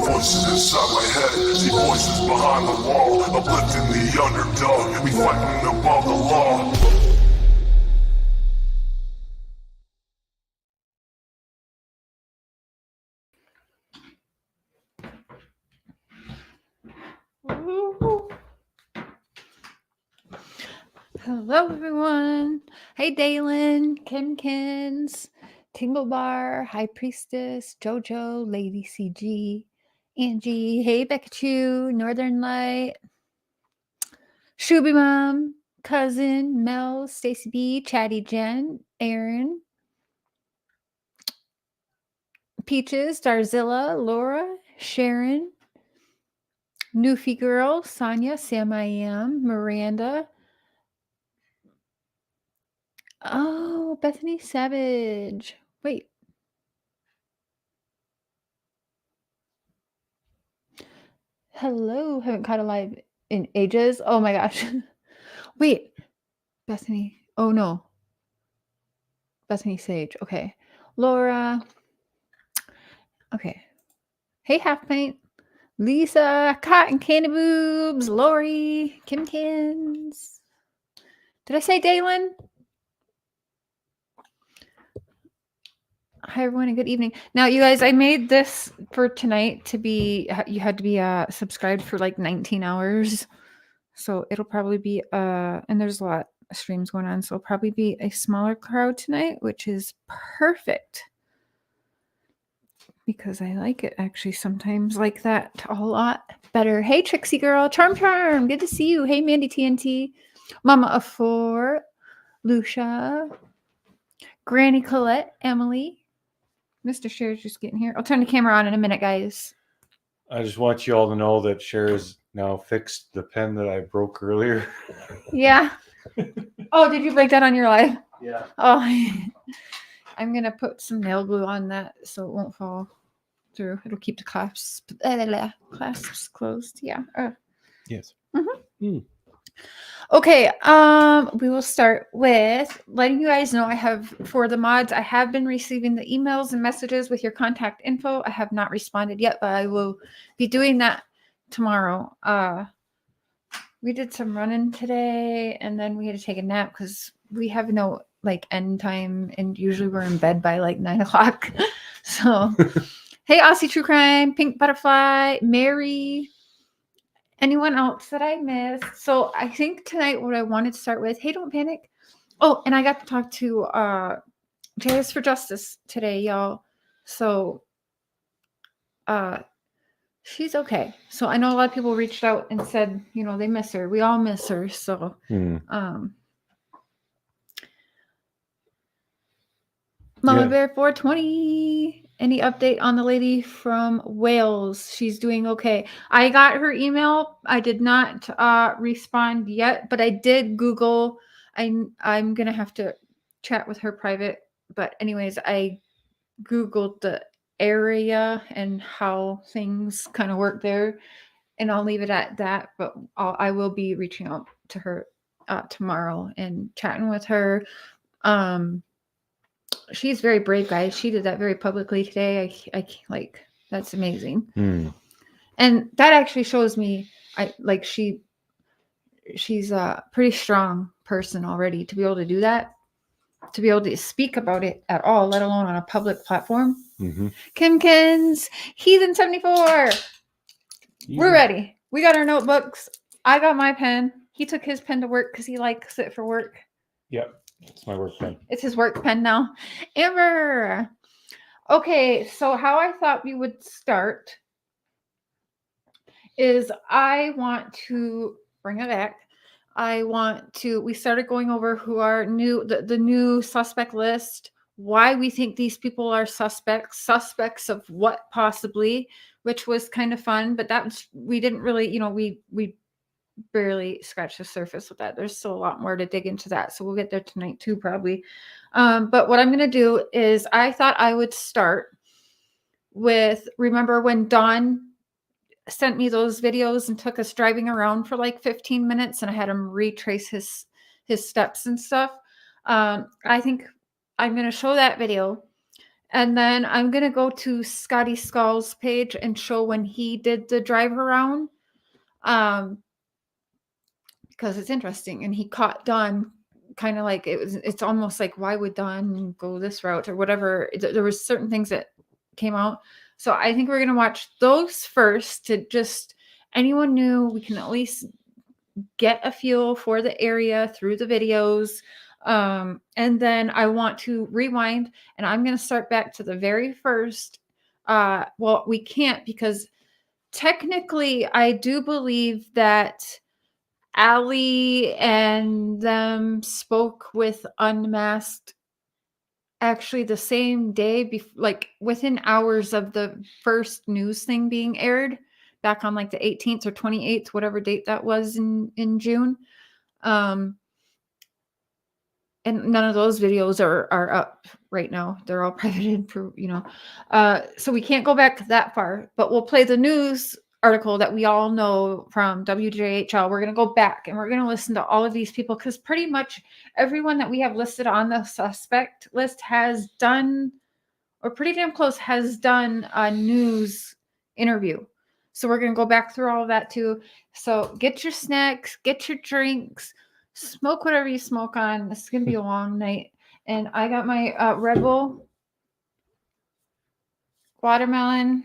voices inside my head. See voices behind the wall, uplifting the underdog. We fighting above the law. Hello, everyone. Hey, Dalen, Kimkins, Tingle Bar, High Priestess, Jojo, Lady CG, Angie. Hey, Pikachu, Northern Light, Shuby Mom, Cousin, Mel, Stacy B, Chatty Jen, Aaron, Peaches, Darzilla, Laura, Sharon, Newfie Girl, Sonia, Sam I Am, Miranda. Oh, Bethany Savage. Wait. Hello. Haven't caught a live in ages. Oh my gosh. Wait. Bethany. Oh no. Bethany Sage. Okay. Laura. Okay. Hey, Half Pint. Lisa. Cotton Candy Boobs. Lori. Kimkins. Did I say Dalen? Hi, everyone, and good evening. Now, you guys, I made this for tonight to be, you had to be subscribed for like 19 hours. So it'll probably be, and there's a lot of streams going on. So it'll probably be a smaller crowd tonight, which is perfect. Because I like it actually sometimes like that a lot better. Hey, Trixie Girl. Charm. Good to see you. Hey, Mandy TNT. Mama of Four. Lucia. Granny Colette. Emily. Mr. Cher's just getting here. I'll turn the camera on in a minute, guys. I just want you all to know that Cher has now fixed the pen that I broke earlier. Yeah. Oh, did you break that on your live? Yeah. Oh, I'm going to put some nail glue on that so it won't fall through. It'll keep the clasps closed. Yeah. Yes. Mm-hmm. Okay, we will start with letting you guys know for the mods, I have been receiving the emails and messages with your contact info. I have not responded yet, but I will be doing that tomorrow. We did some running today, and then we had to take a nap because we have no end time, and usually we're in bed by 9 o'clock. So, hey, Aussie True Crime, Pink Butterfly, Mary. Anyone else that I missed? So I think tonight what I wanted to start with, hey, don't panic. Oh, and I got to talk to Chers for Justice today, y'all. So she's okay. So I know a lot of people reached out and said, they miss her. We all miss her. So Mama Bear 420. Any update on the lady from Wales? She's doing okay. I got her email. I did not respond yet, but I did Google. I'm going to have to chat with her private. But anyways, I Googled the area and how things kind of work there. And I'll leave it at that. But I will be reaching out to her tomorrow and chatting with her. She's very brave, guys. She did that very publicly today. I like, that's amazing. And that actually shows me she's a pretty strong person already to be able to do that, to be able to speak about it at all, let alone on a public platform. Kimkins, Heathen 74. We're ready. We got our notebooks. I got my pen. He took his pen to work because he likes it for work. Yep. It's my work pen. It's his work pen now. Amber. Okay, so how I thought we would start is I want to bring it back. We started going over who are the new suspect list, why we think these people are suspects of what possibly, which was kind of fun, but we didn't really, we barely scratched the surface with that. There's still a lot more to dig into that. So we'll get there tonight too, probably. But what I'm going to do is I thought I would start with, remember when Dawn sent me those videos and took us driving around for 15 minutes and I had him retrace his steps and stuff. I think I'm going to show that video And then I'm going to go to Scotty Skull's page and show when he did the drive around. Because it's interesting. And he caught Dawn kind of like it's almost like, why would Dawn go this route or whatever? There was certain things that came out. So I think we're going to watch those first to just anyone new. We can at least get a feel for the area through the videos. And then I want to rewind and I'm going to start back to the very first. Well, we can't because technically I do believe that Allie and them spoke with Unmasked actually the same day, like within hours of the first news thing being aired back on like the 18th or 28th, whatever date that was in June. And none of those videos are up right now. They're all privated for, so we can't go back that far, but we'll play the news article that we all know from WJHL. We're going to go back and we're going to listen to all of these people because pretty much everyone that we have listed on the suspect list has done, or pretty damn close, has done a news interview. So we're going to go back through all of that too. So get your snacks, get your drinks, smoke whatever you smoke on. This is going to be a long night. And I got my Red Bull, watermelon,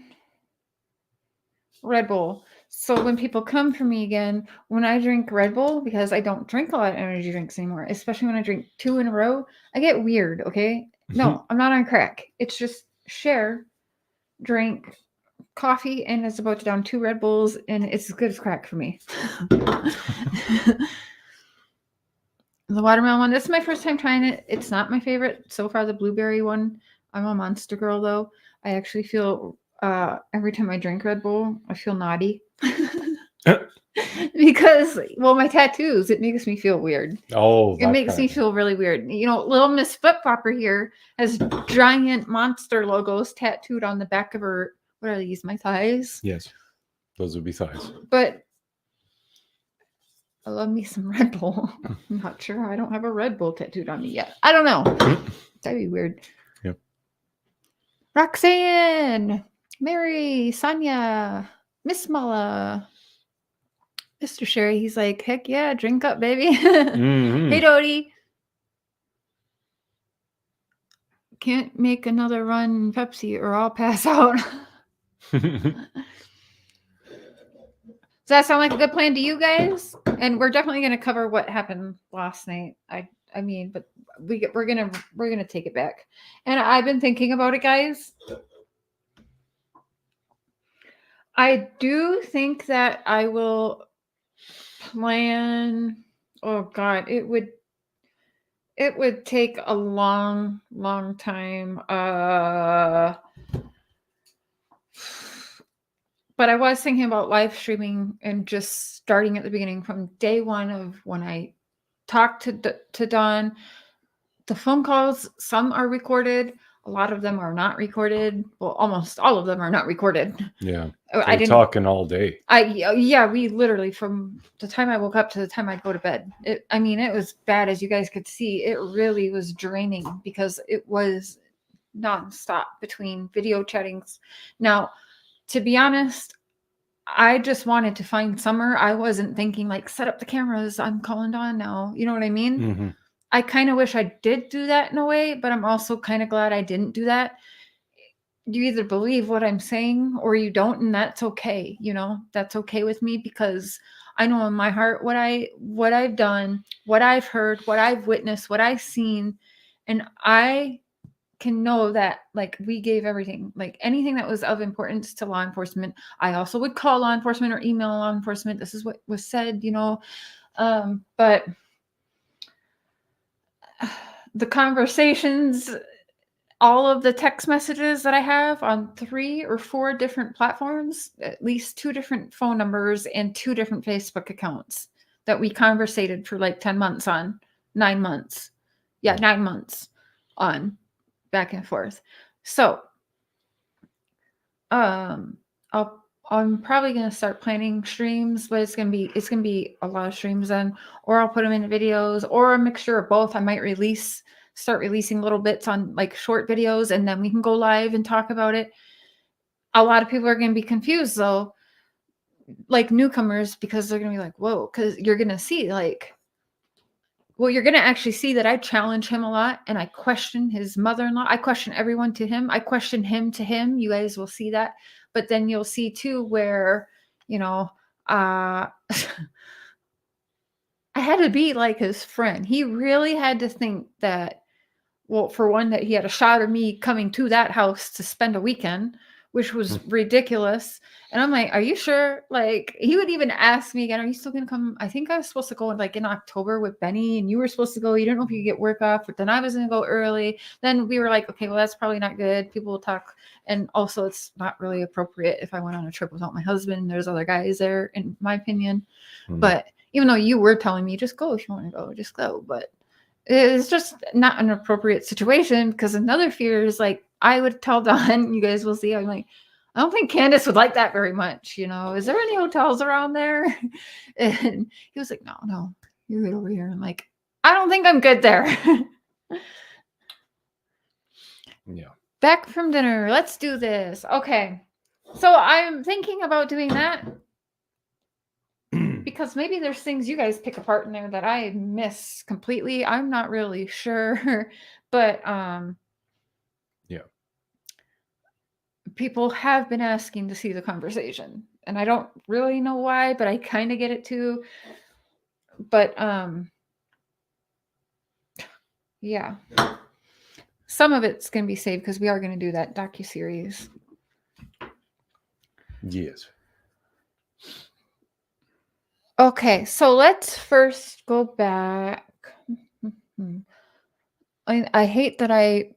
Red Bull. So when people come for me again, when I drink Red Bull, because I don't drink a lot of energy drinks anymore, especially when I drink 2 in a row, I get weird, okay? No, I'm not on crack. It's just Cher drank coffee and is about to down 2 Red Bulls, and it's as good as crack for me. The watermelon one, this is my first time trying it. It's not my favorite so far, the blueberry one. I'm a monster girl, though. I actually feel, every time I drink Red Bull, I feel naughty. Because, well, my tattoos, it makes me feel weird. Oh, it makes me feel really weird. Little Miss Flip Flopper here has giant monster logos tattooed on the back of her. What are these, my thighs? Yes, those would be thighs. But I love me some Red Bull. I'm not sure. I don't have a Red Bull tattooed on me yet. I don't know. That'd be weird. Yep. Roxanne, Mary, Sonia, Miss Mala, Mr. Sherry. He's like, heck yeah, drink up, baby. Hey, Dodie. Can't make another run Pepsi or I'll pass out. Does that sound like a good plan to you guys? And we're definitely going to cover what happened last night. I mean, but we're gonna take it back. And I've been thinking about it, guys. I do think that I will plan. Oh God, it would take a long time. But I was thinking about live streaming and just starting at the beginning from day one of when I talked to Dawn. The phone calls, some are recorded. A lot of them are not recorded. Well, almost all of them are not recorded. Yeah. I didn't talking all day. Yeah, we literally, from the time I woke up to the time I'd go to bed. It was bad, as you guys could see. It really was draining because it was nonstop between video chattings. Now, to be honest, I just wanted to find Summer. I wasn't thinking like, set up the cameras, I'm calling Dawn now. You know what I mean? Mm-hmm. I kind of wish I did do that in a way, but I'm also kind of glad I didn't do that. You either believe what I'm saying or you don't, and that's okay. That's okay with me because I know in my heart what I've done, what I've heard, what I've witnessed, what I've seen, and I can know that like we gave everything, like anything that was of importance to law enforcement. I also would call law enforcement or email law enforcement. This is what was said, but the conversations, all of the text messages that I have on 3 or 4 different platforms, at least 2 different phone numbers and 2 different Facebook accounts that we conversated for like 10 months on, 9 months. Yeah, 9 months on back and forth. So, I'm probably going to start planning streams, but it's going to be a lot of streams then, or I'll put them in videos or a mixture of both. I might release start releasing little bits on like short videos, and then we can go live and talk about it. A lot of people are going to be confused though, like newcomers, because they're going to be like, whoa, because you're going to see like, well, you're going to actually see that I challenge him a lot, and I question his mother-in-law. I question everyone to him. I question him to him. You guys will see that. But then you'll see too where, you know, I had to be like his friend. He really had to think that, well, for one, that he had a shot of me coming to that house to spend a weekend, which was ridiculous. And I'm like, are you sure? Like, he would even ask me again, are you still going to come? I think I was supposed to go like in October with Benny, and you were supposed to go. You didn't know if you could get work off, but then I was going to go early. Then we were like, okay, well, that's probably not good. People will talk. And also, it's not really appropriate if I went on a trip without my husband. There's other guys there, in my opinion. But even though you were telling me, just go if you want to go, just go. But it's just not an appropriate situation, because another fear is like, I would tell Don, you guys will see, I'm like, I don't think Candace would like that very much. You know, is there any hotels around there? And he was like, no, you're good over here. I'm like, I don't think I'm good there. Yeah. Back from dinner. Let's do this. Okay. So I'm thinking about doing that, because maybe there's things you guys pick apart in there that I miss completely. I'm not really sure, but Yeah. people have been asking to see the conversation, and I don't really know why, but I kind of get it too. But yeah, some of it's going to be saved because we are going to do that docuseries. Yes. Okay, so let's first go back. I hate that I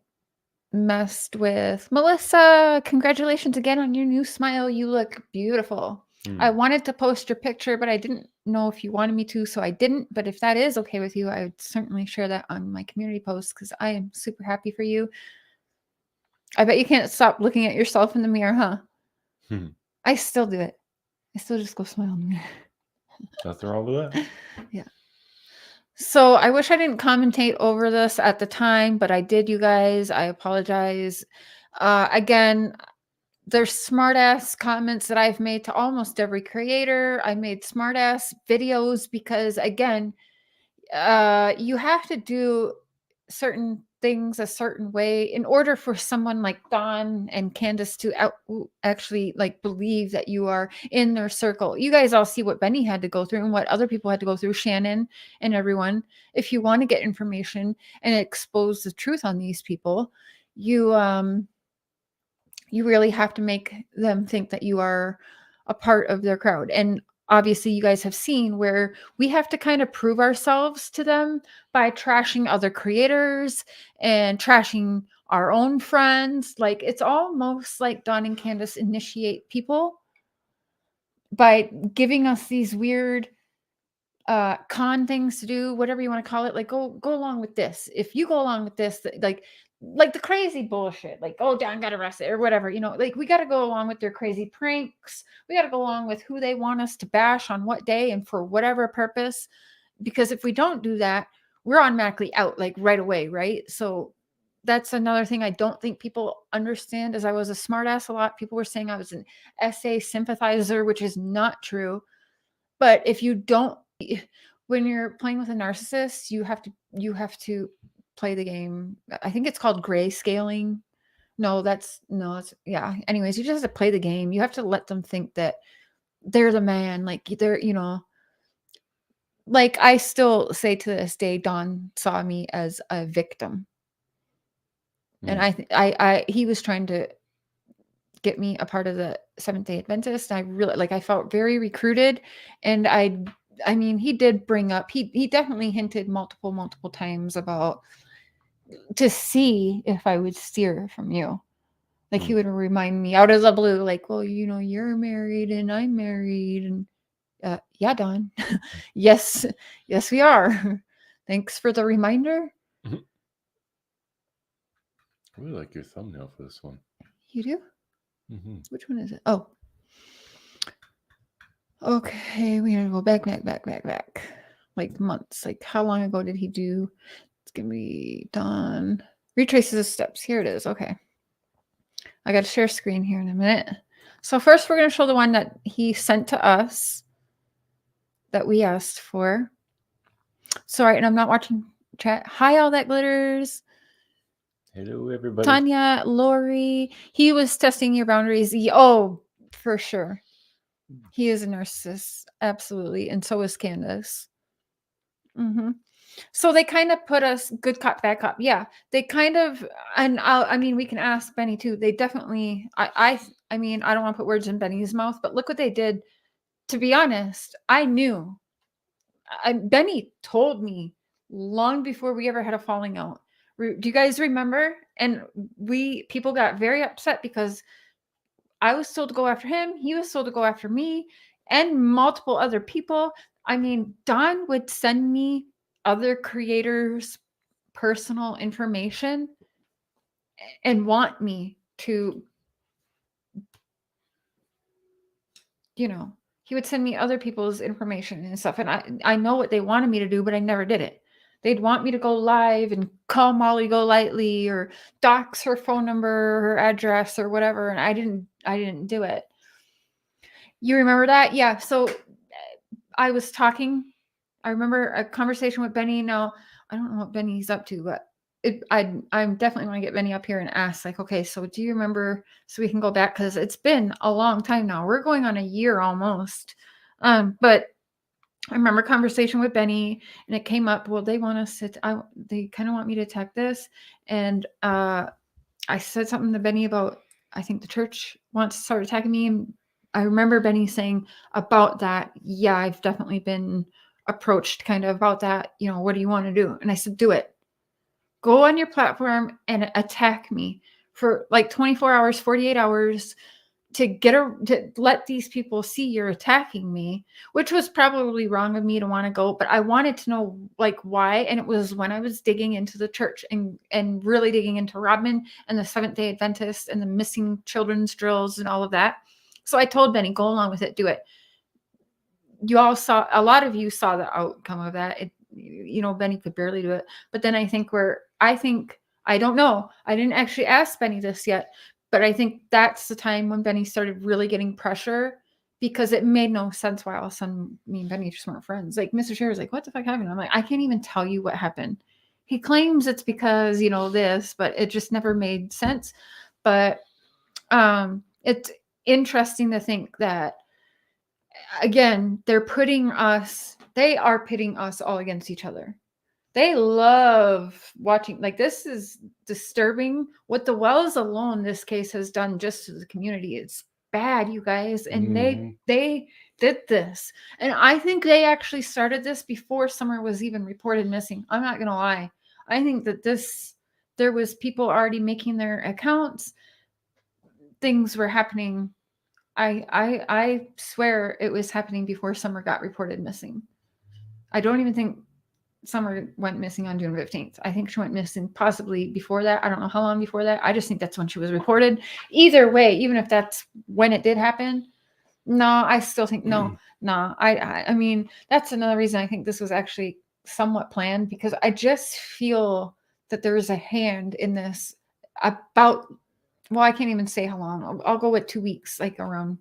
messed with Melissa. Congratulations again on your new smile. You look beautiful. I wanted to post your picture, but I didn't know if you wanted me to, so I didn't. But if that is okay with you, I would certainly share that on my community post, because I am super happy for you. I bet you can't stop looking at yourself in the mirror, huh? I still do it. I still just go smile in the mirror. Nothing wrong with that. Yeah. So I wish I didn't commentate over this at the time, but I did, you guys. I apologize. Again, there's smart ass comments that I've made to almost every creator. I made smart ass videos because, again, you have to do certain things a certain way in order for someone like Dawn and Candace to actually like believe that you are in their circle. You guys all see what Benny had to go through and what other people had to go through, Shannon and everyone. If you want to get information and expose the truth on these people, you really have to make them think that you are a part of their crowd. And obviously you guys have seen where we have to kind of prove ourselves to them by trashing other creators and trashing our own friends. Like, it's almost like Dawn and Candace initiate people by giving us these weird con things to do, whatever you want to call it. Like, go along with this. If you go along with this, like the crazy bullshit, like, oh, Don got arrested or whatever, you know, like we got to go along with their crazy pranks. We got to go along with who they want us to bash on what day and for whatever purpose. Because if we don't do that, we're automatically out, like right away, right? So that's another thing I don't think people understand, is I was a smartass a lot. People were saying I was an SA sympathizer, which is not true. But if you don't, when you're playing with a narcissist, you have to play the game. I think it's called gray scaling. It's yeah. Anyways, you just have to play the game. You have to let them think that they're the man. Like, they're, you know, like I still say to this day, Don saw me as a victim. And I he was trying to get me a part of the Seventh-day Adventist. I really, like, I felt very recruited. And I mean, he did bring up, he definitely hinted multiple times about to see if I would steer from you. Like, he would remind me out of the blue, like, well, you know, you're married and I'm married. And yeah, Don. yes, we are. Thanks for the reminder. I really like your thumbnail for this one. You do? Which one is it? Oh. Okay, we're gonna go back. Like months. Like, how long ago did he do? can be done. Retraces the steps. Here it is. Okay. I got to share screen here in a minute. So first we're going to show the one that he sent to us that we asked for. Sorry, and I'm not watching chat. Hi, all that glitters. Hello, everybody. Tanya, Lori. He was testing your boundaries. Oh, for sure. He is a narcissist. Absolutely. And so is Candace. So they kind of put us good cop, bad cop. Yeah, they kind of, and I mean, we can ask Benny too. They definitely, I mean, I don't want to put words in Benny's mouth, but look what they did. To be honest, I knew. Benny told me long before we ever had a falling out. Do you guys remember? And people got very upset because I was told to go after him. He was told to go after me and multiple other people. I mean, Don would send me other creators' personal information and want me to, he would send me other people's information and stuff. And I know what they wanted me to do, but I never did it. They'd want me to go live and call Molly Golightly or dox her phone number, her address or whatever. And I didn't do it. You remember that? Yeah. So I was talking. I remember a conversation with Benny. Now, I don't know what Benny's up to, but I'm definitely want to get Benny up here and ask, like, okay, so do you remember, so we can go back, because it's been a long time now. We're going on a year almost. But I remember a conversation with Benny, and it came up, well, they want us to, they kind of want me to attack this. And I said something to Benny about, I think the church wants to start attacking me. And I remember Benny saying about that, yeah, I've definitely been approached kind of about that. What do you want to do? And I said, do it. Go on your platform and attack me for like 24 hours, 48 hours to let these people see you're attacking me, which was probably wrong of me to want to go, but I wanted to know like why. And it was when I was digging into the church and really digging into Rodman and the Seventh-day Adventists and the missing children's drills and all of that. So I told Benny, go along with it, do it. You all saw, a lot of you saw the outcome of that. Benny could barely do it. But then I don't know. I didn't actually ask Benny this yet, but I think that's the time when Benny started really getting pressure, because it made no sense why all of a sudden me and Benny just weren't friends. Like Mr. Cher was like, what the fuck happened? I'm like, I can't even tell you what happened. He claims it's because, this, but it just never made sense. But it's interesting to think that, again, they are pitting us all against each other. They love watching. Like, this is disturbing. What the Wells alone, this case, has done just to the community. It's bad, you guys. And they did this. And I think they actually started this before Summer was even reported missing. I'm not going to lie. I think that there was people already making their accounts. Things were happening. I swear it was happening before Summer got reported missing. I don't even think Summer went missing on June 15th. I think she went missing possibly before that. I don't know how long before that. I just think that's when she was reported. Either way, even if that's when it did happen, no, I still think no. I mean, that's another reason I think this was actually somewhat planned, because I just feel that there is a hand in this about, well, I can't even say how long. I'll go with 2 weeks, like around.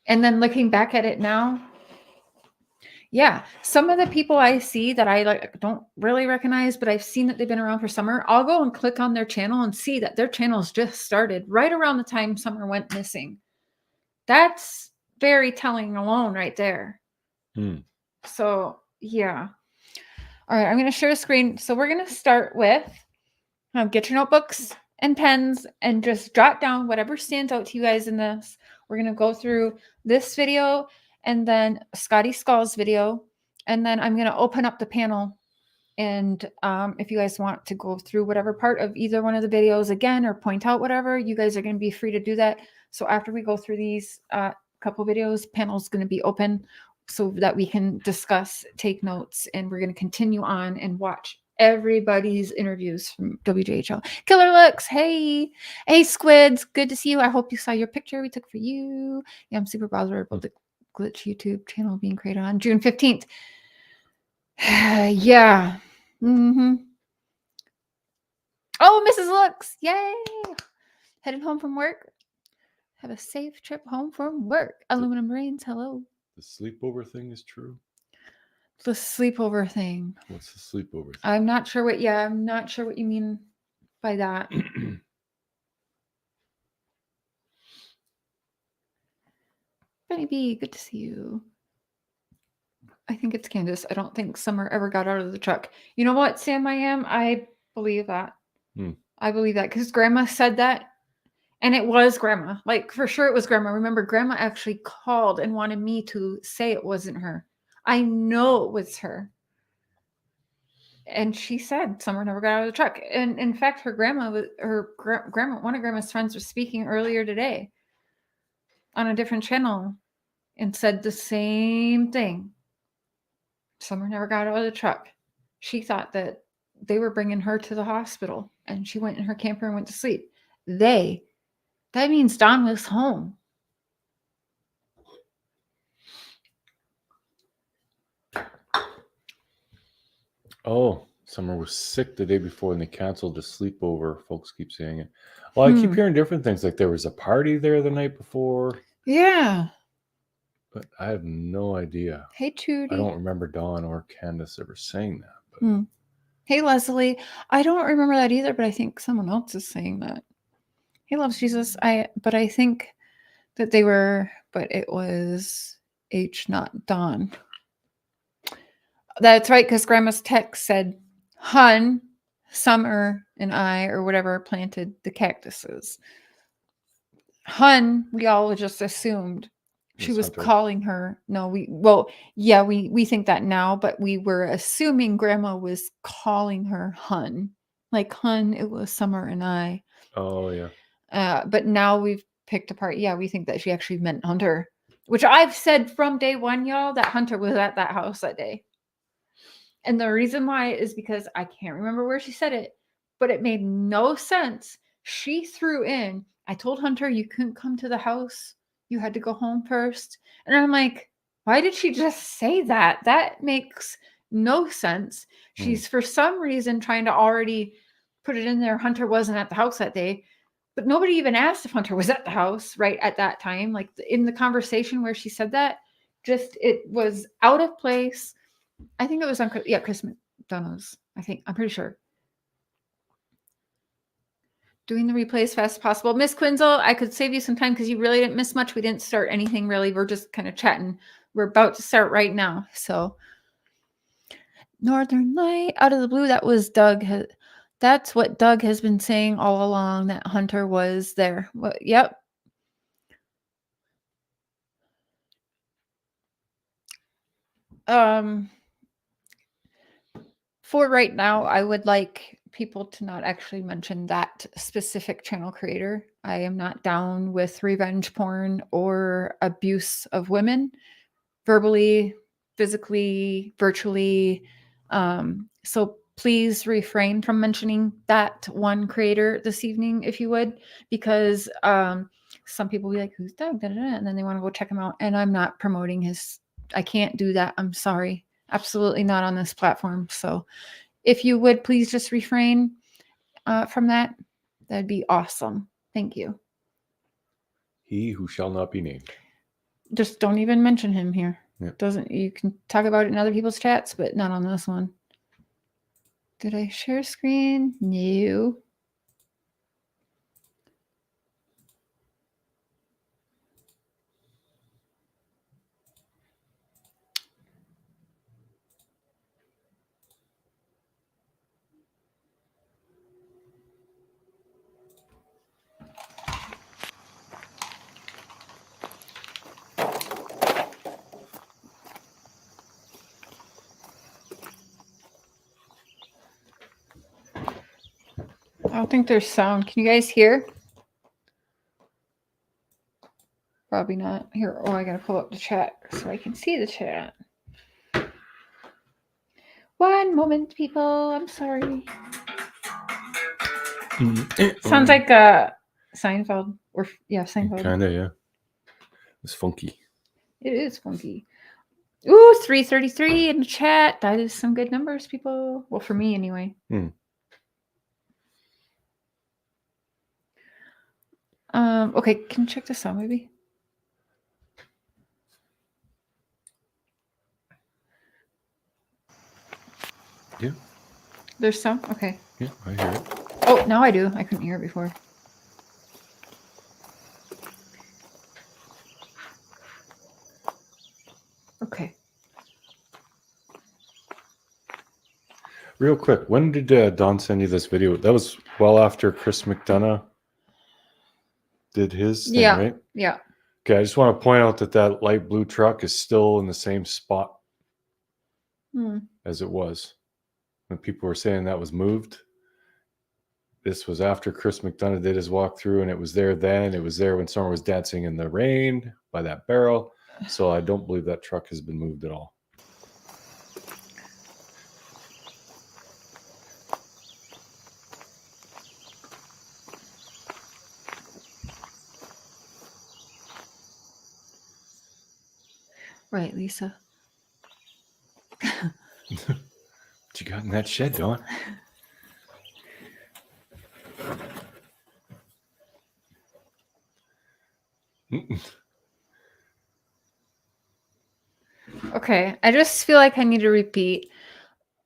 And then looking back at it now, yeah, some of the people I see that I don't really recognize, but I've seen that they've been around for Summer, I'll go and click on their channel and see that their channels just started right around the time Summer went missing. That's very telling alone right there. So, yeah. All right, I'm going to share a screen. So we're going to start with, get your notebooks and pens and just jot down whatever stands out to you guys in this. We're going to go through this video and then Scotty Skull's video. And then I'm going to open up the panel. And if you guys want to go through whatever part of either one of the videos again, or point out whatever, you guys are going to be free to do that. So after we go through these couple videos, panel's going to be open so that we can discuss, take notes, and we're going to continue on and watch everybody's interviews from WJHL. Killer Looks, hey Squids, good to see you. I hope you saw your picture we took for you. Yeah, I'm super bothered about the Glitch YouTube channel being created on June 15th. Yeah. Oh, Mrs. Looks. Yay. Headed home from work. Have a safe trip home from work. Aluminum brains. Hello. The sleepover thing is true. The sleepover thing. What's the sleepover thing? I'm not sure what you mean by that. Benny B, good to see you. I think it's Candace. I don't think Summer ever got out of the truck. You know what, Sam? I believe that. I believe that because Grandma said that. And it was Grandma. Like, for sure it was Grandma. Remember, Grandma actually called and wanted me to say it wasn't her. I know it was her. And she said Summer never got out of the truck. And in fact, grandma, one of Grandma's friends was speaking earlier today on a different channel and said the same thing. Summer never got out of the truck. She thought that they were bringing her to the hospital and she went in her camper and went to sleep. That means Dawn was home. Oh, Summer was sick the day before and they canceled the sleepover. Folks keep saying it. Well, I keep hearing different things. Like there was a party there the night before. Yeah. But I have no idea. Hey, Trudy. I don't remember Dawn or Candace ever saying that. But... Hey, Leslie. I don't remember that either, but I think someone else is saying that. He loves Jesus. But I think that they were, but it was H, not Dawn. That's right, because Grandma's text said, Hun, Summer, and I, or whatever, planted the cactuses. Hun, we all just assumed she was calling her. No, we think that now, but we were assuming Grandma was calling her Hun. Like Hun, it was Summer and I. Oh, yeah. But now we've picked apart. Yeah, we think that she actually meant Hunter, which I've said from day one, y'all, that Hunter was at that house that day. And the reason why is because I can't remember where she said it, but it made no sense. She threw in, I told Hunter you couldn't come to the house. You had to go home first. And I'm like, why did she just say that? That makes no sense. She's for some reason trying to already put it in there. Hunter wasn't at the house that day. But nobody even asked if Hunter was at the house right at that time. Like in the conversation where she said that, just it was out of place. I think it was on, Chris McDonough's. I'm pretty sure. Doing the replay as fast as possible. Miss Quinzel, I could save you some time because you really didn't miss much. We didn't start anything really. We're just kind of chatting. We're about to start right now. So, Northern Light, out of the blue, that was Doug. That's what Doug has been saying all along, that Hunter was there. Well, yep. For right now, I would like people to not actually mention that specific channel creator. I am not down with revenge porn or abuse of women, verbally, physically, virtually. So please refrain from mentioning that one creator this evening, if you would, because some people will be like, who's Doug? And then they want to go check him out. And I'm not promoting his, I can't do that. I'm sorry. Absolutely not on this platform. So if you would please just refrain from that, that'd be awesome. Thank you. He who shall not be named. Just don't even mention him here. Yep. You can talk about it in other people's chats, but not on this one. Did I share screen? No. I don't think there's sound. Can you guys hear? Probably not. Here, I gotta pull up the chat so I can see the chat. One moment, people. I'm sorry. Sounds like Seinfeld. Seinfeld. Kinda, yeah. It's funky. It is funky. Ooh, 333 in the chat. That is some good numbers, people. Well, for me anyway. Okay, can you check this out, maybe? Yeah. There's some? Okay. Yeah, I hear it. Oh, now I do. I couldn't hear it before. Okay. Real quick, when did Don send you this video? That was well after Chris McDonough did his thing, Yeah. right? Yeah. Okay, I just want to point out that that light blue truck is still in the same spot as it was when people were saying that was moved. This was after Chris McDonough did his walkthrough, and it was there then. It was there when Summer was dancing in the rain by that barrel. So I don't believe that truck has been moved at all. Right, Lisa. What you got in that shed, Dawn? Okay, I just feel like I need to repeat.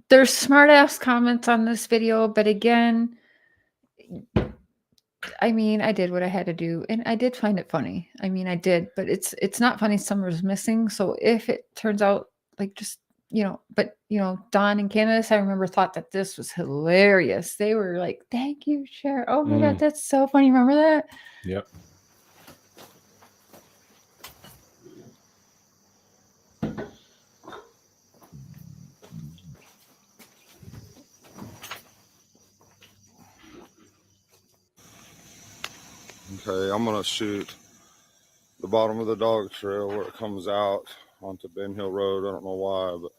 There's smart ass comments on this video, but again, I mean, I did what I had to do, and I did find it funny. I mean, I did, but it's not funny. Summer's missing, so if it turns out like just but Don and Candace, I remember thought that this was hilarious. They were like, "Thank you, Cher. Oh my god, that's so funny." Remember that? Yep. Okay, I'm gonna shoot the bottom of the dog trail where it comes out onto Ben Hill Road. I don't know why, but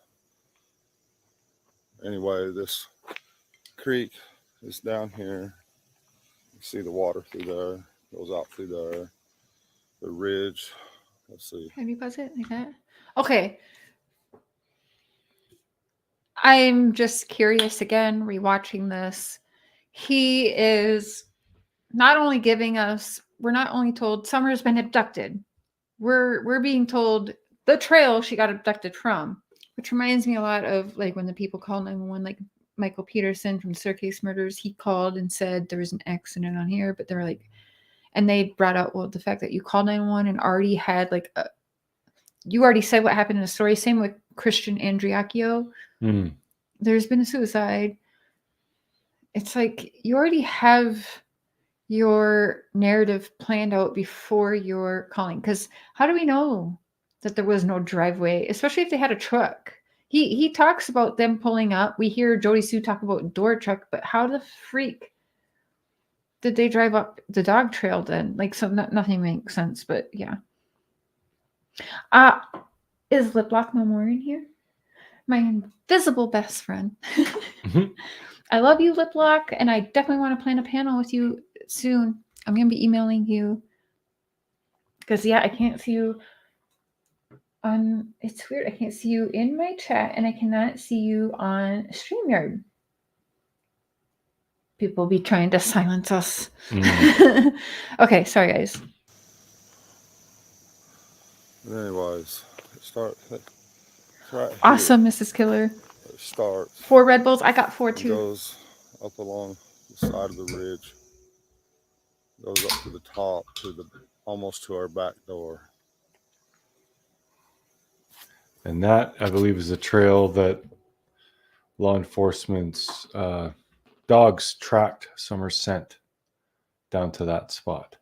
anyway, this creek is down here. You see the water through there, goes out through there. The ridge, let's see. Can you pause it like that? Okay. I'm just curious again, rewatching this. He is not only giving us, we're not only told Summer's been abducted. We're being told the trail she got abducted from, which reminds me a lot of like when the people call 911, like Michael Peterson from Staircase Murders. He called and said there was an accident on here, but they were like, and they brought out, well, the fact that you called 911 and already had like you already said what happened in the story. Same with Christian Andriacchio. There's been a suicide. It's like you already have your narrative planned out before you're calling. Because how do we know that there was no driveway, especially if they had a truck? He talks about them pulling up. We hear Jody Sue talk about door truck, but how the freak did they drive up the dog trail then? Like, so nothing makes sense. But yeah. Is Lip Lock no more in here? My invisible best friend. I love you, Lip Lock, and I definitely want to plan a panel with you soon. I'm going to be emailing you. Because, yeah, I can't see you on... It's weird. I can't see you in my chat, and I cannot see you on StreamYard. People will be trying to silence us. Okay, sorry, guys. Anyways, start right here. Awesome, Mrs. Killer. It starts. 4 Red Bulls. I got 4 too. It goes up along the side of the ridge. Goes up to the top, almost to our back door. And that, I believe, is a trail that law enforcement's dogs tracked Summer's scent down to that spot.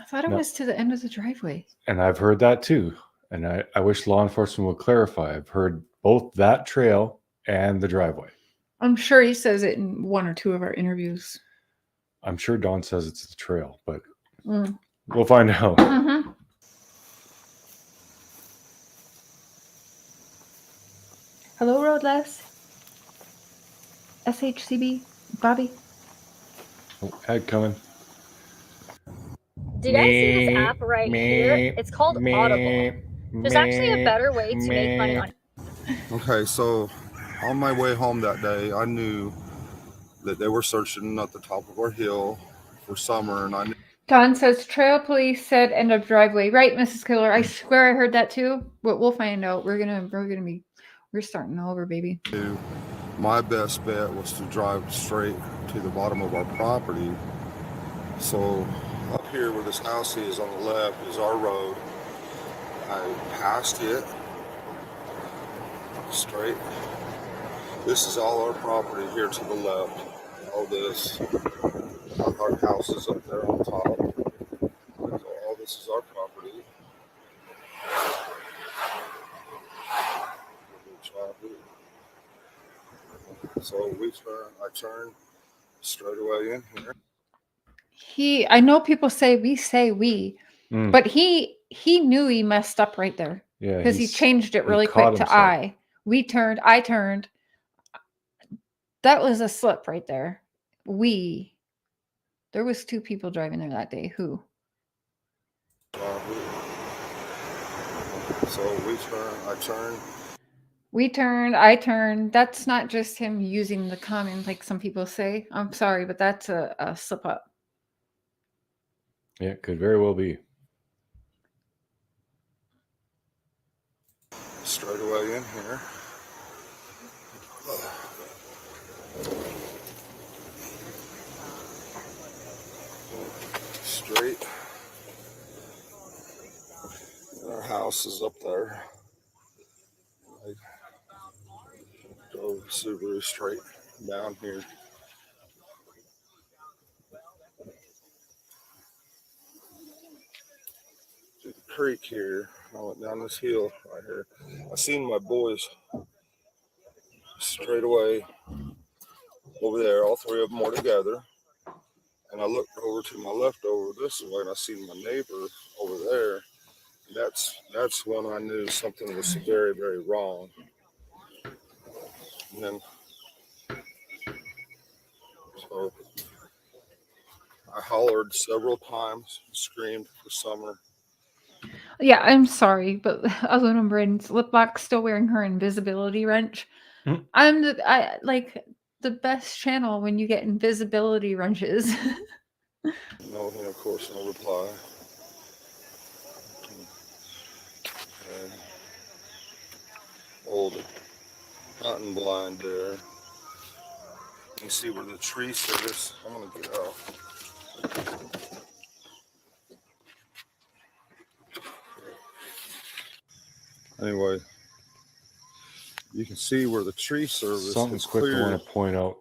I thought it was to the end of the driveway. And I've heard that too. And I wish law enforcement would clarify. I've heard both that trail and the driveway. I'm sure he says it in 1 or 2 of our interviews. I'm sure Dawn says it's the trail, but we'll find out. Hello, Roadless. SHCB. Bobby. Oh, ad coming. Do you guys see this app right here? It's called Audible. There's actually a better way to make money on. Okay, so on my way home that day, I knew that they were searching at the top of our hill for Summer, and I knew Don says trail police said end of driveway. Right, Mrs. Killer. I swear I heard that too. But we'll find out. We're starting over, baby. My best bet was to drive straight to the bottom of our property. So up here where this house is on the left is our road. I passed it straight. This is all our property here to the left. All this, our house is up there on top. So all this is our property. So I turn straight away in here. I know people say we, Mm. but he knew he messed up right there. Yeah, Because he changed it really quick to himself. I. We turned, I turned. That was a slip right there. There was 2 people driving there that day. Who? So I turn. We turned, I turned. That's not just him using the common like some people say. I'm sorry, but that's a slip up. Yeah, could very well be. Straight away in here. Straight. Our house is up there. I drove the Subaru straight down here. To the creek here. I went down this hill right here. I seen my boys straight away over there. All 3 of them were together. And I looked over to my left over this way, and I seen my neighbor over there. And that's when I knew something was very, very wrong. And then, so I hollered several times, screamed for Summer. Yeah, I'm sorry, but aluminum Braden's lip lock's still wearing her invisibility wrench. Hmm. I like the best channel when you get invisibility wrenches. No, and of course, no reply. And old hunting blind there. You see where the tree service. I'm gonna get out. Anyway, you can see where the tree service Something is quick I cleared. want to point out.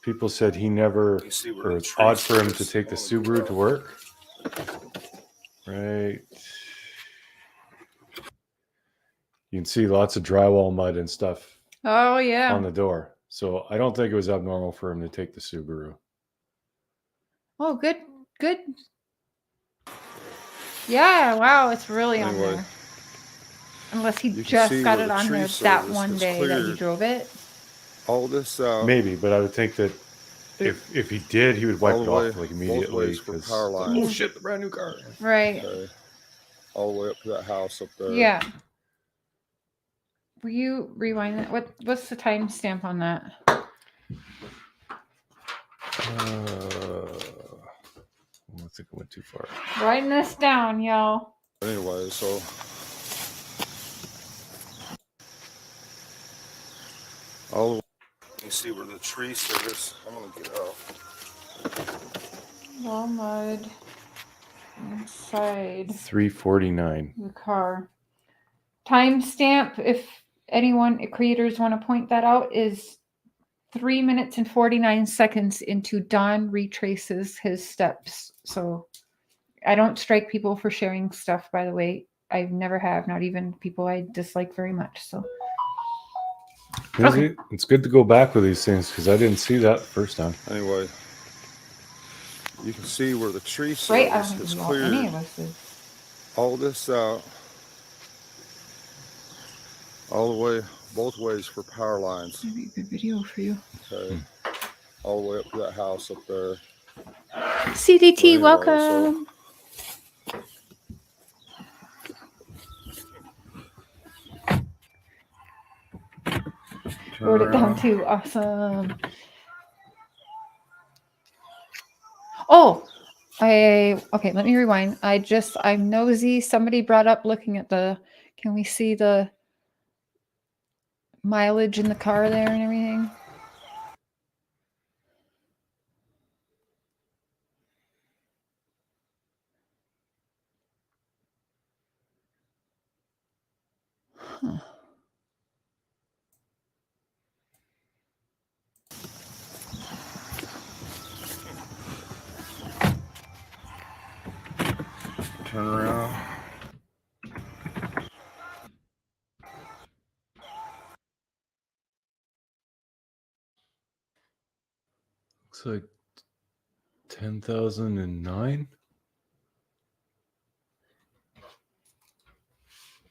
People said he never, You see where or the it's tree odd for him to service- take the I'm gonna get Subaru out. to work. Right. You can see lots of drywall mud and stuff Oh yeah. on the door. So I don't think it was abnormal for him to take the Subaru. Oh, good. Yeah, wow, it's really on Anyway, there. Unless he you can just see got where it the on tree there that service one is day that he cleared. drove it. All this Maybe, but I would think that if he did, he would wipe all it the way off like both immediately. ways for 'Cause power it's like, lines. oh shit, the brand new car. Right. Okay. All the way up to that house up there. Yeah. Will you rewind that? What's the timestamp on that? I think I went too far. Writing this down, y'all. Anyway, so all the you see where the tree service. I'm gonna get out. Wall mud inside 349. the car. Timestamp, if creators want to point that out, is 3 minutes and 49 seconds into Don retraces his steps. So I don't strike people for sharing stuff, by the way. I never have, not even people I dislike very much. So Okay. It's good to go back with these things because I didn't see that the first time. Anyway, you can see where the tree right, I service don't is think we all, any cleared. of us is. All this out. All the way, both ways for power lines. Maybe a good video for you. Okay. All the way up to that house up there. CDT, Anyway, welcome. Wrote it down too. Awesome. Oh, Okay, let me rewind. I'm nosy. Somebody brought up looking at can we see the mileage in the car there and everything? Huh. Turn around. Looks like 10,009.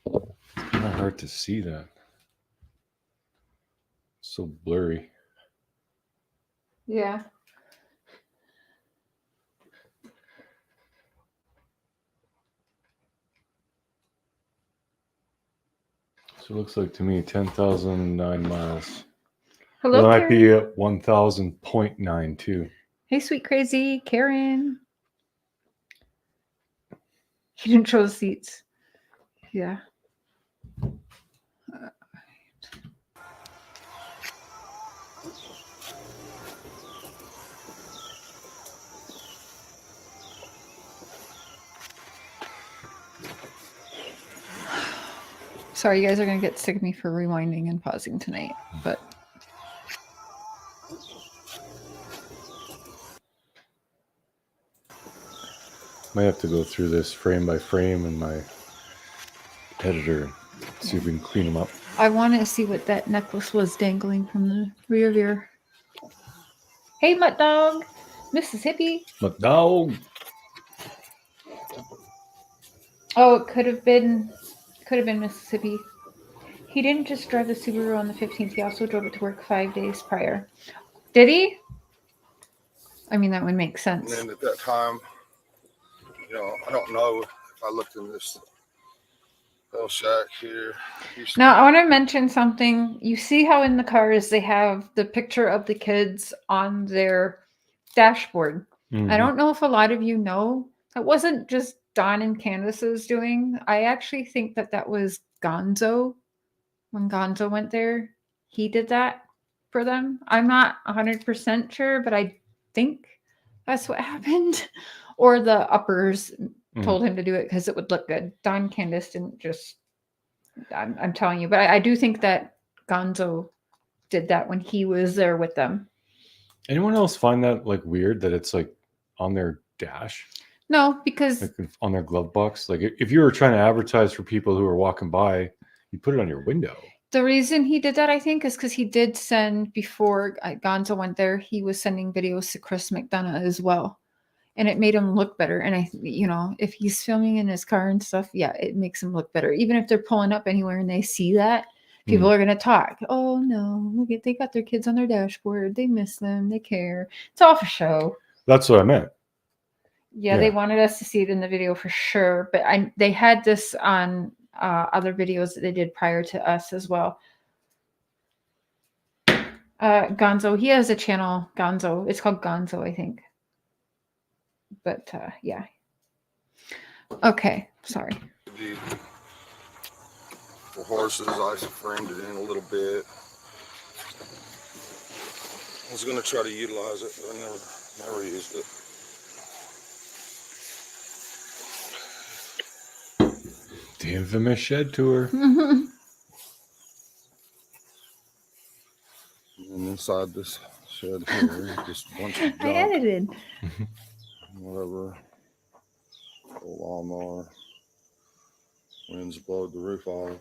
It's kind of hard to see that. So blurry. Yeah. So it looks like to me 10,009 miles. Hello, Well, it might Karen. be at 1,000.92. Hey, sweet crazy Karen. He didn't show the seats. Yeah. Sorry, you guys are going to get sick of me for rewinding and pausing tonight, but Might have to go through this frame by frame in my editor, see if we can clean them up. I want to see what that necklace was dangling from the rear view. Hey, Mutt Dog, Mississippi. But no, Oh, it could have been Mississippi. He didn't just drive the Subaru on the 15th. He also drove it to work 5 days prior. Did he? I mean, that would make sense. And then at that time, you know, I don't know if I looked in this little shack here. Now, I want to mention something. You see how in the cars they have the picture of the kids on their dashboard. I don't know if a lot of you know, that wasn't just Don and Candace's doing. I actually think that was Gonzo. When Gonzo went there, he did that for them. I'm not 100% sure, but I think that's what happened. Or the uppers told him to do it because it would look good. Don Candace didn't just, I'm telling you, but I do think that Gonzo did that when he was there with them. Anyone else find that like weird that it's like on their dash? No, because like on their glove box. Like if you were trying to advertise for people who are walking by, you put it on your window. the reason he did that, I think, is because he did send before Gonzo went there. He was sending videos to Chris McDonough as well, and it made him look better. And if he's filming in his car and stuff, yeah, it makes him look better. Even if they're pulling up anywhere and they see that, people are gonna talk. Oh no, look at, they got their kids on their dashboard. They miss them. They care. It's all for show. That's what I meant. Yeah, they wanted us to see it in the video for sure, but they had this on other videos that they did prior to us as well. Gonzo, he has a channel, Gonzo. It's called Gonzo, I think. But yeah. Okay, sorry. For horses, I framed it in a little bit. I was going to try to utilize it, but I never used it. The infamous shed tour. And inside this shed here, just a bunch of junk. I edited. Whatever. Old lawnmower. Winds blowed the roof off.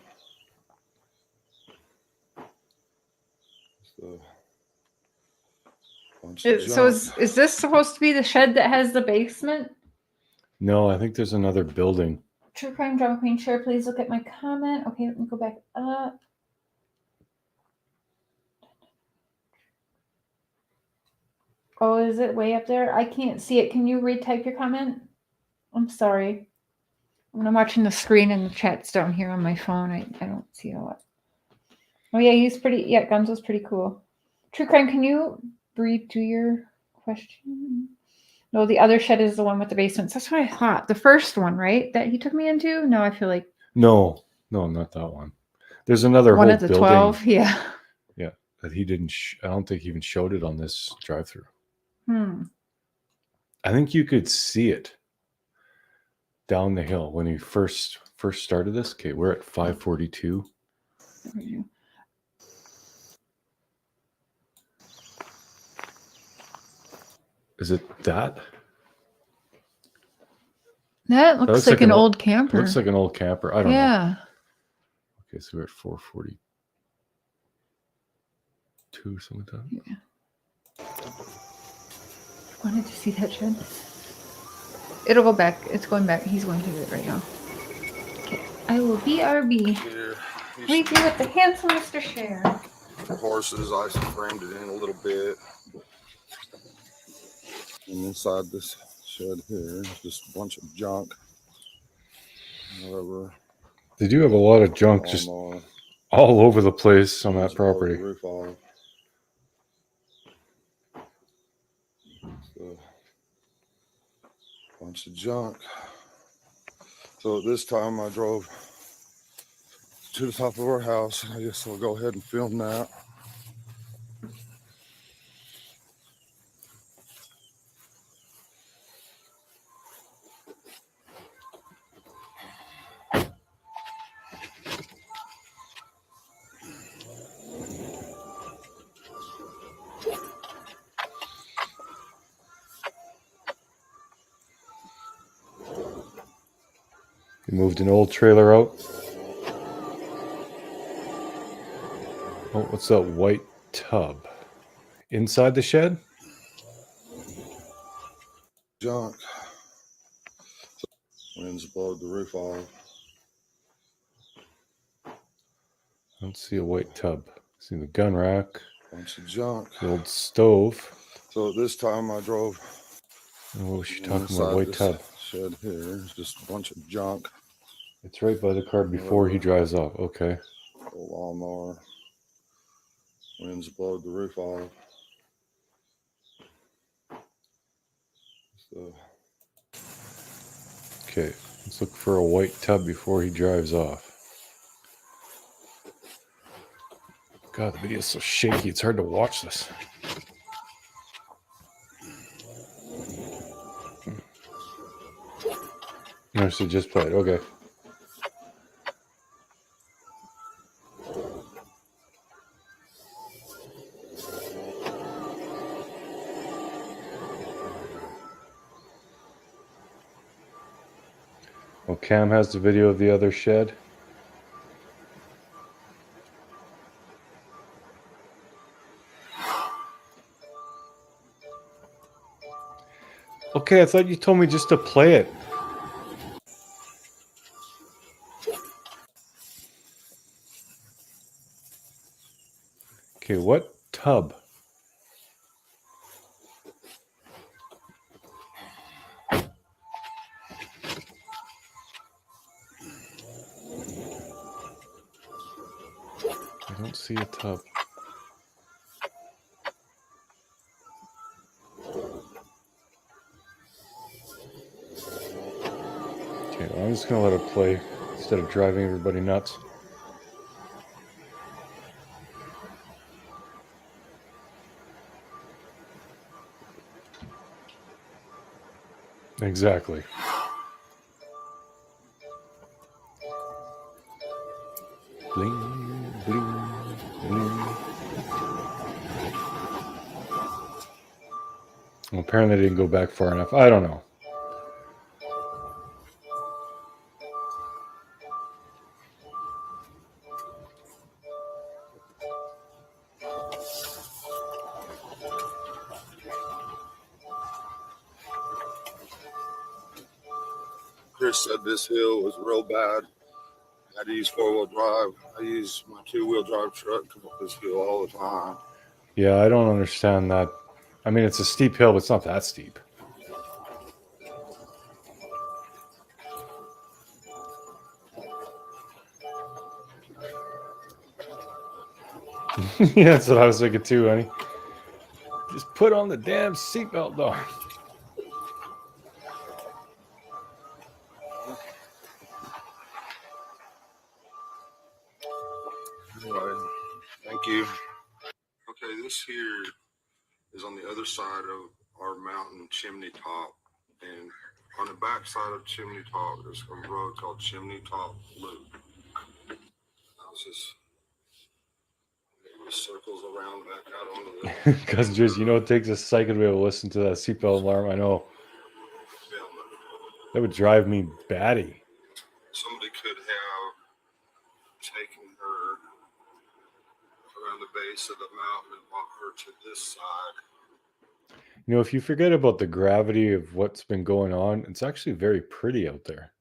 So is this supposed to be the shed that has the basement? No, I think there's another building. True Crime Drama Queen Cher, please look at my comment. Okay, let me go back up. Oh, is it way up there? I can't see it. Can you retype your comment? I'm sorry. When I'm watching the screen and the chat's down here on my phone, I don't see a lot. Oh yeah, he's pretty. Yeah, Gonzo's pretty cool. True Crime, can you redo your question? No, the other shed is the one with the basements. That's what I thought. The first one, right? That he took me into? No, I feel like No, not that one. There's another one whole of the building. 12. Yeah. Yeah, that he didn't. I don't think he even showed it on this drive-through. I think you could see it down the hill when he first started this. Okay, we're at 542. Is it that? That looks like an old camper. Looks like an old camper. I don't know. Yeah. Okay, so we're at 442, something like that. Yeah. Wanted to see that shed. It'll go back. It's going back. He's going to do it right now. Okay. I will BRB. Here, Meet you with the handsome Mr. Cher. the horses, I framed it in a little bit. And inside this shed here, just a bunch of junk. Whatever. They do have a lot of junk just all over the place on that property. The roof off. So, bunch of junk. So this time I drove to the top of our house. I guess I'll go ahead and film that. You moved an old trailer out. Oh, what's that white tub? Inside the shed? Junk. Winds blowed the roof off. I don't see a white tub. I see the gun rack. Bunch of junk. The old stove. So this time I drove. And what was she talking about? White tub. Shed here. Just a bunch of junk. It's right by the car before he drives off. Okay. A lawnmower. Winds blowed the roof off. So. Okay. Let's look for a white tub before he drives off. God, the video is so shaky. It's hard to watch this. No, so just play it. Okay. Well, Cam has the video of the other shed. Okay, I thought you told me just to play it. Okay, what tub? I don't see a tub. Okay, well, I'm just gonna let it play instead of driving everybody nuts. Exactly. Bling, bling, bling. Well, apparently they didn't go back far enough. I don't know. Chris said this hill was real bad. I had to use 4-wheel drive. I use my 2-wheel drive truck to come up this hill all the time. Yeah, I don't understand that. I mean, it's a steep hill, but it's not that steep. Yeah, that's what I was thinking too, honey. Just put on the damn seatbelt, dog. Anyway, thank you. Okay, this here is on the other side of our mountain chimney top, and on the back side of Chimney Top there's a road called Chimney Top Loop. It circles around back out onto the Because just it takes a second to be able to listen to that seatbelt alarm. I know that would drive me batty. Somebody could have taken her around the base of the mountain and brought her to this side. If you forget about the gravity of what's been going on, it's actually very pretty out there.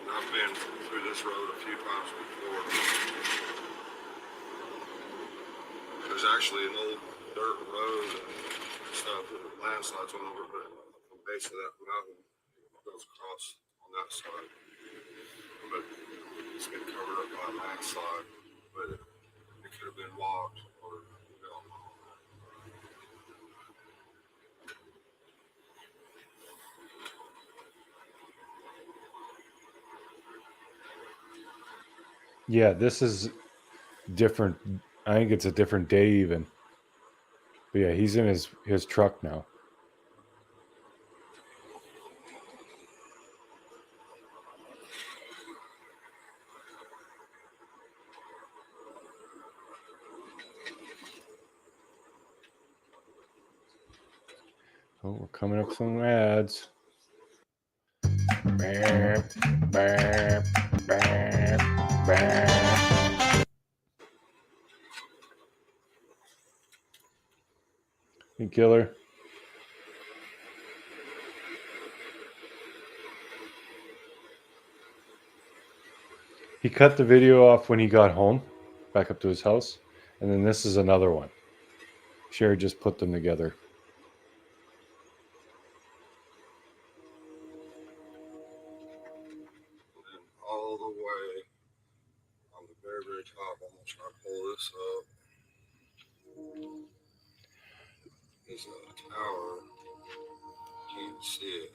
I've been through this road a few times before. There's actually an old dirt road and stuff that landslides went over, but the base of that mountain goes across on that side. But it's been covered up by a landslide, but it could have been walked or, Yeah, this is different. I think it's a different day even. But yeah, he's in his truck now. Oh, we're coming up with some ads. Bam, bam, bam, bam. Hey, killer. He cut the video off when he got home, back up to his house, and then this is another one. Cher just put them together. and all the way on the very, very top, I'm going to try to pull this up. There's a tower. Can't see it.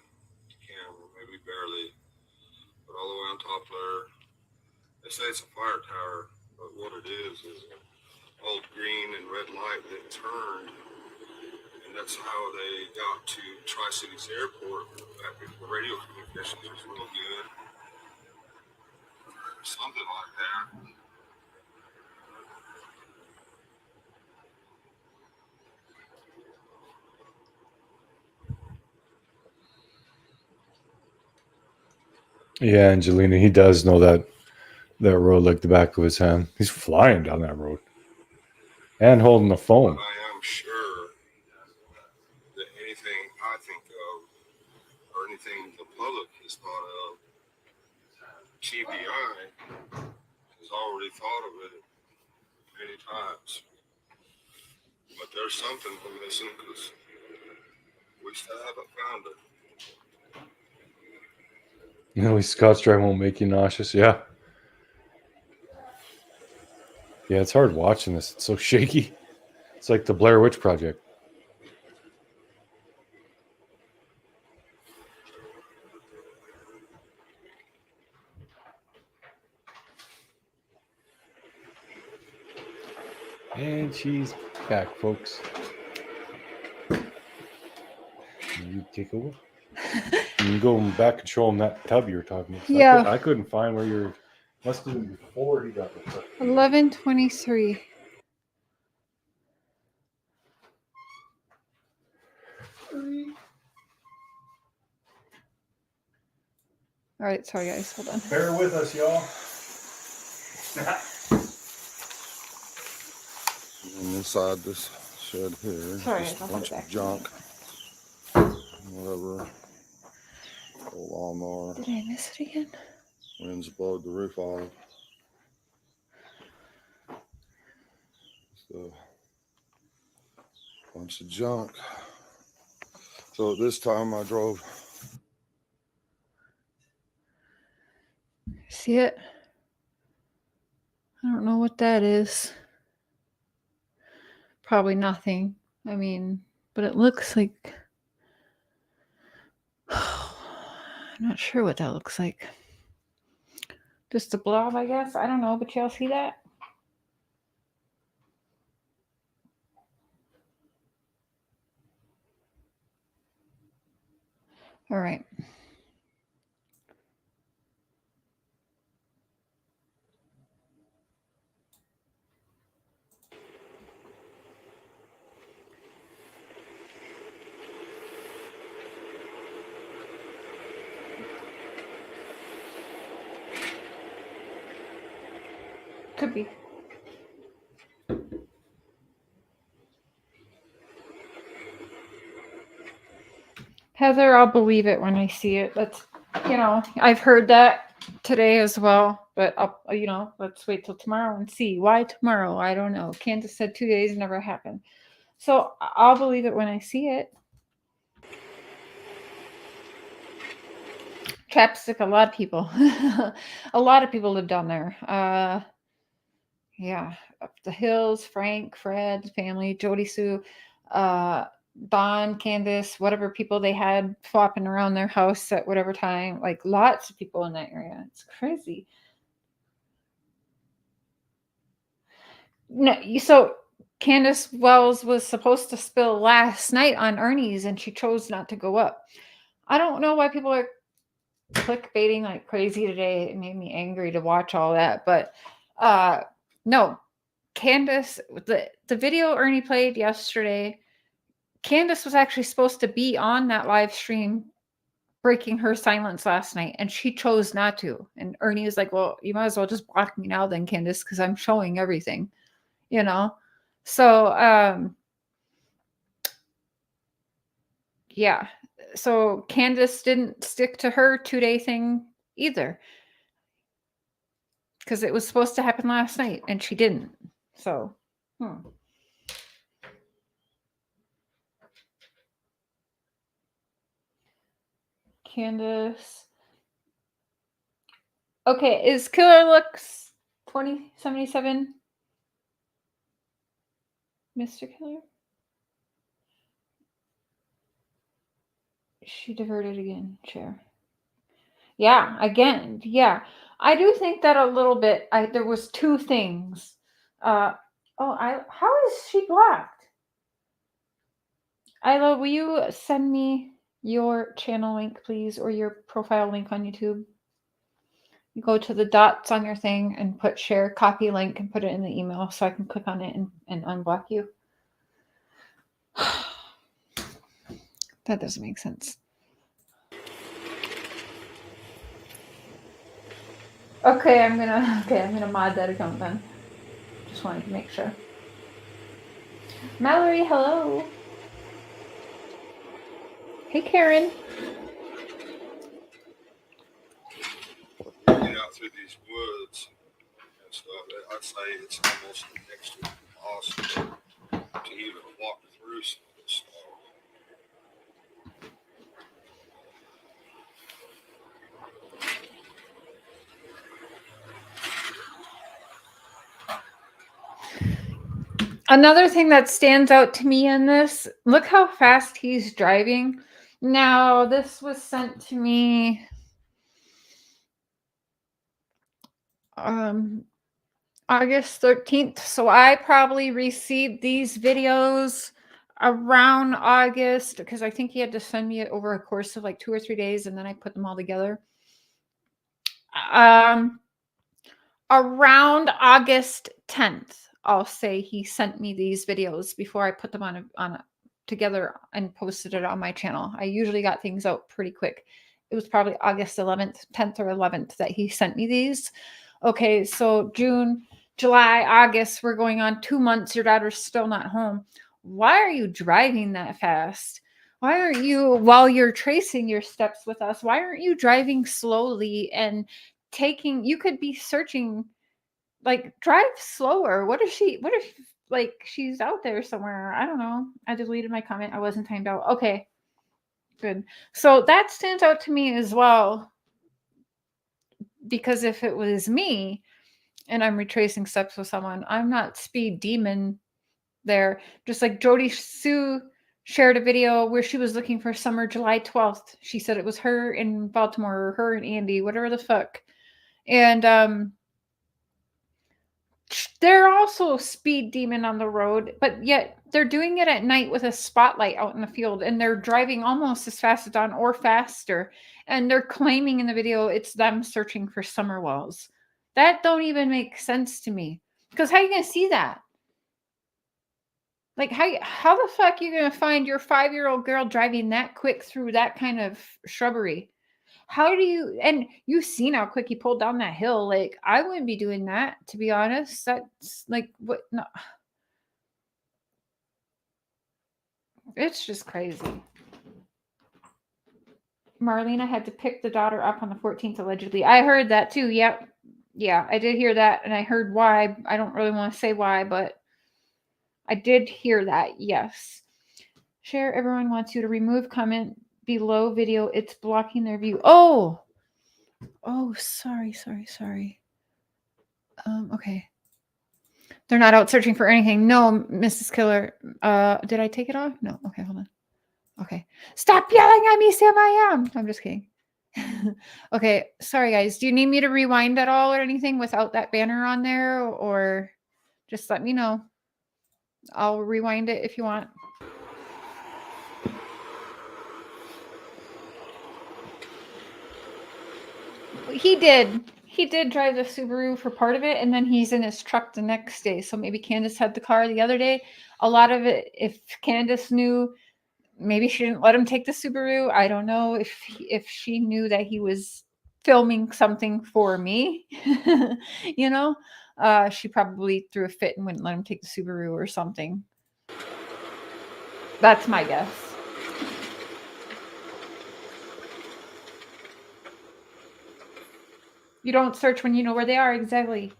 Camera, maybe barely. But all the way on top there, they say it's a fire tower, but what it is an old green and red light that turned, and that's how they got to Tri-Cities Airport back before radio communications was real good. Something like that. Yeah, Angelina, he does know that road like the back of his hand. He's flying down that road and holding the phone. But I am sure that anything I think of or anything the public has thought of, TBI has already thought of it many times. But there's something we're missing because we still haven't found it. Scotch dry won't make you nauseous. Yeah. Yeah, it's hard watching this. It's so shaky. It's like the Blair Witch Project. And she's back, folks. You take over. You can go back and show them that tub you were talking about. Yeah. I couldn't find where you're. Must have been before he got the truck. 11:23. All right, sorry guys, hold on. Bear with us, y'all. And inside this shed here, Sorry, just a I'll bunch put it of back. junk. Whatever. Old lawnmower. Did I miss it again? Winds blowed the roof off. So, bunch of junk. So this time I drove. See it? I don't know what that is. Probably nothing. I mean, but it looks like. I'm not sure what that looks like. Just a blob, I guess. I don't know, but y'all see that? All right. Could be. Heather, I'll believe it when I see it. That's, I've heard that today as well, but let's wait till tomorrow and see. Why tomorrow? I don't know. Candace said 2 days never happened. So I'll believe it when I see it. Chapstick, a lot of people live down there. Yeah, up the hills, Frank, Fred, family, Jody Sue, Don, Candace, whatever people they had flopping around their house at whatever time, like lots of people in that area. It's crazy. No, so Candace Wells was supposed to spill last night on Ernie's and she chose not to go up. I don't know why people are clickbaiting like crazy today. It made me angry to watch all that, but no, Candace, the video Ernie played yesterday, Candace was actually supposed to be on that live stream breaking her silence last night, and she chose not to. And Ernie was like, well, you might as well just block me now then, Candace, because I'm showing everything, So, yeah. So Candace didn't stick to her 2-day thing either, because it was supposed to happen last night, and she didn't. So, Candace. Okay, is Killer Looks 2077 Mr. Killer? She diverted again, Cher. Yeah, again. Yeah. I do think that a little bit. There was 2 things. How is she blocked? Isla, will you send me your channel link, please, or your profile link on YouTube? You go to the dots on your thing and put share copy link and put it in the email so I can click on it and unblock you. That doesn't make sense. Okay, I'm gonna mod that account then. Just wanted to make sure. Mallory, hello. Hey, Karen. Out through these woods and stuff, I'd say it's almost next to impossible to even walk through some of this stuff. Another thing that stands out to me in this, look how fast he's driving. Now, this was sent to me August 13th. So I probably received these videos around August, because I think he had to send me it over a course of like 2 or 3 days, and then I put them all together. Around August 10th. I'll say he sent me these videos before I put them on together and posted it on my channel. I usually got things out pretty quick. It was probably August 11th, 10th or 11th that he sent me these. Okay, so June, July, August, we're going on 2 months. Your daughter's still not home. Why are you driving that fast? Why aren't you, while you're tracing your steps with us, why aren't you driving slowly and you could be searching? Like, drive slower. What if like she's out there somewhere? I don't know. I deleted my comment. I wasn't timed out. Okay, good. So that stands out to me as well, because if it was me and I'm retracing steps with someone, I'm not speed demon there. Just like Jody Sue shared a video where she was looking for summer July 12th. She said it was her in Baltimore, or her and Andy, whatever the fuck. And they're also a speed demon on the road, but yet they're doing it at night with a spotlight out in the field, and they're driving almost as fast as Dawn or faster. And they're claiming in the video it's them searching for summer wells. That don't even make sense to me. Because how are you gonna see that? Like how the fuck are you gonna find your 5-year-old girl driving that quick through that kind of shrubbery? How do you, and you've seen how quick he pulled down that hill. Like, I wouldn't be doing that, to be honest. That's like, what? No, it's just crazy. Marlena had to pick the daughter up on the 14th, allegedly. I heard that too. Yep. Yeah, I did hear that. And I heard why. I don't really want to say why, but I did hear that. Yes. Cher, everyone wants you to remove comment below video. It's blocking their view. Oh, sorry. Okay. They're not out searching for anything. No, Mrs. Killer. Did I take it off? No. Okay, hold on. Okay. Stop yelling at me, Sam. I am. I'm just kidding. Okay. Sorry, guys. Do you need me to rewind at all or anything without that banner on there? Or just let me know. I'll rewind it if you want. He did drive the Subaru for part of it, and then he's in his truck the next day. So maybe Candace had the car the other day. A lot of it, if Candace knew, maybe she didn't let him take the Subaru. I don't know if she knew that he was filming something for me. You know, she probably threw a fit and wouldn't let him take the Subaru or something. That's my guess. You don't search when you know where they are, exactly.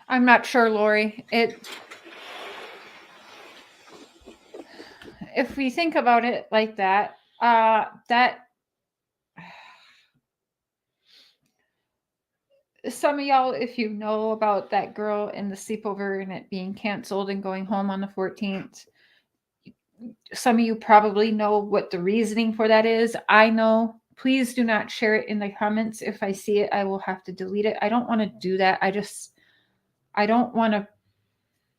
I'm not sure, Lori. If we think about it like that, some of y'all, if you know about that girl and the sleepover and it being canceled and going home on the 14th, some of you probably know what the reasoning for that is. I know. Please do not share it in the comments. If I see it, I will have to delete it. I don't want to do that. I don't want to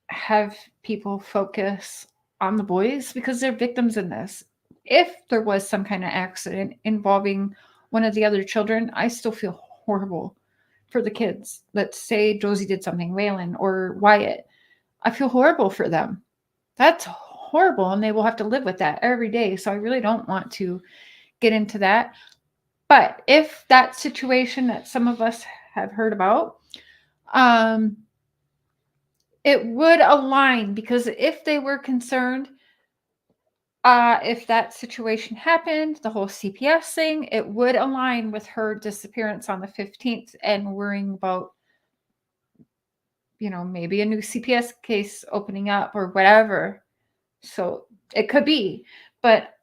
have people focus on the boys because they're victims in this. If there was some kind of accident involving one of the other children, I still feel horrible for the kids. Let's say Josie did something, Waylon or Wyatt. I feel horrible for them. That's horrible, and they will have to live with that every day. So I really don't want to get into that. But if that situation that some of us have heard about, it would align, because if they were concerned, if that situation happened, the whole CPS thing, it would align with her disappearance on the 15th and worrying about, maybe a new CPS case opening up or whatever. So it could be. But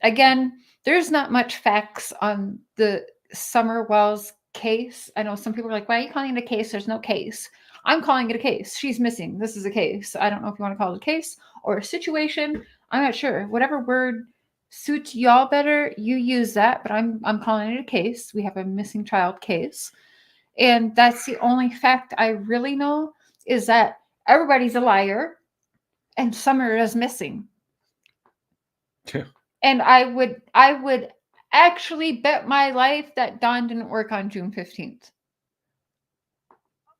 again, there's not much facts on the Summer Wells case. I know some people are like, why are you calling it a case? There's no case. I'm calling it a case. She's missing. This is a case. I don't know if you want to call it a case or a situation. I'm not sure. Whatever word suits y'all better, you use that. But I'm calling it a case. We have a missing child case. And that's the only fact I really know, is that everybody's a liar and Summer is missing. Yeah. And I would actually bet my life that Dawn didn't work on June 15th.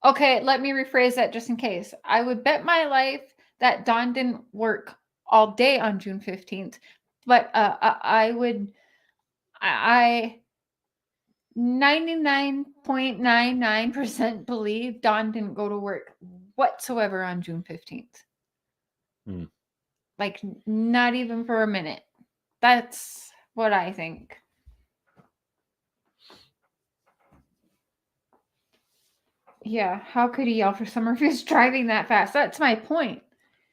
Okay, let me rephrase that just in case. I would bet my life that Dawn didn't work all day on June 15th, but I 99.99% believe Dawn didn't go to work whatsoever on June 15th. Like, not even for a minute. That's what I think. Yeah, how could he yell for Summer if he was driving that fast? That's my point.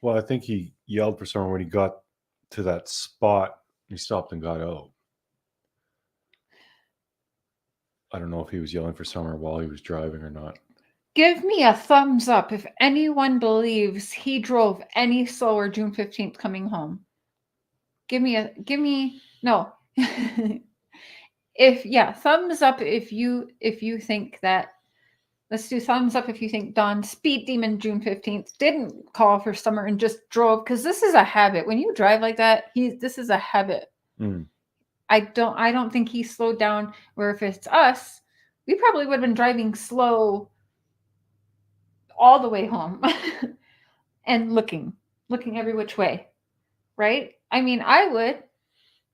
Well, I think he yelled for Summer when he got to that spot. He stopped and got out. I don't know if he was yelling for Summer while he was driving or not. Give me a thumbs up if anyone believes he drove any slower June 15th coming home. give me no. Thumbs up if you think that. Let's do thumbs up if you think Don Speed Demon June 15th didn't call for summer and just drove, because this is a habit. When you drive like that, this is a habit. I don't think he slowed down. Where if it's us, we probably would have been driving slow all the way home and looking every which way, right? I mean, I would.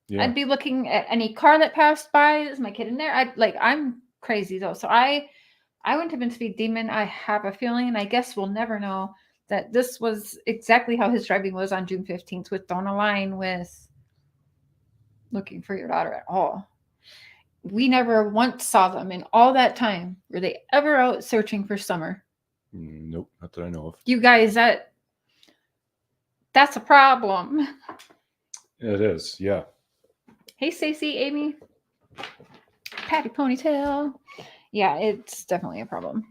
Yeah. I'd be looking at any car that passed by. Is my kid in there? I'm crazy though, so I wouldn't have been Speed Demon. I have a feeling, and I guess we'll never know, that this was exactly how his driving was on June 15th, with don't align with looking for your daughter at all. We never once saw them in all that time. Were they ever out searching for Summer? Nope, not that I know of. You guys, that's a problem. It is, yeah. Hey, Stacey, Amy, Patty Ponytail. Yeah, it's definitely a problem.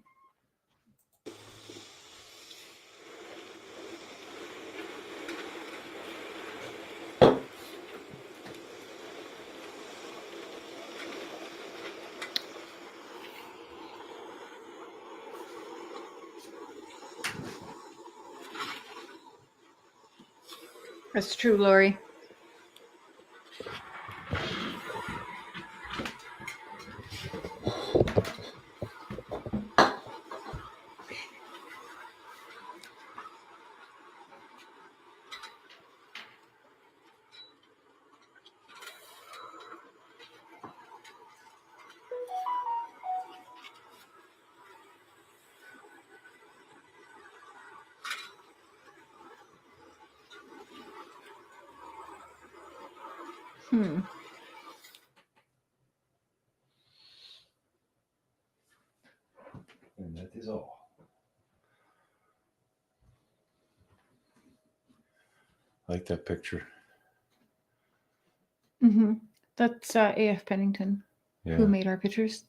That's true, Lori. And that is all. I like that picture. Mm-hmm. That's A.F. Pennington, who made our pictures.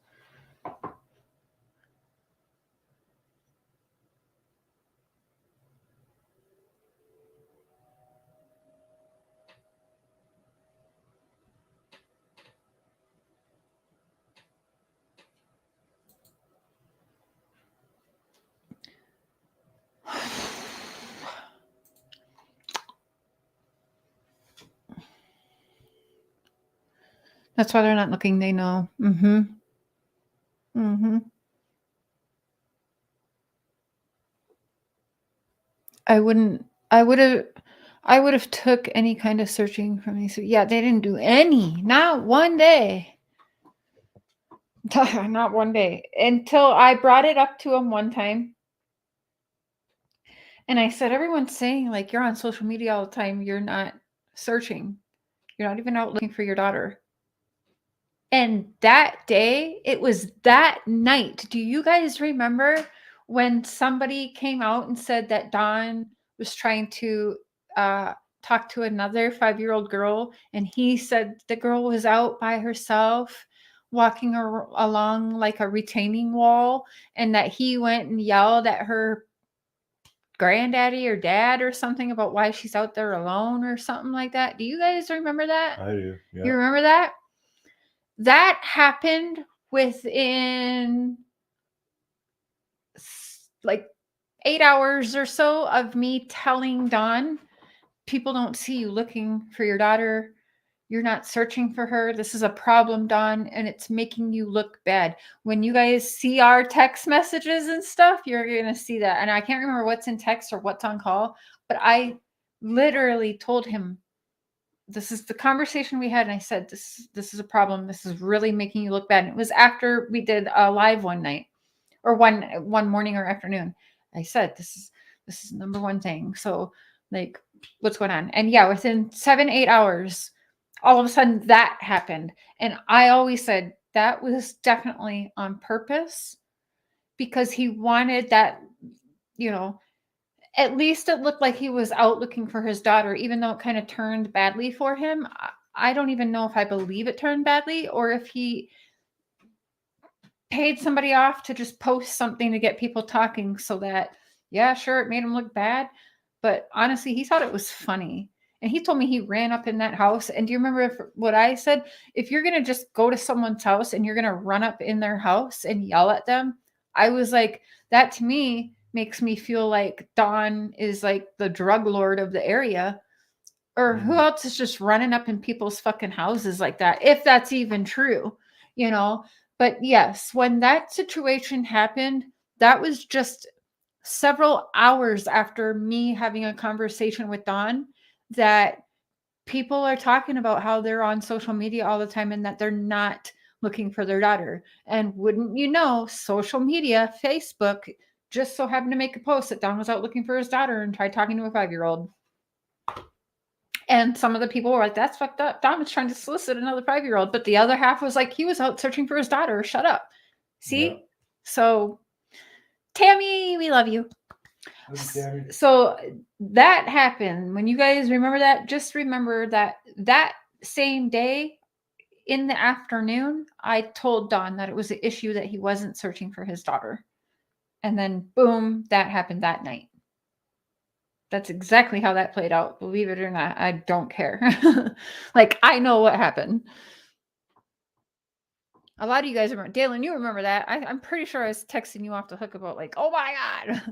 That's why they're not looking. They know. Mm-hmm. Mm-hmm. I would have took any kind of searching from these. Yeah, they didn't do any. Not one day. Not one day. Until I brought it up to them one time. And I said, everyone's saying, like, you're on social media all the time. You're not searching. You're not even out looking for your daughter. And that day, it was that night. Do you guys remember when somebody came out and said that Don was trying to talk to another 5-year-old girl? And he said the girl was out by herself, walking along like a retaining wall, and that he went and yelled at her granddaddy or dad or something about why she's out there alone or something like that. Do you guys remember that? I do. Yeah. You remember that? That happened within like 8 hours or so of me telling Don, people don't see you looking for your daughter. You're not searching for her. This is a problem, Don, and it's making you look bad. When you guys see our text messages and stuff, you're going to see that. And I can't remember what's in text or what's on call, but I literally told him, this is the conversation we had. And I said, this is a problem. This is really making you look bad. And it was after we did a live one night or one morning or afternoon. I said, this is number one thing. So like, what's going on? And yeah, within 7-8 hours, all of a sudden that happened. And I always said that was definitely on purpose, because he wanted that, at least it looked like he was out looking for his daughter, even though it kind of turned badly for him. I don't even know if I believe it turned badly or if he paid somebody off to just post something to get people talking so that, yeah, sure, it made him look bad. But honestly, he thought it was funny. And he told me he ran up in that house. And do you remember what I said? If you're going to just go to someone's house and you're going to run up in their house and yell at them, I was like, that to me makes me feel like Don is like the drug lord of the area. Or who else is just running up in people's fucking houses like that, if that's even true, you know? But yes, when that situation happened, that was just several hours after me having a conversation with Don, that people are talking about how they're on social media all the time and that they're not looking for their daughter. And wouldn't you know, social media, Facebook, just so happened to make a post that Don was out looking for his daughter and tried talking to a 5-year-old. And some of the people were like, that's fucked up. Don was trying to solicit another 5-year-old. But the other half was like, he was out searching for his daughter. Shut up. See? Yeah. So, Tammy, we love you. So that happened. When you guys remember that, just remember that that same day in the afternoon, I told Don that it was an issue that he wasn't searching for his daughter. And then, boom, that happened that night. That's exactly how that played out. Believe it or not, I don't care. Like, I know what happened. A lot of you guys remember. Dalen, you remember that. I'm pretty sure I was texting you off the hook about like, oh my God.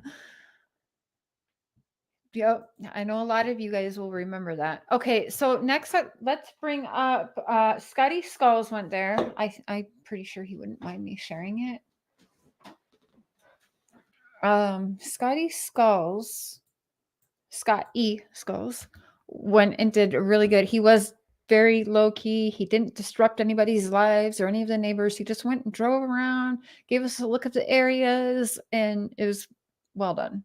Yep. I know a lot of you guys will remember that. Okay, so next up, let's bring up Scotty Skulls went there. I'm pretty sure he wouldn't mind me sharing it. Scotty Skulls. Scott E. Skulls went and did really good. He was very low key. He didn't disrupt anybody's lives or any of the neighbors. He just went and drove around, gave us a look at the areas, and it was well done.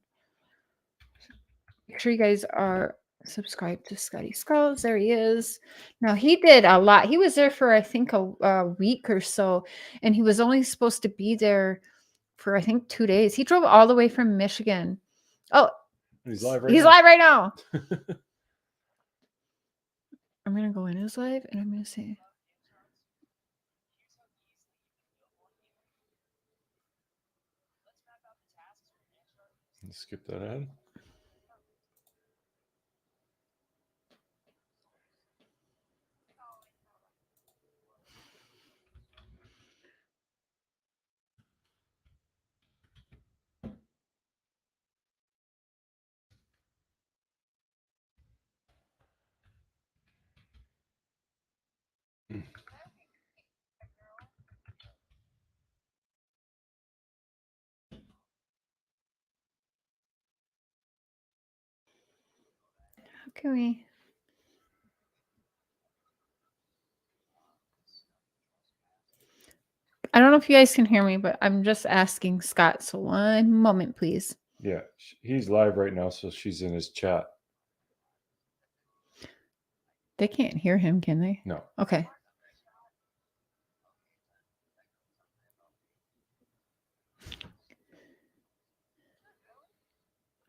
Make sure you guys are subscribed to Scotty Skulls. There he is. Now, he did a lot. He was there for, I think, a week or so, and he was only supposed to be there for, I think, 2 days. He drove all the way from Michigan. Oh, he's live right he's now. live right now. I'm going to go in his live, and I'm going to say... Skip that ad. How can we... I don't know if you guys can hear me, but I'm just asking Scott. So one moment, please. Yeah, he's live right now, so she's in his chat. They can't hear him, can they? No. Okay.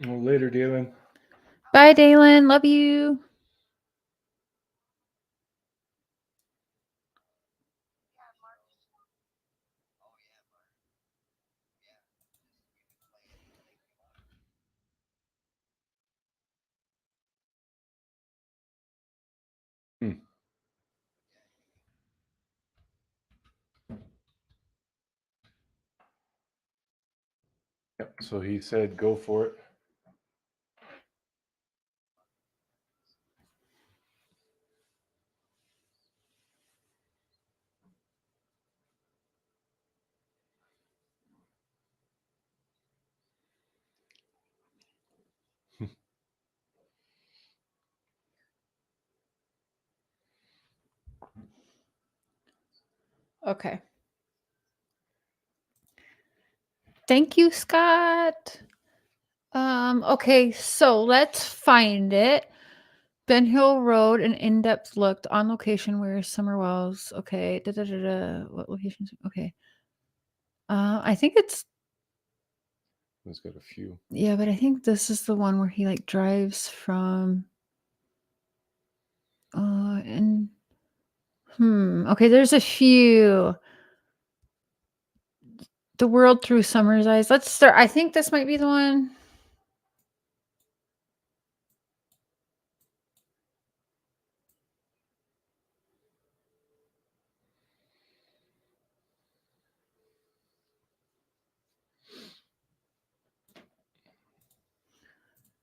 Well, later, Dalen. Bye, Dalen. Love you. Yep. So he said, go for it. Okay. Thank you, Scott. Okay, so let's find it. Ben Hill Road, an in-depth look on location where Summer Wells. Okay. What locations? Okay. I think it's... He's got a few. Yeah, but I think this is the one where he like drives from... and... Okay, there's a few. The World Through Summer's Eyes. Let's start. I think this might be the one.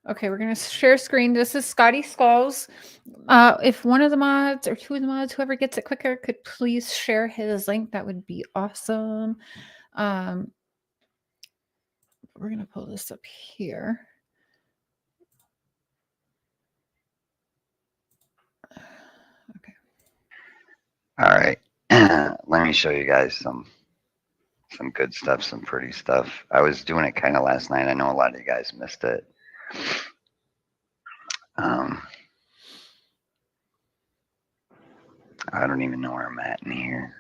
Okay, we're gonna share screen. This is Scotty Skulls. If one of the mods or two of the mods, whoever gets it quicker, could please share his link, that would be awesome. We're gonna pull this up here. Okay. All right. Let me show you guys some good stuff, some pretty stuff. I was doing it kind of last night. I know a lot of you guys missed it. I don't even know where I'm at in here.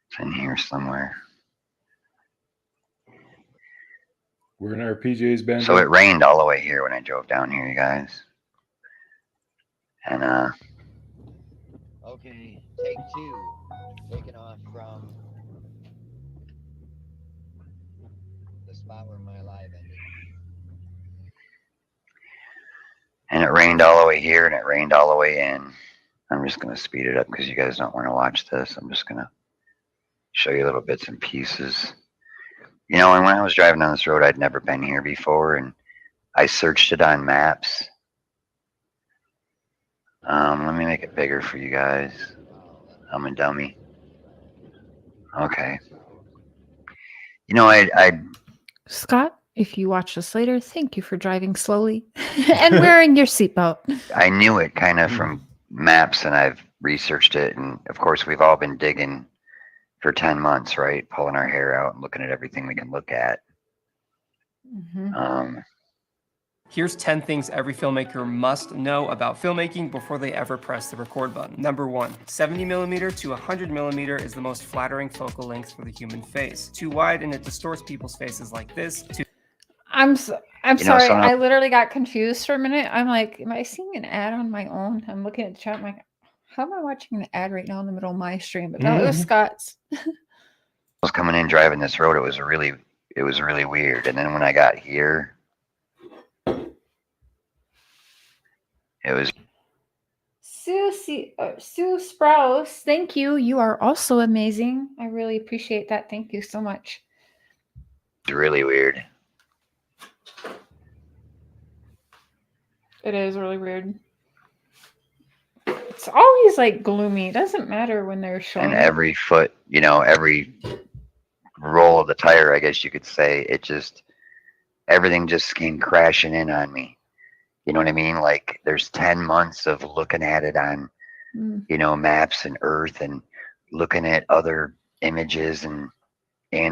It's in here somewhere. We're in our PJs, band. So it rained all the way here when I drove down here, you guys. And okay, take 2. Taking off from the spot where my live ended. And it rained all the way here and it rained all the way in. I'm just going to speed it up because you guys don't want to watch this. I'm just going to show you little bits and pieces. You know, and when I was driving down this road, I'd never been here before, and I searched it on maps. Let me make it bigger for you guys. I'm a dummy. Okay. You know, I Scott, if you watch this later, thank you for driving slowly and wearing your seatbelt. I knew it kind of from maps, and I've researched it, and of course we've all been digging for 10 months, right? Pulling our hair out and looking at everything we can look at. Mm-hmm. Here's 10 things every filmmaker must know about filmmaking before they ever press the record button. Number 1, 70mm to 100mm is the most flattering focal length for the human face. Too wide and it distorts people's faces like this. I'm sorry. I literally got confused for a minute. I'm like, am I seeing an ad on my own? I'm looking at the chat. I'm like, how am I watching an ad right now in the middle of my stream? But no, it was Scott's. I was coming in driving this road. It was really weird. And then when I got here, it was Sue Sprouse. Thank you. You are also amazing. I really appreciate that. Thank you so much. really weird. It is really weird. It's always like gloomy. It doesn't matter when they're showing. And every foot, you know, every roll of the tire, I guess you could say, everything just came crashing in on me. You know what I mean? Like there's 10 months of looking at it on, you know, maps and Earth and looking at other images and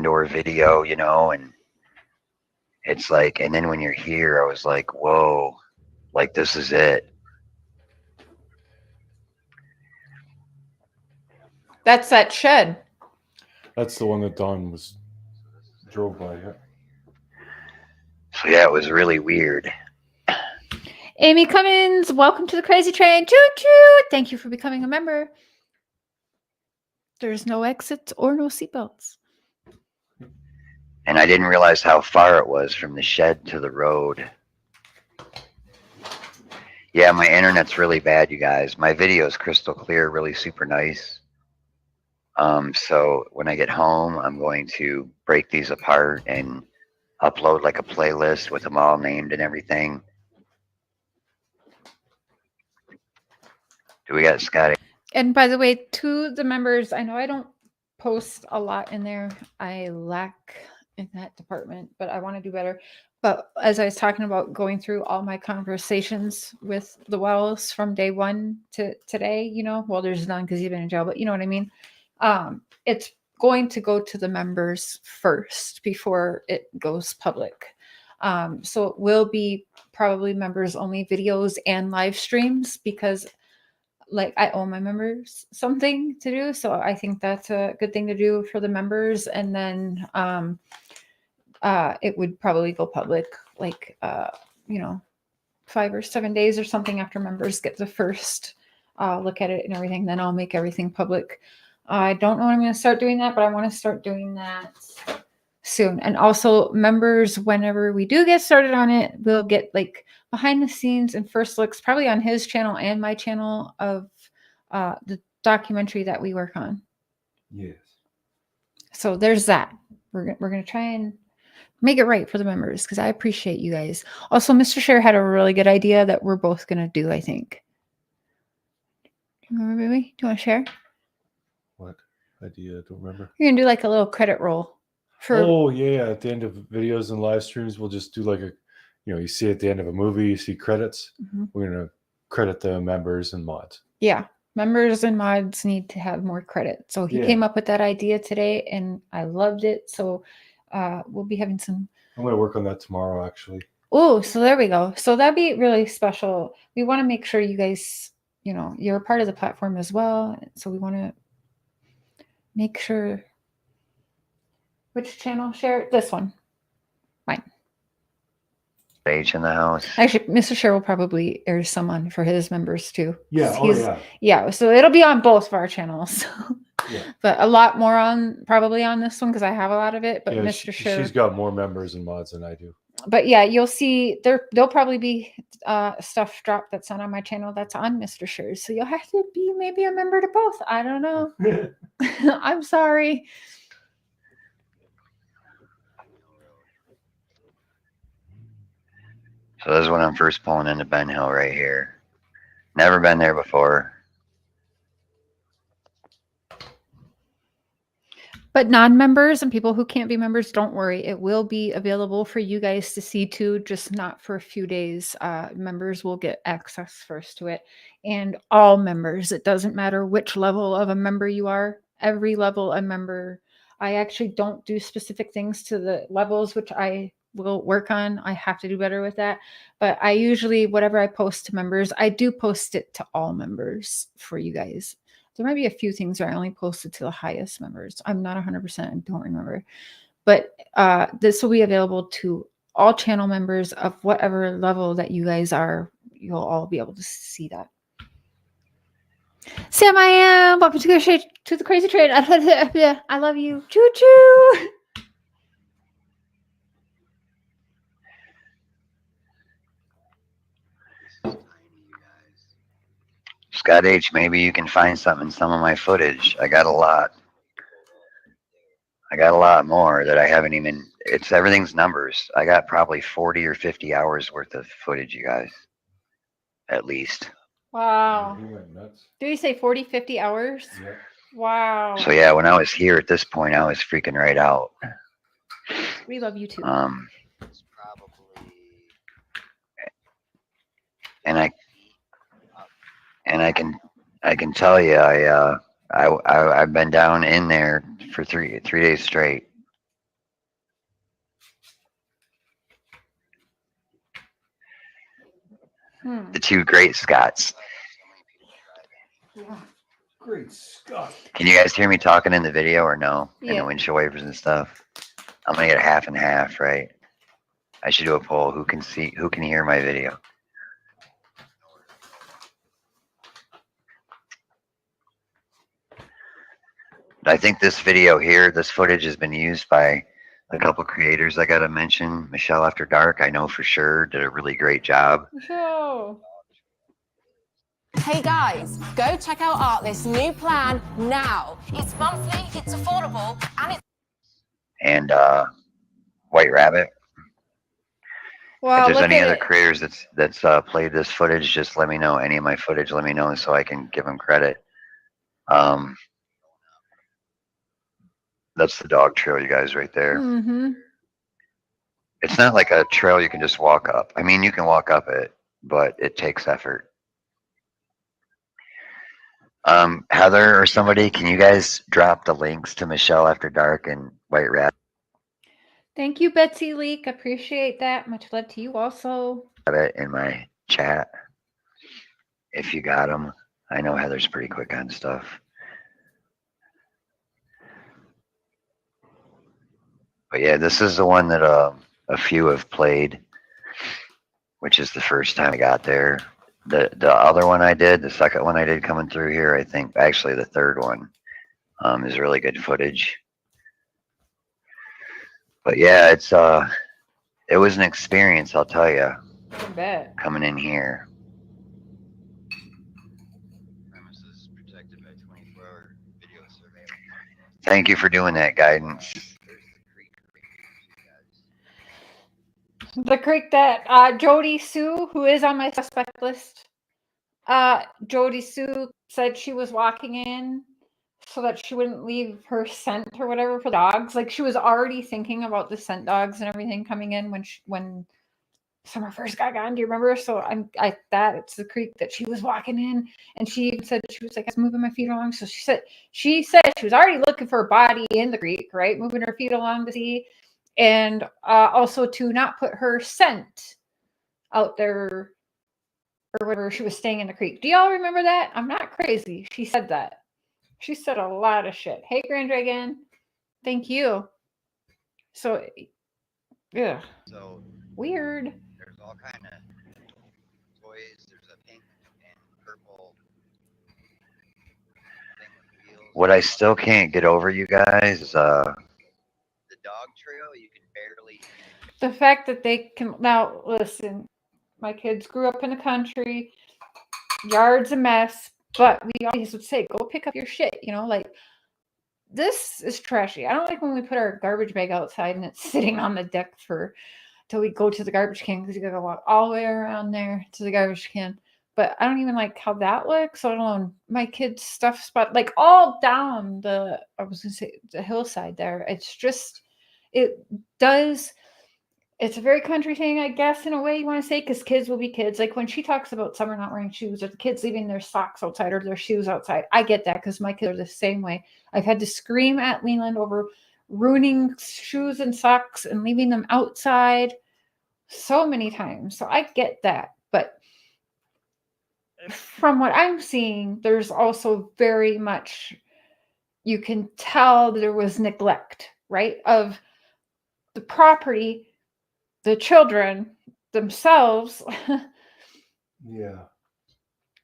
or video, you know, and it's like, and then when you're here, I was like, whoa, like this is it. That's that shed. That's the one that Don drove by. Yeah. So yeah, it was really weird. Amy Cummins, welcome to the Crazy Train. Choo choo! Thank you for becoming a member. There's no exits or no seatbelts. And I didn't realize how far it was from the shed to the road. Yeah, my internet's really bad, you guys. My video is crystal clear, really super nice. So when I get home, I'm going to break these apart and upload like a playlist with them all named and everything. Do we got Scotty? And by the way, to the members, I know I don't post a lot in there. I lack in that department, but I want to do better. But as I was talking about going through all my conversations with the Wells from day one to today, you know, well, there's none because you've been in jail, but you know what I mean? It's going to go to the members first before it goes public. So it will be probably members only videos and live streams because like I owe my members something to do. So I think that's a good thing to do for the members. And then it would probably go public like, you know, 5 or 7 days or something after members get the first look at it and everything. Then I'll make everything public. I don't know when I'm going to start doing that, but I want to start doing that soon. And also members, whenever we do get started on it, we'll get like behind the scenes and first looks probably on his channel and my channel of the documentary that we work on. Yes. So there's that. We're going to try and Make it right for the members because I appreciate you guys. Also, Mr. Cher had a really good idea that we're both going to do, I think. Remember, baby? Do you want to share? What idea? I don't remember. You're going to do like a little credit roll. Oh, yeah. At the end of videos and live streams, we'll just do like a, you see at the end of a movie, you see credits. We're going to credit the members and mods. Yeah. Members and mods need to have more credit. So he came up with that idea today and I loved it. So we'll be having some. I'm going to work on that tomorrow, actually. Oh, so there we go. So that'd be really special. We want to make sure you guys, you're a part of the platform as well. So we want to make sure. Which channel? Share this one. Mine. H in the house. Actually, Mr. Cher will probably air some on for his members too. Yeah. Yeah. So it'll be on both of our channels. Yeah. But a lot more probably on this one because I have a lot of it. But Mr. Cher, she's got more members and mods than I do. But yeah, you'll see there'll probably be stuff dropped that's not on my channel that's on Mr. Cher's. So you'll have to be maybe a member to both. I don't know. I'm sorry. So this is when I'm first pulling into Ben Hill right here. Never been there before. But non-members and people who can't be members, don't worry. It will be available for you guys to see too, just not for a few days. Members will get access first to it. And all members, it doesn't matter which level of a member you are. Every level a member. I actually don't do specific things to the levels, which I will work on. I have to do better with that. But I usually, whatever I post to members, I do post it to all members for you guys. There might be a few things where I only posted to the highest members. I'm not 100%. I don't remember. But this will be available to all channel members of whatever level that you guys are. You'll all be able to see that. Sam, I am. Welcome to the Crazy Trade. I love you. Choo choo. Scott H, maybe you can find something in some of my footage. I got a lot. I got a lot more that I haven't even. Everything's numbers. I got probably 40 or 50 hours worth of footage, you guys. At least. Wow. He went nuts. Did you say 40, 50 hours? Yeah. Wow. So yeah, when I was here at this point, I was freaking right out. We love you too. It's probably, and I can tell you, I've been down in there for three days straight. The two great Scots. Yeah. Great Scott. Can you guys hear me talking in the video or no? In Yeah. the windshield wipers and stuff. I'm gonna get half and half, right? I should do a poll. Who can hear my video? I think this video here, this footage has been used by a couple creators I gotta mention. Michelle After Dark, I know for sure, did a really great job. Show. Hey guys, go check out this new plan now. It's monthly, it's affordable, and it's... And White Rabbit. Wow, If there's look any at other it. creators that's played this footage, just let me know. Any of my footage, let me know so I can give them credit. That's the dog trail, you guys, right there. Mm-hmm. It's not like a trail you can just walk up. I mean, you can walk up it, but it takes effort. Heather or somebody, can you guys drop the links to Michelle After Dark and White Rabbit Thank you, Betsy Leak. Appreciate that. Much love to you also. in my chat? If you got them. I know Heather's pretty quick on stuff. But yeah, this is the one that a few have played, which is the first time I got there. The other one I did, the second one I did coming through here, I think actually the third one is really good footage. But yeah, it was an experience, I'll tell you, I bet. coming in here. Premises protected by 24-hour video surveillance. Thank you for doing that, Guidance. The creek that Jody Sue, who is on my suspect list, Jody Sue said she was walking in so that she wouldn't leave her scent or whatever for dogs. Like she was already thinking about the scent dogs and everything coming in when summer first got gone. Do you remember? So it's the creek that she was walking in, and she said she was like, I was moving my feet along. So she said she was already looking for a body in the creek, right? Moving her feet along to see, and also to not put her scent out there or whatever. She was staying in the creek. Do y'all remember that? I'm not crazy. She said that. She said a lot of shit. Hey, Grand Dragon. Thank you. So, yeah. So Weird. there's all kind of toys. There's a pink and purple thing with wheels. What I still can't get over, you guys, is the dog trail. You can barely. The fact that they can now listen. My kids grew up in the country. Yard's a mess, but we always would say, "Go pick up your shit." You know, like this is trashy. I don't like when we put our garbage bag outside and it's sitting on the deck till we go to the garbage can because you gotta walk all the way around there to the garbage can. But I don't even like how that looks. So I don't know. My kids' stuff spot like all down the hillside there. It's just it's a very country thing, I guess, in a way you want to say, because kids will be kids. Like when she talks about summer not wearing shoes or the kids leaving their socks outside or their shoes outside, I get that because my kids are the same way. I've had to scream at Leland over ruining shoes and socks and leaving them outside so many times. So I get that. But from what I'm seeing, there's also very much, you can tell there was neglect, right, of the property, the children themselves. Yeah.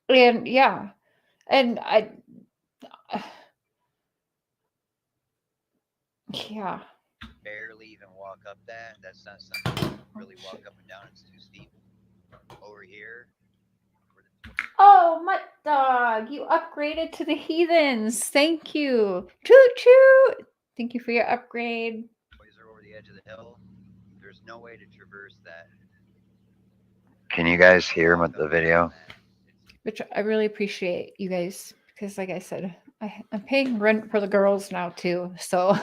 And yeah. And yeah. Barely even walk up that. That's not something you can really walk up and down. It's too steep. Over here. Oh, my dog, you upgraded to the heathens. Thank you. Choo choo. Thank you for your upgrade. Boys are over the edge of the hill. There's no way to traverse that. Can you guys hear him with the video? Which I really appreciate you guys because, like I said, I'm paying rent for the girls now too. So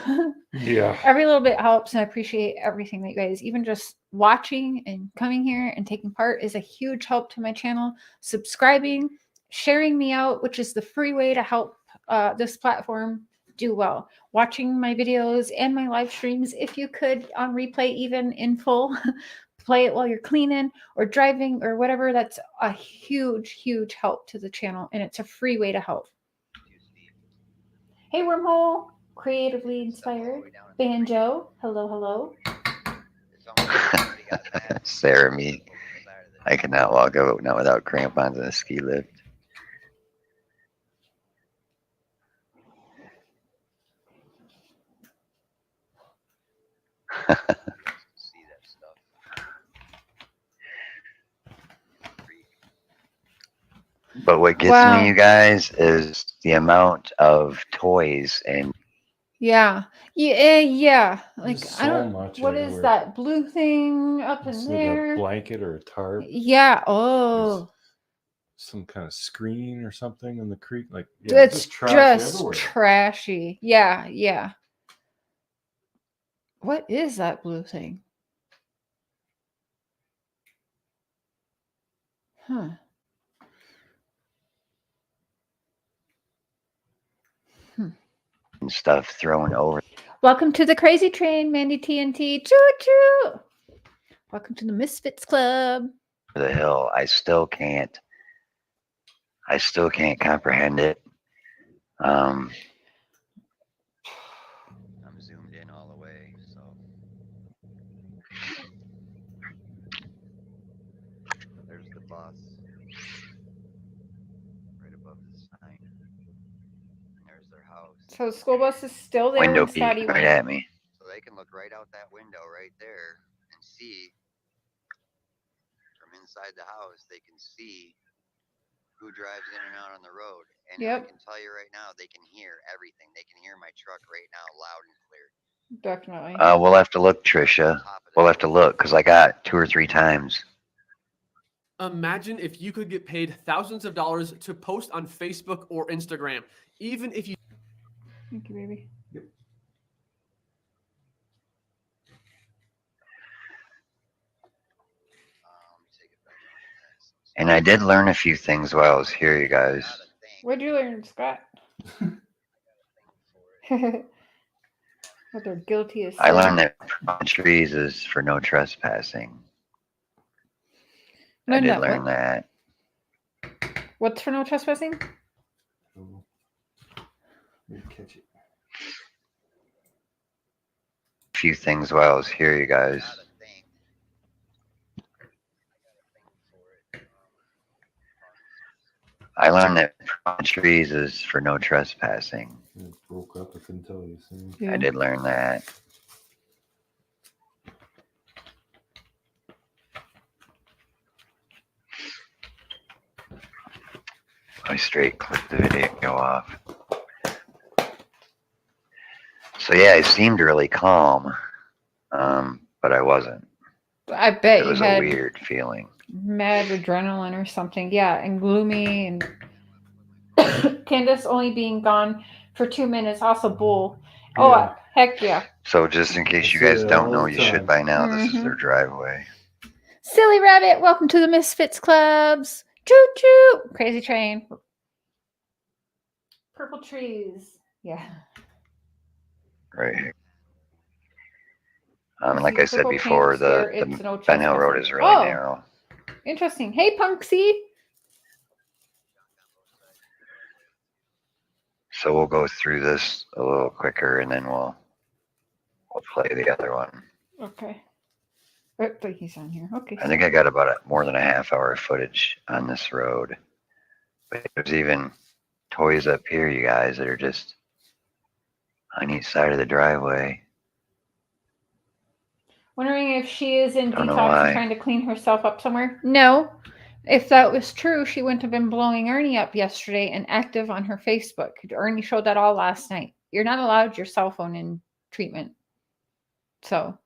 Yeah. every little bit helps, and I appreciate everything that you guys, even just watching and coming here and taking part, is a huge help to my channel. Subscribing, sharing me out, which is the free way to help this platform do well. Watching my videos and my live streams, if you could, on replay, even in full. Play it while you're cleaning or driving or whatever. That's a huge, huge help to the channel, and it's a free way to help. Hey, Wormhole, creatively inspired. Banjo, hello, hello. Sarah, me. I cannot walk out now without crampons and a ski lift. See that stuff. But what gets me, you guys, is the amount of toys and yeah. Like There's I so don't. much What is everywhere. that blue thing up in It's there? like a blanket or a tarp. Yeah. Oh, Some kind of screen or something in the creek. Like, yeah, it's just trash everywhere. trashy. Yeah, yeah. What is that blue thing? Huh. and stuff thrown over Welcome to the Crazy Train, Mandy TNT. Choo choo. Welcome to the Misfits Club. the hill. I still can't comprehend it. I'm zoomed in all the way, so there's the bus right above the sign. And there's their house. So the school bus is still there. Window When Scotty peek right went. at me. So they can look right out that window right there and see from inside the house. They can see who drives in and out on the road. And I can tell you right now, they can hear everything. They can hear my truck right now loud and clear. Definitely. We'll have to look, Trisha. We'll have to look because I got 2 or 3 times. Imagine if you could get paid thousands of dollars to post on Facebook or Instagram, even if you. Thank you, baby. And I did learn a few things while I was here, you guys. What'd you learn, Scott? What they're guilty as sin. I learned that planting trees is for no trespassing. I did learn that. What's for no trespassing? Catch it. A few things while I was here, you guys. I learned that planting trees is for no trespassing. It broke up. I couldn't tell you. Yeah. I did learn that. I straight clicked the video off. So yeah, I seemed really calm, but I wasn't. I bet It you was had a weird feeling. mad adrenaline or something. Yeah, and gloomy and Candace only being gone for 2 minutes, also bull. Oh, Yeah. heck yeah. So just in case I you see guys that don't all know, the you should time. by now. This is their driveway. Silly Rabbit, welcome to the Misfits Clubs. Choo choo. Crazy Train. Purple trees. Yeah. Right here. And You like see I said purple before, paints here, the it's no Ben Hill Road trespassing. is really narrow. Interesting. Hey, Punksy. So we'll go through this a little quicker and then we'll play the other one. Okay. But he's on here. Okay. I think I got about more than a half-hour footage on this road. But there's even toys up here, you guys, that are just on each side of the driveway. Wondering if she is in Don't know detox why. and trying to clean herself up somewhere. No. If that was true, she wouldn't have been blowing Ernie up yesterday and active on her Facebook. Ernie showed that all last night. You're not allowed your cell phone in treatment. So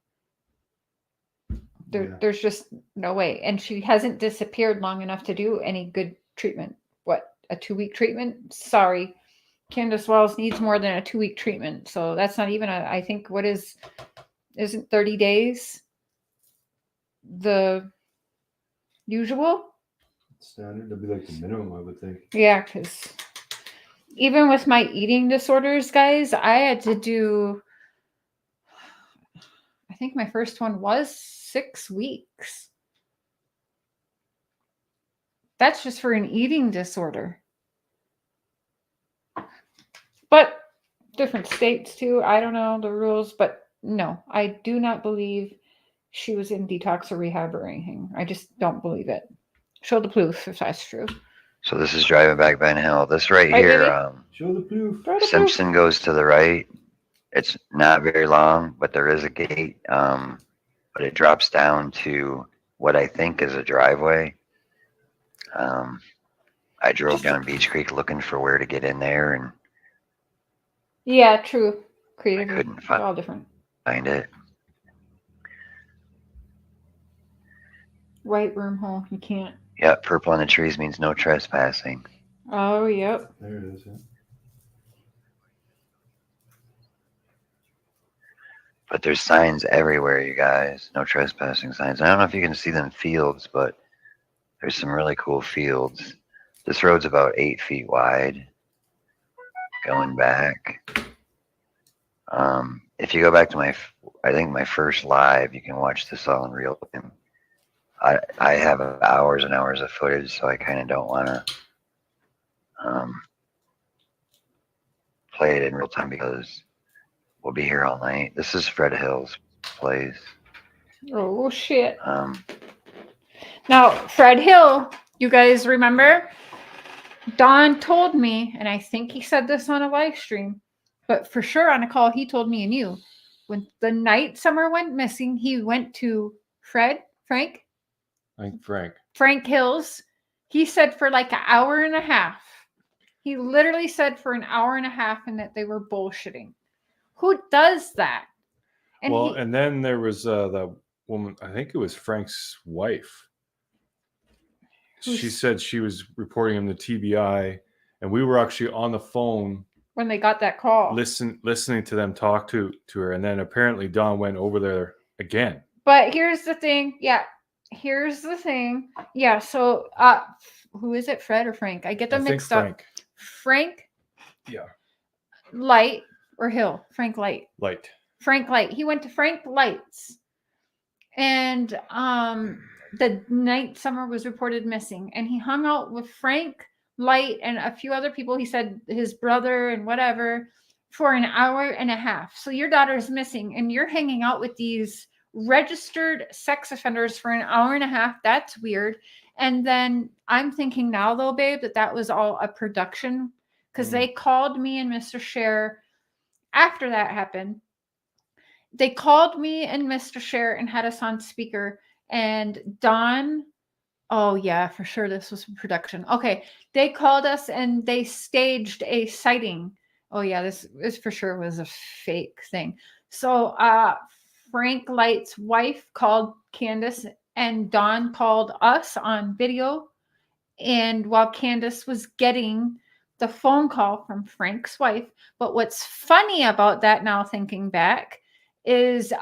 there's just no way. And she hasn't disappeared long enough to do any good treatment. What, a 2-week treatment? Sorry. Candace Wells needs more than a 2-week treatment. So that's not even I think isn't 30 days the usual? Standard. That'd be like the minimum, I would think. Yeah, because even with my eating disorders, guys, I had to do, I think my first one was 6 weeks. That's just for an eating disorder. But different states too. I don't know the rules, but no, I do not believe she was in detox or rehab or anything. I just don't believe it. Show the proof if that's true. So this is driving back Ben Hill. This right Right, here, baby? Show the proof. Simpson goes to the right. It's not very long, but there is a gate. But it drops down to what I think is a driveway. I drove down Beach Creek looking for where to get in there, and Yeah, true. Creative. I couldn't all different. find it. White wormhole. You can't. Yeah, purple on the trees means no trespassing. Oh, yep. There it is. Yeah. But there's signs everywhere, you guys. No trespassing signs. I don't know if you can see them fields, but there's some really cool fields. This road's about 8 feet wide. Going back. If you go back to I think my first live, you can watch this all in real time. I have hours and hours of footage, so I kind of don't want to play it in real time because we'll be here all night. This is Fred Hill's place. Oh, shit. Now, Fred Hill, you guys remember? Don told me, and I think he said this on a live stream, but for sure on a call, he told me and you, when the night Summer went missing, he went to Frank Hills. He said for like an hour and a half. He literally said for an hour and a half and that they were bullshitting. Who does that? And Well, he, and then there was that woman, I think it was Frank's wife. She said she was reporting him to TBI, and we were actually on the phone when they got that call. listening to them talk to her, and then apparently Don went over there again. But here's the thing. Yeah. Here's the thing. Yeah. So, who is it? Fred or Frank? I get them mixed up. Frank. Yeah. Light or Hill? Frank Light. Light. Frank Light. He went to Frank Light's, and the night Summer was reported missing, and he hung out with Frank Light and a few other people. He said his brother and whatever for an hour and a half. So your daughter's missing, and you're hanging out with these registered sex offenders for an hour and a half. That's weird. And then I'm thinking now, though, babe, that was all a production, because they called me and Mr. Cher after that happened. They called me and Mr. Cher and had us on speaker. And Don, oh yeah, for sure this was production. Okay, they called us and they staged a sighting. Oh yeah, this for sure was a fake thing. So Frank Light's wife called Candace, and Don called us on video. And while Candace was getting the phone call from Frank's wife, but what's funny about that now, thinking back, is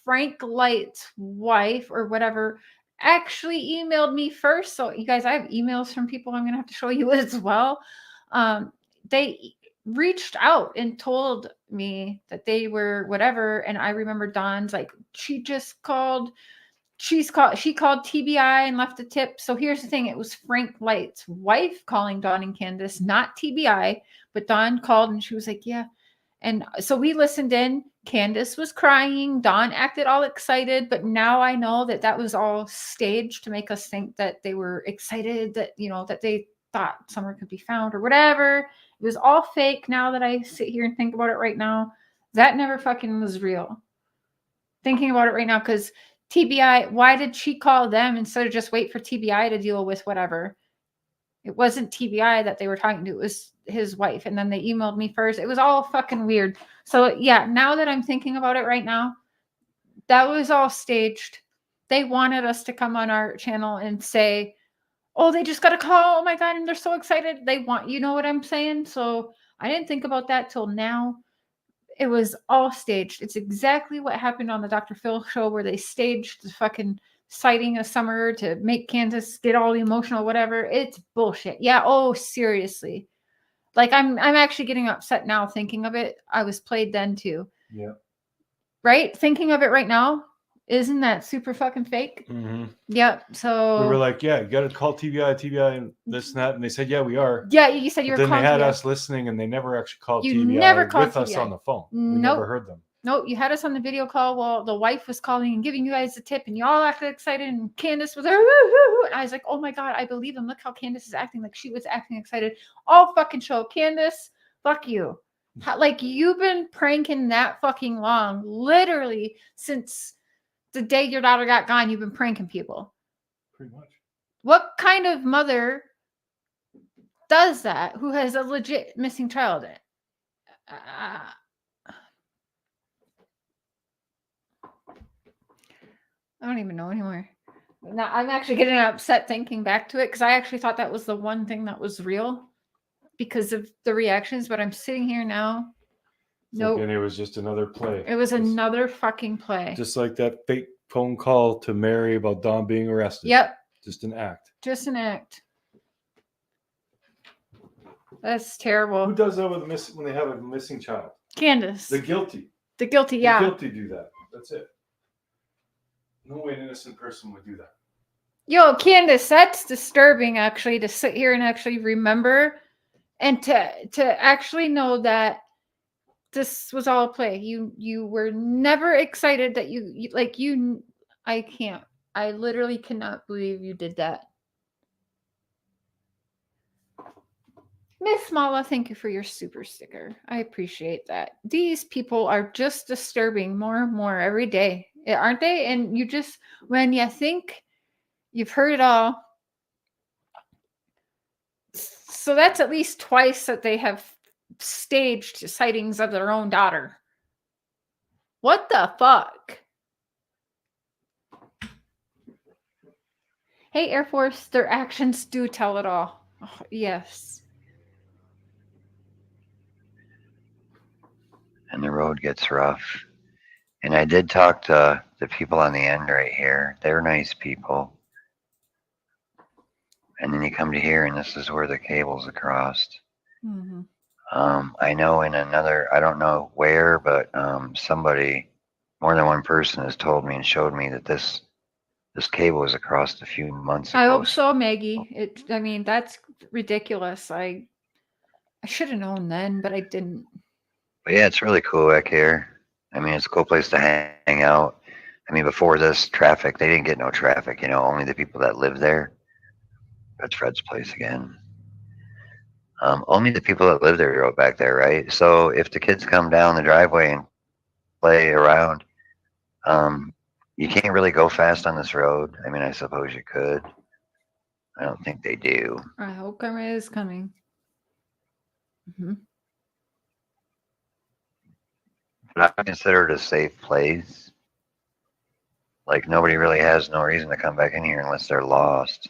Frank Light's wife or whatever actually emailed me first. So you guys, I have emails from people I'm gonna have to show you as well. They reached out and told me that they were whatever, and I remember Don's like, she called TBI and left a tip. So here's the thing, it was Frank Light's wife calling Don and Candace, not TBI, but Don called and she was like, yeah. And so we listened in. Candace was crying. Don acted all excited. But now I know that was all staged to make us think that they were excited, that, that they thought Summer could be found or whatever. It was all fake. Now that I sit here and think about it right now, that never fucking was real. Thinking about it right now, because TBI, why did she call them instead of just wait for TBI to deal with whatever? It wasn't TBI that they were talking to. It was his wife. And then they emailed me first. It was all fucking weird. So yeah, now that I'm thinking about it right now, that was all staged. They wanted us to come on our channel and say, oh, they just got a call. Oh my God. And they're so excited. You know what I'm saying? So I didn't think about that till now. It was all staged. It's exactly what happened on the Dr. Phil show, where they staged the fucking sighting of Summer to make Candace get all emotional, whatever. It's bullshit. Yeah. Oh, seriously. Like I'm actually getting upset now thinking of it. I was played then too. Yeah. Right? Thinking of it right now. Isn't that super fucking fake? Mm-hmm. Yep. So we were like, yeah, you got to call TBI and this and that. And they said, yeah, we are. Yeah, you said you were calling. Then they had TBI. us listening, and they never actually called you TBI never called with TBI. us on the phone. We never heard them. Nope, you had us on the video call while the wife was calling and giving you guys the tip, and you all acted excited, and Candace was there. And I was like, oh my God, I believe him. Look how Candace is acting like she was acting excited. All fucking show. Candace, fuck you. Like, you've been pranking that fucking long. Literally, since the day your daughter got gone, you've been pranking people. Pretty much. What kind of mother does that who has a legit missing child? I don't even know anymore. Now, I'm actually getting upset thinking back to it, because I actually thought that was the one thing that was real because of the reactions. But I'm sitting here now. Nope. And it was just another play. It was another fucking play. Just like that fake phone call to Mary about Don being arrested. Yep. Just an act. Just an act. That's terrible. Who does that when they have a missing child? Candace. The guilty. The guilty, yeah. The guilty do that. That's it. No way an innocent person would do that. Yo, Candace, that's disturbing, actually, to sit here and actually remember and to actually know that this was all a play. You were never excited that I literally cannot believe you did that. Miss Mala, thank you for your super sticker. I appreciate that. These people are just disturbing more and more every day, aren't they? And when you think you've heard it all. So that's at least twice that they have staged sightings of their own daughter. What the fuck? Hey, Air Force, their actions do tell it all. Oh, yes. And the road gets rough. And I did talk to the people on the end right here. They're nice people. And then you come to here, and this is where the cable's across. Mm-hmm. I know in another, I don't know where, but somebody, more than one person, has told me and showed me that this cable was across a few months ago. I hope so, Maggie. I mean, that's ridiculous. I should have known then, but I didn't. But yeah, it's really cool back here. I mean, it's a cool place to hang out. I mean, before this traffic, they didn't get no traffic. You know, only the people that live there. That's Fred's place again. Only the people that live there go back there, right? So if the kids come down the driveway and play around, you can't really go fast on this road. I mean, I suppose you could. I don't think they do. I hope Karma is coming. Mm-hmm. But I consider it a safe place. Like, nobody really has no reason to come back in here unless they're lost.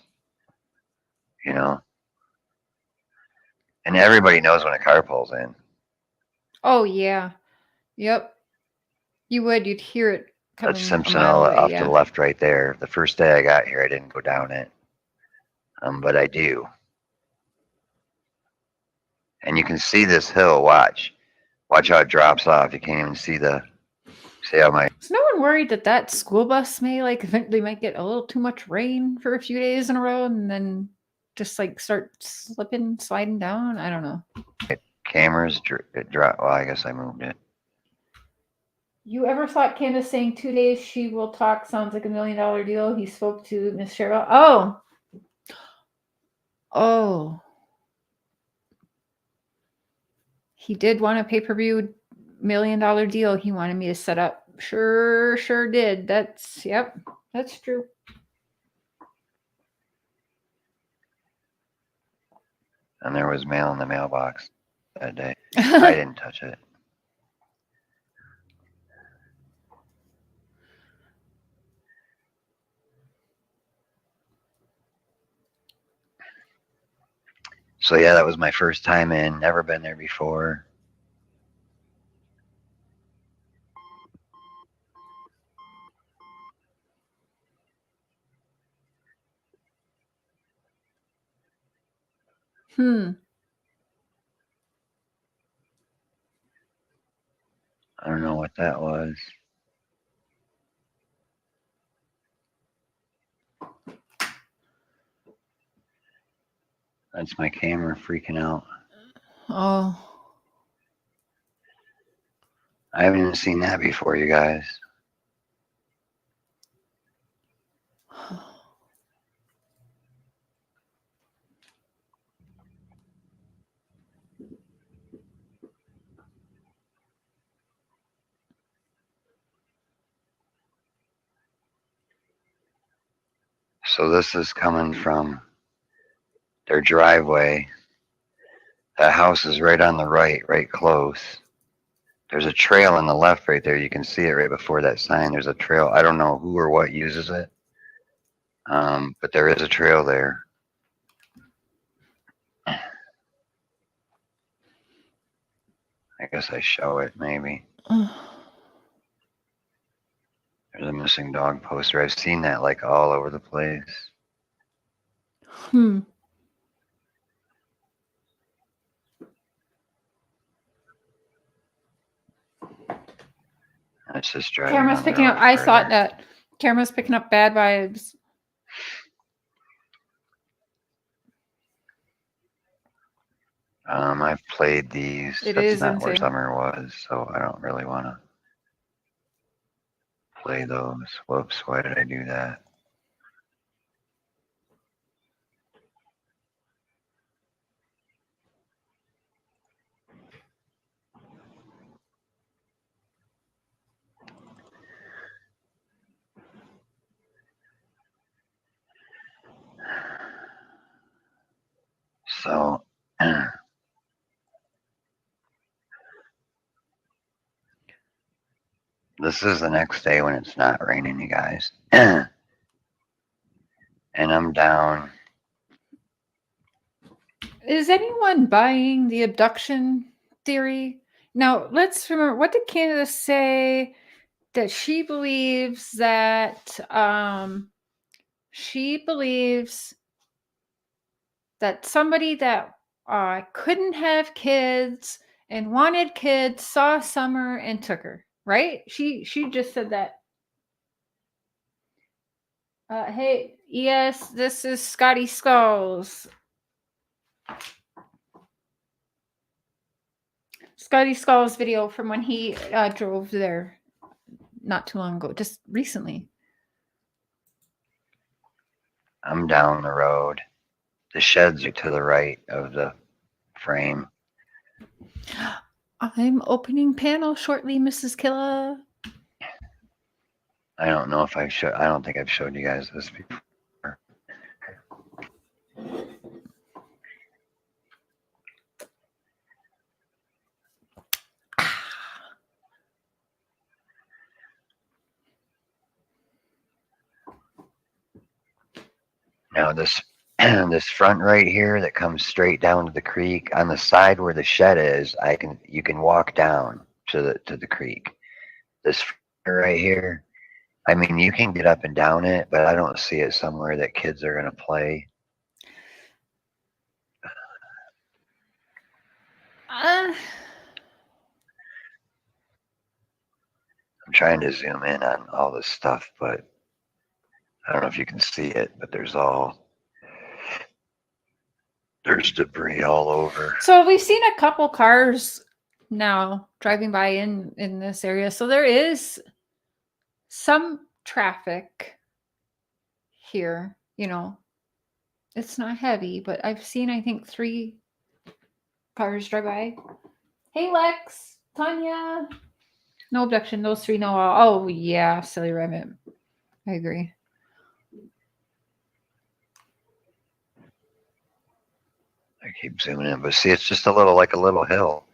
You know? And everybody knows when a car pulls in. Oh, yeah. Yep. You'd hear it coming That's a Simpson mile away, off yeah. to the left right there. The first day I got here, I didn't go down it. But I do. And you can see this hill, watch. Watch how it drops off. You can't even see how my... Is no one worried that school bus may eventually might get a little too much rain for a few days in a row and then just start sliding down? I don't know. Cameras drop. Well, I guess I moved it. You ever thought Candace saying 2 days she will talk sounds like $1 million deal? He spoke to Miss Cheryl. Oh. He did want a pay-per-view $1 million deal he wanted me to set up. Sure did. That's true. And there was mail in the mailbox that day. I didn't touch it. So yeah, that was my first time in. Never been there before. I don't know what that was. That's my camera freaking out. Oh. I haven't even seen that before, you guys. So this is coming from their driveway. That house is right on the right close. There's a trail on the left right there. You can see it right before that sign. There's a trail. I don't know who or what uses it. But there is a trail there. I guess I show it, maybe. There's a missing dog poster. I've seen that all over the place. It's just driving. Camera's picking up. I thought that camera's picking up bad vibes. I've played these. That's not where summer was, so I don't really want to play those. Whoops, why did I do that? So This is the next day when it's not raining, you guys. And I'm down. Is anyone buying the abduction theory? Now, let's remember, what did Candace say? That she believes that somebody that couldn't have kids and wanted kids saw Summer and took her, right? She just said that. Hey, yes, this is Scotty Skulls. Scotty Skulls video from when he drove there not too long ago, just recently. I'm down the road. The sheds are to the right of the frame. I'm opening panel shortly, Mrs. Killa. I don't know if I don't think I've showed you guys this before. Now this this front right here that comes straight down to the creek, on the side where the shed is, you can walk down to the creek. This right here, I mean, you can get up and down it, but I don't see it somewhere that kids are gonna play. Uh, I'm trying to zoom in on all this stuff, but I don't know if you can see it, but there's debris all over. So we've seen a couple cars now driving by in this area. So there is some traffic here, you know. It's not heavy, but I've seen, I think, 3 cars drive by. Hey, Lex, Tanya. No abduction. Those 3 know all. Oh, yeah, silly rabbit. I agree. I keep zooming in, but see, it's just like a little hill.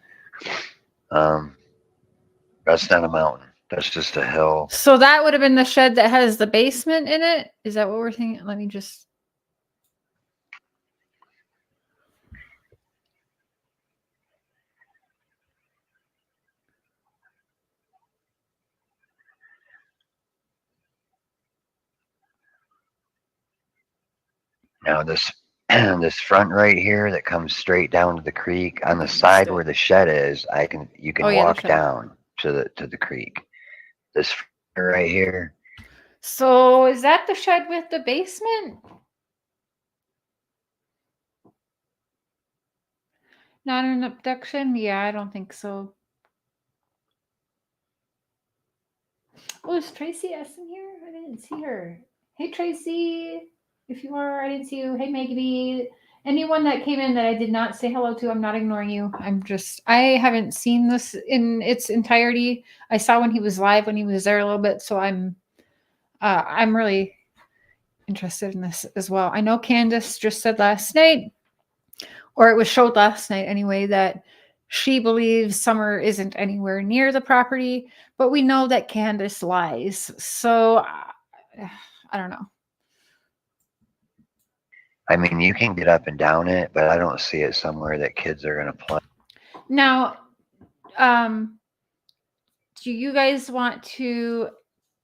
That's not a mountain. That's just a hill. So that would have been the shed that has the basement in it? Is that what we're thinking? Let me just... Now this this front right here that comes straight down to the creek, on the side where the shed is, you can walk down to the creek. This right here. So is that the shed with the basement? Not an abduction? Yeah, I don't think so. Oh, is Tracy S in here? I didn't see her. Hey, Tracy. If you are, I didn't see you. Hey, Maggie. Anyone that came in that I did not say hello to, I'm not ignoring you. I haven't seen this in its entirety. I saw when he was live, when he was there a little bit. So I'm really interested in this as well. I know Candace just said last night, or it was showed last night anyway, that she believes Summer isn't anywhere near the property, but we know that Candace lies. So I don't know. I mean, you can get up and down it, but I don't see it somewhere that kids are going to play. Now, do you guys want to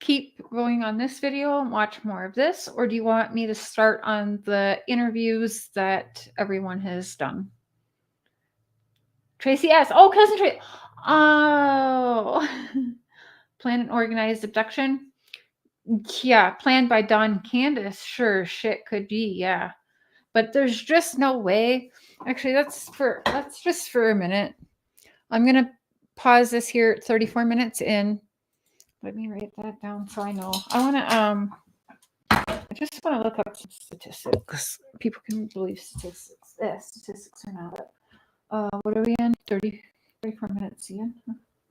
keep going on this video and watch more of this, or do you want me to start on the interviews that everyone has done? Tracy S. Oh, cousin Tracy. Oh, planned and organized abduction. Yeah, planned by Don Candace. Sure, shit could be. Yeah, but there's just no way. Actually, that's just for a minute. I'm gonna pause this here at 34 minutes in. Let me write that down so I know. I just want to look up some statistics. People can believe statistics. Statistics or not. What are we in? 34 minutes in.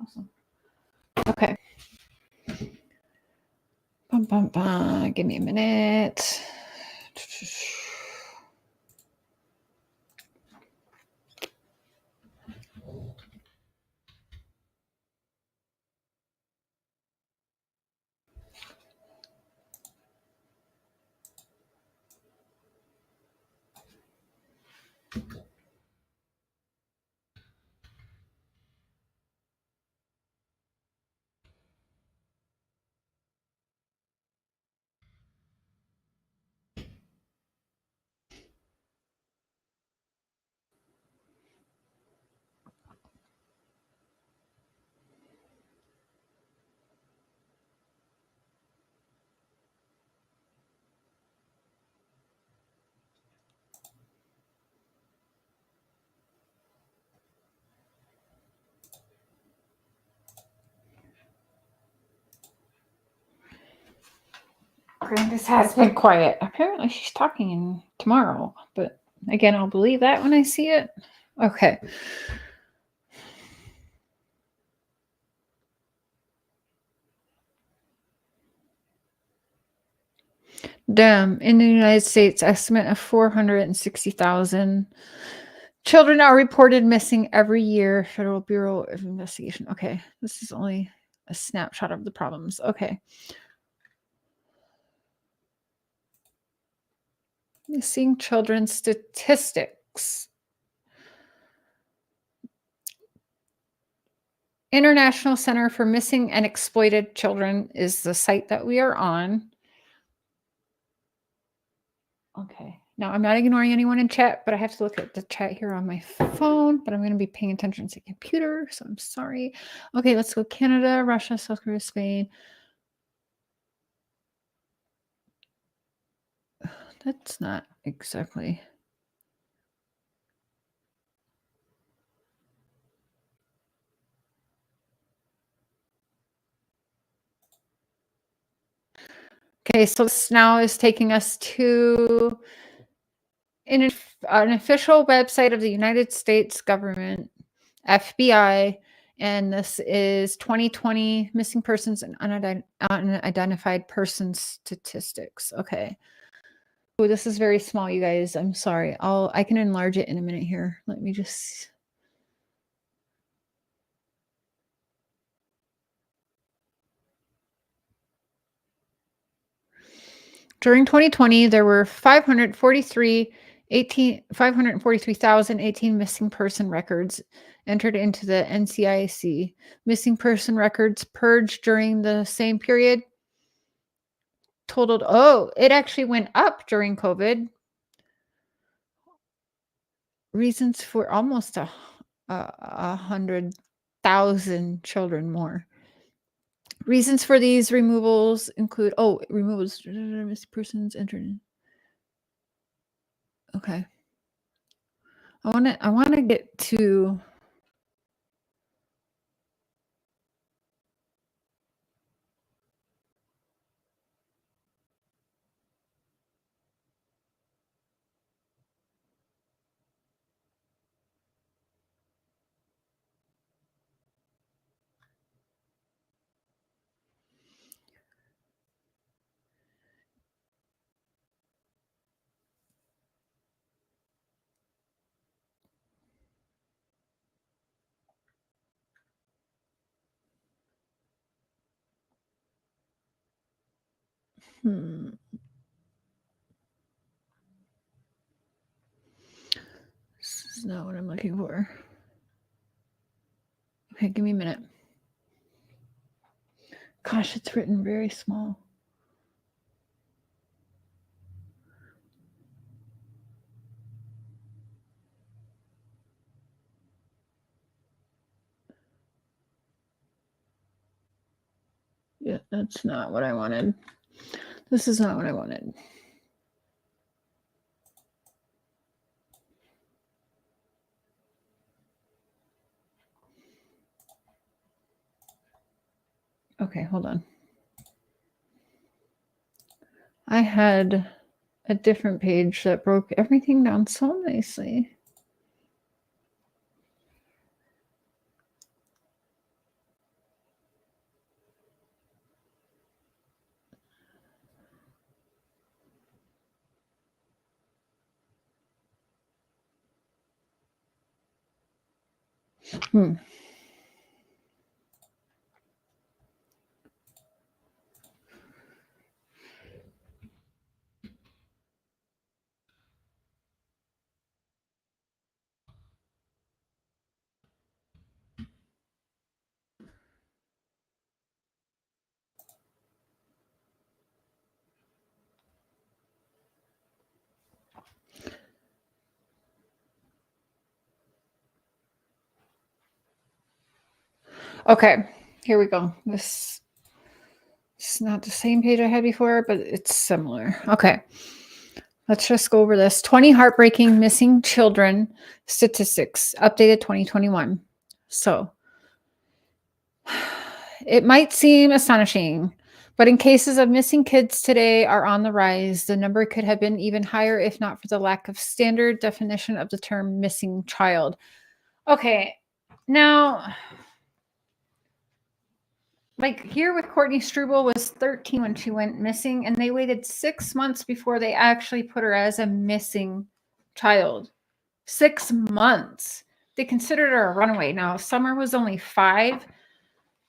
Awesome. Okay. Give me a minute. Grandis has been quiet. Apparently she's talking tomorrow, but again, I'll believe that when I see it. Okay. Damn. In the United States, estimate of 460,000 children are reported missing every year. Federal Bureau of Investigation. Okay. This is only a snapshot of the problems. Okay. Missing children statistics. International Center for Missing and Exploited Children is the site that we are on. Okay. Now, I'm not ignoring anyone in chat, but I have to look at the chat here on my phone, but I'm going to be paying attention to the computer, so I'm sorry. Okay, let's go Canada, Russia, South Korea, Spain. That's not exactly... Okay, so this now is taking us to an official website of the United States government, FBI, and this is 2020 missing persons and unidentified persons statistics. Okay. Oh, this is very small, you guys. I'm sorry. I can enlarge it in a minute here. Let me just... During 2020, there were 543,018 missing person records entered into the NCIC. Missing person records purged during the same period totaled, it actually went up during COVID. Reasons for almost 100,000 children more. Reasons for these removals include, removals, missing persons entered in. Okay. I want to get to... This is not what I'm looking for. Okay, give me a minute. Gosh, it's written very small. Yeah, that's not what I wanted. This is not what I wanted. Okay, hold on. I had a different page that broke everything down so nicely. Okay, here we go. This is not the same page I had before, but it's similar. Okay, let's just go over this. 20 heartbreaking missing children statistics, updated 2021. So, it might seem astonishing, But in cases of missing kids today are on the rise. The number could have been even higher if not for the lack of standard definition of the term missing child. Okay, now, like here with Courtney Struble was 13 when she went missing, and they waited 6 months before they actually put her as a missing child. 6 months. They considered her a runaway. Now, Summer was only 5,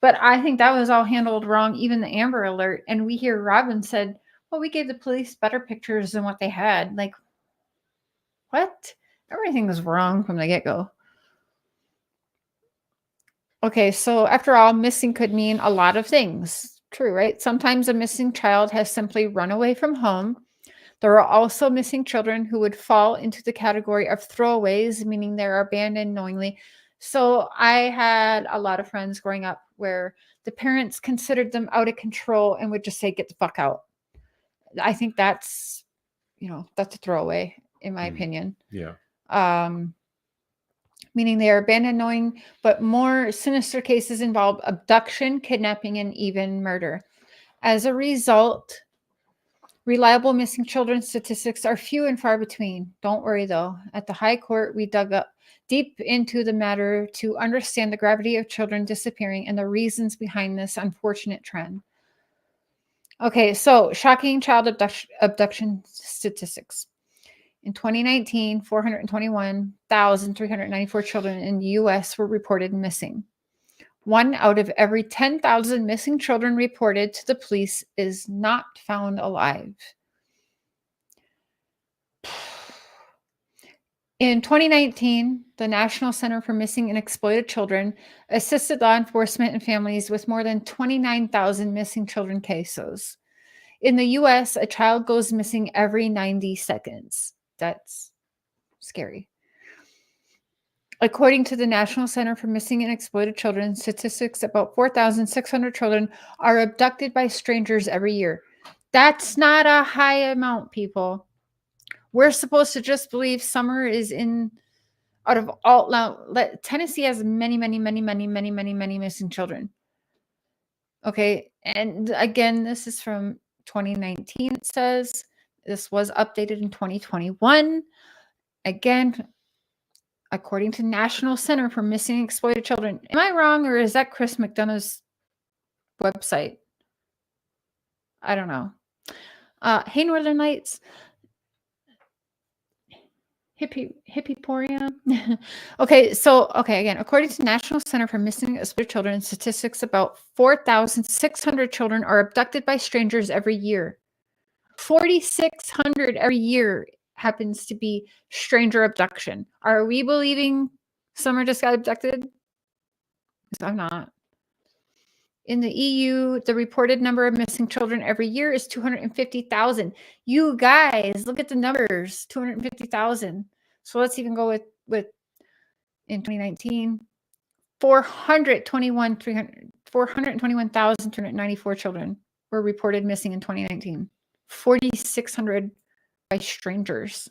but I think that was all handled wrong, even the Amber Alert. And we hear Robin said, well, we gave the police better pictures than what they had. Like, what? Everything was wrong from the get-go. Okay, so after all, missing could mean a lot of things. True, right? Sometimes a missing child has simply run away from home. There are also missing children who would fall into the category of throwaways, meaning they're abandoned knowingly. So I had a lot of friends growing up where the parents considered them out of control and would just say, get the fuck out. I think that's, that's a throwaway, in my opinion. Yeah. Meaning they are abandoned knowing, but more sinister cases involve abduction, kidnapping, and even murder. As a result, reliable missing children statistics are few and far between. Don't worry though. At the High Court, we dug up deep into the matter to understand the gravity of children disappearing and the reasons behind this unfortunate trend. Okay, so shocking child abduction statistics. In 2019, 421,394 children in the U.S. were reported missing. 1 out of every 10,000 missing children reported to the police is not found alive. In 2019, the National Center for Missing and Exploited Children assisted law enforcement and families with more than 29,000 missing children cases. In the U.S., a child goes missing every 90 seconds. That's scary. According to the National Center for Missing and Exploited Children, statistics about 4,600 children are abducted by strangers every year. That's not a high amount, people. We're supposed to just believe Summer is out of all. Now, Tennessee has many missing children. Okay, and again, this is from 2019, it says. This was updated in 2021. Again, according to National Center for Missing and Exploited Children. Am I wrong, or is that Chris McDonough's website? I don't know. Hey, Northern Lights. Hippiporium. Okay, again, according to National Center for Missing and Exploited Children, statistics about 4,600 children are abducted by strangers every year. 4,600 every year happens to be stranger abduction. Are we believing Summer just got abducted? Because I'm not. In the EU, the reported number of missing children every year is 250,000. You guys, look at the numbers, 250,000. So let's even go with in 2019, 421,394 children were reported missing in 2019. 4,600 by strangers.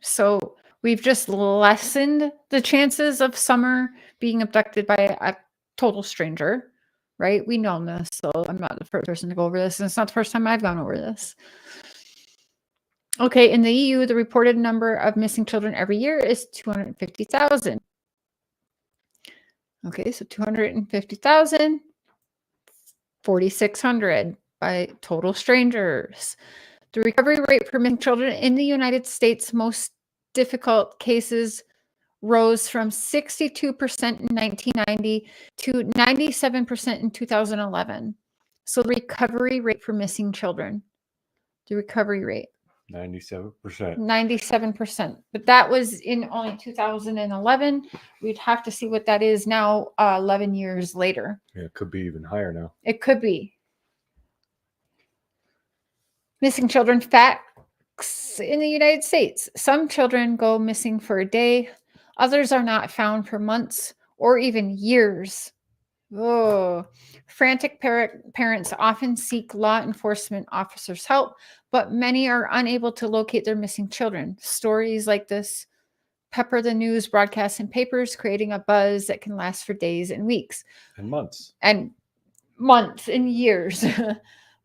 So we've just lessened the chances of Summer being abducted by a total stranger, right? We know this, so I'm not the first person to go over this, and it's not the first time I've gone over this. Okay, in the EU, the reported number of missing children every year is 250,000. Okay, so 250,000, 4,600 by total strangers. The recovery rate for missing children in the United States, most difficult cases rose from 62% in 1990 to 97% in 2011. So the recovery rate for missing children, the recovery rate. 97%. 97%. But that was in only 2011. We'd have to see what that is now, 11 years later. Yeah, it could be even higher now. It could be. Missing children facts in the United States. Some children go missing for a day. Others are not found for months or even years. Oh, frantic parents often seek law enforcement officers' help, but many are unable to locate their missing children. Stories like this pepper the news broadcasts and papers, creating a buzz that can last for days and weeks. And months. And months and years.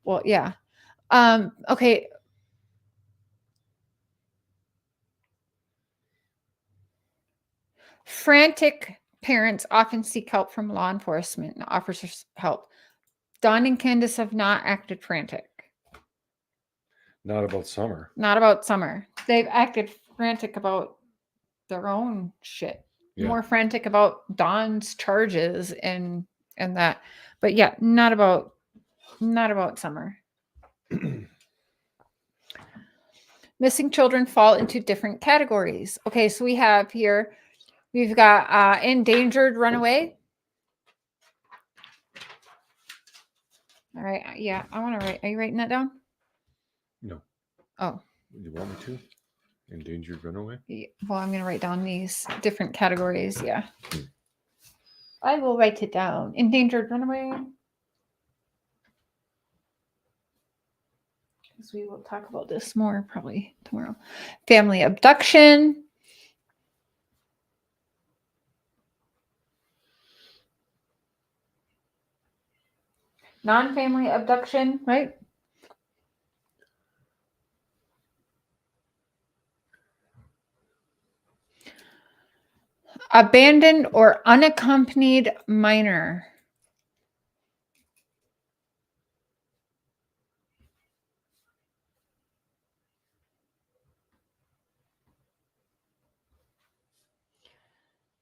Well, yeah. Okay. Frantic parents often seek help from law enforcement and offers help. Don and Candace have not acted frantic. Not about Summer. Not about Summer. They've acted frantic about their own shit. Yeah. More frantic about Don's charges and that. But yeah, not about Summer. Missing children fall into different categories. Okay, so we've got endangered runaway. All right, yeah, I want to write. Are you writing that down? No. Oh. You want me to? Endangered runaway? Yeah, well, I'm going to write down these different categories. Yeah. I will write it down. Endangered runaway. Because we will talk about this more probably tomorrow. Family abduction. Non-family abduction, right? Abandoned or unaccompanied minor.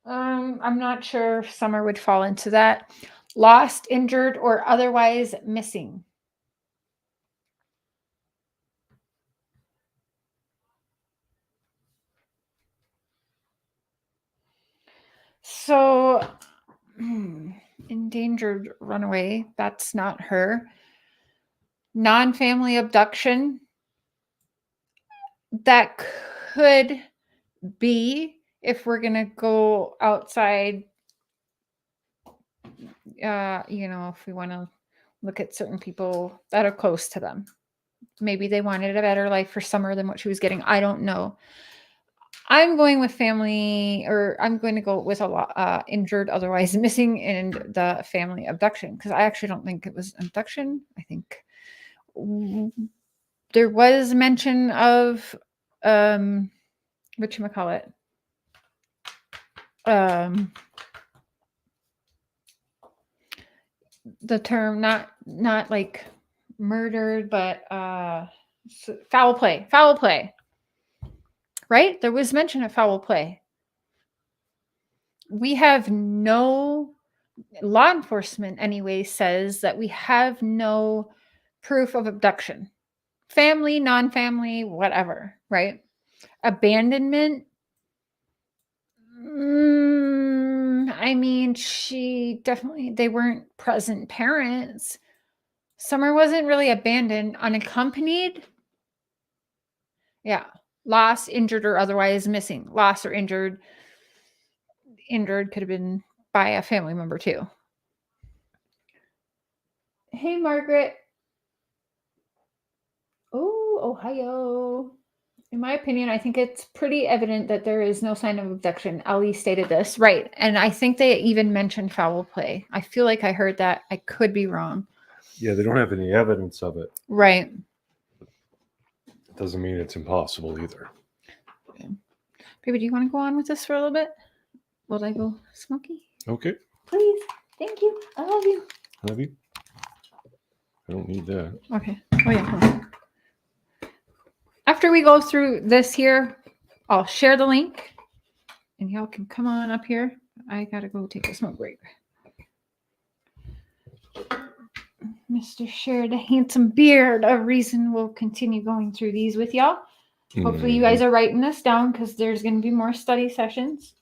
I'm not sure if Summer would fall into that. Lost, injured, or otherwise missing. So, endangered runaway, that's not her. Non-family abduction, that could be if we're going to go outside, if we want to look at certain people that are close to them. Maybe they wanted a better life for Summer than what she was getting. I don't know. I'm going with family, or I'm going to go with a lot injured, otherwise missing, and the family abduction, because I actually don't think it was abduction. I think there was mention of whatchamacallit? The term not like murdered, but foul play. Right? There was mention of foul play. We have no, law enforcement anyway says that we have no proof of abduction. Family, non-family, whatever, right? Abandonment. I mean, they weren't present parents. Summer wasn't really abandoned. Unaccompanied. Yeah. Lost, injured, or otherwise missing. Lost or injured. Injured could have been by a family member too. Hey, Margaret. Oh, Ohio. In my opinion, I think it's pretty evident that there is no sign of abduction. Ali stated this. Right. And I think they even mentioned foul play. I feel like I heard that. I could be wrong. Yeah, they don't have any evidence of it. Right. It doesn't mean it's impossible either. Okay. Baby, do you want to go on with this for a little bit? Will I go smoky? Okay. Please. Thank you. I love you. Love you. I don't need that. Okay. Oh, yeah. Hold on. After we go through this here, I'll share the link and y'all can come on up here. I gotta go take a smoke break. Mr. Cher, the handsome beard, a reason we'll continue going through these with y'all. Hopefully you guys are writing this down because there's going to be more study sessions.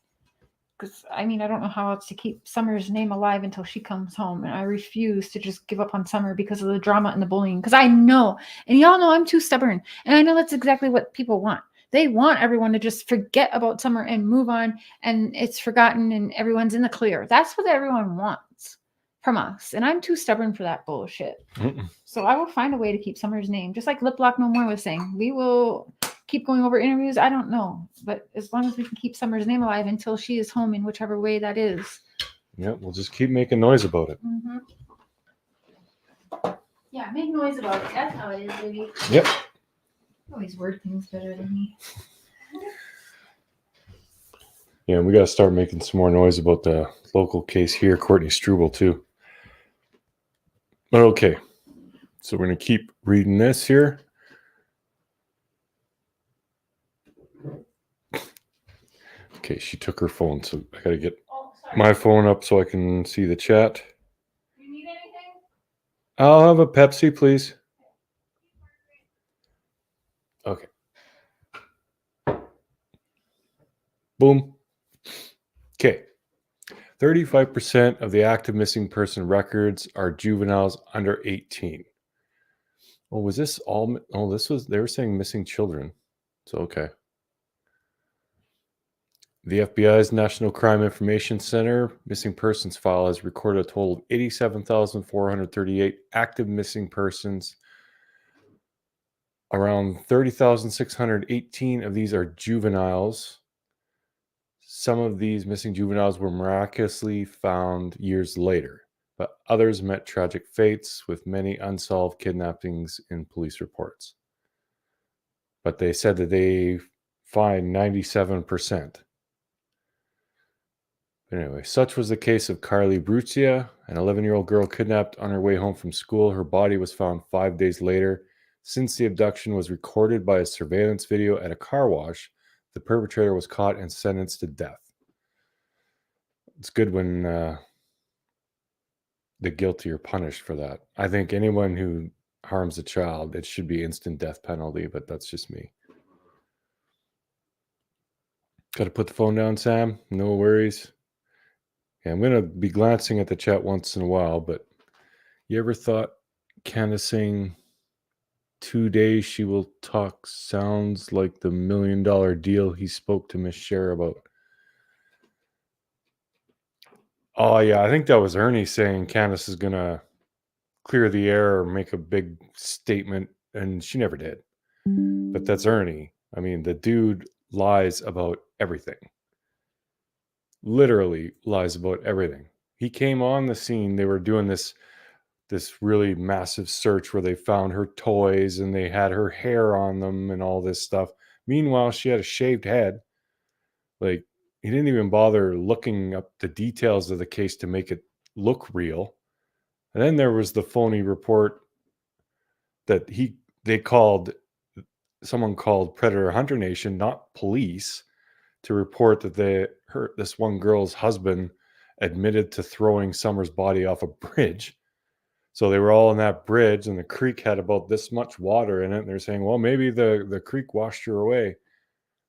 Because, I mean, I don't know how else to keep Summer's name alive until she comes home. And I refuse to just give up on Summer because of the drama and the bullying. Because I know, and y'all know I'm too stubborn. And I know that's exactly what people want. They want everyone to just forget about Summer and move on. And it's forgotten and everyone's in the clear. That's what everyone wants from us. And I'm too stubborn for that bullshit. So I will find a way to keep Summer's name. Just like Lip Lock No More was saying. We will keep going over interviews. I don't know. But as long as we can keep Summer's name alive until she is home in whichever way that is. Yeah, we'll just keep making noise about it. Yeah, make noise about it. That's how it is, baby. Yep. You always word things better than me. Yeah, we got to start making some more noise about the local case here, Courtney Struble, too. But okay, so we're going to keep reading this here. Okay, she took her phone, so I got to get my phone up so I can see the chat. You need anything? I'll have a Pepsi, please. Okay. Boom. Okay. 35% of the active missing person records are juveniles under 18. Oh, was this all? Oh, they were saying missing children. So, okay. The FBI's National Crime Information Center missing persons file has recorded a total of 87,438 active missing persons. Around 30,618 of these are juveniles. Some of these missing juveniles were miraculously found years later, but others met tragic fates with many unsolved kidnappings in police reports. But they said that they find 97%. Anyway, such was the case of Carly Bruzia, an 11-year-old girl kidnapped on her way home from school. Her body was found 5 days later. Since the abduction was recorded by a surveillance video at a car wash, the perpetrator was caught and sentenced to death. It's good when the guilty are punished for that. I think anyone who harms a child, it should be instant death penalty, but that's just me. Got to put the phone down, Sam. No worries. Yeah, I'm going to be glancing at the chat once in a while, but you ever thought Candace saying 2 days she will talk sounds like the $1 million deal he spoke to Miss Cher about? Oh, yeah, I think that was Ernie saying Candace is going to clear the air or make a big statement, and she never did. But that's Ernie. I mean, the dude lies about everything. Literally lies about everything. He came on the scene. They were doing this really massive search where they found her toys and they had her hair on them and all this stuff. Meanwhile, she had a shaved head. Like, he didn't even bother looking up the details of the case to make it look real. And then there was the phony report that someone called Predator Hunter Nation, not police, to report that this one girl's husband admitted to throwing Summer's body off a bridge. So they were all in that bridge, and the creek had about this much water in it. And they're saying, well, maybe the creek washed her away.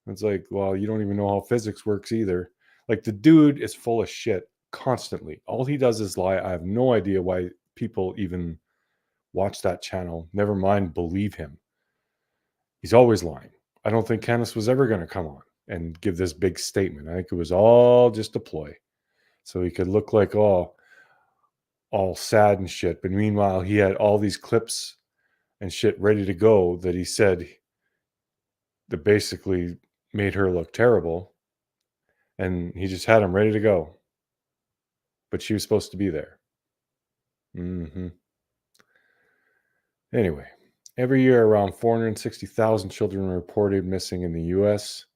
It's like, well, you don't even know how physics works either. Like, the dude is full of shit constantly. All he does is lie. I have no idea why people even watch that channel. Never mind believe him. He's always lying. I don't think Candace was ever going to come on and give this big statement. I think it was all just a ploy. So he could look like all sad and shit. But meanwhile, he had all these clips and shit ready to go that he said that basically made her look terrible. And he just had them ready to go. But she was supposed to be there. Anyway, every year around 460,000 children are reported missing in the U.S.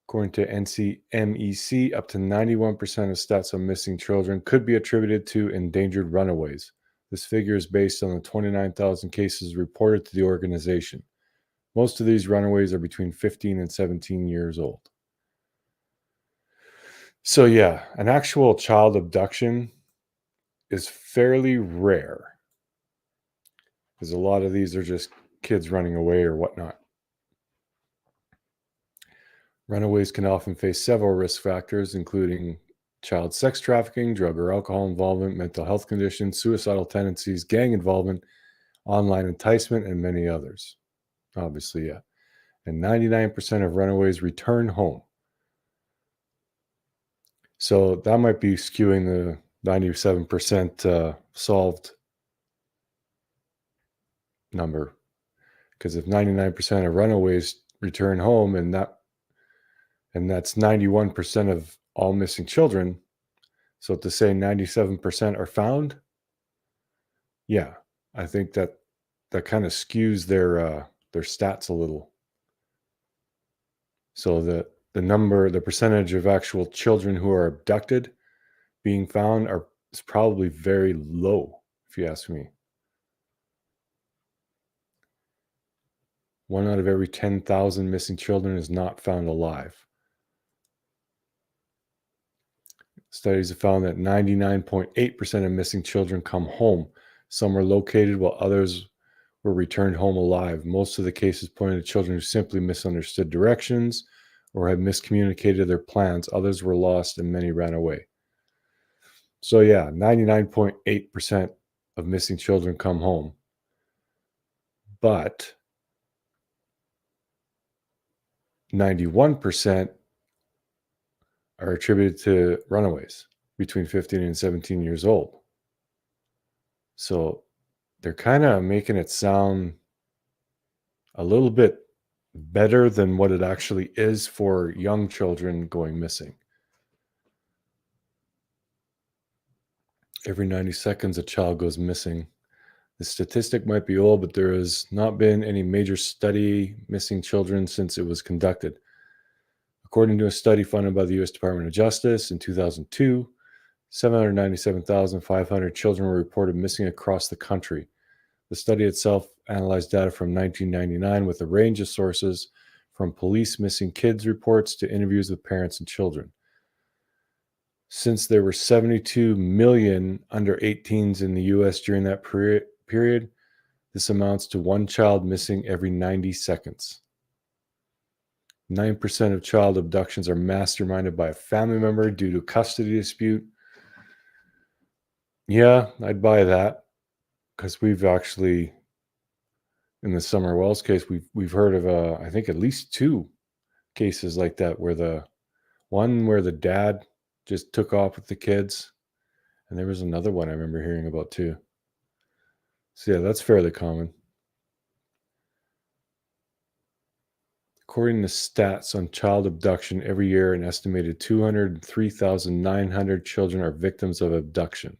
According to NCMEC, up to 91% of stats on missing children could be attributed to endangered runaways. This figure is based on the 29,000 cases reported to the organization. Most of these runaways are between 15 and 17 years old. So yeah, an actual child abduction is fairly rare, because a lot of these are just kids running away or whatnot. Runaways can often face several risk factors, including child sex trafficking, drug or alcohol involvement, mental health conditions, suicidal tendencies, gang involvement, online enticement, and many others. Obviously, yeah. And 99% of runaways return home. So that might be skewing the 97% solved number. Because if 99% of runaways return home, and that's 91% of all missing children, so to say 97% are found, yeah, I think that kind of skews their stats a little. So the percentage of actual children who are abducted being found is probably very low, if you ask me. 1 out of every 10,000 missing children is not found alive. Studies have found that 99.8% of missing children come home. Some were located while others were returned home alive. Most of the cases pointed to children who simply misunderstood directions or had miscommunicated their plans. Others were lost and many ran away. So yeah, 99.8% of missing children come home. But 91% are attributed to runaways between 15 and 17 years old. So they're kind of making it sound a little bit better than what it actually is for young children going missing. Every 90 seconds, a child goes missing. The statistic might be old, but there has not been any major study missing children since it was conducted. According to a study funded by the U.S. Department of Justice in 2002, 797,500 children were reported missing across the country. The study itself analyzed data from 1999 with a range of sources, from police missing kids reports to interviews with parents and children. Since there were 72 million under 18s in the U.S. during that period, this amounts to one child missing every 90 seconds. 9% of child abductions are masterminded by a family member due to custody dispute. Yeah, I'd buy that, because we've actually, in the Summer Wells case, we've heard of I think at least 2 cases like that, where the dad just took off with the kids, and there was another one I remember hearing about too. So yeah, that's fairly common. According to stats on child abduction, every year an estimated 203,900 children are victims of abduction.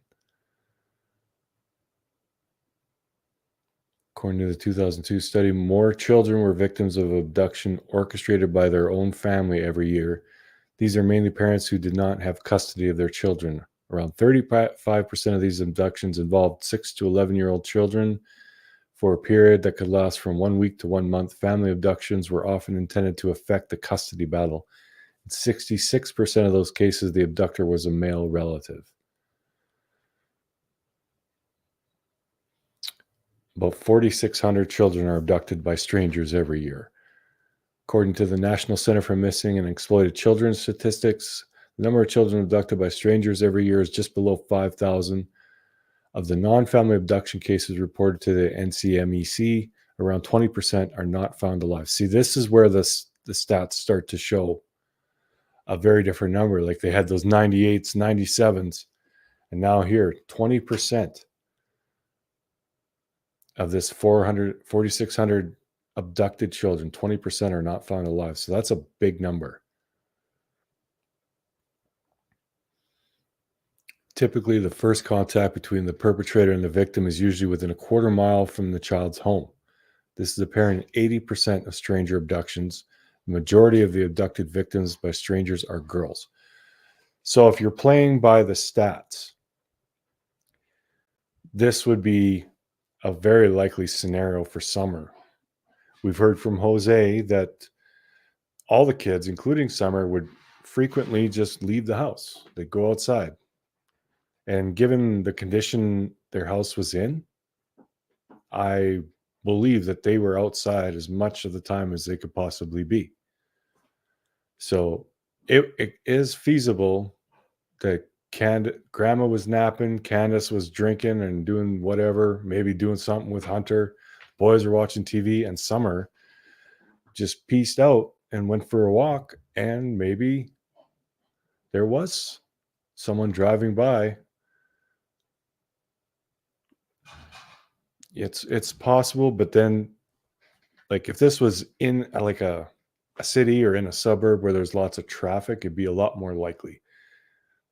According to the 2002 study, more children were victims of abduction orchestrated by their own family every year. These are mainly parents who did not have custody of their children. Around 35% of these abductions involved 6 to 11-year-old children for a period that could last from 1 week to 1 month. Family abductions were often intended to affect the custody battle. In 66% of those cases, the abductor was a male relative. About 4,600 children are abducted by strangers every year. According to the National Center for Missing and Exploited Children statistics, the number of children abducted by strangers every year is just below 5,000. Of the non-family abduction cases reported to the NCMEC, around 20% are not found alive. See, this is where the stats start to show a very different number. Like they had those 98s, 97s, and now here, 20% of this 4,600 abducted children, 20% are not found alive. So that's a big number. Typically, the first contact between the perpetrator and the victim is usually within a quarter mile from the child's home. This is apparent in 80% of stranger abductions. The majority of the abducted victims by strangers are girls. So if you're playing by the stats, this would be a very likely scenario for Summer. We've heard from Jose that all the kids, including Summer, would frequently just leave the house. They'd go outside. And given the condition their house was in, I believe that they were outside as much of the time as they could possibly be. So it is feasible that Grandma was napping, Candace was drinking and doing whatever, maybe doing something with Hunter. Boys were watching TV, and Summer just pieced out and went for a walk, and maybe there was someone driving by. It's possible, but then, like, if this was in like a city or in a suburb where there's lots of traffic, it'd be a lot more likely.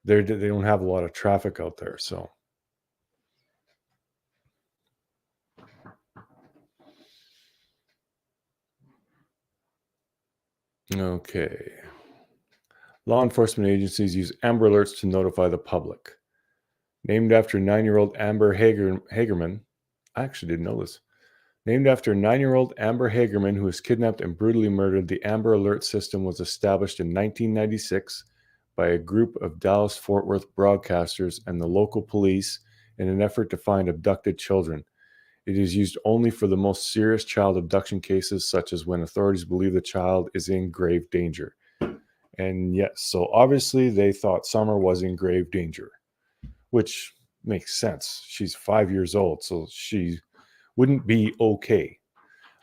They don't have a lot of traffic out there, so Okay. Law enforcement agencies use Amber Alerts to notify the public. Named after 9-year-old Amber Hagerman. I actually didn't know this. Named after 9-year-old Amber Hagerman, who was kidnapped and brutally murdered, the Amber Alert system was established in 1996 by a group of Dallas-Fort Worth broadcasters and the local police in an effort to find abducted children. It is used only for the most serious child abduction cases, such as when authorities believe the child is in grave danger. And yes, so obviously they thought Summer was in grave danger, which makes sense. She's 5 years old, so she wouldn't be okay.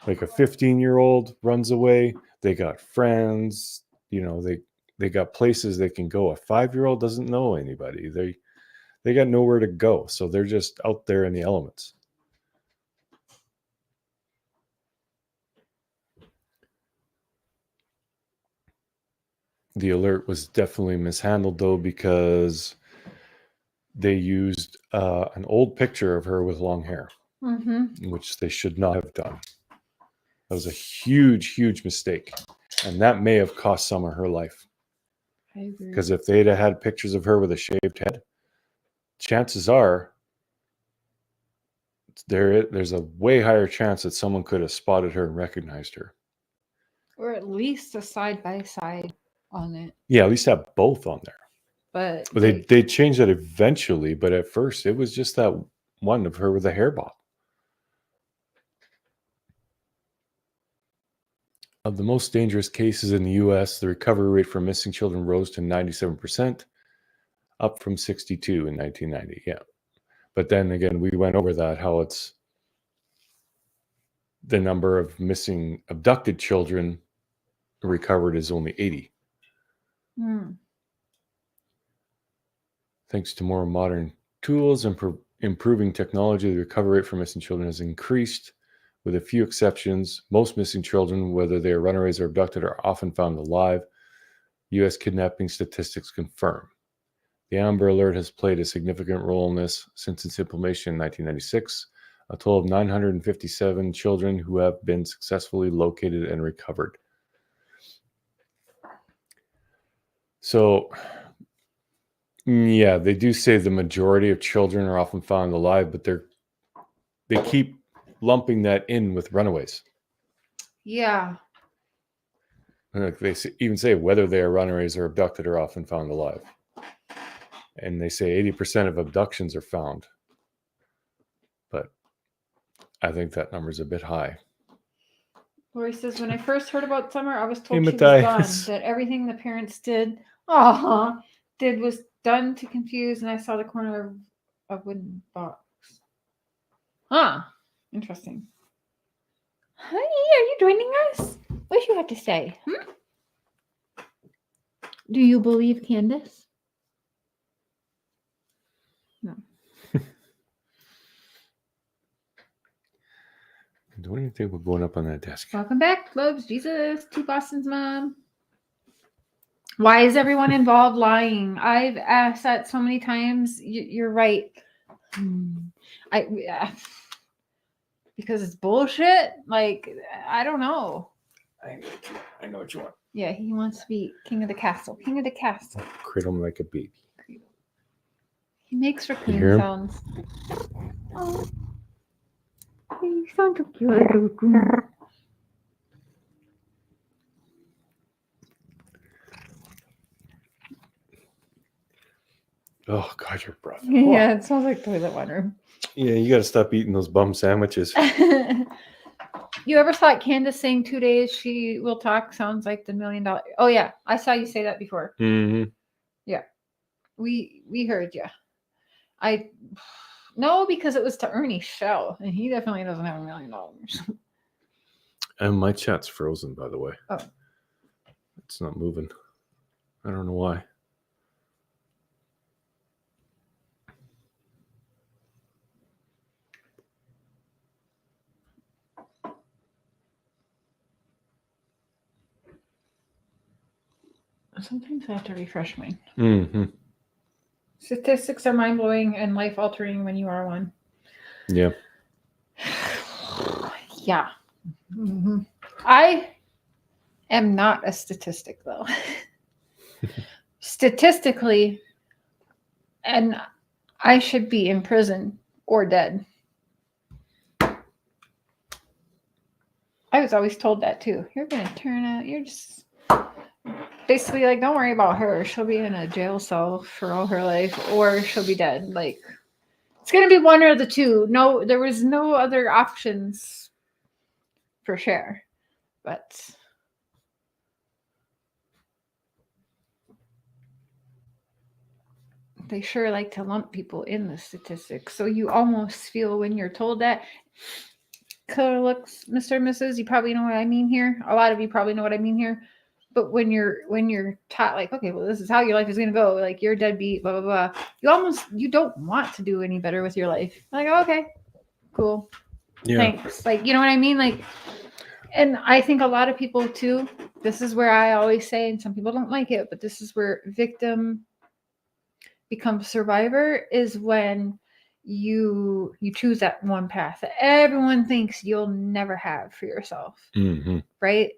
Like a 15-year-old runs away, they got friends, they got places they can go. A 5-year-old doesn't know anybody. They got nowhere to go, so they're just out there in the elements. The alert was definitely mishandled, though, because they used an old picture of her with long hair, which they should not have done. That was a huge, huge mistake. And that may have cost Summer her life. I agree. Because if they'd have had pictures of her with a shaved head, chances are there's a way higher chance that someone could have spotted her and recognized her. Or at least a side-by-side on it. Yeah, at least have both on there. But they changed that eventually, but at first it was just that one of her with a hair bob. Of the most dangerous cases in the U.S., the recovery rate for missing children rose to 97%, up from 62 in 1990. Yeah. But then again, we went over that, how it's the number of missing abducted children recovered is only 80. Thanks to more modern tools and improving technology, the recovery rate for missing children has increased. With a few exceptions, most missing children, whether they are runaways or abducted, are often found alive. U.S. kidnapping statistics confirm. The Amber Alert has played a significant role in this since its implementation in 1996. A total of 957 children who have been successfully located and recovered. So, yeah, they do say the majority of children are often found alive, but they keep lumping that in with runaways. Yeah. And they even say whether they are runaways or abducted are often found alive. And they say 80% of abductions are found. But I think that number is a bit high. Lori says, when I first heard about Summer, I was told Hey, she was gone. Matthias. That everything the parents did was done to confuse, and I saw the corner of a wooden box. Huh. Interesting. Honey, are you joining us? What do you have to say? Do you believe Candace? No. What do you think we're going up on that desk? Welcome back, loves Jesus to Boston's mom. Why is everyone involved lying? I've asked that so many times. You're right. Because it's bullshit. Like, I don't know. I know what you want. Yeah, he wants to be king of the castle. King of the castle. Cradle him like a baby. He makes raccoon hear him? sounds. Oh. You sound so cute, raccoon. Oh, God, your breath. Yeah, it smells like toilet water. Yeah, you got to stop eating those bum sandwiches. You ever thought Candace saying 2 days she will talk sounds like the $1 million? Oh, yeah. I saw you say that before. Mm-hmm. Yeah. We heard you. No, because it was to Ernie's show, and he definitely doesn't have $1 million. And my chat's frozen, by the way. Oh. It's not moving. I don't know why. Sometimes I have to refresh mine. Mm-hmm. Statistics are mind-blowing and life-altering when you are one. Yeah. Yeah. Mm-hmm. I am not a statistic, though. Statistically, and I should be in prison or dead. I was always told that too. You're gonna turn out. You're just basically like, don't worry about her. She'll be in a jail cell for all her life, or she'll be dead. Like, it's gonna be one or the two. No, there was no other options for Cher, but they sure like to lump people in the statistics. So you almost feel when you're told that. Color looks, Mr. and Mrs. You probably know what I mean here. A lot of you probably know what I mean here. But when you're taught like, okay, well, this is how your life is gonna go, like you're deadbeat, blah blah blah. You don't want to do any better with your life. Like, okay, cool, thanks. Like, you know what I mean? Like, and I think a lot of people too. This is where I always say, and some people don't like it, but this is where victim becomes survivor, is when you choose that one path that everyone thinks you'll never have for yourself. Mm-hmm. Right?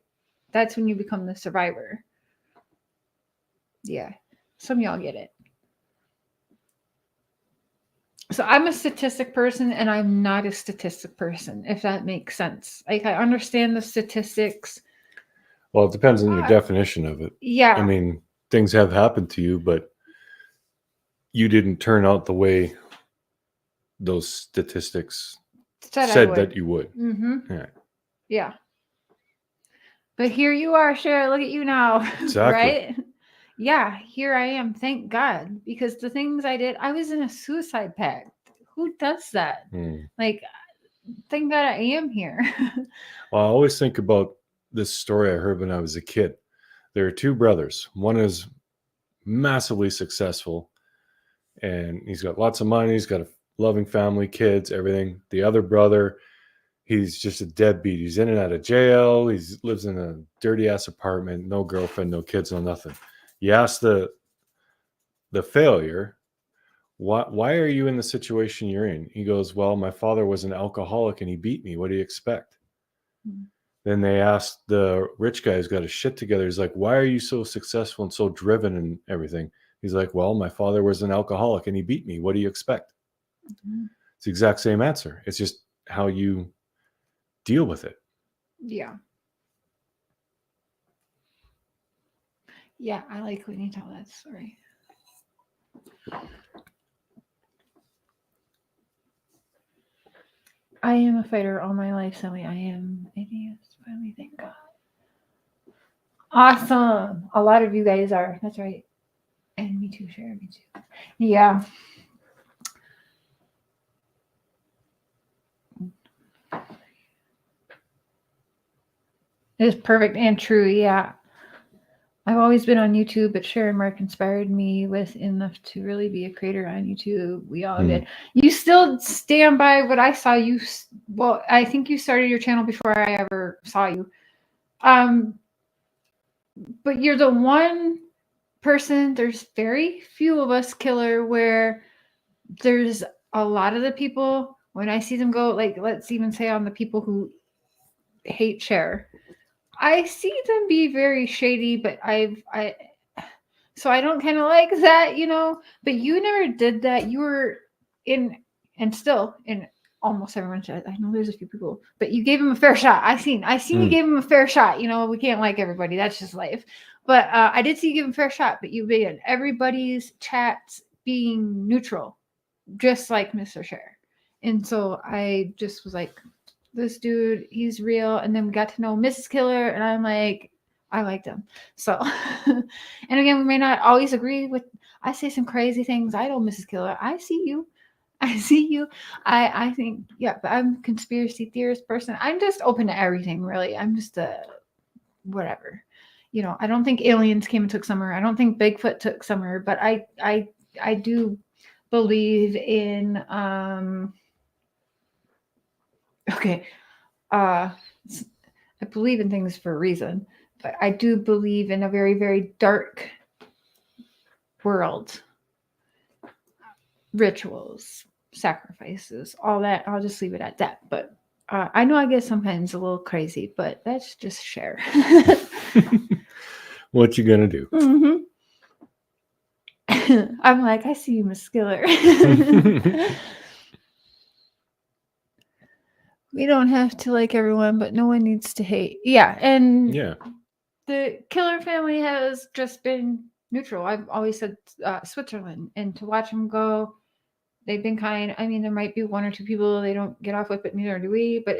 That's when you become the survivor. Yeah. Some of y'all get it. So I'm a statistic person and I'm not a statistic person, if that makes sense. Like, I understand the statistics. Well, it depends on your definition of it. Yeah. I mean, things have happened to you, but you didn't turn out the way those statistics said that you would. Mm-hmm. Yeah. Yeah. But here you are, Cher. Look at you now. Exactly. Right? Yeah, here I am. Thank God. Because the things I did, I was in a suicide pact. Who does that? Like, thank God I am here. Well, I always think about this story I heard when I was a kid. There are two brothers. One is massively successful and he's got lots of money. He's got a loving family, kids, everything. The other brother, he's just a deadbeat. He's in and out of jail. He lives in a dirty ass apartment, no girlfriend, no kids, no nothing. You ask the failure, why are you in the situation you're in? He goes, well, my father was an alcoholic and he beat me. What do you expect? Then they asked the rich guy who's got his shit together. He's like, why are you so successful and so driven and everything? He's like, well, my father was an alcoholic and he beat me. What do you expect? It's the exact same answer. It's just how you deal with it. Yeah. Yeah, I like when you tell that story. I am a fighter all my life, Sally. I am. Yes, finally, thank God. Awesome. A lot of you guys are. That's right. And me too, Cher. Me too. Yeah. It is perfect and true. Yeah. I've always been on YouTube, but Cher and Mark inspired me with enough to really be a creator on YouTube. We all did. You still stand by what I saw you. Well, I think you started your channel before I ever saw you. But you're the one person, there's very few of us, Killer, where there's a lot of the people, when I see them go, like, let's even say on the people who hate Cher, I see them be very shady, but so I don't kind of like that, you know, but you never did that. You were in, and still in almost everyone's chat. I know there's a few people, but you gave him a fair shot. I seen you gave him a fair shot. You know, we can't like everybody. That's just life. But I did see you give him a fair shot, but you made everybody's chats being neutral, just like Mr. Cher. And so I just was like, this dude, he's real. And then we got to know Mrs. Killer, and I'm like, I liked him. So, and again, we may not always agree with, I say some crazy things. I know Mrs. Killer. I see you. I see you. I think, yeah, but I'm a conspiracy theorist person. I'm just open to everything, really. I'm just a whatever. You know, I don't think aliens came and took Summer. I don't think Bigfoot took Summer, but I do believe in I believe in things for a reason, but I do believe in a very, very dark world. Rituals, sacrifices, all that. I'll just leave it at that. But I know I get sometimes a little crazy, but that's just Cher. What you gonna do? Mm-hmm. I'm like, I see you, Miss Skiller. We don't have to like everyone, but no one needs to hate. Yeah, and Yeah. the Killer family has just been neutral. I've always said Switzerland, and to watch them go, they've been kind. I mean, there might be one or two people they don't get off with, but neither do we. But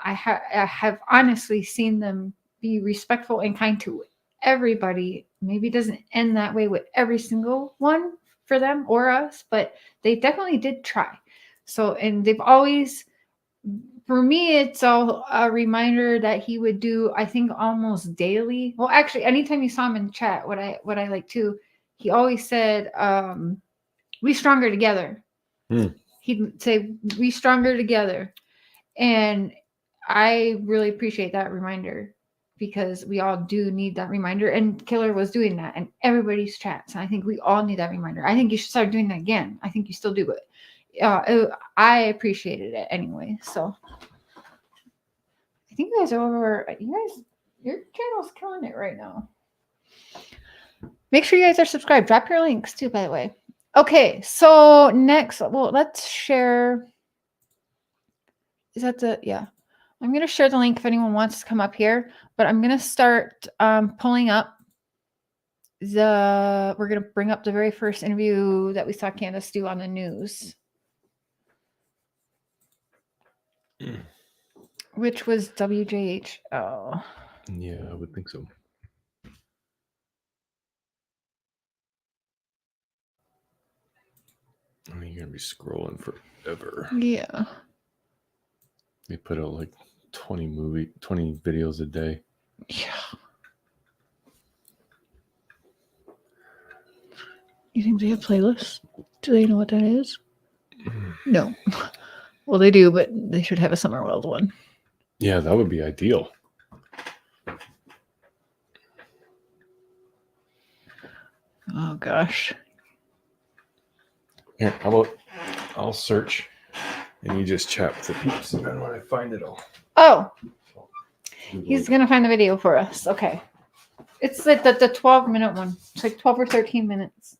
I have honestly seen them be respectful and kind to everybody. Maybe it doesn't end that way with every single one for them or us, but they definitely did try. So, and they've always, for me, it's all a reminder that he would do, I think, almost daily. Well, actually, anytime you saw him in chat, what I like too, he always said, "We stronger together." He'd say, "We stronger together," and I really appreciate that reminder because we all do need that reminder. And Killer was doing that in everybody's chats. And I think we all need that reminder. I think you should start doing that again. I think you still do, but I appreciated it anyway. So I think you guys are over. Your channel's killing it right now. Make sure you guys are subscribed. Drop your links too, by the way. Okay, so next, well, let's share. Is that the, yeah. I'm going to share the link if anyone wants to come up here, but I'm going to start pulling up we're going to bring up the very first interview that we saw Candace do on the news, which was WJHL. Yeah, I would think so. I mean, you're going to be scrolling forever. Yeah. They put out like 20 videos a day. Yeah. You think they have playlists? Do they know what that is? No. Well, they do, but they should have a Summer World one. Yeah, that would be ideal. Oh, gosh. Here, how about I'll search and you just chat with the peeps, and then when I find it, Oh, he's going to find the video for us. Okay. It's like the 12-minute one. It's like 12 or 13 minutes.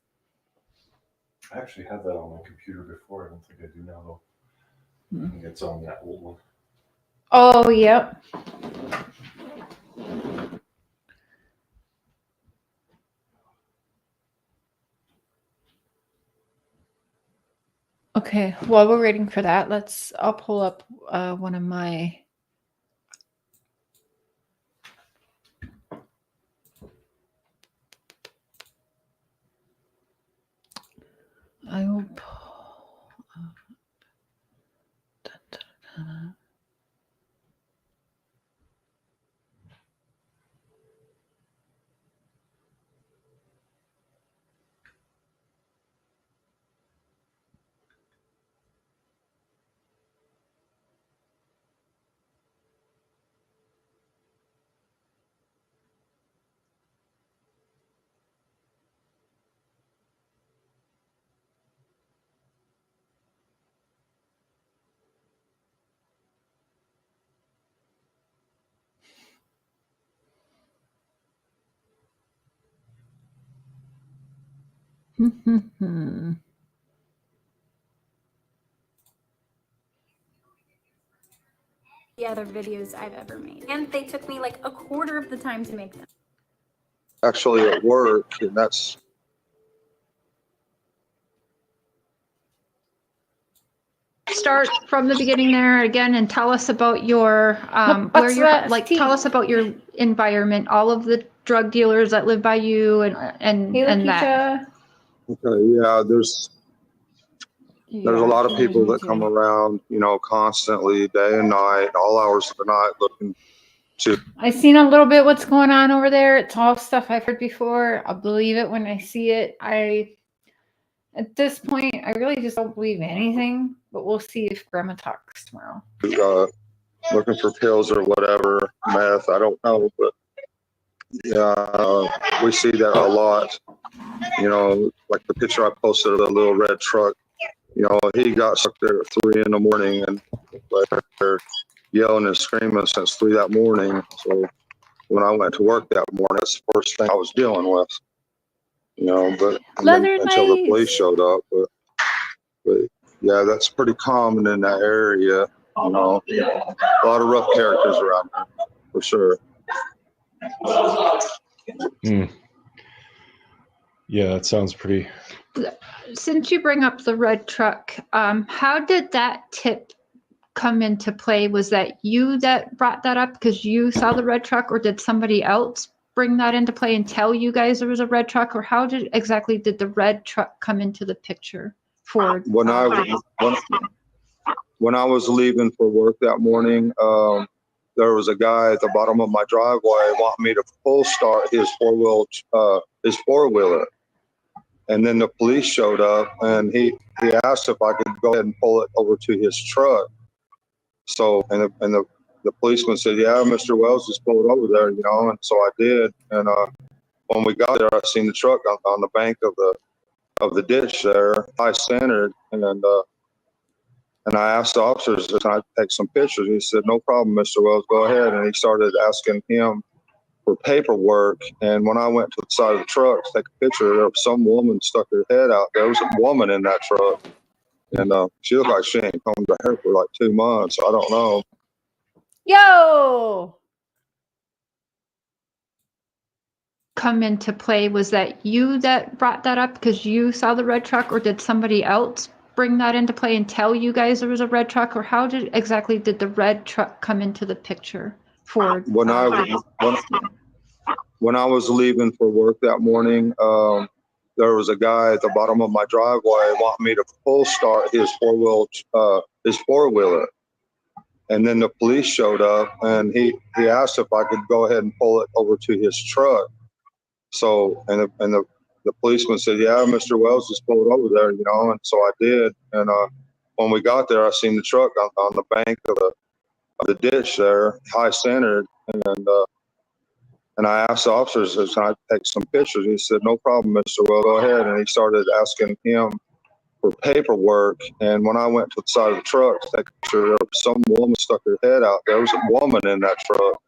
I actually had that on my computer before. I don't think I do now, though. I think it's on that old one. Oh, yep. Okay, while we're waiting for that, I'll pull up one of my I will pull up. Dun, dun, dun. The other videos I've ever made, and they took me like a quarter of the time to make them. Actually at work, and that's Start from the beginning there again and tell us about your where you're like tell us about your environment, all of the drug dealers that live by you and that. okay. Yeah, there's a lot of people that come around, you know, constantly, day and night, all hours of the night, looking to. I've seen a little bit what's going on over there. It's all stuff I've heard before. I'll believe it when I see it. At this point, I really just don't believe anything, but we'll see if Grandma talks tomorrow. Looking for pills or whatever, meth, I don't know, but yeah, we see that a lot. You know, like the picture I posted of the little red truck, you know, he got stuck there at 3 in the morning and they're yelling and screaming since 3 that morning. So when I went to work that morning. That's the first thing I was dealing with, you know, but and then, Leather until the police lights. showed up. But yeah, that's pretty common in that area, you know. A lot of rough characters around there, for sure. Yeah, that sounds pretty. Since you bring up the red truck, how did that tip come into play? Was that you that brought that up because you saw the red truck, or did somebody else bring that into play and tell you guys there was a red truck, or how did the red truck come into the picture? For when I was leaving for work that morning, there was a guy at the bottom of my driveway wanting me to full start his four-wheeler. And then the police showed up, and he asked if I could go ahead and pull it over to his truck. So, and the policeman said, "Yeah, Mr. Wells, just pull it over there," you know. And so I did. And when we got there, I seen the truck on the bank of the ditch there, high centered, and I asked the officers, "Can I take some pictures?" He said, "No problem, Mr. Wells, go ahead." And he started asking him for paperwork. And when I went to the side of the truck to take a picture, there was some woman stuck her head out. There was a woman in that truck, and she looked like she ain't combed her hair for like 2 months. I don't know. Yo! Come into play? Was that you that brought that up because you saw the red truck, or did somebody else bring that into play and tell you guys there was a red truck, or how did the red truck come into the picture? For when I was leaving for work that morning, there was a guy at the bottom of my driveway wanting me to full start his four-wheeler. And then the police showed up, and he asked if I could go ahead and pull it over to his truck. So, and the policeman said, "Yeah, Mr. Wells, just pull it over there," you know. And so I did. And when we got there, I seen the truck on the bank of the ditch there, high centered, and I asked the officers, "Can I take some pictures?" He said, "No problem, Mr. Wells, go ahead." And he started asking him for paperwork. And when I went to the side of the truck to take a picture, there was some woman stuck her head out. There was a woman in that truck,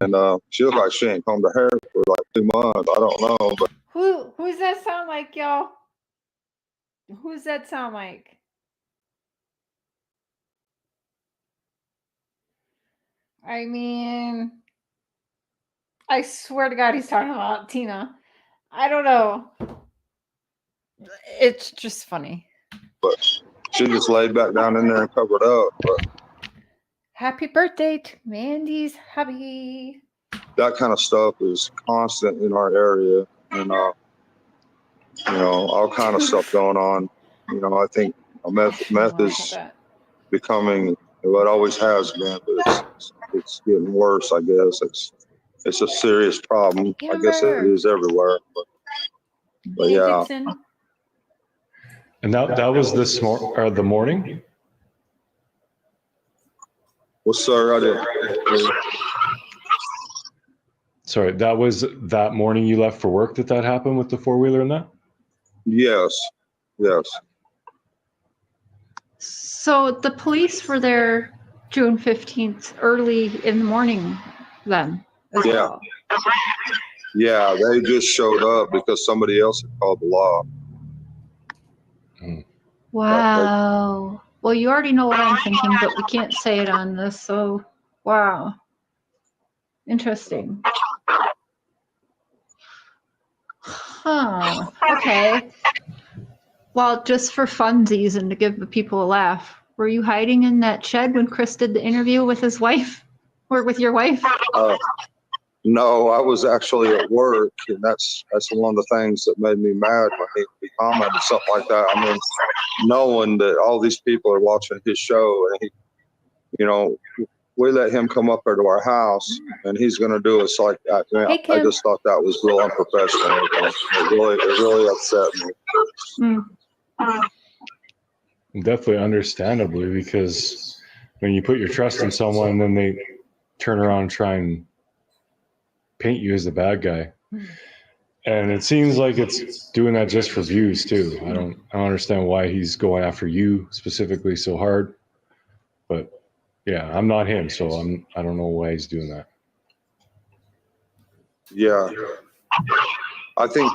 and she looked like she ain't combed her hair for like 2 months. I don't know, but who's that sound like, y'all? Who's that sound like? I mean, I swear to God, he's talking about Tina. I don't know. It's just funny. But she just laid back down in there and covered up. But happy birthday to Mandy's hubby. That kind of stuff is constant in our area, and you know, all kind of stuff going on. You know, I think meth is becoming what it always has been, but it's getting worse. I guess it's a serious problem. I guess it is everywhere, but yeah. And that was the morning? Well, sir, I didn't. Sorry, that was that morning you left for work that happened with the four-wheeler and that? Yes. So the police were there June 15th, early in the morning then as well. Yeah, they just showed up because somebody else had called the law. Wow. Well, you already know what I'm thinking, but we can't say it on this, so wow. Interesting. Huh. Okay. Well, just for funsies and to give the people a laugh, were you hiding in that shed when Chris did the interview with his wife or with your wife? No, I was actually at work, and that's one of the things that made me mad when he commented something like that. I mean, knowing that all these people are watching his show, and you know, we let him come up there to our house, and he's going to do us like that. Man, I just thought that was real unprofessional. It really upset me. Definitely understandably, because when you put your trust in someone, and then they turn around and try and paint you as the bad guy. And it seems like it's doing that just for views too. I don't understand why he's going after you specifically so hard. But yeah, I'm not him, so I don't know why he's doing that. Yeah, I think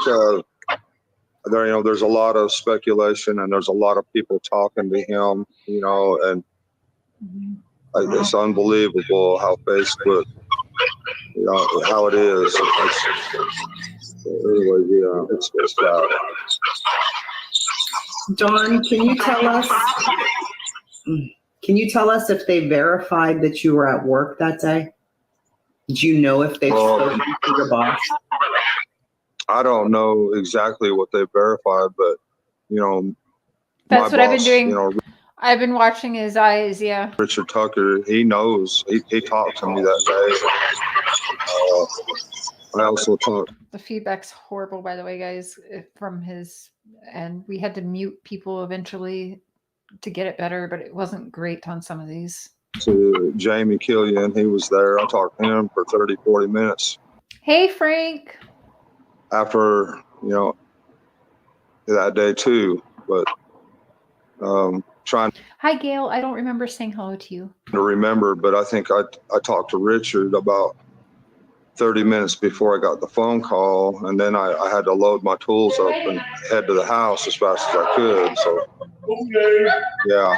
there's a lot of speculation and there's a lot of people talking to him, and it's unbelievable how Facebook, how it is. Anyway, yeah, it's bad. Dawn, can you tell us if they verified that you were at work that day? Did you know if they spoke to your boss? I don't know exactly what they verified, but That's what I've been doing. You know, I've been watching his eyes. Yeah. Richard Tucker, he knows. He talked to me that day. I also talked. The feedback's horrible, by the way, guys, from his, and we had to mute people eventually to get it better, but it wasn't great on some of these. To Jamie Killian, he was there. I talked to him for 30, 40 minutes. Hey, Frank. After, that day too, but trying Hi, Gail. I don't remember saying hello to you. to remember, but I think I talked to Richard about 30 minutes before I got the phone call, and then I had to load my tools up and head to the house as fast as I could. So, yeah.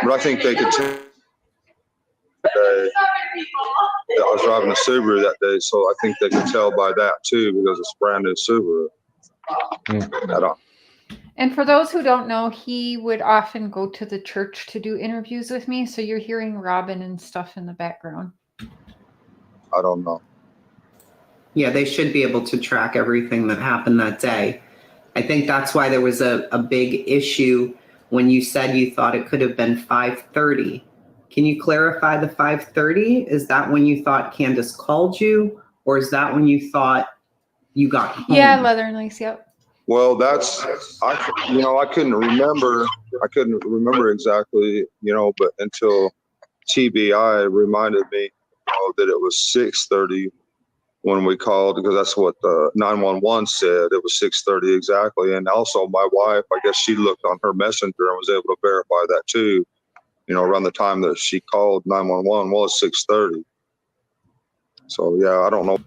But I think they could tell. I was driving a Subaru that day, so I think they could tell by that too, because it's a brand new Subaru. And for those who don't know, he would often go to the church to do interviews with me. So you're hearing Robin and stuff in the background. I don't know. Yeah, they should be able to track everything that happened that day. I think that's why there was a big issue when you said you thought it could have been 5:30. Can you clarify the 5:30? Is that when you thought Candace called you, or is that when you thought you got home? Yeah, Leather and Lace, yep. Well, I couldn't remember. I couldn't remember exactly, but until TBI reminded me that it was 6:30 when we called, because that's what the 911 said. It was 6:30 exactly. And also my wife, I guess she looked on her messenger and was able to verify that too. Around the time that she called 911 was 6:30. So yeah, I don't know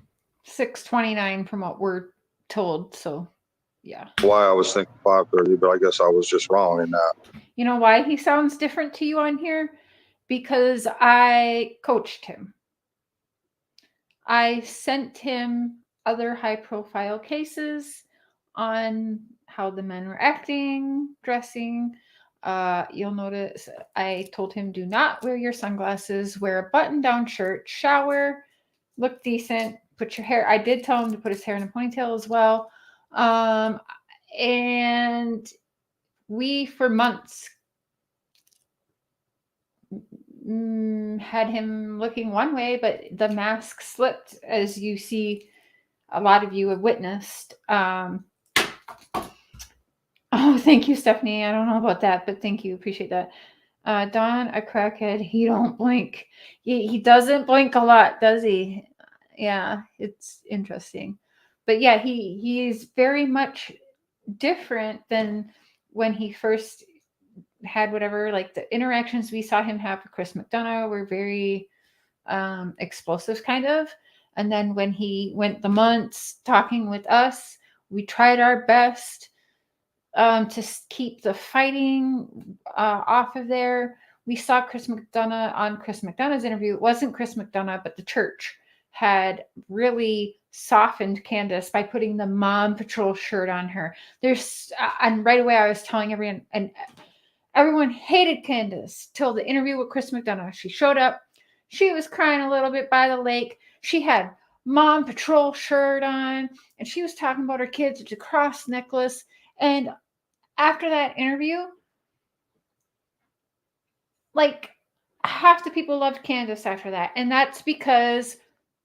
6:29 from what we're told. So yeah. why I was thinking 5:30, but I guess I was just wrong in that. You know why he sounds different to you on here? Because I coached him. I sent him other high-profile cases on how the men were acting, dressing. You'll notice I told him, do not wear your sunglasses, wear a button-down shirt, shower, look decent, put your hair. I did tell him to put his hair in a ponytail as well. And we, for months, had him looking one way, but the mask slipped, as you see, a lot of you have witnessed. Oh, thank you, Stephanie. I don't know about that, but thank you. Appreciate that. Don, a crackhead. He don't blink. He doesn't blink a lot, does he? Yeah, it's interesting. But yeah, he's very much different than when he first had whatever, like the interactions we saw him have with Chris McDonough were very explosive kind of. And then when he went the months talking with us, we tried our best to keep the fighting off of there. We saw Chris McDonough on Chris McDonough's interview. It wasn't Chris McDonough, but the church had really softened Candace by putting the Mom Patrol shirt on her. And right away I was telling everyone, and everyone hated Candace till the interview with Chris McDonough. She showed up. She was crying a little bit by the lake. She had Mom Patrol shirt on, and she was talking about her kids with a cross necklace. And after that interview, like half the people loved Candace after that. And that's because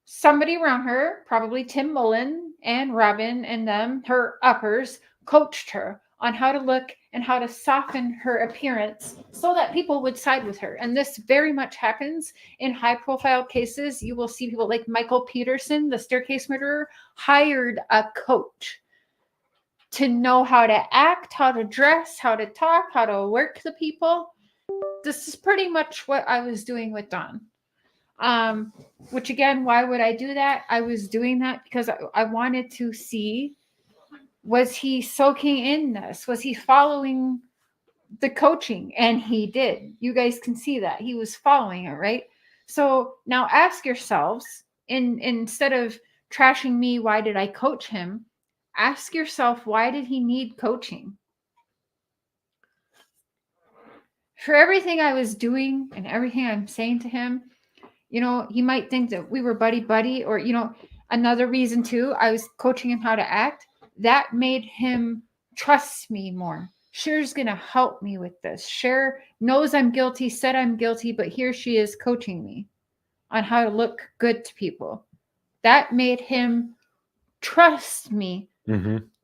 somebody around her, probably Tim Mullen and Robin and them, her uppers, coached her on how to look and how to soften her appearance so that people would side with her. And this very much happens in high-profile cases. You will see people like Michael Peterson, the staircase murderer, hired a coach to know how to act, how to dress, how to talk, how to work the people. This is pretty much what I was doing with Don. Which again, why would I do that? I was doing that because I wanted to see, was he soaking in this? Was he following the coaching? And he did. You guys can see that he was following it, right? So now ask yourselves, instead of trashing me, why did I coach him? Ask yourself, why did he need coaching? For everything I was doing and everything I'm saying to him, you know, he might think that we were buddy, or, you know, another reason too, I was coaching him how to act. That made him trust me more. Cher's going to help me with this. Cher knows I'm guilty, said I'm guilty, but here she is coaching me on how to look good to people. That made him trust me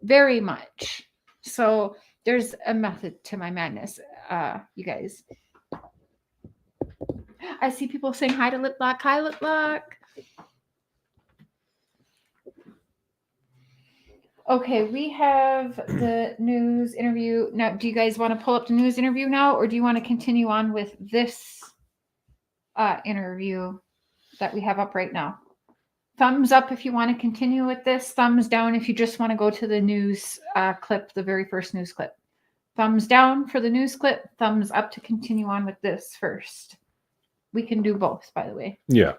very much. So there's a method to my madness, you guys. I see people saying hi to Lip Lock. Hi, Lip Lock. Okay, we have the news interview. Now, do you guys want to pull up the news interview now, or do you want to continue on with this interview that we have up right now? Thumbs up if you want to continue with this. Thumbs down if you just want to go to the news clip, the very first news clip. Thumbs down for the news clip. Thumbs up to continue on with this first. We can do both, by the way. Yeah.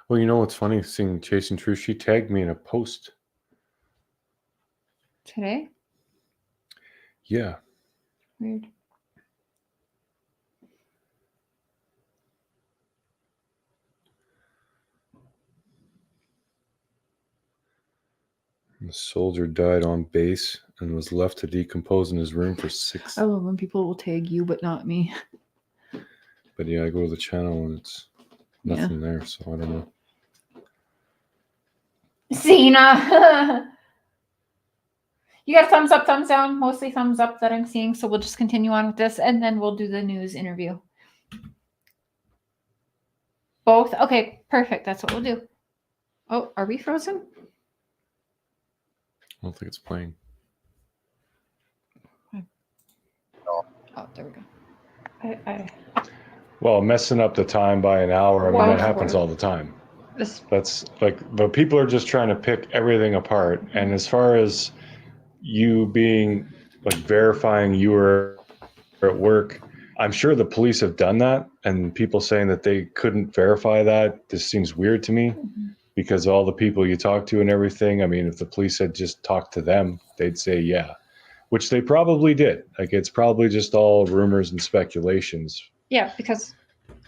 Well, you know what's funny? Seeing Chasing Truth, she tagged me in a post. Today? Yeah. Weird. The soldier died on base and was left to decompose in his room for 6. I love when people will tag you, but not me. But yeah, I go to the channel and it's nothing there, so I don't know. Cena. You got a thumbs up, thumbs down, mostly thumbs up that I'm seeing. So we'll just continue on with this and then we'll do the news interview. Both? Okay, perfect. That's what we'll do. Oh, are we frozen? I don't think it's playing. Oh, there we go. Well, messing up the time by an hour, I mean, that happens all the time. That's like, but people are just trying to pick everything apart. And as far as you being like verifying you were at work, I'm sure the police have done that, and people saying that they couldn't verify that, this seems weird to me because all the people you talk to and everything. I mean, if the police had just talked to them, they'd say, yeah, which they probably did. Like, it's probably just all rumors and speculations. Yeah, because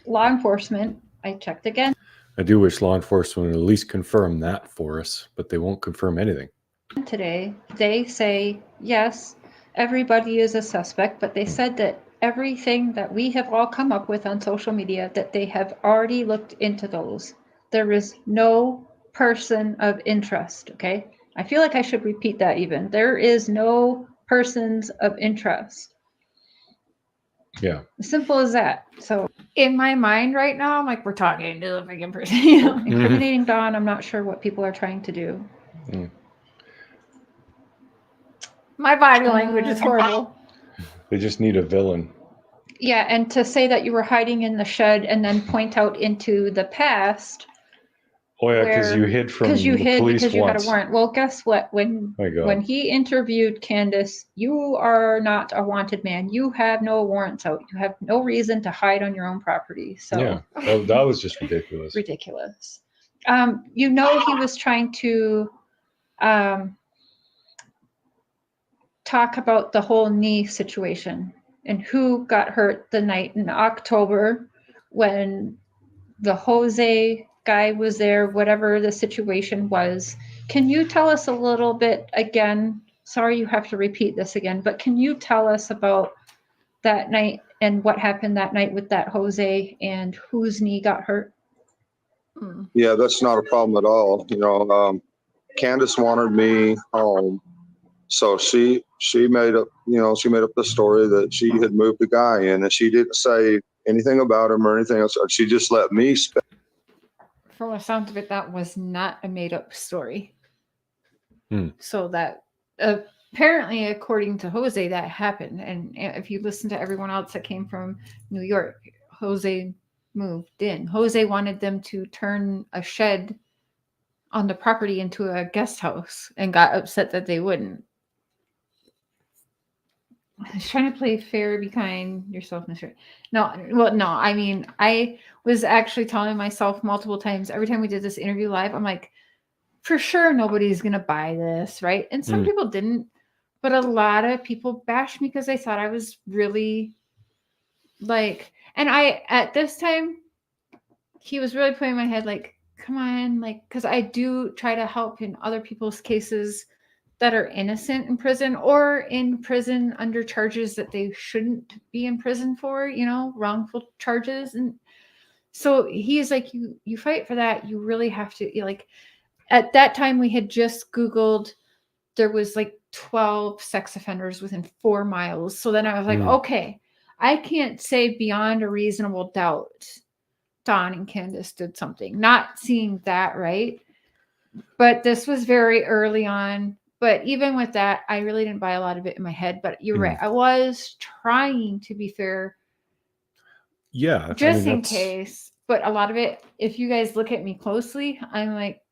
law enforcement, I checked again. I do wish law enforcement would at least confirm that for us, but they won't confirm anything. Today, they say, yes, everybody is a suspect, but they said that everything that we have all come up with on social media, that they have already looked into those. There is no person of interest, okay? I feel like I should repeat that even. There is no persons of interest. Yeah. Simple as that. So in my mind right now, I'm like, we're talking to the freaking person, you know, incriminating Dawn. I'm not sure what people are trying to do. My body language is horrible. They just need a villain. Yeah, and to say that you were hiding in the shed and then point out into the past. Oh yeah, because you hid from the police because you once. had a warrant. Well, guess what? When he interviewed Candace, you are not a wanted man. You have no warrants out. You have no reason to hide on your own property. So yeah, that was just ridiculous. Ridiculous. You know, he was trying to talk about the whole knee situation and who got hurt the night in October when the Jose guy was there, whatever the situation was. Can you tell us a little bit again? Sorry, you have to repeat this again, but can you tell us about that night and what happened that night with that Jose and whose knee got hurt? Yeah, that's not a problem at all. You know, Candace wanted me home. So she made up, she made up the story that she had moved the guy in, and she didn't say anything about him or anything else. She just let me spend. From the sound of it, that was not a made up story. So that apparently, according to Jose, that happened. And if you listen to everyone else that came from New York, Jose moved in. Jose wanted them to turn a shed on the property into a guest house and got upset that they wouldn't. I was trying to play fair, be kind, yourself, Mr. No, well, no. I mean, I was actually telling myself multiple times every time we did this interview live, I'm like, for sure nobody's gonna buy this, right? And some people didn't, but a lot of people bashed me because they thought I was really like, and I at this time, he was really putting in my head like, come on, like, because I do try to help in other people's cases that are innocent in prison or in prison under charges that they shouldn't be in prison for, you know, wrongful charges. And so he's like, you fight for that. You really have to, like, at that time we had just Googled, there was like 12 sex offenders within 4 miles. So then I was like, okay, I can't say beyond a reasonable doubt Don and Candace did something. Not seeing that, right? But this was very early on. But even with that, I really didn't buy a lot of it in my head. But you're right. I was trying to be fair. Yeah. Just in case. But a lot of it, if you guys look at me closely, I'm like,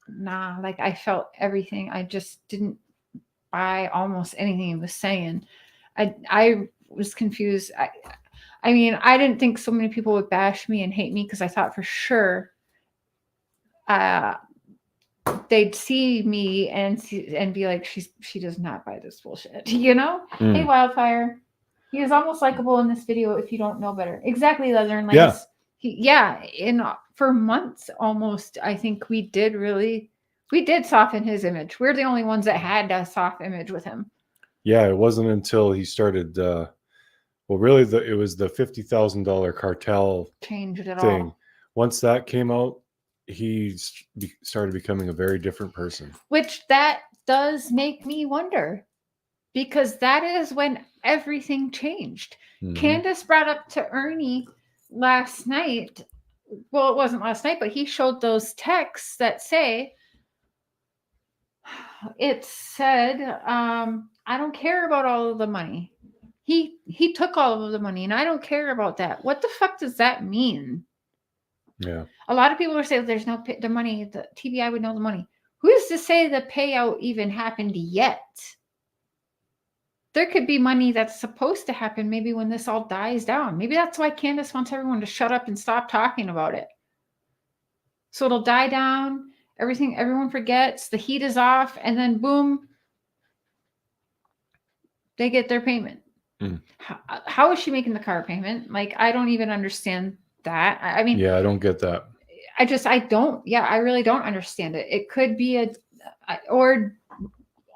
nah, like I felt everything. I just didn't buy almost anything he was saying. I was confused. I mean, I didn't think so many people would bash me and hate me because I thought for sure they'd see me and be like, she does not buy this bullshit, you know? Hey, Wildfire. He is almost likable in this video if you don't know better. Exactly, Leather and Lace. For months almost, I think we did soften his image. We're the only ones that had a soft image with him. Yeah, it wasn't until he started it was the $50,000 cartel changed it thing. all. Once that came out, he started becoming a very different person. Which that does make me wonder, because that is when everything changed. Candace brought up to Ernie last night. Well, it wasn't last night, but he showed those texts that say, it said, I don't care about all of the money. He took all of the money and I don't care about that. What the fuck does that mean? Yeah. A lot of people are saying there's no the money, the TBI would know the money. Who's to say the payout even happened yet? There could be money that's supposed to happen maybe when this all dies down. Maybe that's why Candace wants everyone to shut up and stop talking about it. So it'll die down, everyone forgets, the heat is off, and then boom, they get their payment. How is she making the car payment? Like, I don't even understand that. I mean, yeah, I don't get that. I really don't understand it. It could be or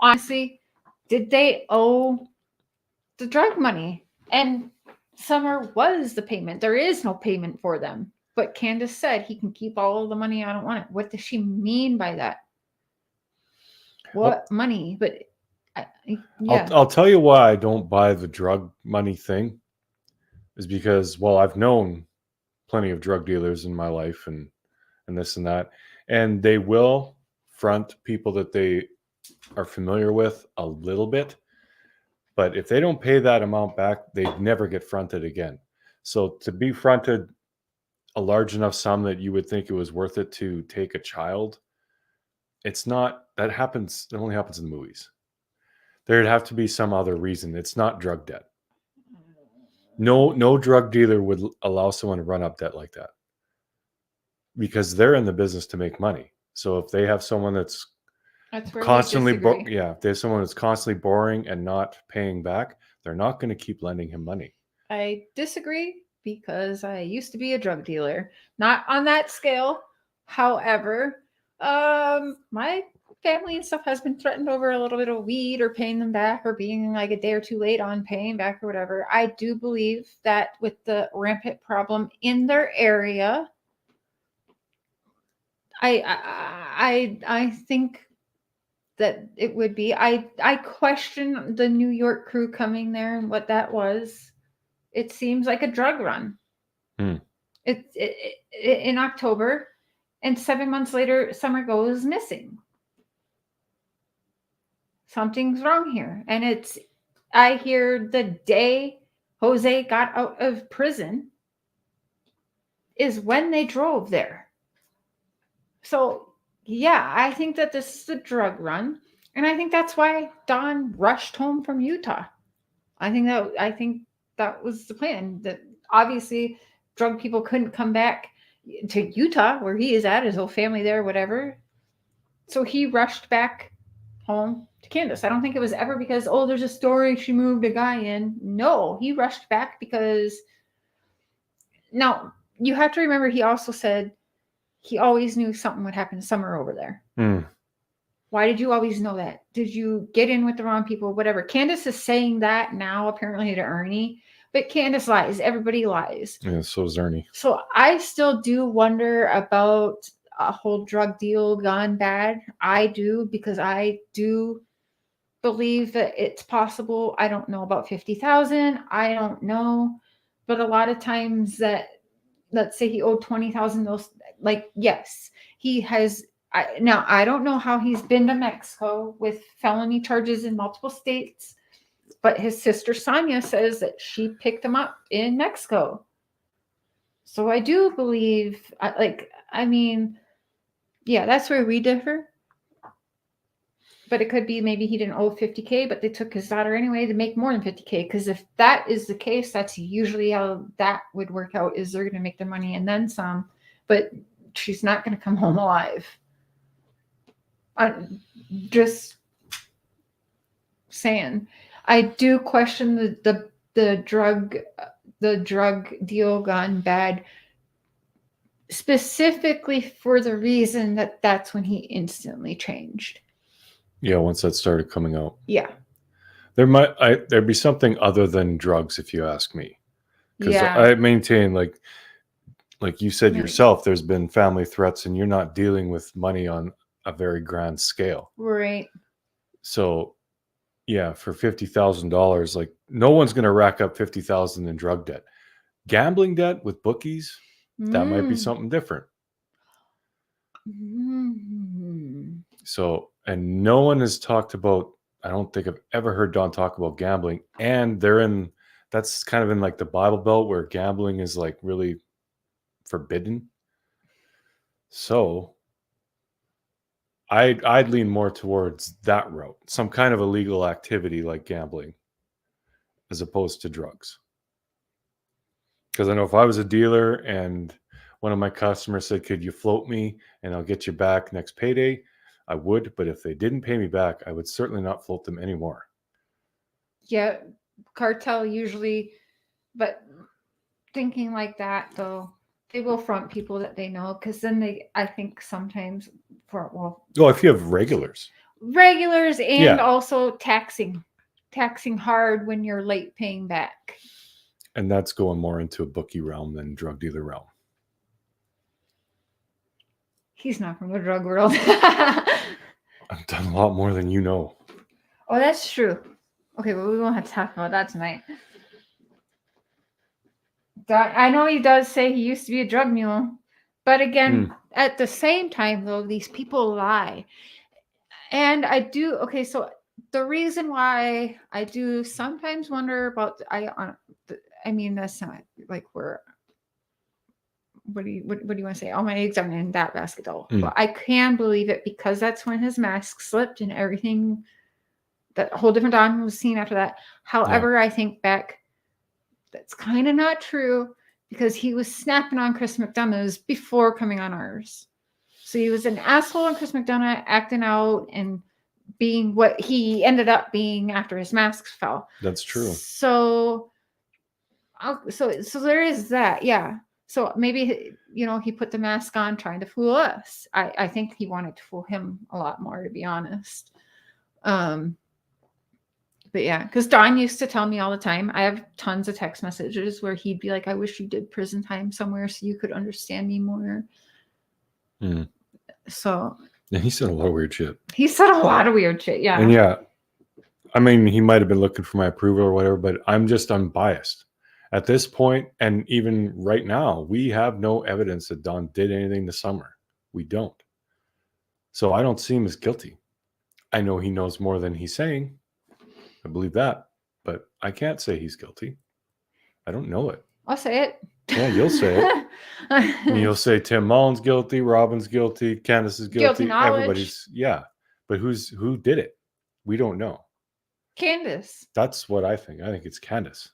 honestly, did they owe the drug money? And Summer was the payment. There is no payment for them. But Candace said he can keep all of the money. I don't want it. What does she mean by that? What money? But yeah. I'll tell you why I don't buy the drug money thing is because, well, I've known plenty of drug dealers in my life and this and that, and they will front people that they are familiar with a little bit, but if they don't pay that amount back, they never get fronted again. So to be fronted a large enough sum that you would think it was worth it to take a child, it's not. That happens. It only happens in the movies. There'd have to be some other reason. It's not drug debt. No drug dealer would allow someone to run up debt like that because they're in the business to make money. So if they have someone that's constantly, if they have someone that's constantly borrowing and not paying back, they're not going to keep lending him money. I disagree because I used to be a drug dealer, not on that scale. However, my family and stuff has been threatened over a little bit of weed or paying them back or being like a day or two late on paying back or whatever. I do believe that with the rampant problem in their area, I think that it would be. I question the New York crew coming there and what that was. It seems like a drug run. It in October, and 7 months later, Summer goes missing. something's wrong here. And I hear the day Jose got out of prison is when they drove there. So, yeah, I think that this is a drug run. And I think that's why Don rushed home from Utah. I think that was the plan. That obviously drug people couldn't come back to Utah where he is at, his whole family there, whatever. So he rushed back home to Candace. I don't think it was ever because, oh, there's a story she moved a guy in. No, he rushed back because now you have to remember he also said he always knew something would happen to Summer over there. Why did you always know that? Did you get in with the wrong people? Whatever. Candace is saying that now apparently to Ernie, but Candace lies. Everybody lies. Yeah, so is Ernie. So I still do wonder about a whole drug deal gone bad. I do, because I do believe that it's possible. I don't know about 50,000. I don't know. But a lot of times that, let's say he owed 20,000, those, like, yes, he has. Now, I don't know how he's been to Mexico with felony charges in multiple states, but his sister Sonia says that she picked him up in Mexico. So I do believe, yeah, that's where we differ. But it could be maybe he didn't owe 50K, but they took his daughter anyway to make more than 50K. Because if that is the case, that's usually how that would work out, is they're going to make their money and then some. But she's not going to come home alive. Just saying. I do question the drug deal gone bad, specifically for the reason that that's when he instantly changed. Yeah, once that started coming out. Yeah. There'd be something other than drugs, if you ask me. Because I maintain, like you said yourself, there's been family threats, and you're not dealing with money on a very grand scale. Right. So, yeah, for $50,000, like, no one's going to rack up $50,000 in drug debt. Gambling debt with bookies, that might be something different. So, and no one has talked about, I don't think I've ever heard Don talk about gambling. And that's kind of in like the Bible Belt where gambling is like really forbidden. So I'd lean more towards that route, some kind of illegal activity like gambling, as opposed to drugs. Because I know if I was a dealer and one of my customers said, could you float me and I'll get you back next payday, I would. But if they didn't pay me back, I would certainly not float them anymore. Yeah, cartel usually, but thinking like that, though, they will front people that they know, because then I think sometimes if you have regulars and also taxing hard when you're late paying back. And that's going more into a bookie realm than drug dealer realm. He's not from the drug world. I've done a lot more than you know. Oh, that's true. Okay, well, we won't have to talk about that tonight. I know he does say he used to be a drug mule, but again, at the same time, though, these people lie. And I do. Okay, so the reason why I do sometimes wonder about, I mean, that's not like we're. What do you want to say? All my eggs are in that basket, though. But I can believe it because that's when his mask slipped and everything. That whole different Don was seen after that. However, I think back, that's kind of not true, because he was snapping on Chris McDonough's before coming on ours. So he was an asshole on Chris McDonough, acting out and being what he ended up being after his mask fell. That's true. So there is that, yeah. So maybe, he put the mask on trying to fool us. I think he wanted to fool him a lot more, to be honest. But yeah, because Don used to tell me all the time, I have tons of text messages where he'd be like, I wish you did prison time somewhere so you could understand me more. So. Yeah, he said a lot of weird shit. Yeah. And yeah, I mean, he might have been looking for my approval or whatever, but I'm just unbiased. At this point, and even right now, we have no evidence that Don did anything this summer. We don't. So I don't see him as guilty. I know he knows more than he's saying. I believe that, but I can't say he's guilty. I don't know it. I'll say it. Yeah, you'll say it. And you'll say Tim Mullen's guilty, Robin's guilty, Candace is guilty. knowledge. Everybody's, yeah. But who did it? We don't know. Candace. That's what I think. I think it's Candace.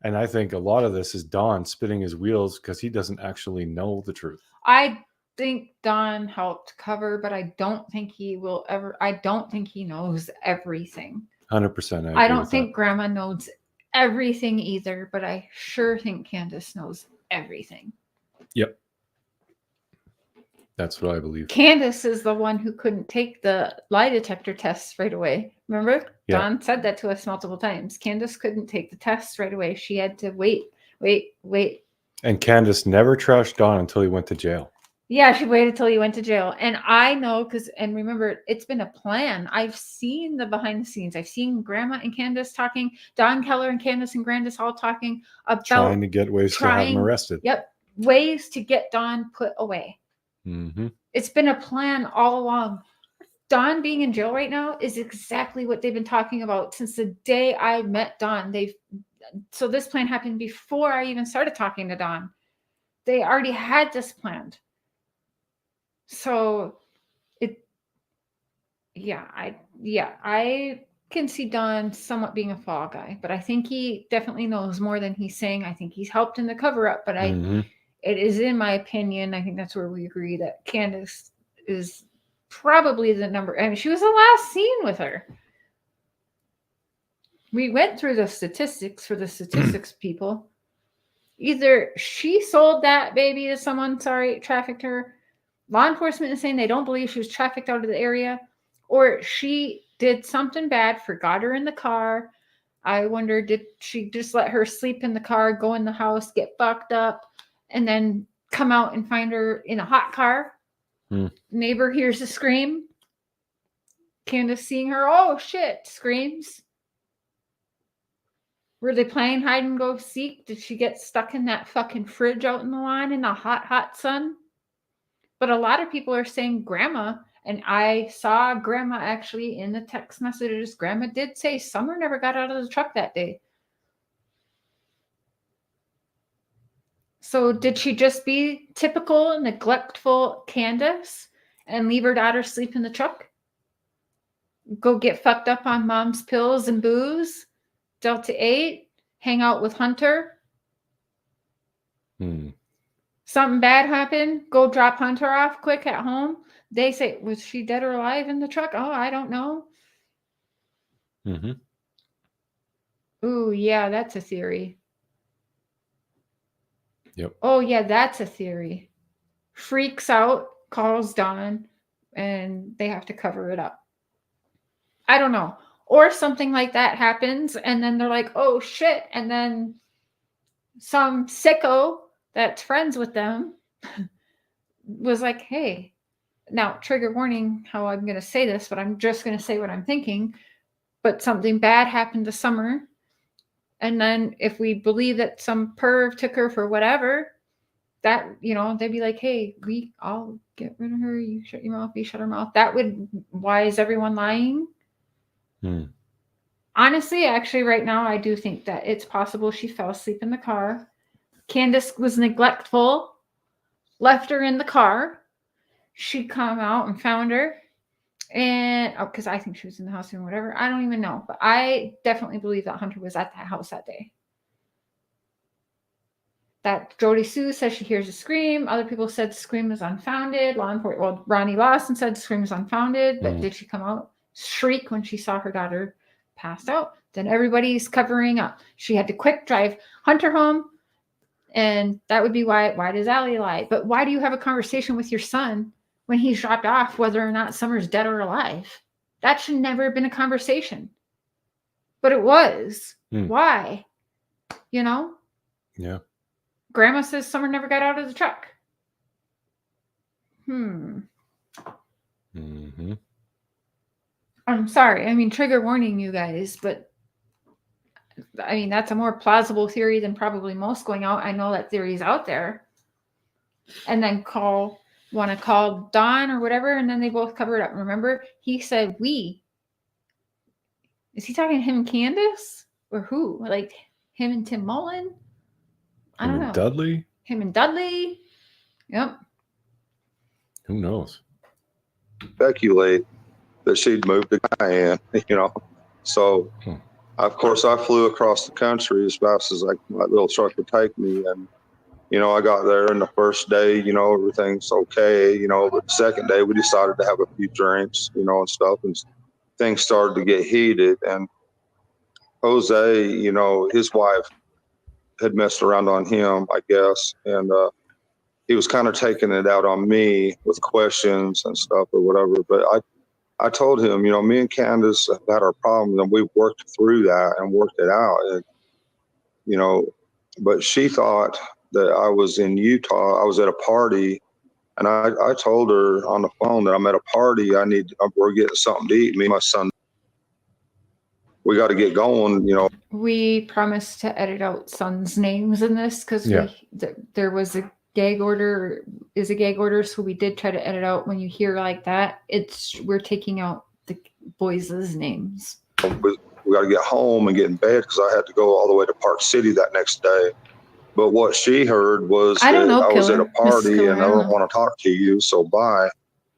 And I think a lot of this is Don spinning his wheels because he doesn't actually know the truth. I think Don helped cover, but I don't think he will ever. I don't think he knows everything. 100%. I don't think Grandma knows everything either, but I sure think Candace knows everything. Yep. That's what I believe. Candace is the one who couldn't take the lie detector tests right away. Remember? Yeah. Don said that to us multiple times. Candace couldn't take the tests right away. She had to wait. And Candace never trashed Don until he went to jail. Yeah, she waited till he went to jail. And I know and remember, it's been a plan. I've seen the behind the scenes. I've seen Grandma and Candace talking, Don Keller and Candace and Grandis all talking about trying to get ways to have him arrested. Yep. Ways to get Don put away. Mm-hmm. It's been a plan all along. Don being in jail right now is exactly what they've been talking about since the day I met Don. So this plan happened before I even started talking to Don. They already had this planned. So I can see Don somewhat being a fall guy, but I think he definitely knows more than he's saying. I think he's helped in the cover up, but it is, in my opinion, I think that's where we agree that Candace is probably the number. I mean, she was the last seen with her. We went through the statistics for the statistics people. Either she sold that baby to someone, trafficked her. Law enforcement is saying they don't believe she was trafficked out of the area, or she did something bad, forgot her in the car. I wonder, did she just let her sleep in the car, go in the house, get fucked up, and then come out and find her in a hot car? Neighbor hears a scream. Candace seeing her, oh shit, screams. Were they playing hide and go seek? Did she get stuck in that fucking fridge out in the lawn in the hot, hot sun? But a lot of people are saying Grandma, and I saw Grandma actually in the text messages. Grandma did say Summer never got out of the truck that day. So did she just be typical, neglectful Candace and leave her daughter sleep in the truck? Go get fucked up on mom's pills and booze? Delta 8? Hang out with Hunter? Something bad happened? Go drop Hunter off quick at home? They say, was she dead or alive in the truck? Oh, I don't know. Ooh, yeah, that's a theory. Yep. Oh, yeah, that's a theory. Freaks out, calls Don, and they have to cover it up. I don't know. Or something like that happens, and then they're like, oh, shit. And then some sicko that's friends with them was like, hey, now trigger warning how I'm going to say this, but I'm just going to say what I'm thinking. But something bad happened to Summer. And then if we believe that some perv took her for whatever, that, they'd be like, hey, I'll get rid of her. You shut your mouth. You shut her mouth. Why is everyone lying? Honestly, actually, right now, I do think that it's possible she fell asleep in the car. Candace was neglectful, left her in the car. She'd come out and found her. And because I think she was in the house or whatever. I don't even know. But I definitely believe that Hunter was at that house that day. That Jody Sue says she hears a scream. Other people said the scream was unfounded. Ronnie Lawson said the scream was unfounded. But did she come out, shriek when she saw her daughter passed out? Then everybody's covering up. She had to quick drive Hunter home. And that would be why does Allie lie? But why do you have a conversation with your son when he's dropped off, whether or not Summer's dead or alive? That should never have been a conversation. But it was. Why? Yeah. Grandma says Summer never got out of the truck. I'm sorry. I mean, trigger warning, you guys, but I mean, that's a more plausible theory than probably most going out. I know that theory is out there. And then want to call Don or whatever, and then they both cover it up. Remember, he said we Is he talking to him and Candace? Or who? Like him and Tim Mullen? I don't know. Dudley? Him and Dudley? Yep. Who knows? Speculate that she'd moved to Guyana, you know. So, of course, I flew across the country as fast as my little truck would take me. And, you know, I got there, and the first day, you know, everything's okay, you know. But the second day, we decided to have a few drinks, you know, and stuff. And things started to get heated. And Jose, you know, his wife had messed around on him, I guess. And he was kind of taking it out on me with questions and stuff or whatever. But I told him, you know, me and Candace have had our problems, and we've worked through that and worked it out. And, you know, but she thought that I was in Utah. I was at a party, and I told her on the phone that I'm at a party. We're getting something to eat. Me and my son, we got to get going, you know. We promised to edit out sons' names in this because there was a gag order, so we did try to edit out. When you hear like that, we're taking out the boys' names. We got to get home and get in bed because I had to go all the way to Park City that next day. But what she heard was that I was at a party and I don't want to talk to you, so bye.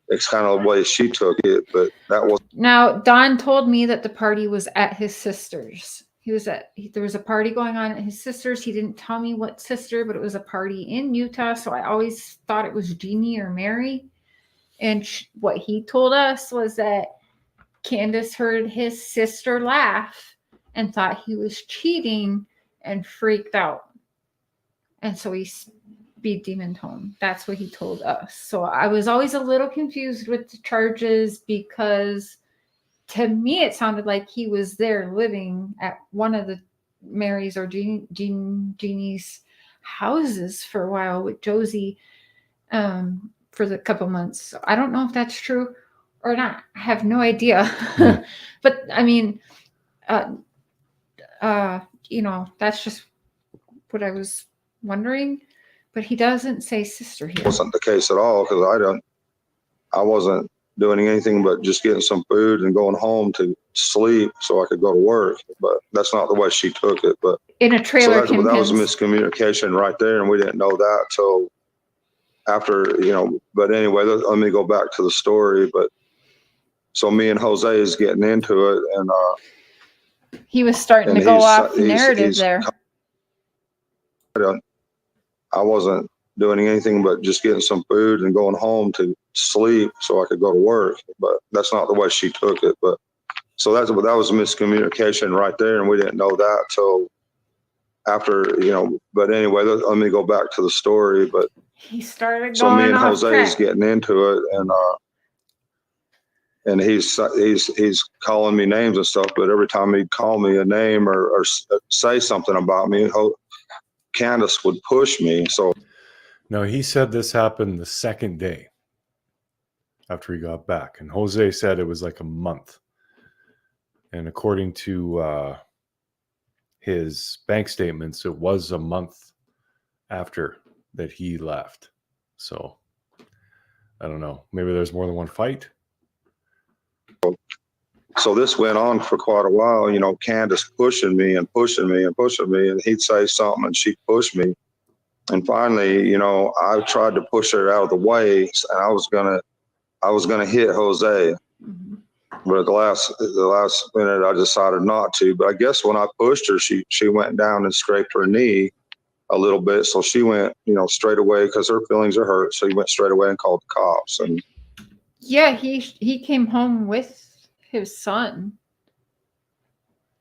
It's kind of the way she took it, but that was. Now, Don told me that the party was at his sister's. There was a party going on at his sister's. He didn't tell me what sister, but it was a party in Utah. So I always thought it was Jeannie or Mary. And what he told us was that Candace heard his sister laugh and thought he was cheating and freaked out. And so he speed demoned home. That's what he told us. So I was always a little confused with the charges because to me, it sounded like he was there living at one of the Mary's or Jeannie's houses for a while with Josie for the couple months. So I don't know if that's true or not. I have no idea. But I mean, you know, that's just what I was wondering. But he doesn't say sister here. It wasn't the case at all because I wasn't doing anything but just getting some food and going home to sleep so I could go to work. But that's not the way she took it. But in a trailer, so that was a miscommunication right there, and we didn't know that till after, you know. But anyway, let me go back to the story. But so me and Jose is getting into it, and he was starting to go off narrative there. I wasn't doing anything but just getting some food and going home to sleep so I could go to work. But that's not the way she took it. But so that was a miscommunication right there, and we didn't know that till after, you know. But anyway, let me go back to the story. But he started going so me and off Jose track. is getting into it, and he's calling me names and stuff. But every time he'd call me a name or say something about me, Candace would push me. So no, he said this happened the second day after he got back, and Jose said it was like a month. And according to his bank statements, it was a month after that he left. So I don't know. Maybe there's more than one fight. So this went on for quite a while, you know, Candace pushing me and pushing me and pushing me, and he'd say something and she'd push me. And finally, you know, I tried to push her out of the way, and I was gonna hit Jose. Mm-hmm. But at the last minute, I decided not to. But I guess when I pushed her, she went down and scraped her knee a little bit. So she went, you know, straight away because her feelings are hurt. So he went straight away and called the cops. And yeah, he came home with his son,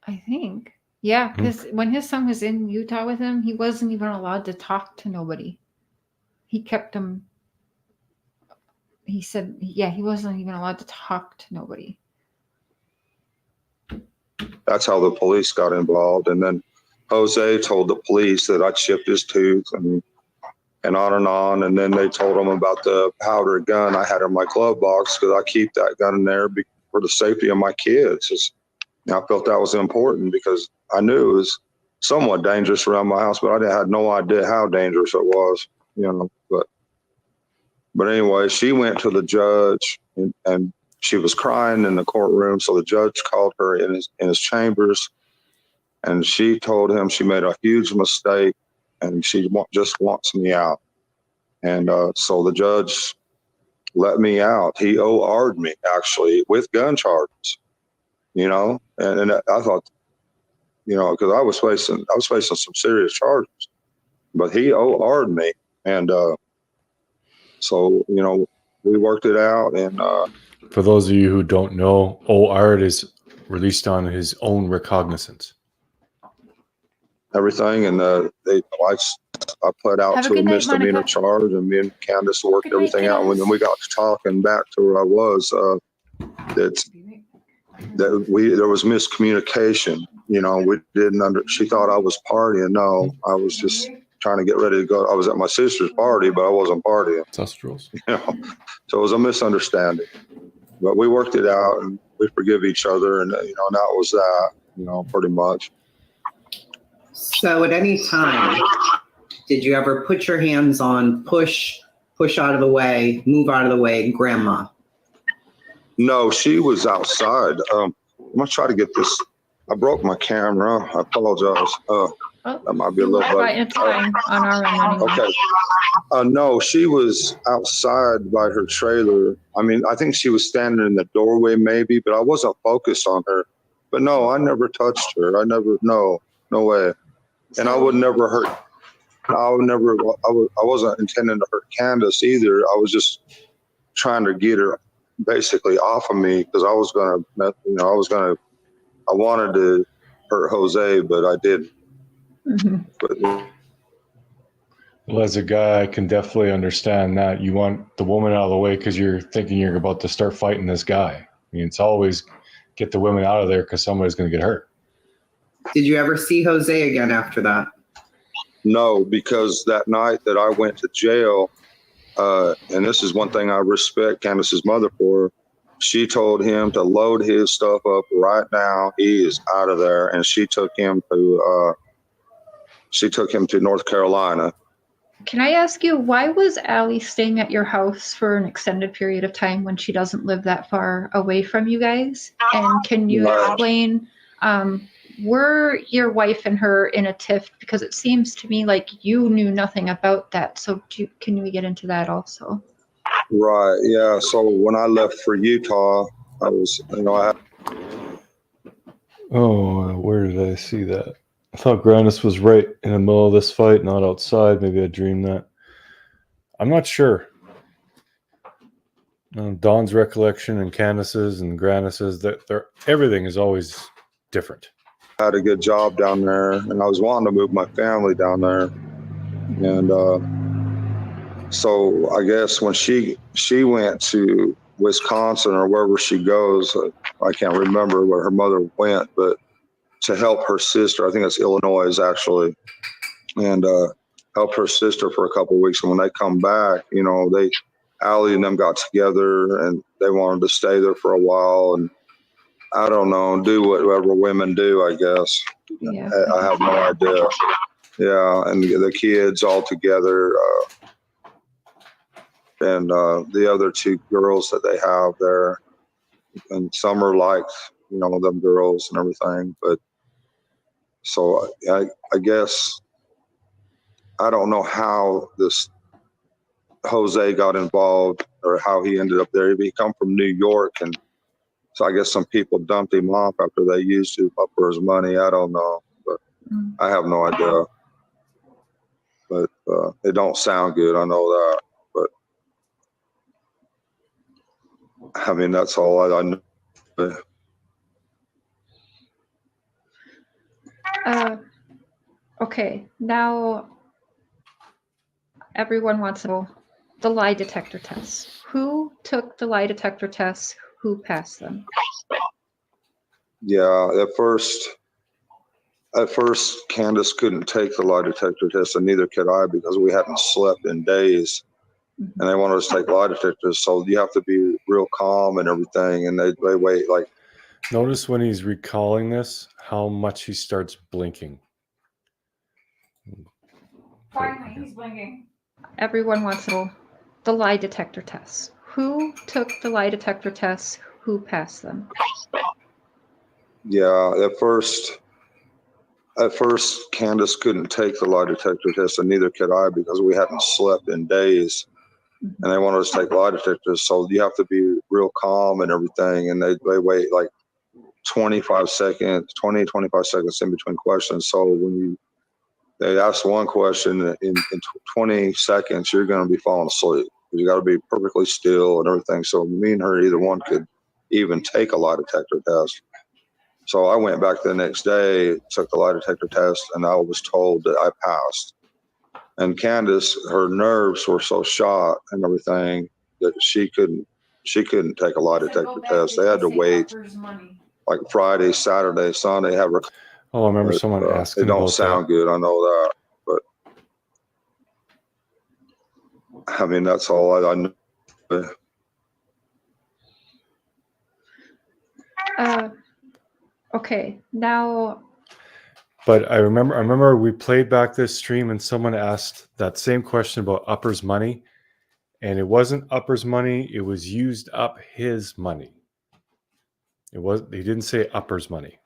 I think. Yeah, because when his son was in Utah with him, he wasn't even allowed to talk to nobody. He kept him. He said, yeah, he wasn't even allowed to talk to nobody. That's how the police got involved. And then Jose told the police that I chipped his tooth and on and on. And then they told him about the powder gun I had in my glove box because I keep that gun in there for the safety of my kids. I felt that was important because I knew it was somewhat dangerous around my house, but I had no idea how dangerous it was, you know. But anyway, she went to the judge and she was crying in the courtroom. So the judge called her in his chambers, and she told him she made a huge mistake and she just wants me out. And so the judge let me out. He OR'd me actually with gun charges, you know, and I thought, you know, because I was facing some serious charges, but he OR'd me. And so, you know, we worked it out. And for those of you who don't know, OR'd is released on his own recognizance. Everything, and I pled out Have a to a good night, misdemeanor Monica. charge, and me and Candace worked Good night, everything out. And then we got to talking back to where I was. That there was miscommunication. You know, we didn't she thought I was partying. No, I was just trying to get ready to go. I was at my sister's party, but I wasn't partying. Testrals. You know, so it was a misunderstanding. But we worked it out, and we forgive each other, and you know, and that was that. You know, pretty much. So at any time, did you ever put your hands on push out of the way, move out of the way, grandma? No, she was outside. I'm gonna try to get this. I broke my camera. I apologize. That might be a little Right in time on our end anyway. Okay. No, she was outside by her trailer. I mean, I think she was standing in the doorway maybe, but I wasn't focused on her. But no, I never touched her. No way. And I would never hurt. I wasn't intending to hurt Candace either. I was just trying to get her basically off of me because I wanted to hurt Jose, but I didn't. Mm-hmm. But, well, as a guy, I can definitely understand that. You want the woman out of the way because you're thinking you're about to start fighting this guy. I mean, it's always get the women out of there because somebody's going to get hurt. Did you ever see Jose again after that? No, because that night that I went to jail, and this is one thing I respect Candace's mother for, she told him to load his stuff up right now. He is out of there, and she took him to North Carolina. Can I ask you, why was Allie staying at your house for an extended period of time when she doesn't live that far away from you guys? And can you explain, were your wife and her in a tiff? Because it seems to me like you knew nothing about that. So can we get into that also? Right. Yeah. So when I left for Utah, I was, you know, Oh, where did I see that? I thought Grandis was right in the middle of this fight, not outside. Maybe I dreamed that. I'm not sure. Dawn's recollection and Candace's and Grandis's, everything is always different. I had a good job down there, and I was wanting to move my family down there. And so I guess when she went to Wisconsin or wherever she goes, I can't remember where her mother went, but to help her sister, I think it's Illinois actually, and help her sister for a couple of weeks. And when they come back, you know, Allie and them got together and they wanted to stay there for a while. And I don't know, do whatever women do, I guess. Yeah. I have no idea. Yeah, and the kids all together, and the other two girls that they have there, and some are like, you know, them girls and everything. But so I guess I don't know how this Jose got involved or how he ended up there. He come from New York, and so I guess some people dumped him off after they used him up for his money. I don't know, but I have no idea. But it don't sound good. I know that. But I mean, that's all I know. Okay, now everyone wants to know the lie detector tests. Who took the lie detector tests? Who passed them? Yeah, at first Candace couldn't take the lie detector test, and neither could I because we hadn't slept in days. And they wanted us to take lie detectors, so you have to be real calm and everything. And they wait like. Notice when he's recalling this, how much he starts blinking. Finally, he's blinking. Everyone wants to know the lie detector tests. Who took the lie detector tests? who passed them? Yeah, at first, Candace couldn't take the lie detector test, and neither could I because we hadn't slept in days. And they wanted us to take lie detectors, so you have to be real calm and everything. And they wait like 25 seconds in between questions. So when they ask one question in 20 seconds, you're going to be falling asleep. You got to be perfectly still and everything. So me and her, either one could even take a lie detector test. So I went back the next day, took the lie detector test, and I was told that I passed. And Candace, her nerves were so shot and everything that she couldn't take a lie detector test. They had to wait like Friday, Saturday, Sunday, have her. Oh, I remember someone asking It don't about sound good, I know that, but I mean, that's all I know. Okay, now. But I remember we played back this stream and someone asked that same question about Upper's money, and it wasn't Upper's money; it was used up his money. He didn't say Upper's money.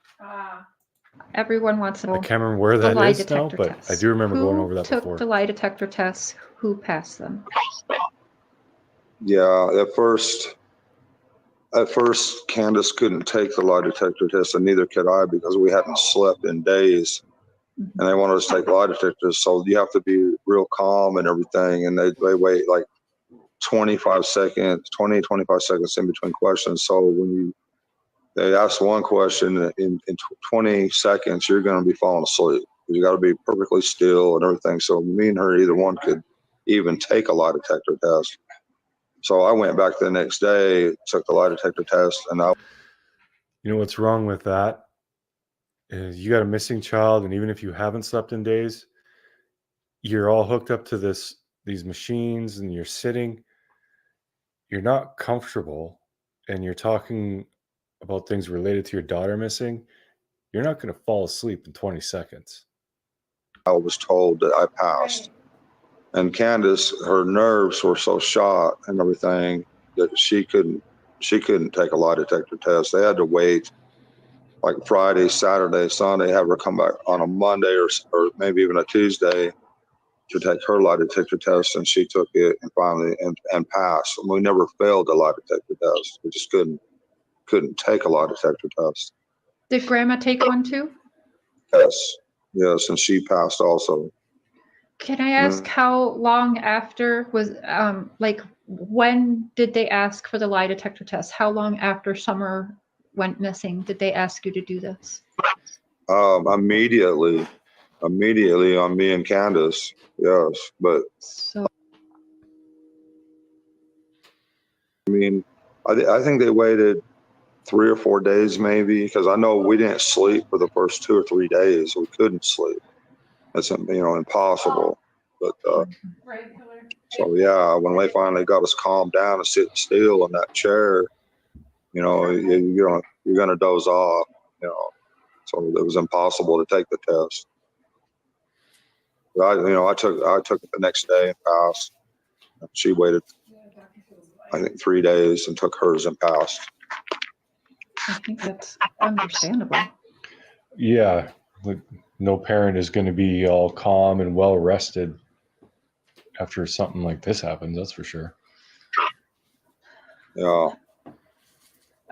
Everyone wants to know. I can't remember where that lie is now, detector but tests. I do remember going over that Who before. took the lie detector tests? Who passed them? Yeah, at first, Candace couldn't take the lie detector test, and neither could I because we hadn't slept in days. And they wanted us to take lie detectors, so you have to be real calm and everything. And they wait like 25 seconds in between questions. So when they ask one question in 20 seconds, you're going to be falling asleep. You got to be perfectly still and everything. So me and her, either one could even take a lie detector test. So I went back the next day, took the lie detector test, and You know what's wrong with that? Is you got a missing child, and even if you haven't slept in days, you're all hooked up to these machines, and you're sitting. You're not comfortable, and you're talking about things related to your daughter missing. You're not going to fall asleep in 20 seconds. I was told that I passed. And Candace, her nerves were so shot and everything that she couldn't take a lie detector test. They had to wait like Friday, Saturday, Sunday, have her come back on a Monday or maybe even a Tuesday to take her lie detector test, and she took it and finally and passed. And we never failed a lie detector test. We just couldn't take a lie detector test. Did Grandma take one too? Yes, and she passed also. Can I ask how long after was like when did they ask for the lie detector test? How long after Summer went missing did they ask you to do this? Immediately on me and Candace. Yes, but so I mean, I think they waited 3 or 4 days maybe, because I know we didn't sleep for the first 2 or 3 days. We couldn't sleep. That's impossible. But so yeah, when they finally got us calmed down and sitting still in that chair, you're gonna doze off. So it was impossible to take the test. But I took it the next day and passed. She waited, I think, 3 days and took hers and passed. I think that's understandable. Yeah, like no parent is going to be all calm and well rested after something like this happens. That's for sure. Yeah.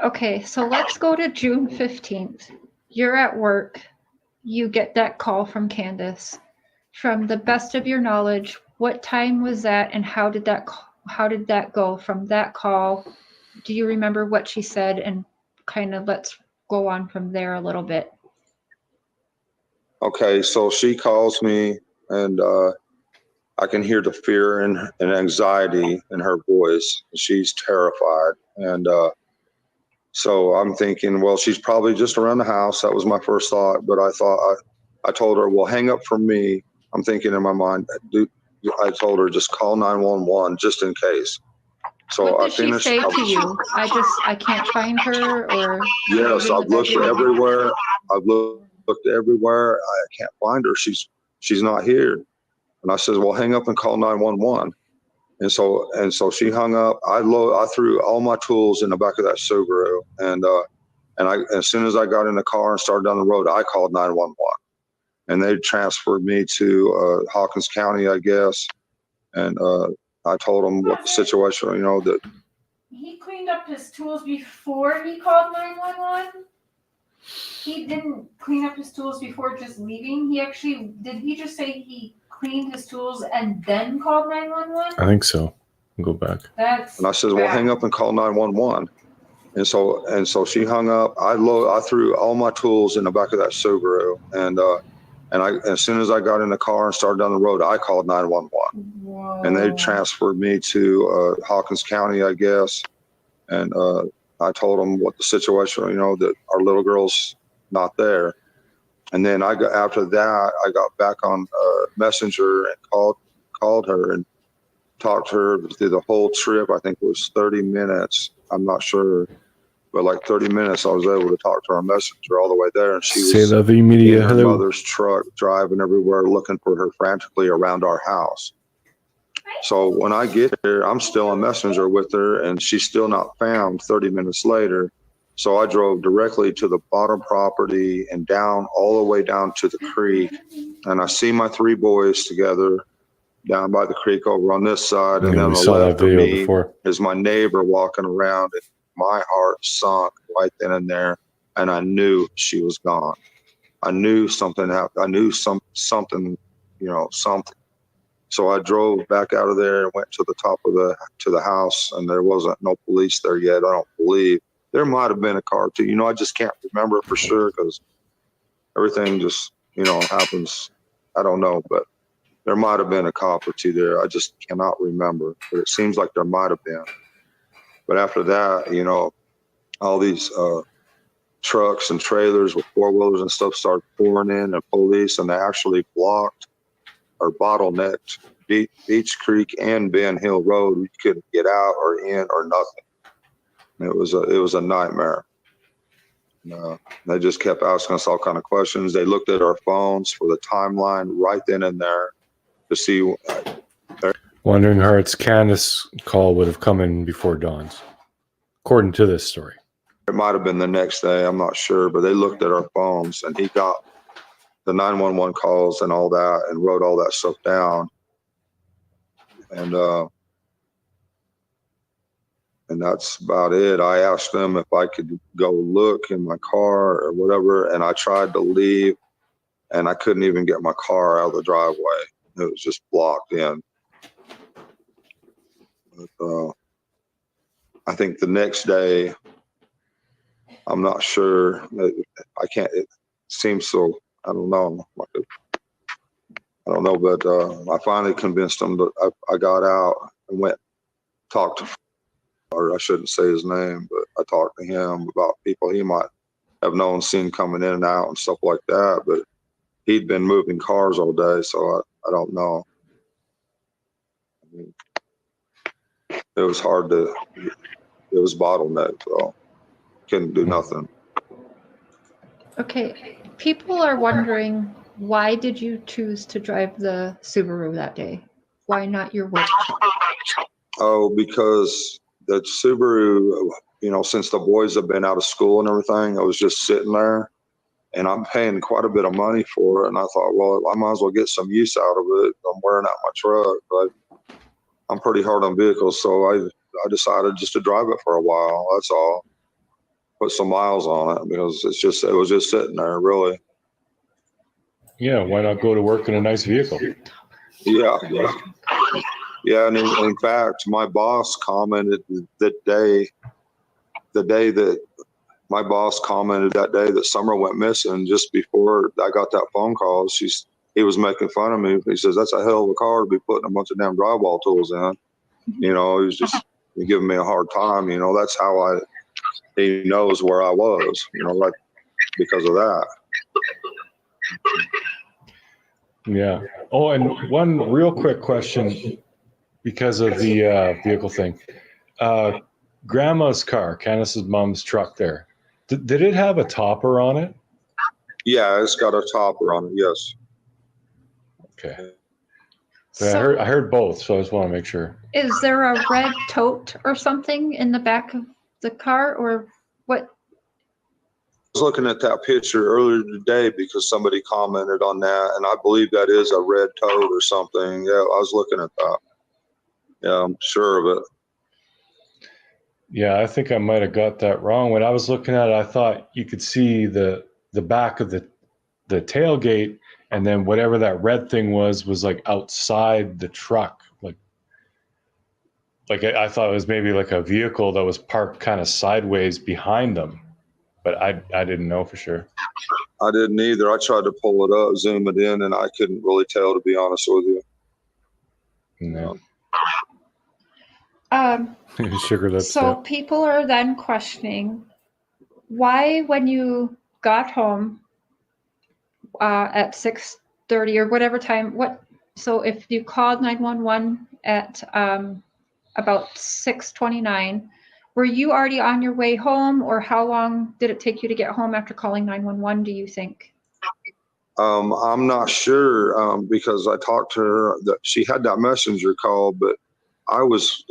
Okay, so let's go to June 15th. You're at work. You get that call from Candace. From the best of your knowledge, what time was that, and how did that go from that call? Do you remember what she said? And kind of let's go on from there a little bit. Okay, so she calls me, and I can hear the fear and anxiety in her voice. She's terrified. And so I'm thinking, well, she's probably just around the house. That was my first thought. But I told her, well, hang up from me. I'm thinking in my mind, I told her, just call 911 just in case. So what did she say to you? I can't find her, or yes, I've looked everywhere. I've looked everywhere. I can't find her. She's not here. And I said, well, hang up and call 911. And so she hung up. I threw all my tools in the back of that Subaru, and as soon as I got in the car and started down the road, I called 911, and they transferred me to Hawkins County, I guess. And I told them what the situation, that He cleaned up his tools before he called 911. He didn't clean up his tools before just leaving. Did he just say he cleaned his tools and then called 911? I think so. Go back. and I said, well, hang up and call 911. And so she hung up. I threw all my tools in the back of that Subaru, and as soon as I got in the car and started down the road, I called 911. Whoa. And they transferred me to Hawkins County, I guess. And I told them what the situation, that our little girl's not there. And then after that, I got back on Messenger and called her and talked to her through the whole trip. I think it was 30 minutes. I'm not sure. But like 30 minutes, I was able to talk to her on Messenger all the way there. And she was in her mother's truck driving everywhere looking for her frantically around our house. So when I get there, I'm still on Messenger with her, and she's still not found 30 minutes later. So I drove directly to the bottom property and down all the way down to the creek. And I see my three boys together down by the creek over on this side. And then on the left of me is my neighbor walking around. And my heart sunk right then and there. And I knew she was gone. I knew something happened. I knew something, something. So I drove back out of there and went to the top of the house, and there wasn't no police there yet. I don't believe. There might have been a car too. I just can't remember for sure because everything just, happens. I don't know, but there might have been a cop or two there. I just cannot remember, but it seems like there might have been. But after that, all these trucks and trailers with four-wheelers and stuff started pouring in, and police, and they actually blocked or bottlenecked Beach Creek and Ben Hill Road. We couldn't get out or in or nothing. It was a nightmare. They just kept asking us all kind of questions. They looked at our phones for the timeline right then and there to see. Wondering how its Candace call would have come in before Dawn's, according to this story. It might have been the next day. I'm not sure, but they looked at our phones, and he got the 911 calls and all that and wrote all that stuff down. And that's about it. I asked them if I could go look in my car or whatever, and I tried to leave, and I couldn't even get my car out of the driveway. It was just blocked in. But, I think the next day, I'm not sure. I can't. It seems so. I don't know. But I finally convinced him that I got out and went talked to. Or I shouldn't say his name, but I talked to him about people he might have known, seen coming in and out and stuff like that. But he'd been moving cars all day, so I don't know. I mean, it was hard it was bottlenecked, so couldn't do nothing. Okay, people are wondering, why did you choose to drive the Subaru that day? Why not your work truck? Oh, because the Subaru, since the boys have been out of school and everything, I was just sitting there, and I'm paying quite a bit of money for it. And I thought, well, I might as well get some use out of it. I'm wearing out my truck, but I'm pretty hard on vehicles, so I decided just to drive it for a while. That's all. Put some miles on it because it was just sitting there, really. Yeah, why not go to work in a nice vehicle? Yeah. And in fact, my boss commented the day that my boss commented that day that Summer went missing, just before I got that phone call. He was making fun of me. He says, that's a hell of a car to be putting a bunch of damn drywall tools in. He was just giving me a hard time. That's how he knows where I was, like because of that. Yeah. Oh, and one real quick question because of the vehicle thing. Grandma's car, Candace's mom's truck there, did it have a topper on it? Yeah, it's got a topper on it, yes. Okay. But So I heard both, so I just want to make sure. is there a red tote or something in the back of the car, or what? I was looking at that picture earlier today because somebody commented on that, and I believe that is a red toad or something. Yeah, I was looking at that. Yeah, I'm sure of it. Yeah, I think I might have got that wrong. When I was looking at it, I thought you could see the back of the tailgate, and then whatever that red thing was like outside the truck. Like I thought it was maybe like a vehicle that was parked kind of sideways behind them, but I didn't know for sure. I didn't either. I tried to pull it up, zoom it in, and I couldn't really tell, to be honest with you. No. Sugar lips. So people are then questioning why, when you got home at 6:30 or whatever time, so if you called 911 at about 6:29, were you already on your way home, or how long did it take you to get home after calling 911, do you think? I'm not sure because I talked to her that she had that messenger call, but I was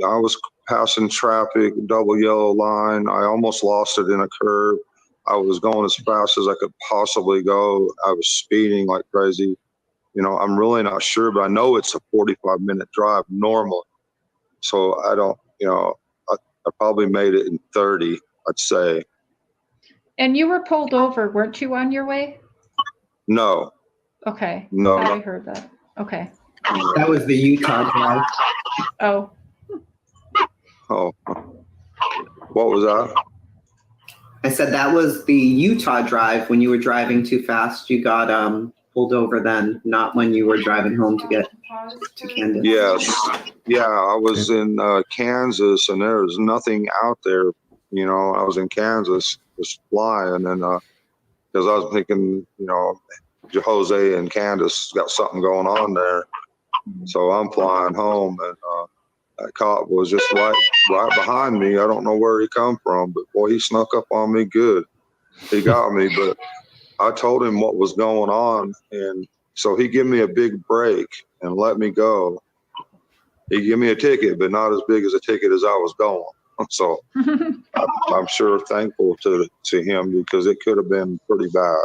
passing traffic, double yellow line. I almost lost it in a curve. I was going as fast as I could possibly go. I was speeding like crazy. You know, I'm really not sure, but I know it's a 45-minute drive normally. So I don't, you know, I probably made it in 30, I'd say. And you were pulled over, weren't you, on your way? No. Okay. No. I heard that. Okay. That was the Utah drive. Oh. Oh. What was that? I said that was the Utah drive. When you were driving too fast, you got pulled over then, not when you were driving home to get to Kansas. Yes. Yeah, I was in Kansas, and there was nothing out there. You know, I was in Kansas just flying, and because I was thinking, you know, Jose and Candace got something going on there. So I'm flying home, and that cop was just right behind me. I don't know where he come from, but boy, he snuck up on me good. He got me, but I told him what was going on, and so he gave me a big break and let me go. He gave me a ticket, but not as big as a ticket as I was going. So I'm sure thankful to him because it could have been pretty bad.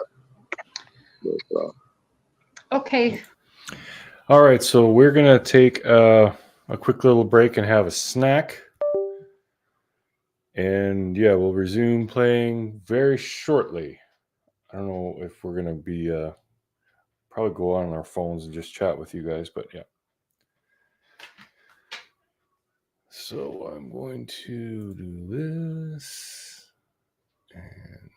But, okay. All right, so we're gonna take a quick little break and have a snack, and yeah, we'll resume playing very shortly. I don't know if we're gonna be probably go on our phones and just chat with you guys, but yeah. So I'm going to do this and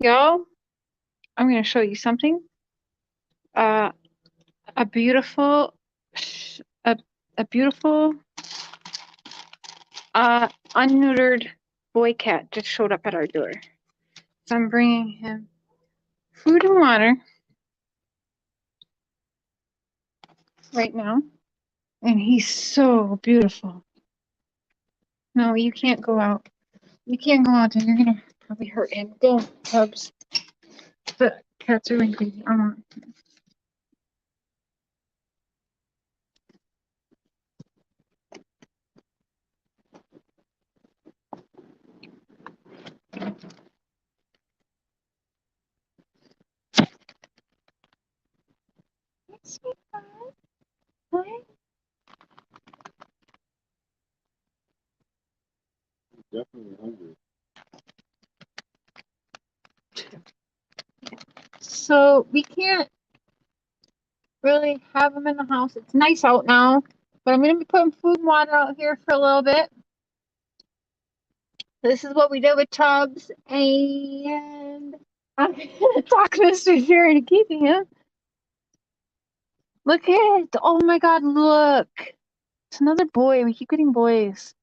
Y'all, I'm going to show you something. A beautiful, a, a beautiful, unneutered boy cat just showed up at our door. So I'm bringing him food and water right now. And he's so beautiful. No, you can't go out. You can't go out there. You're going to probably hurt him. Go, Cubs. The cats are really crazy. I want. Definitely hungry. So we can't really have him in the house. It's nice out now, but I'm going to be putting food and water out here for a little bit. This is what we did with Chubbs, and I'm going to talk Mr. Cher into keeping him. Look at it. Oh my God, look. It's another boy. We keep getting boys.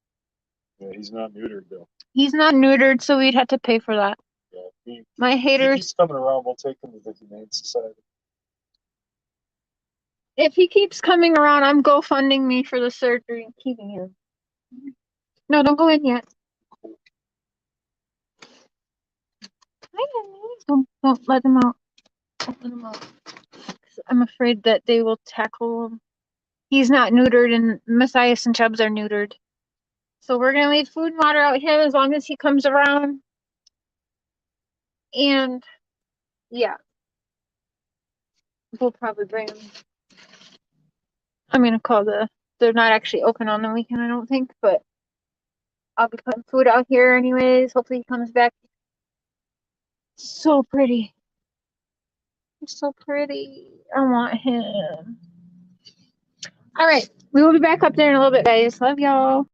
Yeah, he's not neutered though. He's not neutered, so we'd have to pay for that. Yeah, My haters. If he's coming around, we'll take him to the Humane Society. If he keeps coming around, I'm GoFunding me for the surgery and keeping him. No, don't go in yet. Don't let him out. Don't let him out. 'Cause I'm afraid that they will tackle him. He's not neutered, and Matthias and Chubbs are neutered. So we're gonna leave food and water out here as long as he comes around. And yeah, we'll probably bring him. I'm gonna call they're not actually open on the weekend, I don't think, but I'll be putting food out here anyways. Hopefully he comes back. So pretty. He's so pretty. I want him. All right. We will be back up there in a little bit, guys. Love y'all.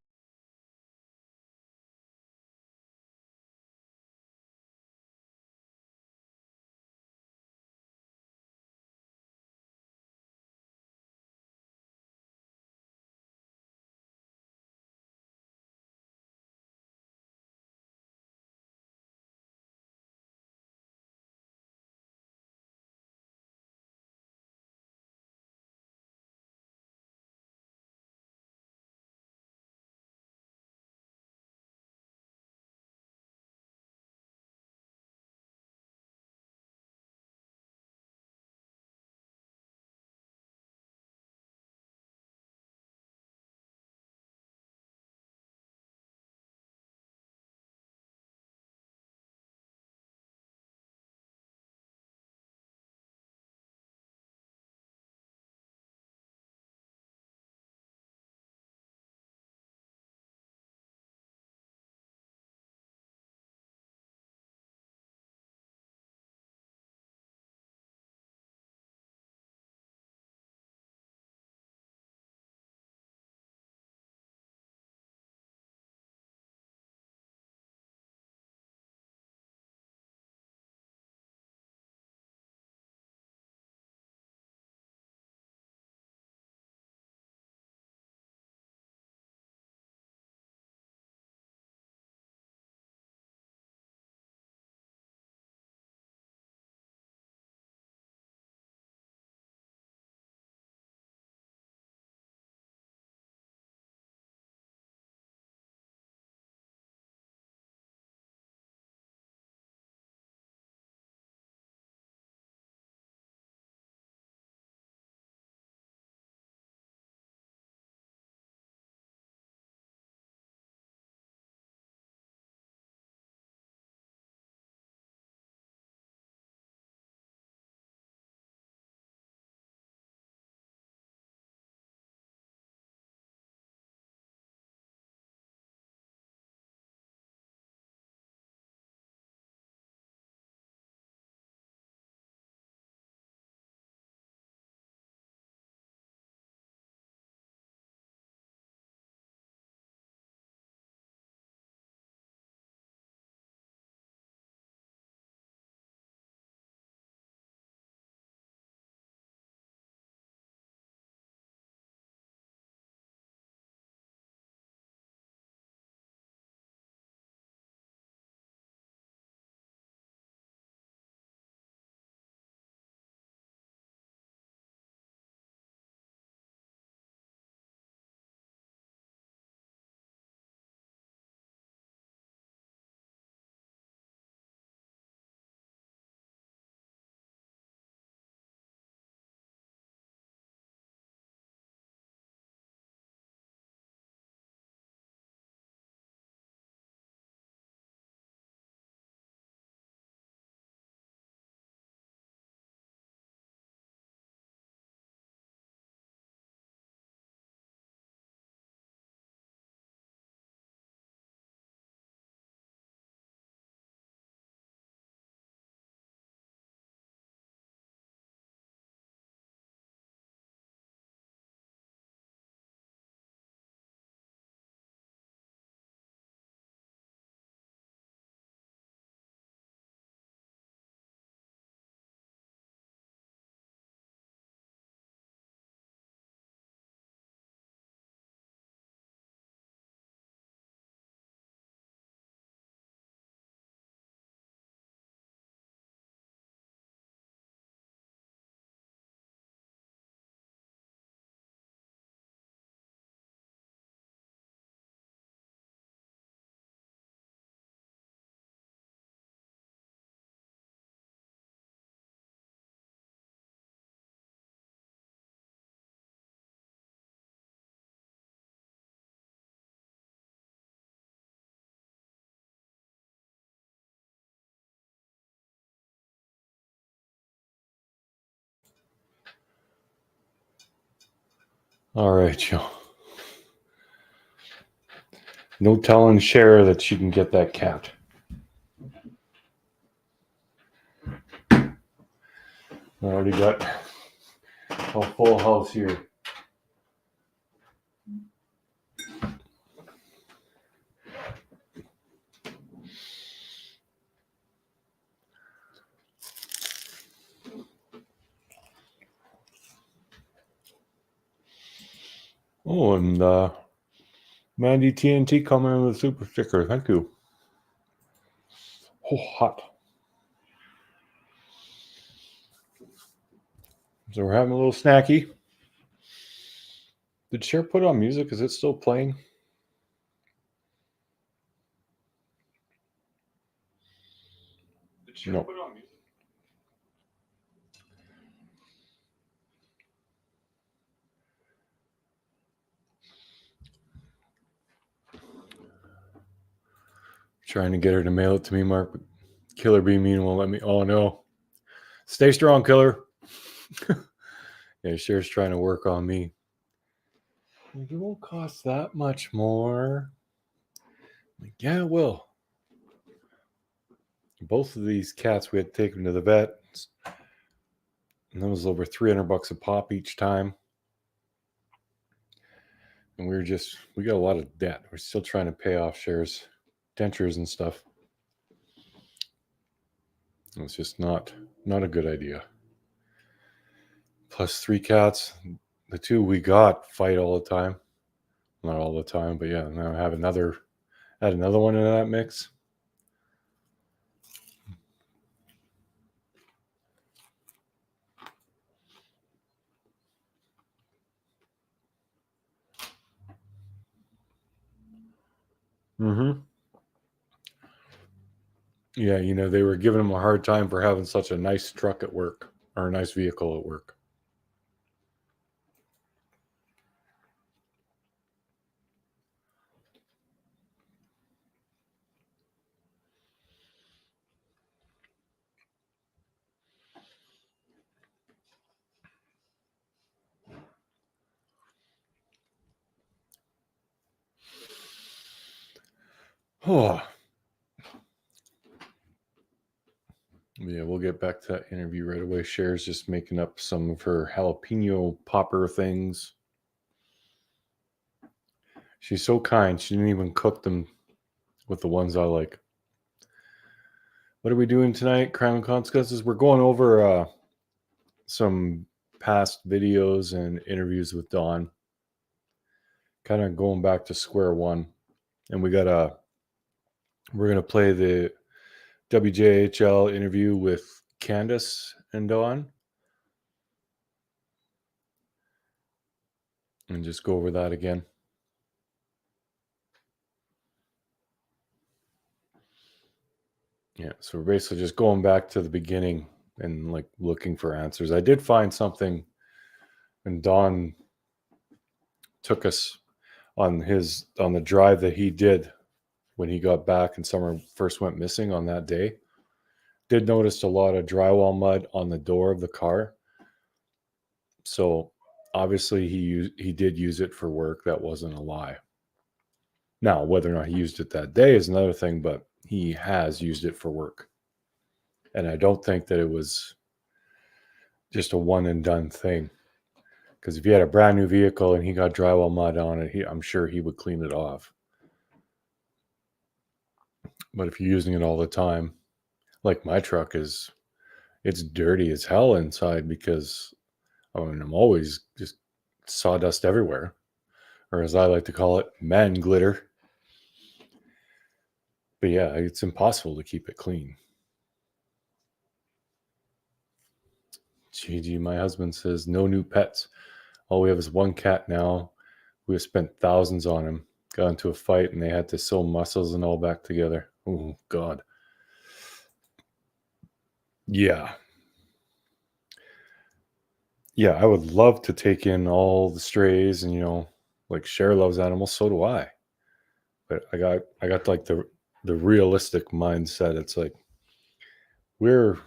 All right, Joe. No telling Cher that she can get that cat. I already got a full house here. Oh, and Mandy TNT coming in with a super sticker. Thank you. Oh, hot. So we're having a little snacky. Did Cher put on music? Is it still playing? No. Put on music? Trying to get her to mail it to me, Mark, but Killer Bee Mean won't let me. Oh no. Stay strong, Killer. Yeah, Cher's trying to work on me. Like, it won't cost that much more. Like, yeah, it will. Both of these cats we had to take them to the vet. And that was over $300 a pop each time. And we got a lot of debt. We're still trying to pay off Cher's dentures and stuff. It's just not a good idea. Plus 3 cats. The 2 we got fight all the time. Not all the time, but yeah, now I have another one in that mix. Mm-hmm. Yeah, they were giving him a hard time for having such a nice truck at work, or a nice vehicle at work. Oh. Yeah, we'll get back to that interview right away. Cher's just making up some of her jalapeno popper things. She's so kind. She didn't even cook them with the ones I like. What are we doing tonight? Crime and Consequences. We're going over some past videos and interviews with Dawn. Kind of going back to square one. And we're going to play the WJHL interview with Candace and Dawn. And just go over that again. Yeah, so we're basically just going back to the beginning and like looking for answers. I did find something, and Don took us on the drive that he did when he got back and Summer first went missing on that day. Did notice a lot of drywall mud on the door of the car. So obviously he did use it for work. That wasn't a lie. Now, whether or not he used it that day is another thing, but he has used it for work. And I don't think that it was just a one and done thing. Because if he had a brand new vehicle and he got drywall mud on it, I'm sure he would clean it off. But if you're using it all the time, like my truck it's dirty as hell inside because I'm always just sawdust everywhere. Or as I like to call it, man glitter. But yeah, it's impossible to keep it clean. GG, my husband says, no new pets. All we have is one cat now. We have spent thousands on him. Got into a fight and they had to sew muscles and all back together. Oh, God. Yeah. Yeah, I would love to take in all the strays and, like Cher loves animals, so do I. But I got like the realistic mindset. It's like we're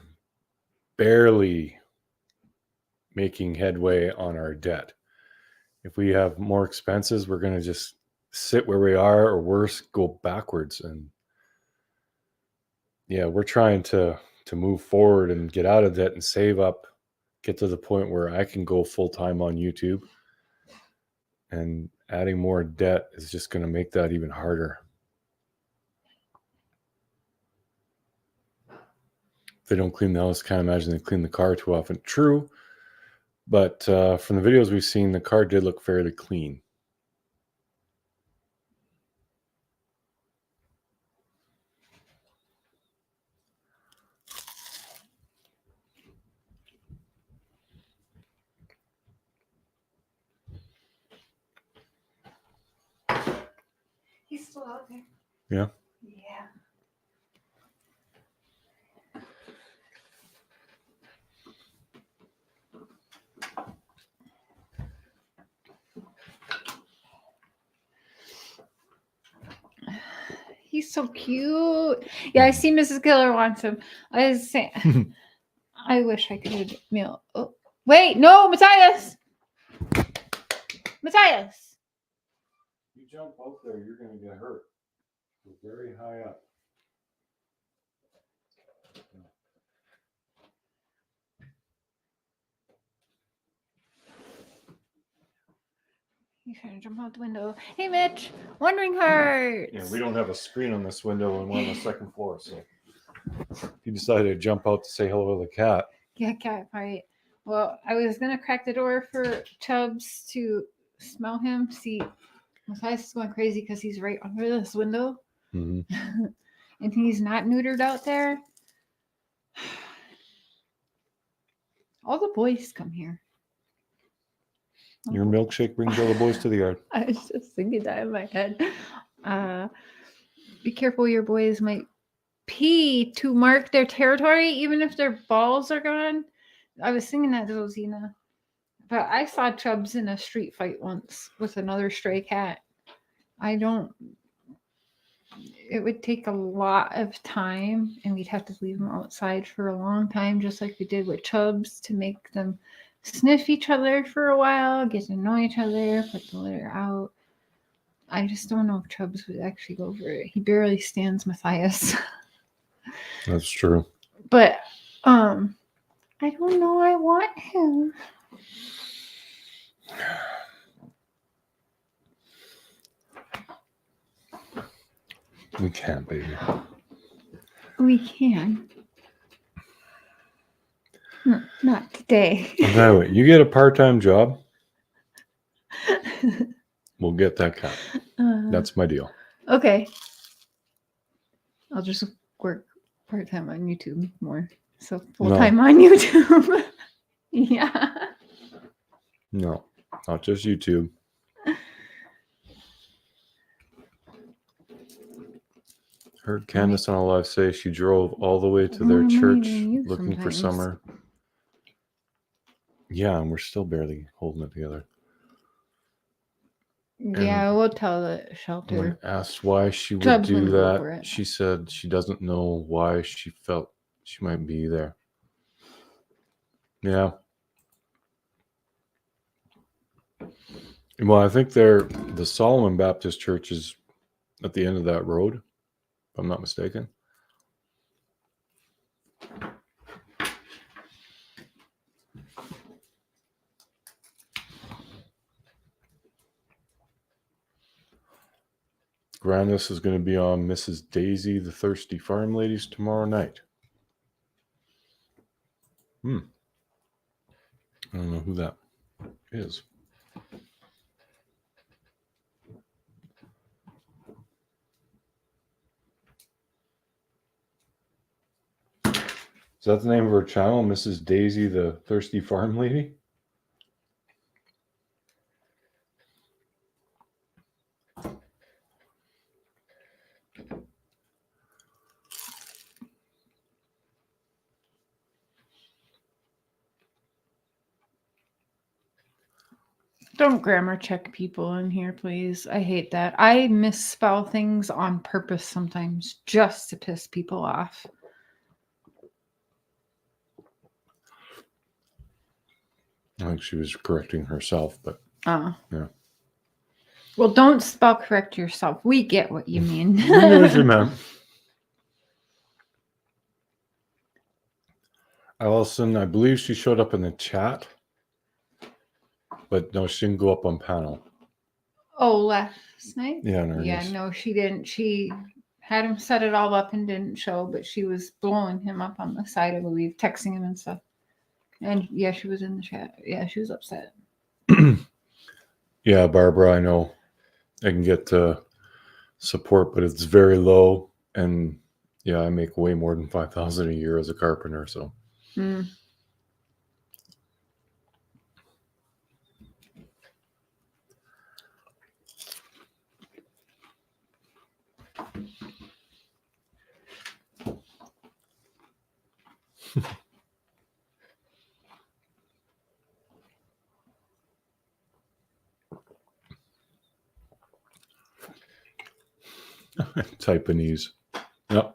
barely making headway on our debt. if we have more expenses, we're going to just sit where we are, or worse, go backwards. And yeah, we're trying to move forward and get out of debt and save up, get to the point where I can go full-time on YouTube. And adding more debt is just going to make that even harder. If they don't clean the house, can't imagine they clean the car too often. True. But from the videos we've seen, the car did look fairly clean. He's still out there. Yeah. Yeah. He's so cute. Yeah, I see Mrs. Killer wants him. I was saying, I wish I could meal. Oh, wait, no, Matthias. Matthias. You jump out there, you're going to get hurt. You're very high up. He's trying to jump out the window. Hey, Mitch. Wandering Hearts. Yeah, we don't have a screen on this window, and we're on the second floor. So if you decided to jump out to say hello to the cat. Yeah, cat fight. Well, I was going to crack the door for Chubbs to smell him. See, Matthias is going crazy because he's right under this window. Mm-hmm. And he's not neutered out there. All the boys come here. Your milkshake brings all the boys to the yard. I was just thinking that in my head. Be careful, your boys might pee to mark their territory, even if their balls are gone. I was thinking that to Zina. But I saw Chubbs in a street fight once with another stray cat. It would take a lot of time, and we'd have to leave them outside for a long time, just like we did with Chubbs, to make them sniff each other for a while, get to know each other, put the litter out. I just don't know if Chubbs would actually go for it. He barely stands Matthias. That's true. But I don't know. I want him. We can, baby. We can. Not today. Anyway, you get a part-time job, we'll get that cat. That's my deal. Okay. I'll just work part-time on YouTube more. So full-time on YouTube. Yeah. No, not just YouTube. Heard Candace on a live say she drove all the way to their church looking for Summer. Yeah, and we're still barely holding it together. Yeah, we'll tell the shelter. When asked why she would do that, she said she doesn't know why she felt she might be there. Yeah. Well, I think the Solomon Baptist Church is at the end of that road, if I'm not mistaken. Grandis is going to be on Mrs. Daisy, the Thirsty Farm Ladies tomorrow night. I don't know who that is. Is that the name of her channel, Mrs. Daisy, the Thirsty Farm Lady? Don't grammar check people in here, please. I hate that. I misspell things on purpose sometimes just to piss people off. I think she was correcting herself, but Oh. Yeah. Well, don't spell correct yourself. We get what you mean. Allison, I believe she showed up in the chat, but no, she didn't go up on panel. Oh, last night? Yeah, Yeah, no, she didn't. She had him set it all up and didn't show, but she was blowing him up on the side, I believe, texting him and stuff. And yeah, she was in the chat. Yeah, she was upset. Yeah, Barbara, I know I can get support, but it's very low. And yeah, I make way more than $5,000 a year as a carpenter. So. Mm. Taiwanese. Yep.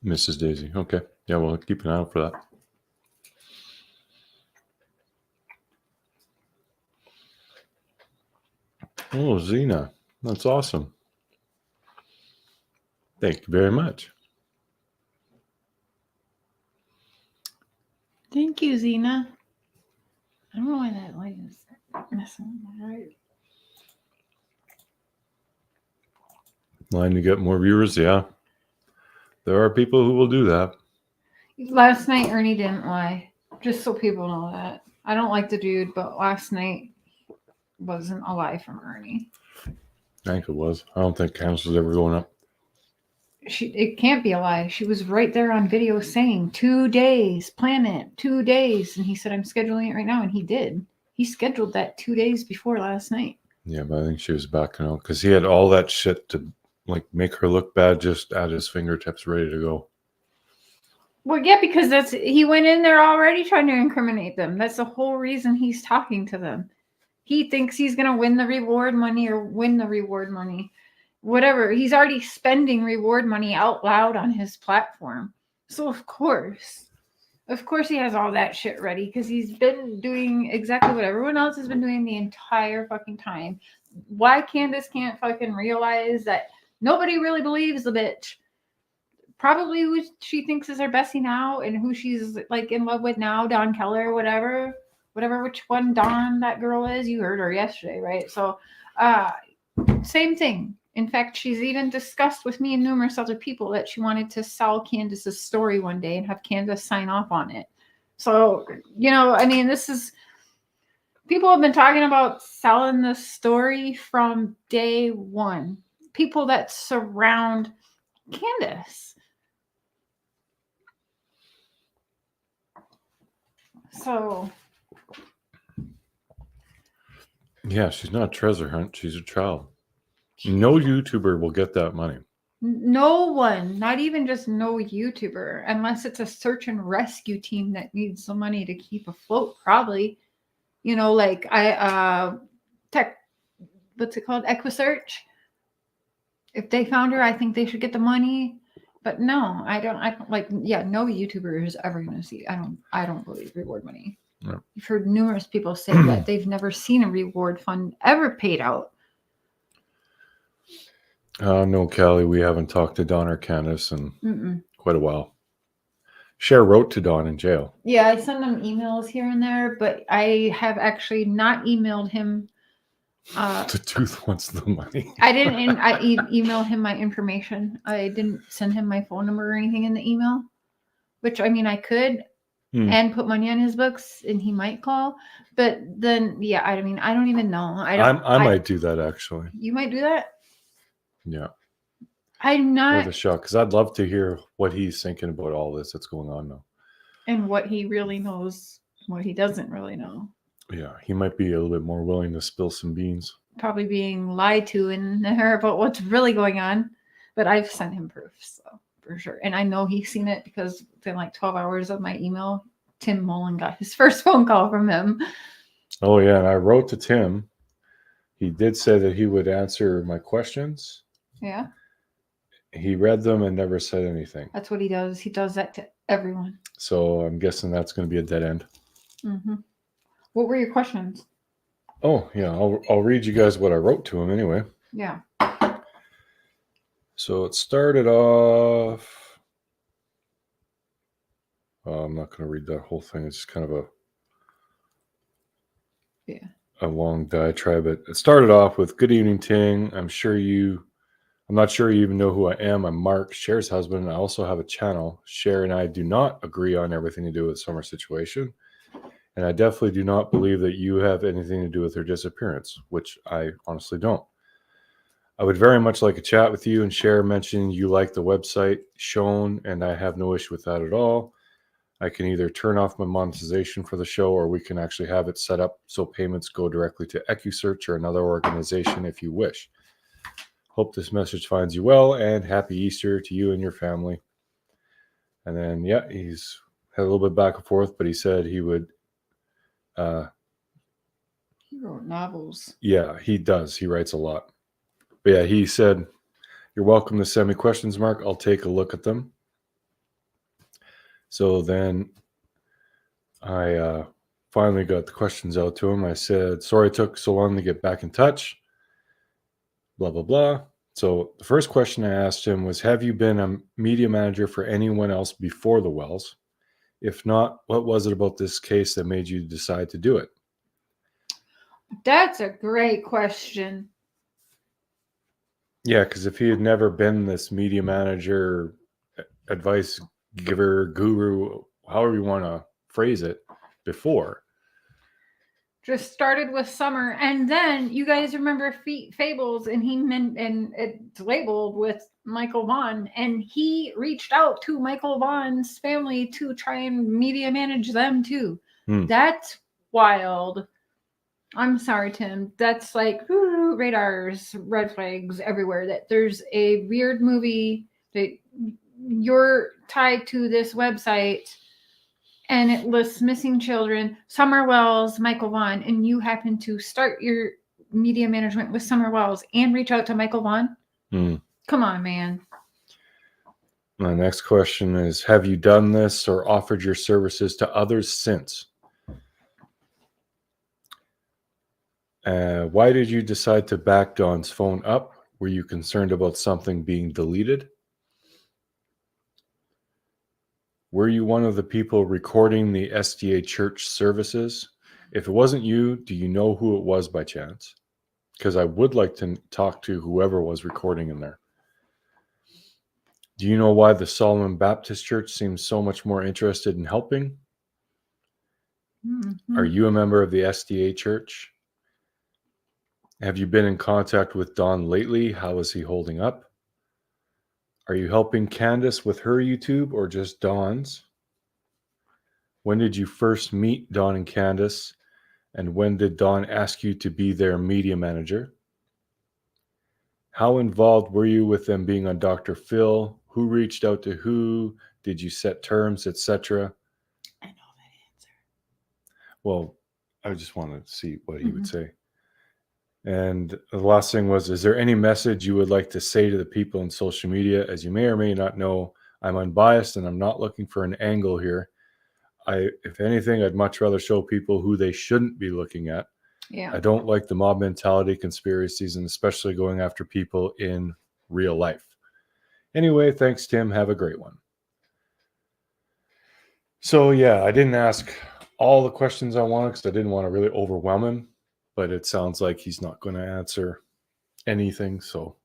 Mrs. Daisy. Okay. Yeah, well, keep an eye out for that. Oh, Zena. That's awesome. Thank you very much. Thank you, Zena. I don't know why that light is messing with my eyes. Line to get more viewers. Yeah. There are people who will do that. Last night, Ernie didn't lie. Just so people know that. I don't like the dude, but last night wasn't a lie from Ernie. I think it was. I don't think Candace was ever going up. It can't be a lie. She was right there on video saying 2 days, plan it, 2 days. And he said, I'm scheduling it right now. And he did. He scheduled that 2 days before last night. Yeah, but I think she was backing out because he had all that shit to like make her look bad just at his fingertips ready to go. Well, yeah, because he went in there already trying to incriminate them. That's the whole reason he's talking to them. He thinks he's going to win the reward money. Whatever. He's already spending reward money out loud on his platform. So of course he has all that shit ready because he's been doing exactly what everyone else has been doing the entire fucking time. Why Candace can't fucking realize that nobody really believes the bitch. Probably who she thinks is her bestie now and who she's like in love with now, Dawn Keller, whatever which one Dawn that girl is. You heard her yesterday, right? So same thing. In fact, she's even discussed with me and numerous other people that she wanted to sell Candace's story one day and have Candace sign off on it. So, I mean, people have been talking about selling the story from day one. People that surround Candace. So. Yeah, she's not a treasure hunt. She's a child. No YouTuber will get that money. No one, not even just no YouTuber, unless it's a search and rescue team that needs the money to keep afloat, probably. Like what's it called? EquiSearch. If they found her, I think they should get the money. But no, I don't no YouTuber is ever going to see. I don't believe reward money. No. You've heard numerous people say that they've never seen a reward fund ever paid out. No, Callie, we haven't talked to Don or Candace in quite a while. Cher wrote to Don in jail. Yeah, I send him emails here and there, but I have actually not emailed him. The tooth wants the money. I didn't. I email him my information. I didn't send him my phone number or anything in the email, which I mean I could and put money on his books and he might call. But then, yeah, I mean I don't even know. I might do that actually. You might do that. Yeah. I'm not. Worth a shot, because I'd love to hear what he's thinking about all this that's going on now. And what he really knows, what he doesn't really know. Yeah, he might be a little bit more willing to spill some beans. Probably being lied to in there about what's really going on. But I've sent him proof, so for sure. And I know he's seen it because within like 12 hours of my email, Tim Mullen got his first phone call from him. Oh, yeah, and I wrote to Tim. He did say that he would answer my questions. Yeah. He read them and never said anything. That's what he does. He does that to everyone. So I'm guessing that's going to be a dead end. Mm-hmm. What were your questions? Oh, yeah, I'll read you guys what I wrote to him anyway. Yeah. So it started off. I'm not going to read that whole thing. It's just kind of a long diatribe. But it started off with, "Good evening, Ting. I'm not sure you even know who I am. I'm Mark, Cher's husband, and I also have a channel. Cher and I do not agree on everything to do with Summer's situation. And I definitely do not believe that you have anything to do with her disappearance," which I honestly don't. "I would very much like a chat with you, and Cher mentioned you like the website shown, and I have no issue with that at all. I can either turn off my monetization for the show, or we can actually have it set up so payments go directly to EquiSearch or another organization if you wish. Hope this message finds you well, and happy Easter to you and your family." And then, yeah, he's had a little bit back and forth, but he said he would. He wrote novels. Yeah, he does. He writes a lot. But yeah, he said, "You're welcome to send me questions, Mark. I'll take a look at them." So then I finally got the questions out to him. I said, "Sorry it took so long to get back in touch. Blah, blah, blah." So the first question I asked him was, "Have you been a media manager for anyone else before the Wells? If not, what was it about this case that made you decide to do it?" That's a great question. Yeah, because if he had never been this media manager, advice giver, guru, however you want to phrase it, before. Just started with Summer, and then you guys remember Fables, and and it's labeled with Michael Vaughn, and he reached out to Michael Vaughn's family to try and media manage them too. That's wild. I'm sorry, Tim. That's like radars, red flags everywhere. That there's a weird movie that you're tied to this website, and it lists missing children, Summer Wells, Michael Vaughn, and you happen to start your media management with Summer Wells and reach out to Michael Vaughn? Come on, man. My next question is, have you done this or offered your services to others since? Why did you decide to back Dawn's phone up? Were you concerned about something being deleted? Were you one of the people recording the SDA church services? If it wasn't you, do you know who it was by chance? Because I would like to talk to whoever was recording in there. Do you know why the Solomon Baptist Church seems so much more interested in helping? Are you a member of the SDA church? Have you been in contact with Don lately? How is he holding up? Are you helping Candace with her YouTube or just Dawn's? When did you first meet Dawn and Candace? And when did Dawn ask you to be their media manager? How involved were you with them being on Dr. Phil? Who reached out to who? Did you set terms, etc.? I know that answer. Well, I just wanted to see what he would say. And the last thing was, is there any message you would like to say to the people in social media? As you may or may not know, I'm unbiased and I'm not looking for an angle here. If anything, I'd much rather show people who they shouldn't be looking at. Yeah. I don't like the mob mentality, conspiracies, and especially going after people in real life. Anyway, thanks, Tim. Have a great one. So, yeah, I didn't ask all the questions I wanted because I didn't want to really overwhelm him. But it sounds like he's not going to answer anything. So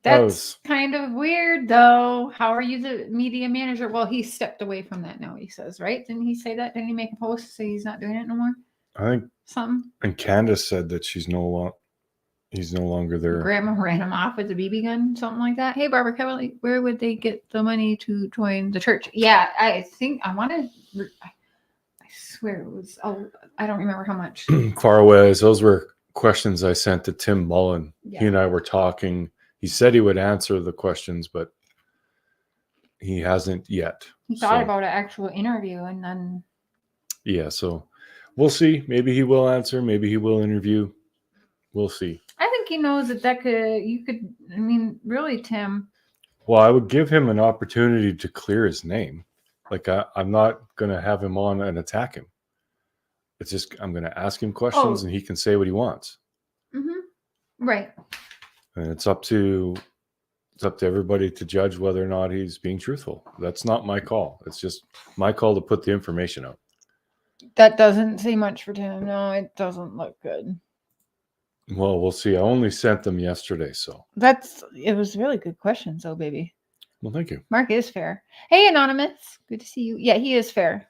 that's kind of weird, though. How are you the media manager? Well, he stepped away from that now, he says, right? Didn't he say that? Didn't he make a post say he's not doing it no more? I think something. And Candace said that she's no longer. He's no longer there. Grandma ran him off with a BB gun, something like that. Hey, Barbara Kelly, where would they get the money to join the church? Yeah, I think I wanted. I swear it was. Oh, I don't remember how much. Far away. Those were questions I sent to Tim Mullen. Yeah. He and I were talking. He said he would answer the questions, but he hasn't yet. He thought about an actual interview, and then. Yeah, so we'll see. Maybe he will answer. Maybe he will interview. We'll see. I think he knows that you could. I mean, really, Tim. Well, I would give him an opportunity to clear his name. Like I'm not going to have him on and attack him. It's just I'm going to ask him questions and he can say what he wants. Mm-hmm. Right. And it's up to everybody to judge whether or not he's being truthful. That's not my call. It's just my call to put the information out. That doesn't say much for Tim. No, it doesn't look good. Well, we'll see. I only sent them yesterday, so. It was really good questions, though, baby. Well, thank you. Mark is fair. Hey, Anonymous. Good to see you. Yeah, he is fair.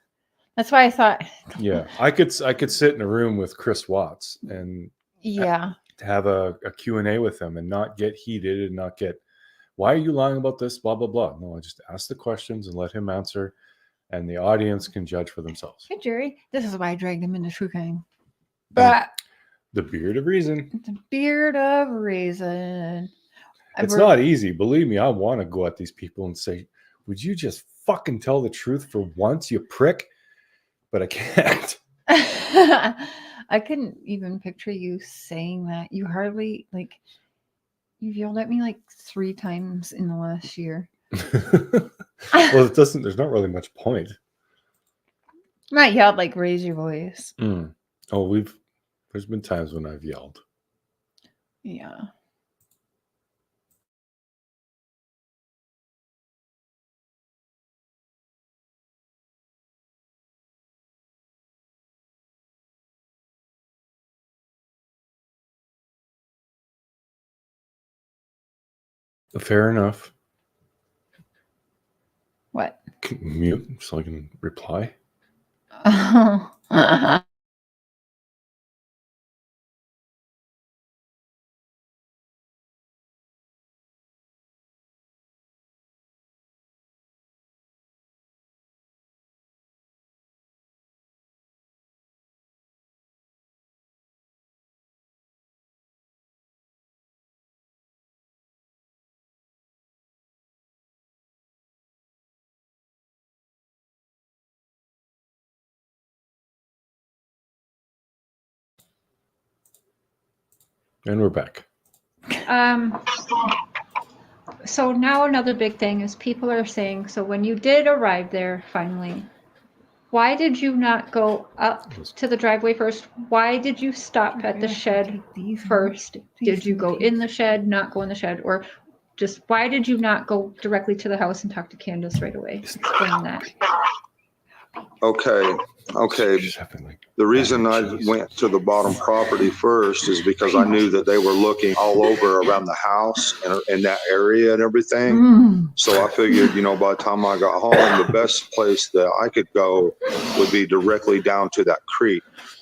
That's why I thought. Yeah, I could sit in a room with Chris Watts and have a Q&A with him and not get heated and not get, why are you lying about this, blah, blah, blah. No, I just ask the questions and let him answer, and the audience can judge for themselves. Hey, Jerry. This is why I dragged him into True Crime. But the beard of reason. The beard of reason. It's not easy. Believe me, I want to go at these people and say, would you just fucking tell the truth for once, you prick? But I can't. I couldn't even picture you saying that. You hardly, you've yelled at me 3 times in the last year. Well, there's not really much point. Not yelled, raise your voice. Oh, there's been times when I've yelled. Yeah. Fair enough. What? Mute so I can reply. And we're back. So now another big thing is people are saying, so when you did arrive there finally, why did you not go up to the driveway first? Why did you stop at the shed first? Did you go in the shed, not go in the shed? Or just why did you not go directly to the house and talk to Candace right away? Explain that. Okay. The reason I went to the bottom property first is because I knew that they were looking all over around the house and in that area and everything. So I figured, by the time I got home, the best place that I could go would be directly down to that creek.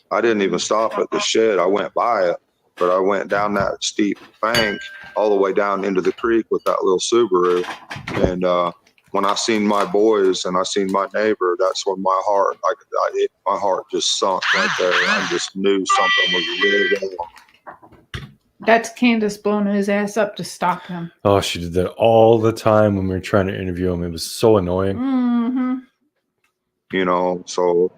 I didn't even stop at the shed. I went by it, but I went down that steep bank all the way down into the creek with that little Subaru. And, when I seen my boys and I seen my neighbor, that's when my heart just sunk right there. I just knew something was really wrong. That's Candace blowing his ass up to stop him. Oh, she did that all the time when we were trying to interview him. It was so annoying. So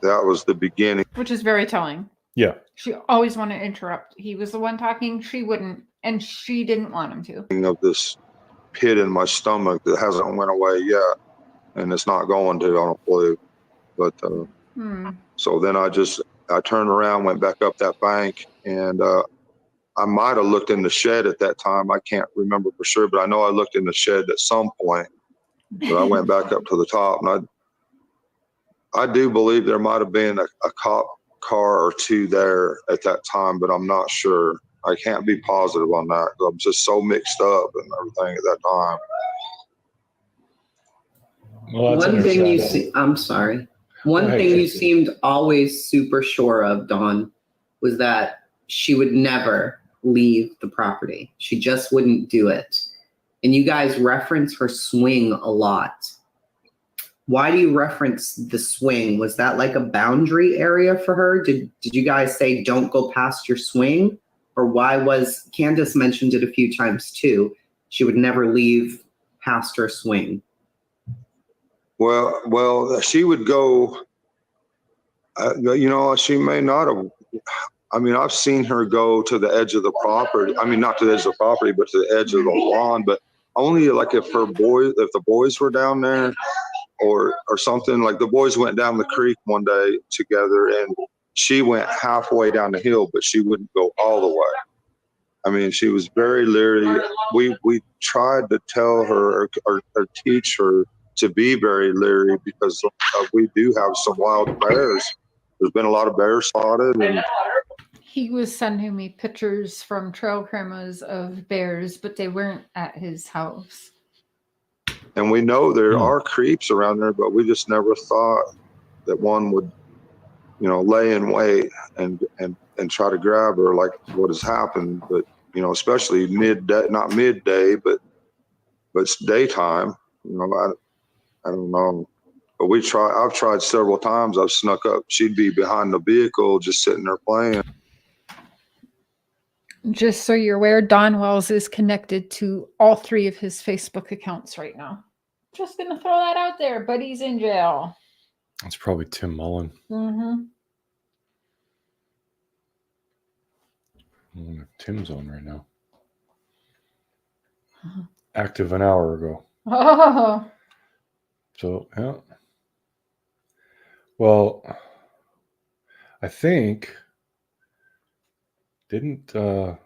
that was the beginning. Which is very telling. Yeah. She always wanted to interrupt. He was the one talking. She wouldn't. And she didn't want him to. Of this pit in my stomach that hasn't went away yet, and it's not going to, I don't believe. But so then I turned around, went back up that bank, and I might have looked in the shed at that time. I can't remember for sure, but I know I looked in the shed at some point. But I went back up to the top, and I do believe there might have been a cop car or two there at that time, but I'm not sure. I can't be positive on that. I'm just so mixed up and everything at that time. Well, one thing I'm sorry. One thing you seemed always super sure of, Dawn, was that she would never leave the property. She just wouldn't do it. And you guys reference her swing a lot. Why do you reference the swing? Was that like a boundary area for her? Did you guys say don't go past your swing? Or why was, Candace mentioned it a few times too, she would never leave past her swing? Well, she would go, you know, she may not have, I mean, I've seen her go to the edge of the property. I mean, not to the edge of the property, but to the edge of the lawn, but only like if the boys were down there or something. Like the boys went down the creek one day together and she went halfway down the hill, but she wouldn't go all the way. I mean, she was very leery. We tried to tell her or teach her to be very leery because we do have some wild bears. There's been a lot of bears spotted. And He was sending me pictures from trail cameras of bears, but they weren't at his house. And we know there are creeps around there, but we just never thought that one would, you know, lay in wait and try to grab her like what has happened. But, you know, especially midday, not midday, but it's daytime. You know, I don't know. But I've tried several times. I've snuck up. She'd be behind the vehicle just sitting there playing. Just so you're aware, Don Wells is connected to all 3 of his Facebook accounts right now. Just gonna throw that out there, but he's in jail. That's probably Tim Mullen. Mm-hmm. I wonder if Tim's on right now. Active an hour ago. Oh. So, yeah. Well, I think I'll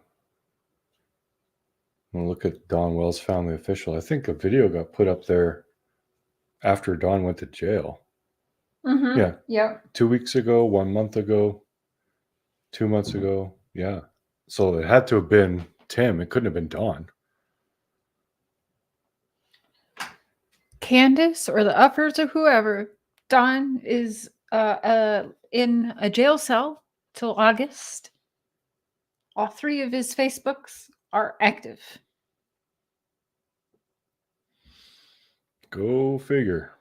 look at Don Wells Family Official. I think a video got put up there after Don went to jail. Mm-hmm. Yeah. Yep. 2 weeks ago, 1 month ago, 2 months ago. Yeah. So it had to have been Tim. It couldn't have been Don. Candace or the uppers or whoever, Don is in a jail cell till August. All 3 of his Facebooks are active. Go figure.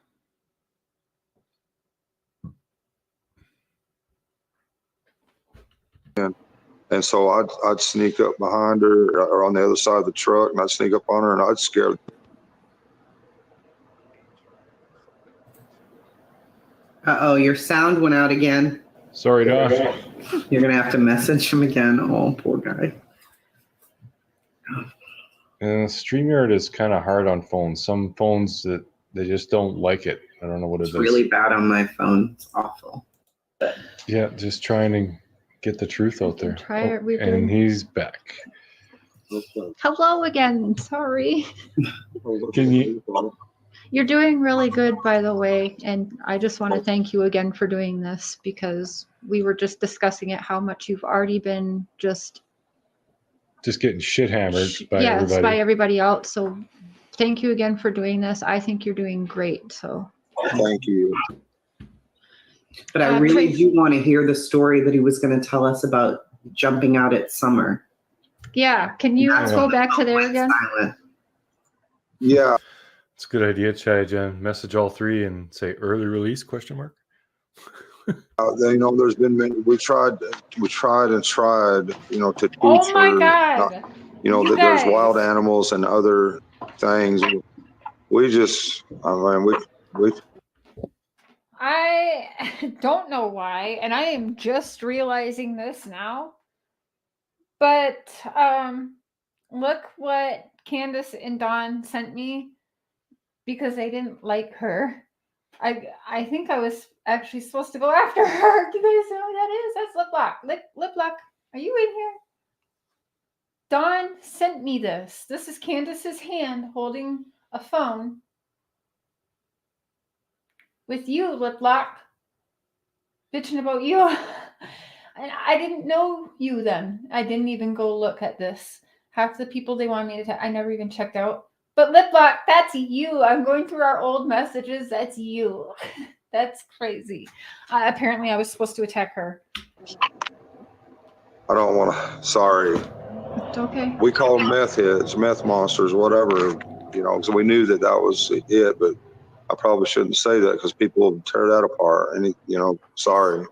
And so I'd sneak up behind her or on the other side of the truck, and I'd sneak up on her, and I'd scare her. Uh-oh, your sound went out again. Sorry, Don. You're going to have to message him again. Oh, poor guy. StreamYard is kind of hard on phones. Some phones that they just don't like it. I don't know what it is. It's really bad on my phone. It's awful. Yeah, just trying to get the truth out there. Try it. And he's back. Hello again. Sorry. Can you? You're doing really good, by the way. And I just want to thank you again for doing this because we were just discussing it, how much you've already been just getting shit hammered by everybody. by everybody else. So thank you again for doing this. I think you're doing great. So Thank you. But I really do want to hear the story that he was going to tell us about jumping out at Summer. yeah, can you go back to there again? Yeah. It's a good idea, Chai Jen. Message all 3 and say early release ? You know, there's been many, we tried, you know, to teach Oh my her, God. you know, You that there's guys. wild animals and other things. We just, I mean, I don't know why, and I am just realizing this now. But look what Candace and Dawn sent me because they didn't like her. I think I was actually supposed to go after her. Do you guys know who that is? That's Lip Lock. Lip Lock, are you in here? Dawn sent me this. This is Candace's hand holding a phone with you, Lip Lock, bitching about you. And I didn't know you then. I didn't even go look at this. Half the people they wanted me to, I never even checked out. But Lip Lock, that's you. I'm going through our old messages. That's you. That's crazy. Apparently, I was supposed to attack her. I don't want to, sorry. It's okay. We call them meth heads, meth monsters, whatever, you know, because we knew that was it, but I probably shouldn't say that because people will tear that apart. And, you know, sorry.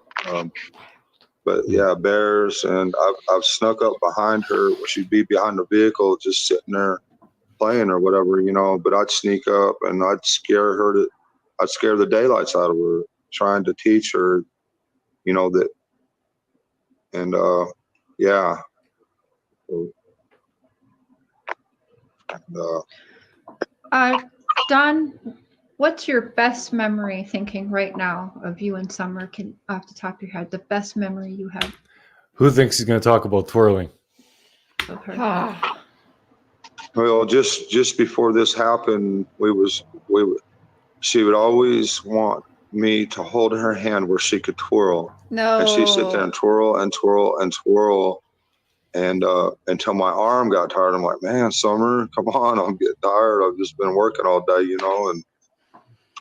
But yeah, bears. And I've snuck up behind her. She'd be behind the vehicle just sitting there playing or whatever, you know, but I'd sneak up and I'd scare the daylights out of her, trying to teach her, you know, that. And yeah. Don, what's your best memory thinking right now of you and Summer? Can off the top of your head, the best memory you have Who thinks he's going to talk about twirling? of her? Well, just before this happened, she would always want me to hold her hand where she could twirl. No. And she'd sit there and twirl and twirl and twirl. And until my arm got tired, I'm like, man, Summer, come on, I'm getting tired. I've just been working all day, you know.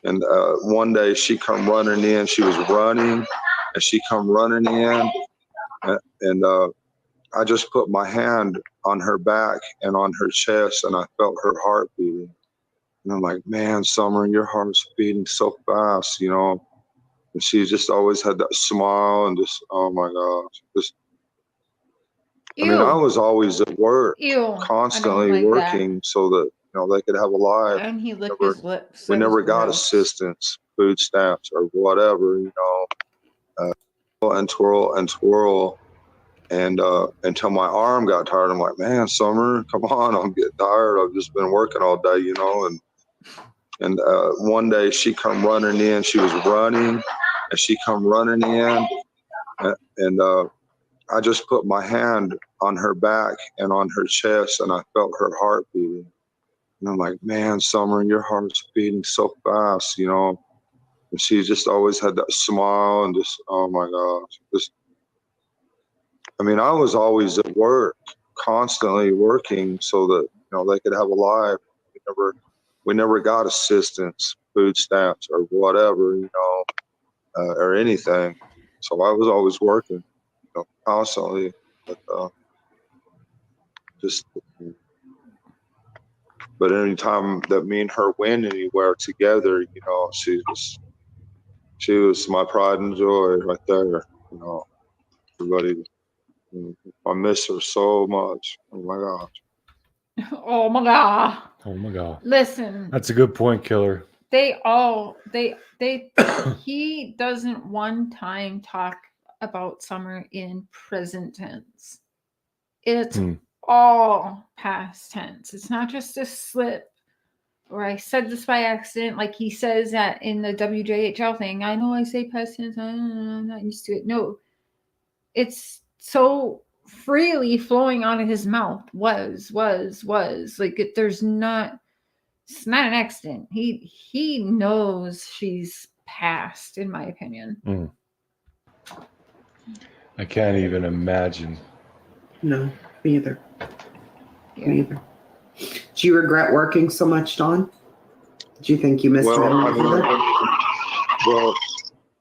And one day she come running in. She was running, and she come running in, and I just put my hand on her back and on her chest, and I felt her heart beating. And I'm like, man, Summer, your heart's beating so fast, you know. And she just always had that smile and just, oh my gosh, just. I mean, I was always at work, constantly working so that, you know, they could have a life. And he licked his lips. We never got assistance, food stamps, or whatever, you know. And twirl and twirl. And until my arm got tired, I'm like, man, Summer, come on, I'm getting tired. I've just been working all day, you know. And one day she come running in. She was running, and she come running in, and I just put my hand on her back and on her chest, and I felt her heart beating. And I'm like, man, Summer, your heart's beating so fast, you know. And she just always had that smile and just, oh my gosh, just. I mean, I was always at work, constantly working so that, you know, they could have a life. We never got assistance, food stamps, or whatever, you know, or anything. So I was always working, you know, constantly. But any time that me and her went anywhere together, you know, she was my pride and joy right there, you know. Everybody. I miss her so much. Oh my gosh. Oh my god. Oh my god. Listen. That's a good point, Killer. He doesn't one time talk about Summer in present tense. It's all past tense. It's not just a slip or I said this by accident, like he says that in the WJHL thing. I know I say past tense. I'm not used to it. No. It's so freely flowing out of his mouth. Was. Like it's not an accident. He knows she's passed, in my opinion. I can't even imagine. No, me either. Yeah. Me either. Do you regret working so much, Don? Do you think you missed her? Well,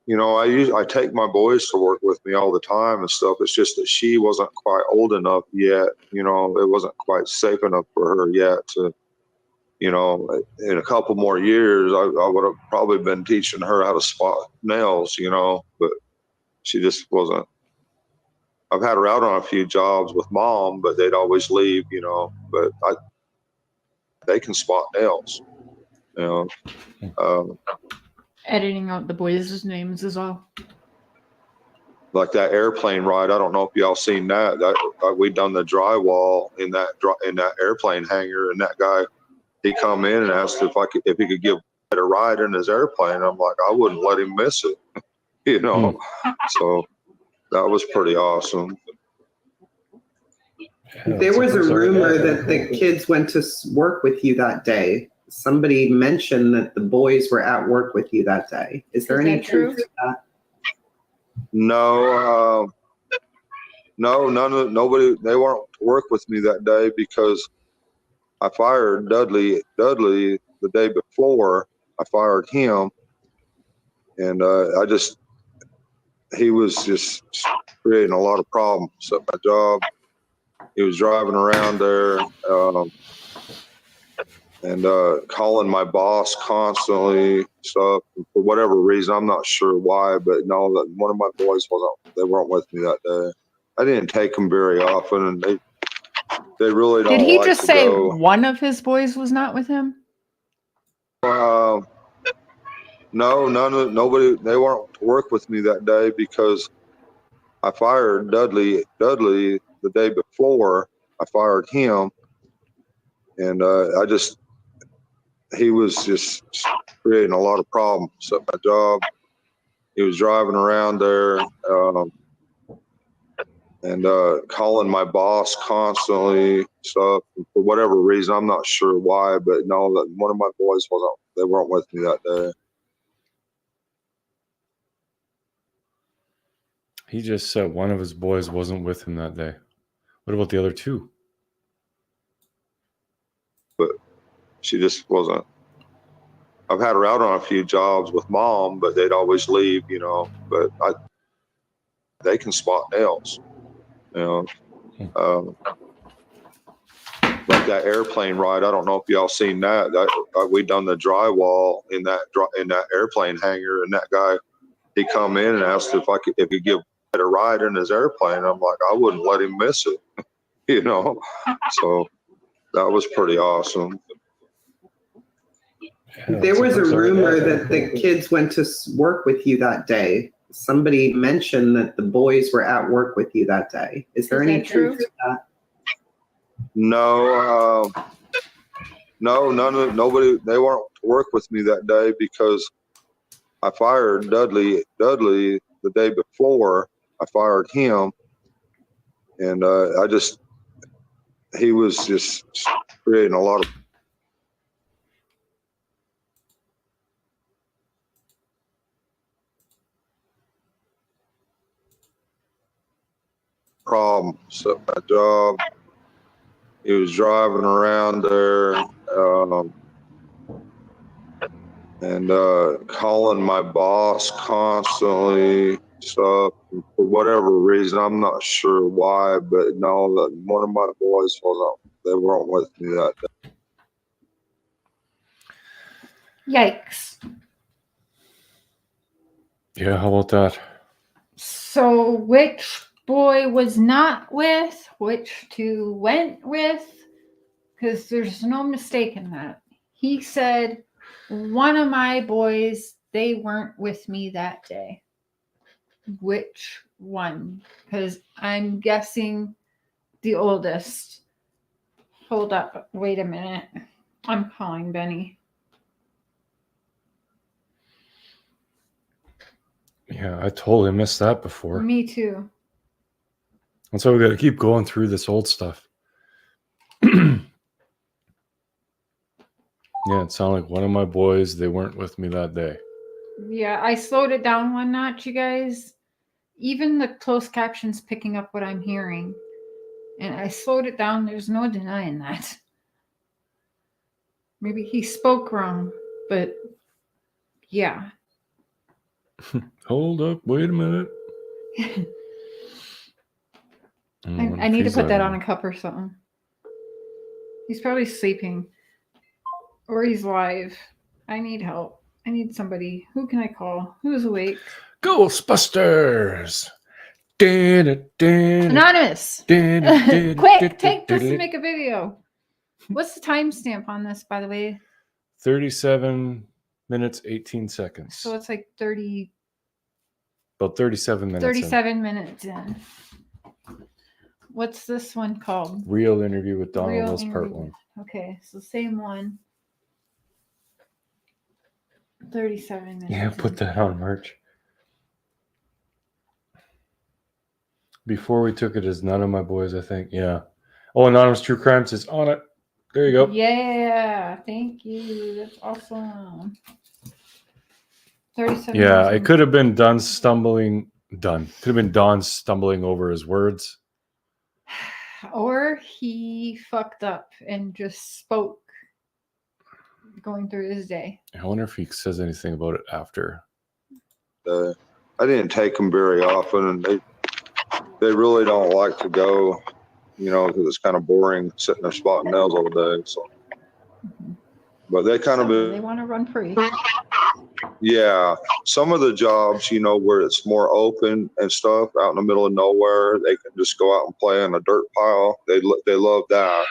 you know, I take my boys to work with me all the time and stuff. It's just that she wasn't quite old enough yet. You know, it wasn't quite safe enough for her yet to, you know, in a couple more years, I would have probably been teaching her how to spot nails, you know, but she just wasn't. I've had her out on a few jobs with Mom, but they'd always leave, you know, but they can spot nails, you know. Editing out the boys' names as well. Like that airplane ride, I don't know if y'all seen that. We done the drywall in that airplane hangar, and that guy, he come in and asked if he could give a ride in his airplane. I'm like, I wouldn't let him miss it, you know. So that was pretty awesome. Yeah, there was a rumor that the kids went to work with you that day. Somebody mentioned that the boys were at work with you that day. Is there any truth to that? No, nobody. They weren't to work with me that day because I fired Dudley the day before. I fired him, and he was just creating a lot of problems at my job. he was driving around there and calling my boss constantly. So for whatever reason, I'm not sure why, but no, that one of my boys they weren't with me that day. I didn't take them very often, and they really don't. Did he like just to say go. one of his boys was not with him? No, nobody. They weren't to work with me that day because I fired Dudley. Dudley the day before, I fired him, and he was just creating a lot of problems at my job. He was driving around there and calling my boss constantly. So for whatever reason, I'm not sure why, but no, that one of my boys they weren't with me that day. He just said one of his boys wasn't with him that day. What about the other two? But she just wasn't. I've had her out on a few jobs with Mom, but they'd always leave, but they can spot nails, like that airplane ride. I don't know if y'all seen that. We done the drywall in that airplane hangar, and that guy, he come in and asked if he give a ride in his airplane. I'm like, I wouldn't let him miss it, So that was pretty awesome. There was a rumor that the kids went to work with you that day. Somebody mentioned that the boys were at work with you that day. Is there any truth to that? No, nobody. They weren't to work with me that day because I fired Dudley. Dudley the day before, I fired him, and he was just creating a lot of problems at my job. He was driving around there and calling my boss constantly. So for whatever reason, I'm not sure why, but no, that one of my boys they weren't with me that day. Yikes. Yeah, how about that? So which boy was not with, which two went with? Because there's no mistake in that. He said, one of my boys, they weren't with me that day. Which one? Because I'm guessing the oldest. Hold up. Wait a minute. I'm calling Benny. Yeah, I totally missed that before. Me too. And so we got to keep going through this old stuff. Yeah, it sounded like one of my boys, they weren't with me that day. Yeah, I slowed it down one notch, you guys. Even the closed captions picking up what I'm hearing. And I slowed it down. There's no denying that. Maybe he spoke wrong, but yeah. Hold up, wait a minute. I need to put that on a cup or something. He's probably sleeping. Or he's live. I need help. I need somebody. Who can I call? Who's awake? Ghostbusters! Anonymous! Quick, take this and make a video. What's the timestamp on this, by the way? 37 minutes, 18 seconds. So it's like 30... About 37 minutes 37 minutes in. What's this one called? Real Interview with Donald Mills, Part 1. Okay, so same one. 37 minutes. Yeah, put that on merch. Before we took it as none of my boys, I think. Yeah. Oh, Anonymous True Crimes is on it. There you go. Yeah, thank you. That's awesome. 37 Yeah, minutes. it could have been Don stumbling over his words. Or he fucked up and just spoke going through his day. I wonder if he says anything about it after. I didn't take them very often, and they really don't like to go. you know, because it's kind of boring sitting there spotting nails all day. So, but they kind They of, want to run free. yeah, some of the jobs, you know, where it's more open and stuff out in the middle of nowhere, they can just go out and play in a dirt pile. They love that.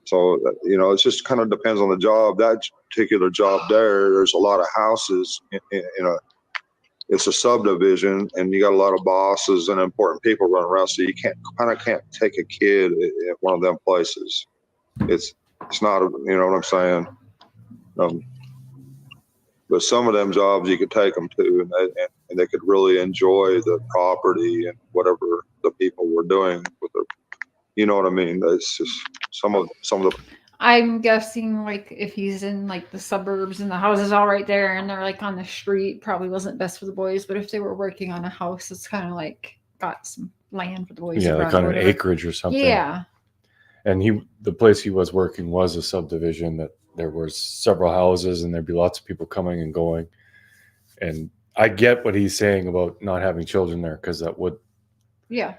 So, you know, it just kind of depends on the job. That particular job there's a lot of houses in a, it's a subdivision, and you got a lot of bosses and important people running around. So you can't take a kid at one of them places. It's not, you know what I'm saying? But some of them jobs you could take them to, and they could really enjoy the property and whatever the people were doing with their, you know what I mean? It's just some of the. I'm guessing like if he's in like the suburbs and the houses all right there and they're like on the street, probably wasn't best for the boys. But if they were working on a house, it's kind of like got some land for the boys. Yeah, to like run on or an whatever. acreage or something. Yeah. And the place he was working was a subdivision that there was several houses and there'd be lots of people coming and going. And I get what he's saying about not having children there, because that would, Yeah.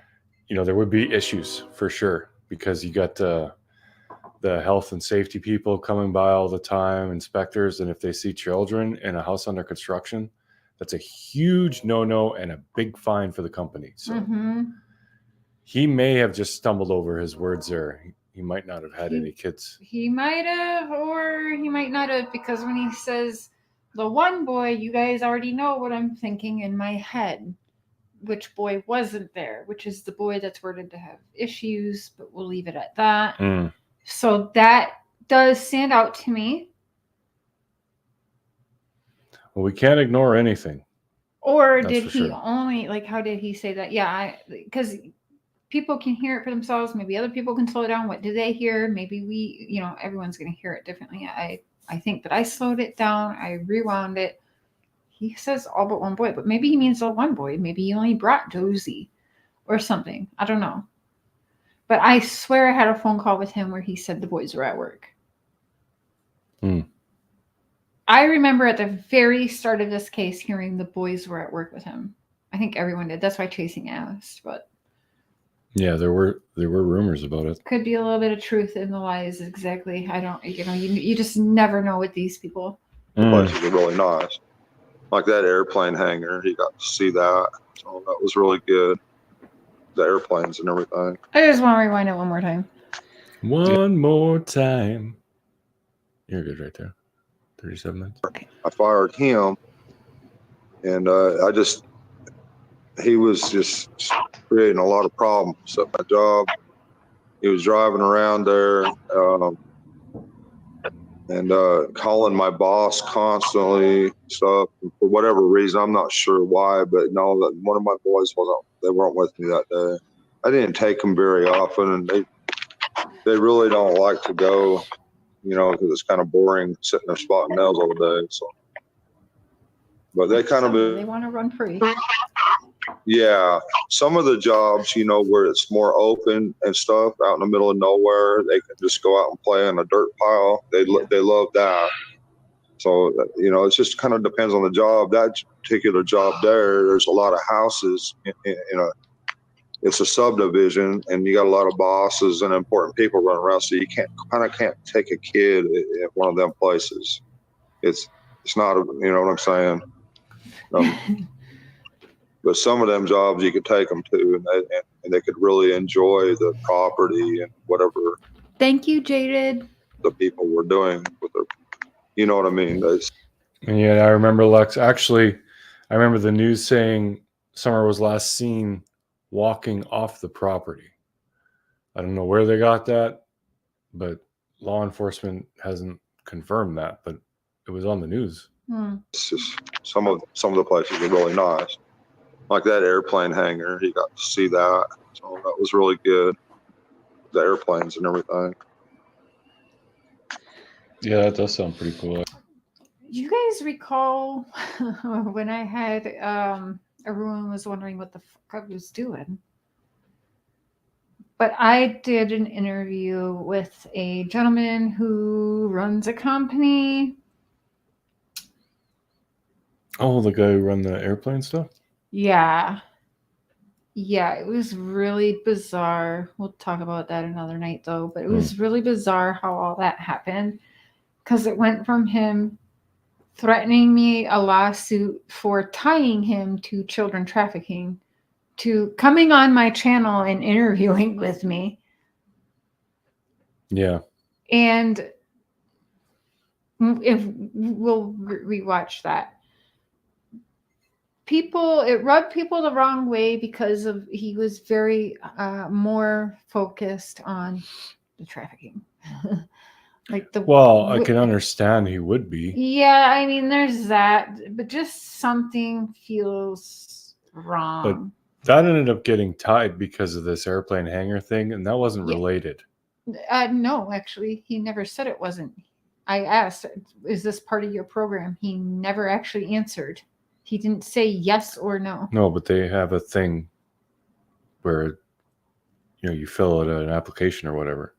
you know, there would be issues for sure, because you got the health and safety people coming by all the time, inspectors, and if they see children in a house under construction, that's a huge no-no and a big fine for the company. So he may have just stumbled over his words there. He might not have had any kids. He might have, or he might not have, because when he says the one boy, you guys already know what I'm thinking in my head. Which boy wasn't there, which is the boy that's worded to have issues, but we'll leave it at that. So that does stand out to me. Well, we can't ignore anything. Or That's did for he sure. only, like, how did he say that? Yeah, because people can hear it for themselves. Maybe other people can slow it down. What do they hear? Maybe we, you know, everyone's going to hear it differently. I think that I slowed it down. I rewound it. He says all but one boy, but maybe he means the one boy. Maybe he only brought Josie or something. I don't know. But I swear I had a phone call with him where he said the boys were at work. I remember at the very start of this case hearing the boys were at work with him. I think everyone did. That's why Chasing asked, but Yeah, there were rumors about it. could be a little bit of truth in the lies. Exactly. I don't, you know, you just never know with these people. The places are really nice. Like that airplane hangar, he got to see that. So that was really good. The airplanes and everything. I just want to rewind it one more time. One more time. You're good right there. 37 minutes. I fired him, and he was just creating a lot of problems at my job. He was driving around there and calling my boss constantly, stuff for whatever reason. I'm not sure why, but no, that one of my boys weren't with me that day. I didn't take them very often, and they really don't like to go, you know, because it's kind of boring sitting there spotting nails all day. So, but they kind of They want to run free. yeah, some of the jobs, you know, where it's more open and stuff out in the middle of nowhere, they can just go out and play in a dirt pile. They love that. So, you know, it just kind of depends on the job. That particular job there's a lot of houses in a, it's a subdivision, and you got a lot of bosses and important people running around. So you can't take a kid at one of them places. It's not, you know what I'm saying? But some of them jobs you could take them to, and they could really enjoy the property and whatever. Thank you, Jaded. The people were doing with their, you know what I mean? And yeah, I remember Lex. Actually, I remember the news saying Summer was last seen walking off the property. I don't know where they got that, but law enforcement hasn't confirmed that, but it was on the news. It's just some of the places are really nice. Like that airplane hangar, he got to see that. So that was really good. The airplanes and everything. Yeah, that does sound pretty cool. You guys recall when I had everyone was wondering what the fuck I was doing? But I did an interview with a gentleman who runs a company. Oh, the guy who run the airplane stuff? Yeah. Yeah, it was really bizarre. We'll talk about that another night, though. But it was really bizarre how all that happened, because it went from him threatening me a lawsuit for tying him to children trafficking to coming on my channel and interviewing with me. Yeah. And if we'll rewatch that. It rubbed people the wrong way because he was very more focused on the trafficking. Well, I can understand he would be. Yeah, I mean, there's that, but just something feels wrong. But that ended up getting tied because of this airplane hangar thing, and that wasn't related. No, actually, he never said it wasn't. I asked, is this part of your program? He never actually answered. He didn't say yes or no. No, but they have a thing where, you fill out an application or whatever.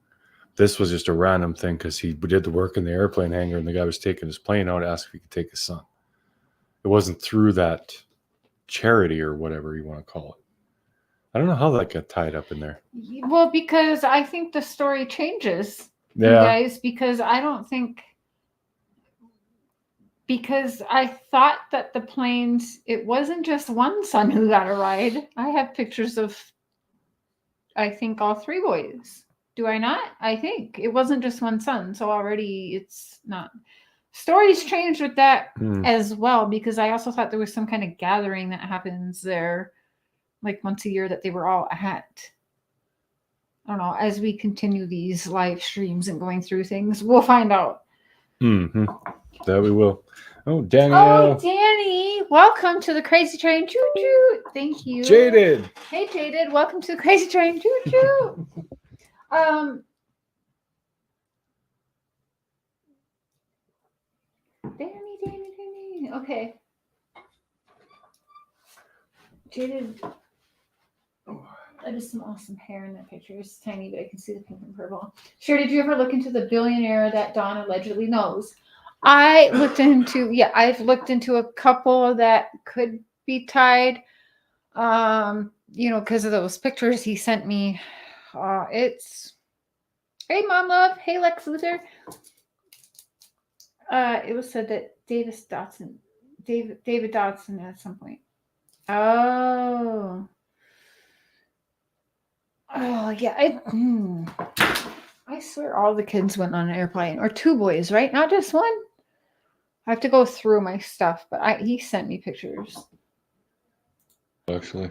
This was just a random thing because he did the work in the airplane hangar and the guy was taking his plane out to ask if he could take his son. It wasn't through that charity or whatever you want to call it. I don't know how that got tied up in there. Well, because I think the story changes, you Yeah. guys, because I don't think... Because I thought that the planes, it wasn't just one son who got a ride. I have pictures of, I think, all three boys. Do I not? I think. It wasn't just one son. So already it's not. Stories changed with that as well, because I also thought there was some kind of gathering that happens there, like once a year, that they were all at. I don't know. As we continue these live streams and going through things, we'll find out. Mm-hmm. That we will. Oh, Danielle. Oh, Danny. Welcome to the Crazy Train. Choo choo. Thank you. Jaded. Hey, Jaded. Welcome to the Crazy Train. Choo choo. Danny. Okay. Jaded. That is some awesome hair in that picture. It's tiny, but I can see the pink and purple. Cher, did you ever look into the billionaire that Dawn allegedly knows? I've looked into a couple that could be tied, because of those pictures he sent me. It's, hey, Mom Love. Hey, Lex Luthor. It was said that David Dodson at some point. Oh, yeah. I swear all the kids went on an airplane, or two boys, right? Not just one. I have to go through my stuff, but he sent me pictures. Actually.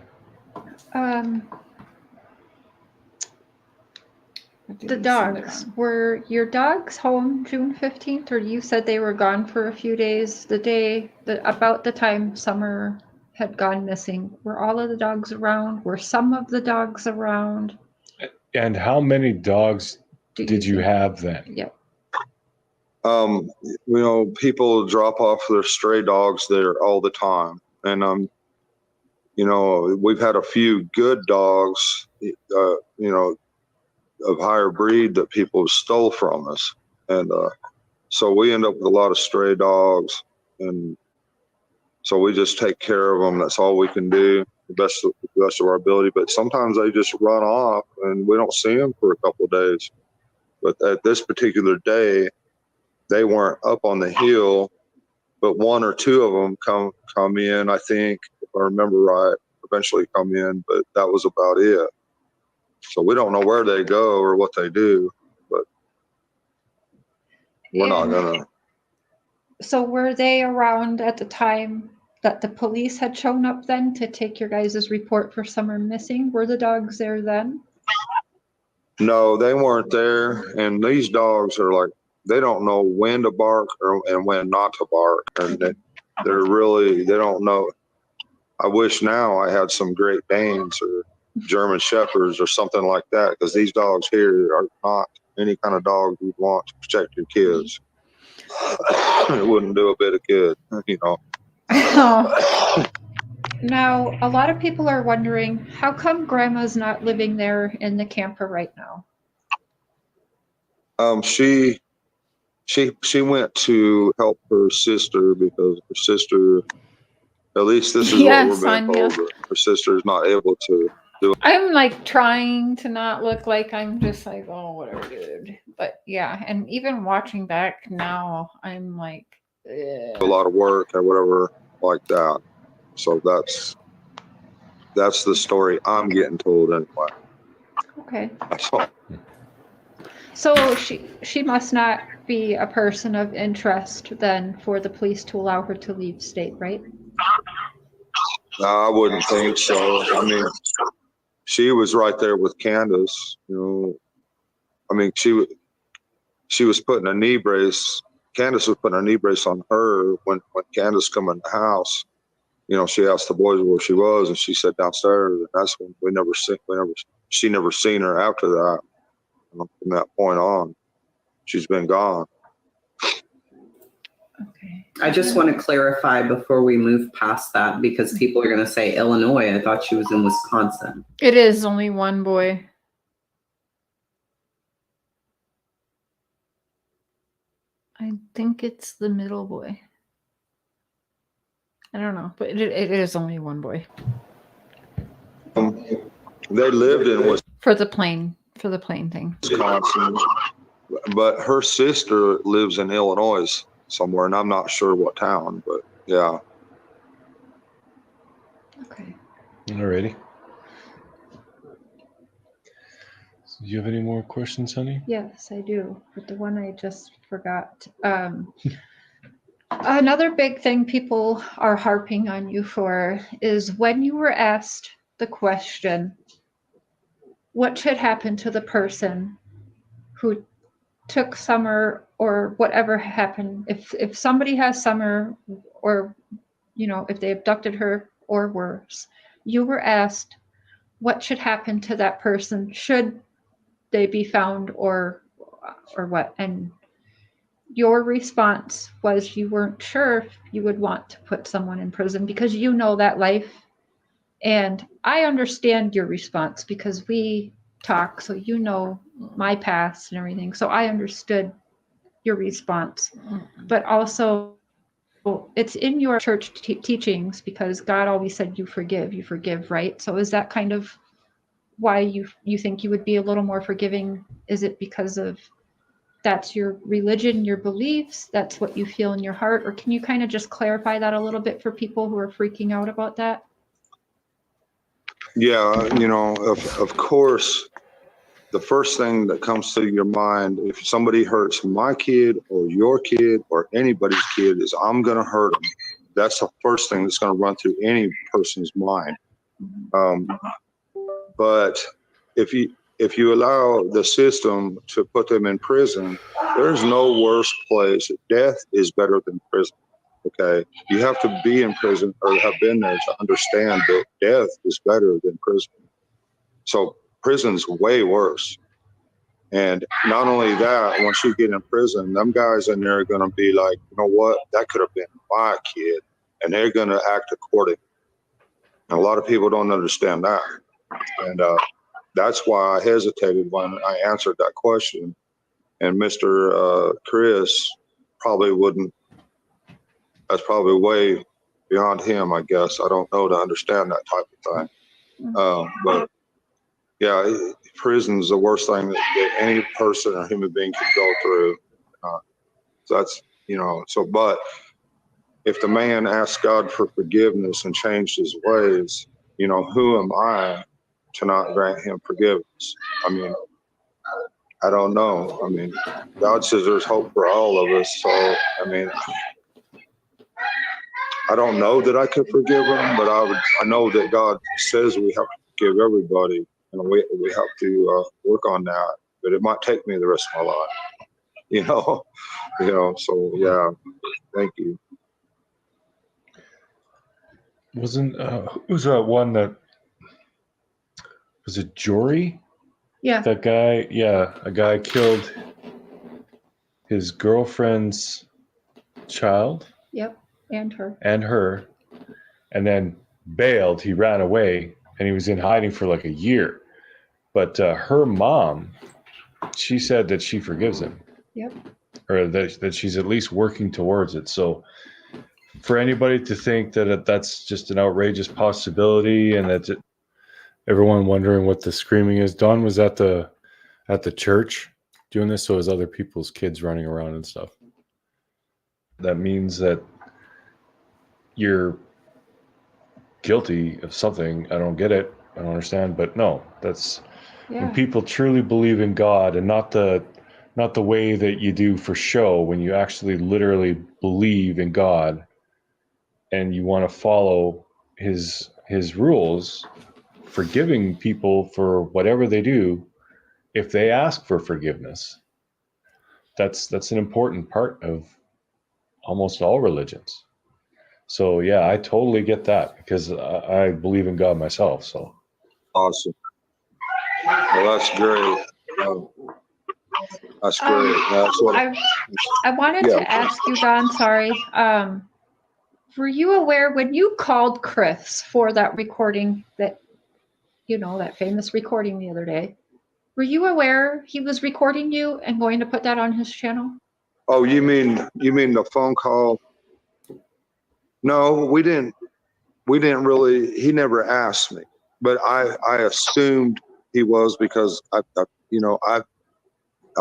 The dogs. Were your dogs home June 15th, or you said they were gone for a few days? About the time Summer had gone missing. Were all of the dogs around? Were some of the dogs around? And how many dogs did you have then? Yep. People drop off their stray dogs there all the time. And, we've had a few good dogs, of higher breed that people stole from us. And so we end up with a lot of stray dogs. And so we just take care of them. That's all we can do, the best of our ability. But sometimes they just run off and we don't see them for a couple of days. But at this particular day, they weren't up on the hill, but one or two of them come in, I think, if I remember right, eventually come in, but that was about it. So we don't know where they go or what they do, but we're not gonna. So were they around at the time that the police had shown up then to take your guys' report for Summer missing? Were the dogs there then? No, they weren't there. And these dogs are like, they don't know when to bark and when not to bark. And they don't know. I wish now I had some Great Danes or German Shepherds or something like that, because these dogs here are not any kind of dog you'd want to protect your kids. It wouldn't do a bit of good, Now, a lot of people are wondering, how come Grandma's not living there in the camper right now? She went to help her sister because her sister, at least this is what we're being told, her her sister is not able to do it. I'm like trying to not look like I'm just like, oh, whatever, dude. But yeah, and even watching back now, I'm like, A lot of work or whatever like that. So that's the story I'm getting told anyway. okay. That's all. So she must not be a person of interest then for the police to allow her to leave state, right? No, I wouldn't think so. I mean, she was right there with Candace. You know, I mean, she was putting a knee brace. Candace was putting a knee brace on her when Candace come in the house. You know, she asked the boys where she was, and she said downstairs. And that's when she never seen her after that. From that point on, she's been gone. Okay. I just want to clarify before we move past that, because people are going to say Illinois. I thought she was in Wisconsin. It is only one boy. I think it's the middle boy. I don't know, but it is only one boy. They lived in For the plane thing. Wisconsin, but her sister lives in Illinois somewhere, and I'm not sure what town, but yeah. Okay. Alrighty. So do you have any more questions, honey? Yes, I do. But the one I just forgot. Another big thing people are harping on you for is when you were asked the question, what should happen to the person who took Summer or whatever happened? If somebody has Summer, or, you know, if they abducted her or worse, you were asked what should happen to that person should they be found or what? And your response was you weren't sure if you would want to put someone in prison because you know that life. And I understand your response because we talk, so you know my past and everything. So I understood your response. But also, it's in your church teachings because God always said you forgive, right? So is that kind of why you think you would be a little more forgiving? Is it because of that's your religion, your beliefs, that's what you feel in your heart? Or can you kind of just clarify that a little bit for people who are freaking out about that? Yeah, you know, of course, the first thing that comes to your mind, if somebody hurts my kid or your kid or anybody's kid, is I'm going to hurt them. That's the first thing that's going to run through any person's mind. But if you allow the system to put them in prison, there's no worse place. Death is better than prison. Okay, you have to be in prison or have been there to understand that death is better than prison. So prison's way worse. And not only that, once you get in prison, them guys in there are going to be like, you know what, that could have been my kid. And they're going to act accordingly. And a lot of people don't understand that. And that's why I hesitated when I answered that question. And Mr. Chris probably wouldn't. That's probably way beyond him, I guess. I don't know to understand that type of thing. But yeah, prison's the worst thing that any person or human being could go through. So that's, you know, so, but if the man asked God for forgiveness and changed his ways, you know, who am I to not grant him forgiveness? I mean, I don't know. I mean, God says there's hope for all of us. So, I mean, I don't know that I could forgive him, but I know that God says we have to forgive everybody, and we have to work on that. But it might take me the rest of my life, you know. So yeah, thank you. Wasn't who was that one that was it Jory? Yeah. That guy, yeah, a guy killed his girlfriend's child. Yep. And her. And then bailed. He ran away and he was in hiding for like a year. But her mom, she said that she forgives him. Yep. Or that she's at least working towards it. So for anybody to think that that's just an outrageous possibility and that everyone wondering what the screaming is. Don was at the church doing this, so as other people's kids running around and stuff. That means that you're guilty of something. I don't get it. I don't understand, but no, that's when people truly believe in God, and not the way that you do for show, when you actually literally believe in God and you want to follow his rules, forgiving people for whatever they do if they ask for forgiveness. That's an important part of almost all religions. So yeah, I totally get that, because I believe in God myself. So awesome. Well, that's great. That's great. That's what I wanted to ask you, Don, sorry. Were you aware when you called Chris for that recording, that, you know, that famous recording the other day, were you aware he was recording you and going to put that on his channel? Oh, you mean the phone call? No, we didn't really, he never asked me, but I assumed he was, because I'm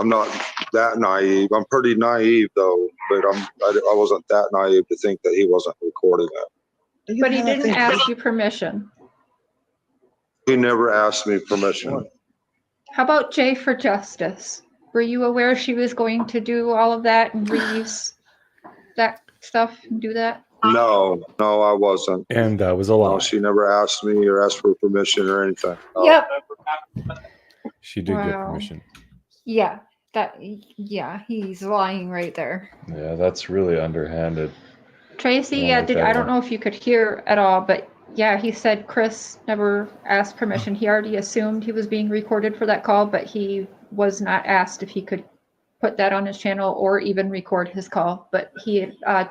not that naive. I'm pretty naive though, but I wasn't that naive to think that he wasn't recording it. But he didn't ask you permission. He never asked me permission. How about Jay for Justice? Were you aware she was going to do all of that and reuse that stuff and do that? No, I wasn't. And that was a lie. No, she never asked me or asked for permission or anything. No. Yep. She did get permission. Yeah, he's lying right there. Yeah, that's really underhanded. Tracy, I don't know if you could hear at all, but yeah, he said Chris never asked permission. He already assumed he was being recorded for that call, but he was not asked if he could put that on his channel or even record his call. But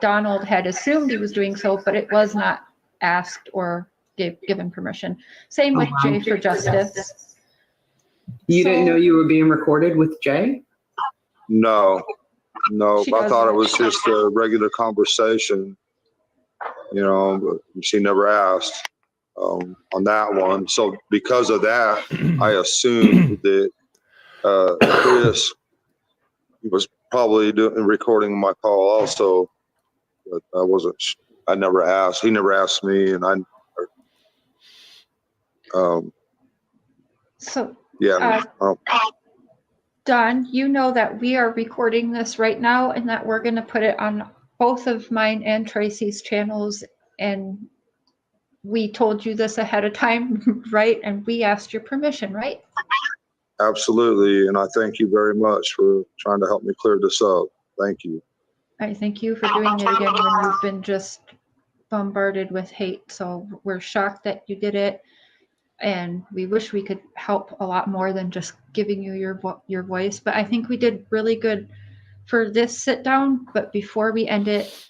Donald had assumed he was doing so, but it was not asked or given permission. Same with Jay for Justice. You didn't know you were being recorded with Jay? No. I thought it was just a regular conversation, but she never asked on that one. So because of that, I assumed that Chris was probably recording my call also, but I never asked. He never asked me, and Don, you know that we are recording this right now and that we're going to put it on both of mine and Tracy's channels, and we told you this ahead of time, right? And we asked your permission, right? Absolutely, and I thank you very much for trying to help me clear this up. Thank you. I thank you for doing it again when you've been just bombarded with hate. So we're shocked that you did it, and we wish we could help a lot more than just giving you your voice. But I think we did really good for this sit down. But before we end it,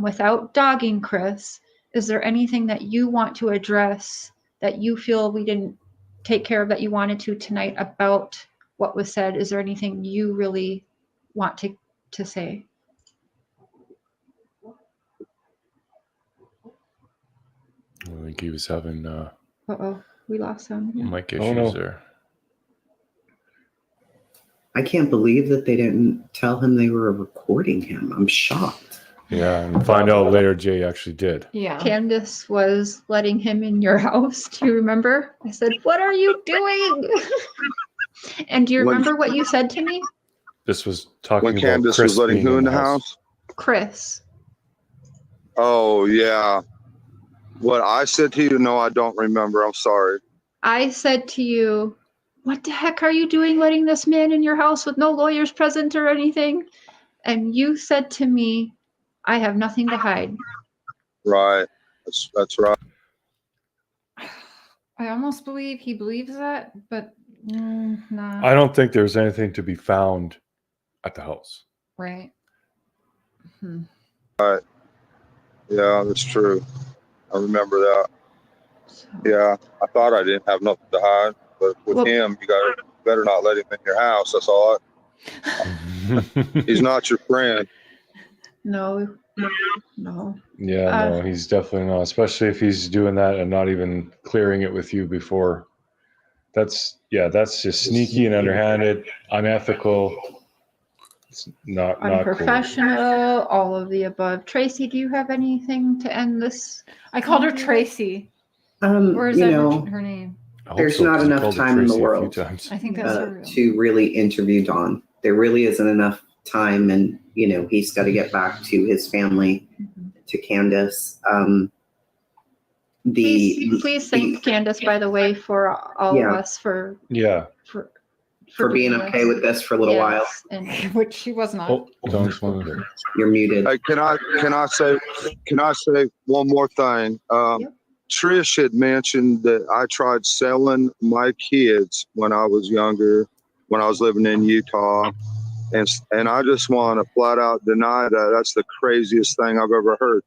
without dogging Chris, is there anything that you want to address that you feel we didn't take care of that you wanted to tonight about what was said? Is there anything you really want to say? I think he was having we lost him. mic issues there. I can't believe that they didn't tell him they were recording him. I'm shocked. Yeah, and find out later Jay actually did. Yeah. Candace was letting him in your house. Do you remember? I said, "What are you doing?" And do you remember what you said to me? This was talking when about Candace Chris was letting who in the house? Chris. Oh, yeah. What I said to you? No, I don't remember. I'm sorry. I said to you, "What the heck are you doing letting this man in your house with no lawyers present or anything?" And you said to me, "I have nothing to hide." Right. That's right. I almost believe he believes that, but nah. I don't think there's anything to be found at the house. Right. Right. Yeah, that's true. I remember that. Yeah, I thought I didn't have nothing to hide, but with him, you better not let him in your house. That's all. He's not your friend. No. No. Yeah, no, he's definitely not. Especially if he's doing that and not even clearing it with you before. That's just sneaky and underhanded, unethical. It's not cool. Unprofessional, all of the above. Tracy, do you have anything to end this? I called her Tracy. Or is You that know, her name? there's not enough time in the world I think that's her real to really interview Don. There really isn't enough time, and you know he's got to get back to his family, to Candace. Please thank Candace, by the way, for all of us for being okay with this for a little while. And which she was not. Oh, Don's one. You're muted. Hey, can I say one more thing? Trish had mentioned that I tried selling my kids when I was younger, when I was living in Utah, and I just want to flat out deny that. That's the craziest thing I've ever heard.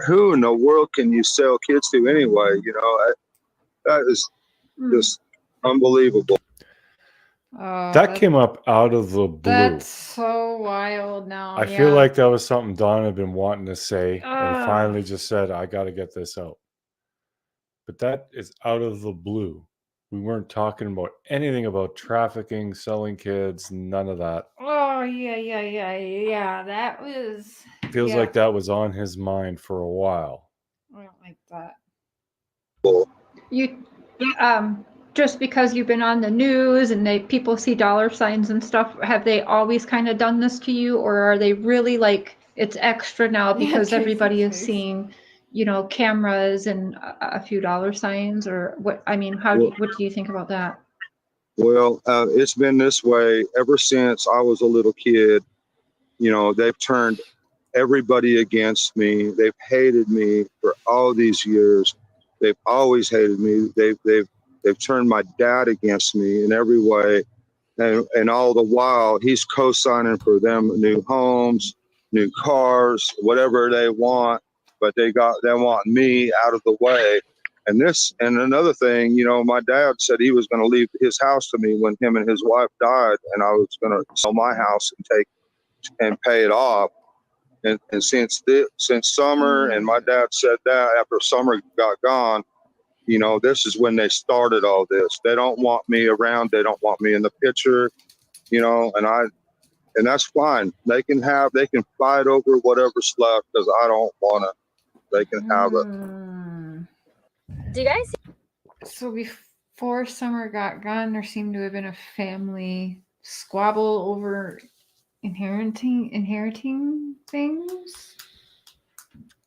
Who in the world can you sell kids to anyway? You know, that is just unbelievable. That came up out of the blue. That's so wild now. I feel like that was something Don had been wanting to say and Ugh. finally just said, I got to get this out. But that is out of the blue. We weren't talking about anything about trafficking, selling kids, none of that. Oh, yeah. That was. Feels like that was on his mind for a while. I don't like that. you, just because you've been on the news and people see dollar signs and stuff, have they always kind of done this to you, or are they really like it's extra now because everybody is seeing, you know, cameras and a few dollar signs, or what? I mean, what do you think about that? Well, it's been this way ever since I was a little kid. You know, they've turned everybody against me. They've hated me for all these years. They've always hated me. They've turned my dad against me in every way. And all the while, he's co-signing for them new homes, new cars, whatever they want. But they want me out of the way. And another thing, you know, my dad said he was going to leave his house to me when him and his wife died, and I was going to sell my house and pay it off. And since summer, and my dad said that after summer got gone, you know, this is when they started all this. They don't want me around. They don't want me in the picture, you know, and that's fine. They can fight over whatever's left, because I don't want to. They can have it. Do you guys? So before summer got gone, there seemed to have been a family squabble over inheriting things.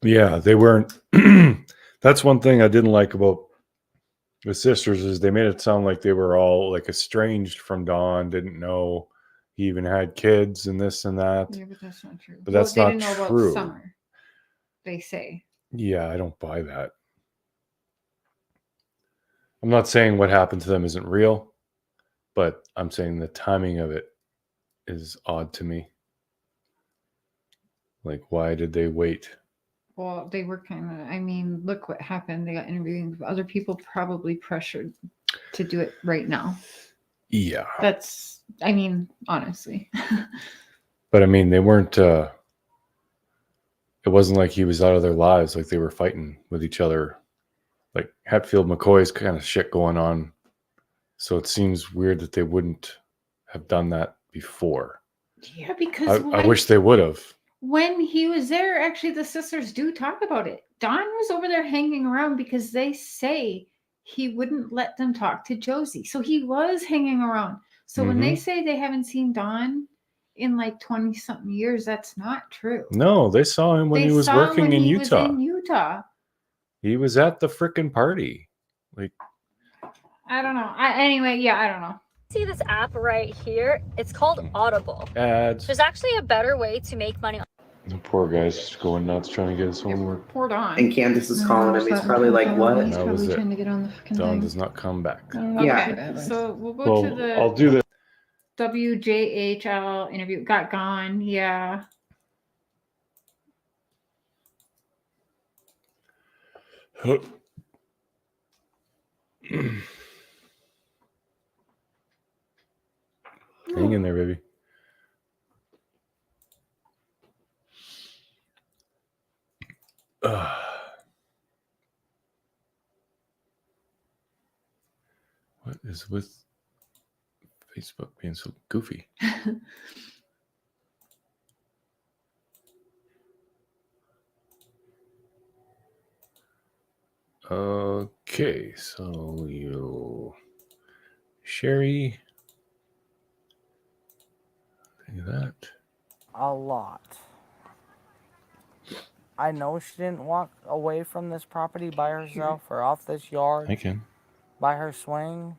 Yeah, they weren't. That's one thing I didn't like about the sisters, is they made it sound like they were all like estranged from Don, didn't know he even had kids and this and that. Yeah, but that's not true. But that's they not didn't know true. about summer, they say. Yeah, I don't buy that. I'm not saying what happened to them isn't real, but I'm saying the timing of it is odd to me. Like, why did they wait? Well, they were kind of, I mean, look what happened. They got interviewing other people, probably pressured to do it right now. Yeah. That's, I mean, honestly. But I mean, they weren't, it wasn't like he was out of their lives. Like they were fighting with each other. Like Hatfield McCoy's kind of shit going on. So it seems weird that they wouldn't have done that before. Yeah, because I wish they would have. When he was there, actually, the sisters do talk about it. Don was over there hanging around because they say he wouldn't let them talk to Josie. So he was hanging around. So when they say they haven't seen Don in like 20-something years, that's not true. No, they saw him when he was working in Utah. Was in Utah. He was at the frickin' party. Like, I don't know. Anyway, yeah, I don't know. See this app right here? It's called Audible. Ads. There's actually a better way to make money. The poor guy's just going nuts trying to get his homework. Poor Don. And Candace is calling him. He's probably like, what? He's probably trying to get on the fucking Don thing. does not come back. Okay, so we'll go to the I'll do this. WJHL interview. Got gone. Yeah. Hang in there, baby. What is with Facebook being so goofy? Okay, so you, Sherry, do that. A lot. I know she didn't walk away from this property by herself or off this yard I can. by her swing.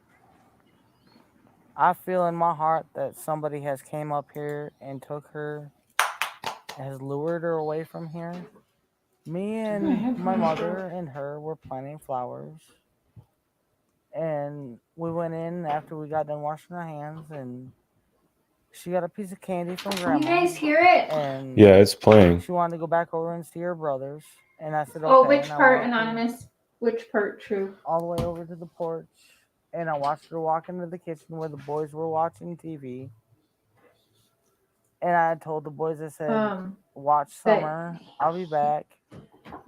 I feel in my heart that somebody has came up here and took her, has lured her away from here. Me and my mother and her were planting flowers. And we went in after we got done washing our hands, and she got a piece of candy from Grandma. You guys hear it? And Yeah, it's playing. she wanted to go back over and see her brothers. And I said, okay. Oh, which and I part, walked Anonymous? Which part, True? all the way over to the porch. And I watched her walk into the kitchen where the boys were watching TV. And I told the boys, I said, watch Summer. I'll be back.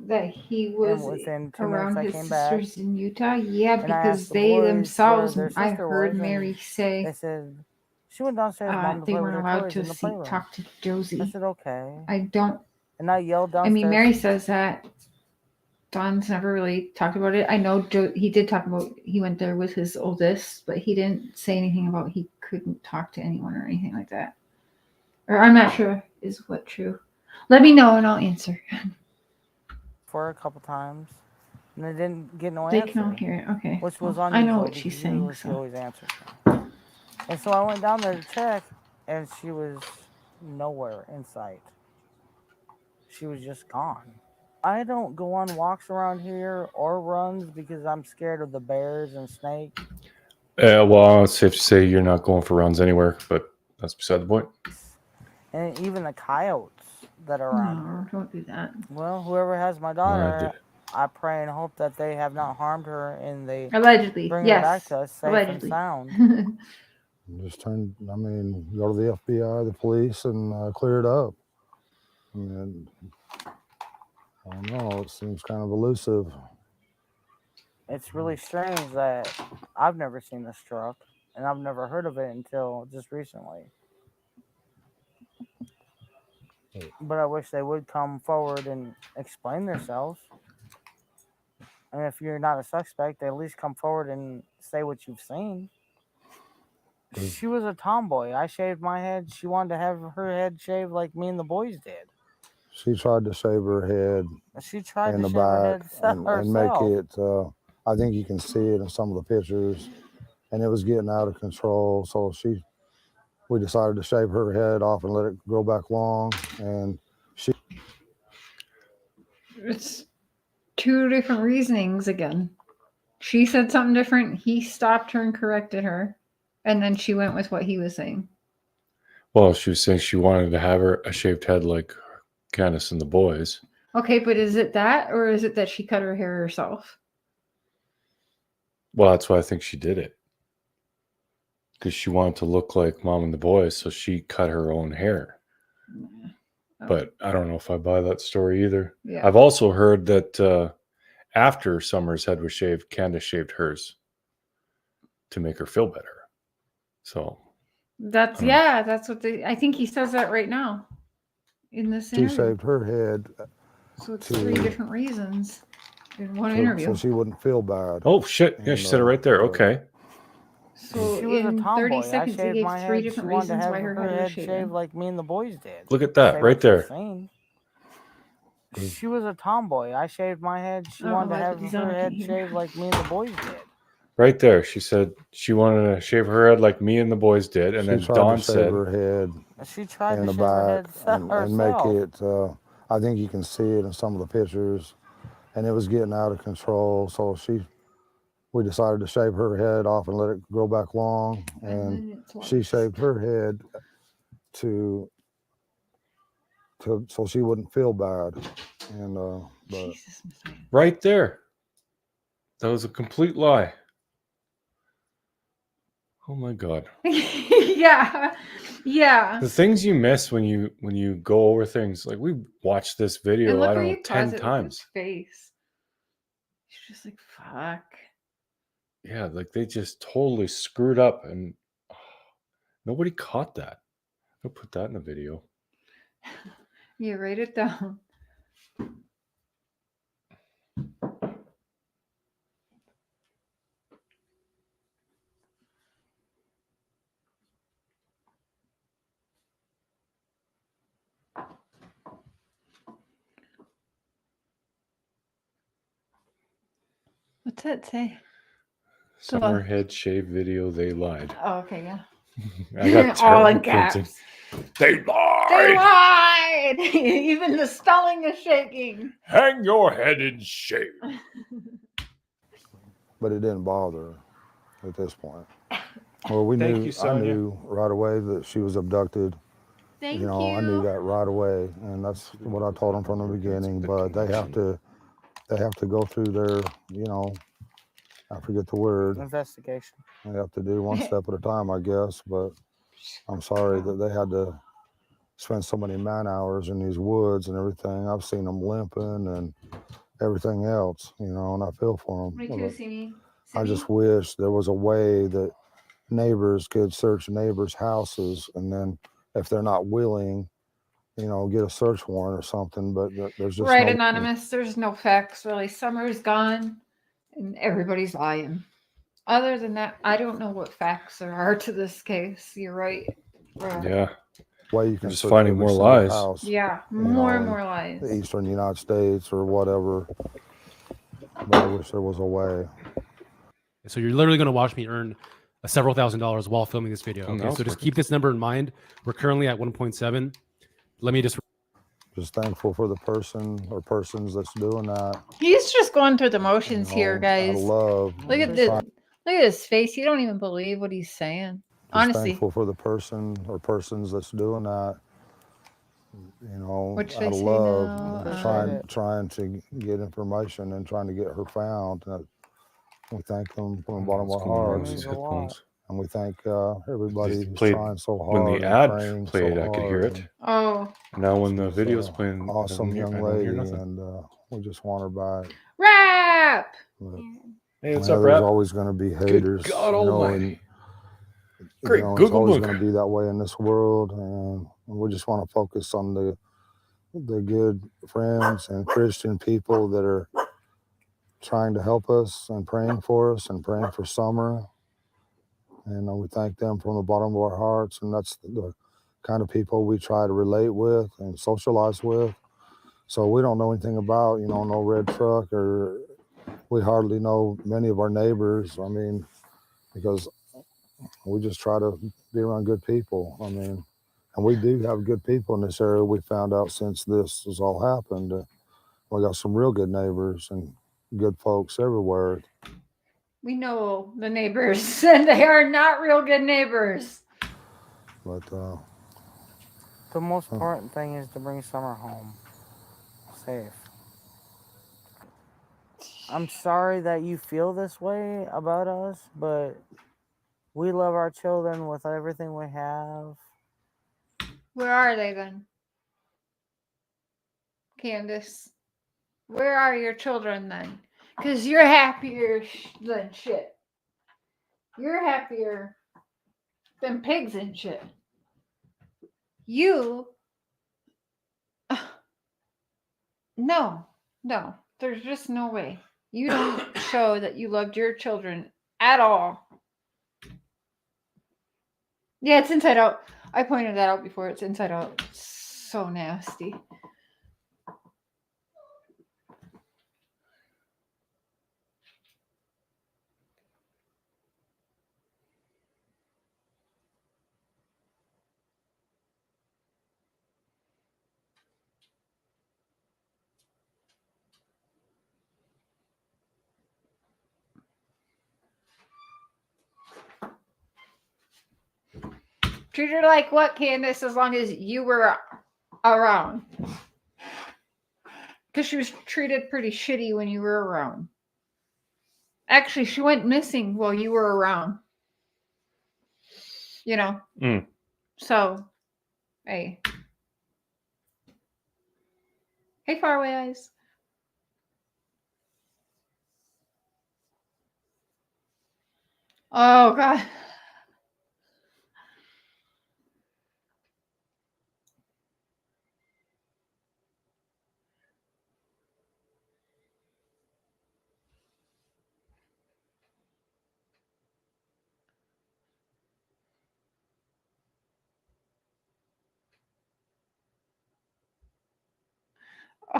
That he was within 2 around minutes, his I came back. sisters in Utah? Yeah, And I because asked the they boys themselves, where their I sister heard was, Mary and say, they said, she went downstairs, Mom, to they play with weren't her allowed toys to in the playroom. talk to Josie. I said, okay. I don't. And I yelled I downstairs. mean, Mary says that. Don's never really talked about it. I know he did talk about he went there with his oldest, but he didn't say anything about he couldn't talk to anyone or anything like that. Or I'm not sure is what True. Let me know and I'll answer. For a couple times, and they didn't get no They answer. can all hear it. Okay. Which was Well, unusual. I know what she's because saying. usually she So. always answers me. And so I went down there to check, and she was nowhere in sight. She was just gone. I don't go on walks around here or runs because I'm scared of the bears and snakes. Well, it's safe to say you're not going for runs anywhere, but that's beside the point. And even the coyotes that are around No, here. don't do that. Well, whoever has my daughter, I pray and hope that they have not harmed her and they Allegedly, bring yes. her back to us safe Allegedly. and sound. Just go to the FBI, the police, and clear it up. And I don't know, it seems kind of elusive. It's really strange that I've never seen this truck and I've never heard of it until just recently. But I wish they would come forward and explain themselves. And if you're not a suspect, they at least come forward and say what you've seen. She was a tomboy. I shaved my head. She wanted to have her head shaved like me and the boys did. She tried to shave her head She tried in to the shave her back head and make herself. it, I think you can see it in some of the pictures, and it was getting out of control. So we decided to shave her head off and let it grow back long, and It's two different reasonings again. She said something different. He stopped her and corrected her. And then she went with what he was saying. Well, she was saying she wanted to have a shaved head like Candace and the boys. Okay, but is it that or is it that she cut her hair herself? Well, that's why I think she did it. Because she wanted to look like Mom and the boys, so she cut her own hair. Yeah. But I don't know if I buy that story either. Yeah. I've also heard that after Summer's head was shaved, Candace shaved hers to make her feel better. So That's what I think he says that right now in this she interview. shaved her head. So it's three different reasons in one interview. So she wouldn't feel bad. Oh shit! Yeah, she said it right there. Okay. So She was a in tomboy. 30 I seconds, he shaved gave my three head. She different wanted to reasons have why her head was shaved. shaved like me and the boys did. Look at that right there. She was a tomboy. I shaved my head. She wanted to have her head shaved like me and the boys did. Right there. She said she wanted to shave her head like me and the boys did. And then Dawn said her head she tried in to the shave her back head and make herself. it, I think you can see it in some of the pictures, and it was getting out of control. So we decided to shave her head off and let it grow back long. And she shaved her head so she wouldn't feel bad. And but right there. That was a complete lie. Oh my God. Yeah, Yeah. Yeah. The things you miss when you go over things, like we watched this And video, look I where don't you know, pause 10 it. Look at his times. face. He's just like, fuck. Yeah, like they just totally screwed up, and nobody caught that. I'll put that in a video. You write it down. What's that say? Summer head shave video, they lied. Oh, okay, yeah. I got all in terrible printing. caps. They lied. They lied. Even the spelling is shaking. Hang your head in shame. But it didn't bother her at this point. Well, we Thank knew. you, I Sonia. knew right away that she was abducted. Thank you know, I knew that right away, and that's what I told them from the beginning. But they have to go through their, you know, I forget the word. Investigation. They have to do one step at a time, I guess. But I'm sorry that they had to spend so many man hours in these woods and everything. I've seen them limping and everything else, you know, and I feel for them. Me too, Simi. I just wish there was a way that neighbors could search neighbors' houses, and then if they're not willing, you know, get a search warrant or something. But there's just Right, no, Anonymous. There's no facts, really. Summer's gone and everybody's lying. Other than that, I don't know what facts there are to this case. You're right. Yeah. way you We're can just search finding every more single lies. house, Yeah, you more know, and in more lies. the eastern United States or whatever. But I wish there was a way. So you're literally going to watch me earn several $1,000s while filming this video. Okay, so just keep this number in mind. We're currently at 1.7. Let me just thankful for the person or persons that's doing that. He's just going through the motions You here, know, guys. out of love. Look at and this. try- Look at his face. You don't even believe what he's saying. Honestly. Thankful for the person or persons that's doing that. You know, What should out I of say love, now? trying to get information and trying to get her found. We thank them from the bottom of our hearts. And we thank everybody who's Played trying so hard. when the and ad praying played, so I could hear hard. it. Oh. Now when the She's, video's playing, I don't awesome hear- young I don't hear lady, nothing. and we just want her back. Rap! But, Hey, what's you know, up, there's Rap? always going to be Good haters. God you know, almighty. and, Great you know, it's Google always Book. going to be that way in this world, and we just want to focus on the good friends and Christian people that are trying to help us and praying for us and praying for Summer. And we thank them from the bottom of our hearts. And that's the kind of people we try to relate with and socialize with. So we don't know anything about, you know, no red truck, or we hardly know many of our neighbors. I mean, because we just try to be around good people. I mean, and we do have good people in this area. We found out since this has all happened. We got some real good neighbors and good folks everywhere. We know the neighbors, and they are not real good neighbors. But the most important thing is to bring Summer home safe. I'm sorry that you feel this way about us, but we love our children with everything we have. Where are they then? Candace, where are your children then? Because you're happier than shit. You're happier than pigs and shit. You... No, there's just no way. You don't show that you loved your children at all. Yeah, it's inside out. I pointed that out before. It's inside out. So nasty. Treat her like what, Candace, as long as you were around. Because she was treated pretty shitty when you were around. Actually, she went missing while you were around. you know. Mm. So, hey. Hey, faraway eyes. Oh, God.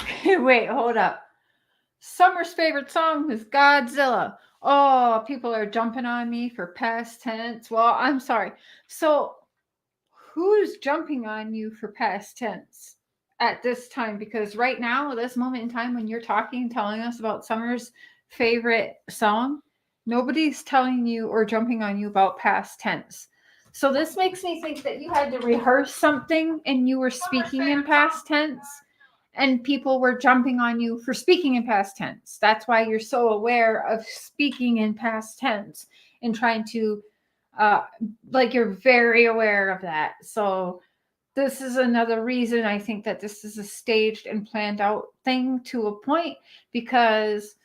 Okay, wait, hold up. Summer's favorite song is Godzilla. Oh, people are jumping on me for past tense. Well, I'm sorry. So, who's jumping on you for past tense at this time? Because right now, at this moment in time, when you're talking, telling us about Summer's favorite song, nobody's telling you or jumping on you about past tense. So, this makes me think that you had to rehearse something and you were speaking in past tense and people were jumping on you for speaking in past tense. That's why you're so aware of speaking in past tense and trying to, like, you're very aware of that. So this is another reason I think that this is a staged and planned out thing to a point, because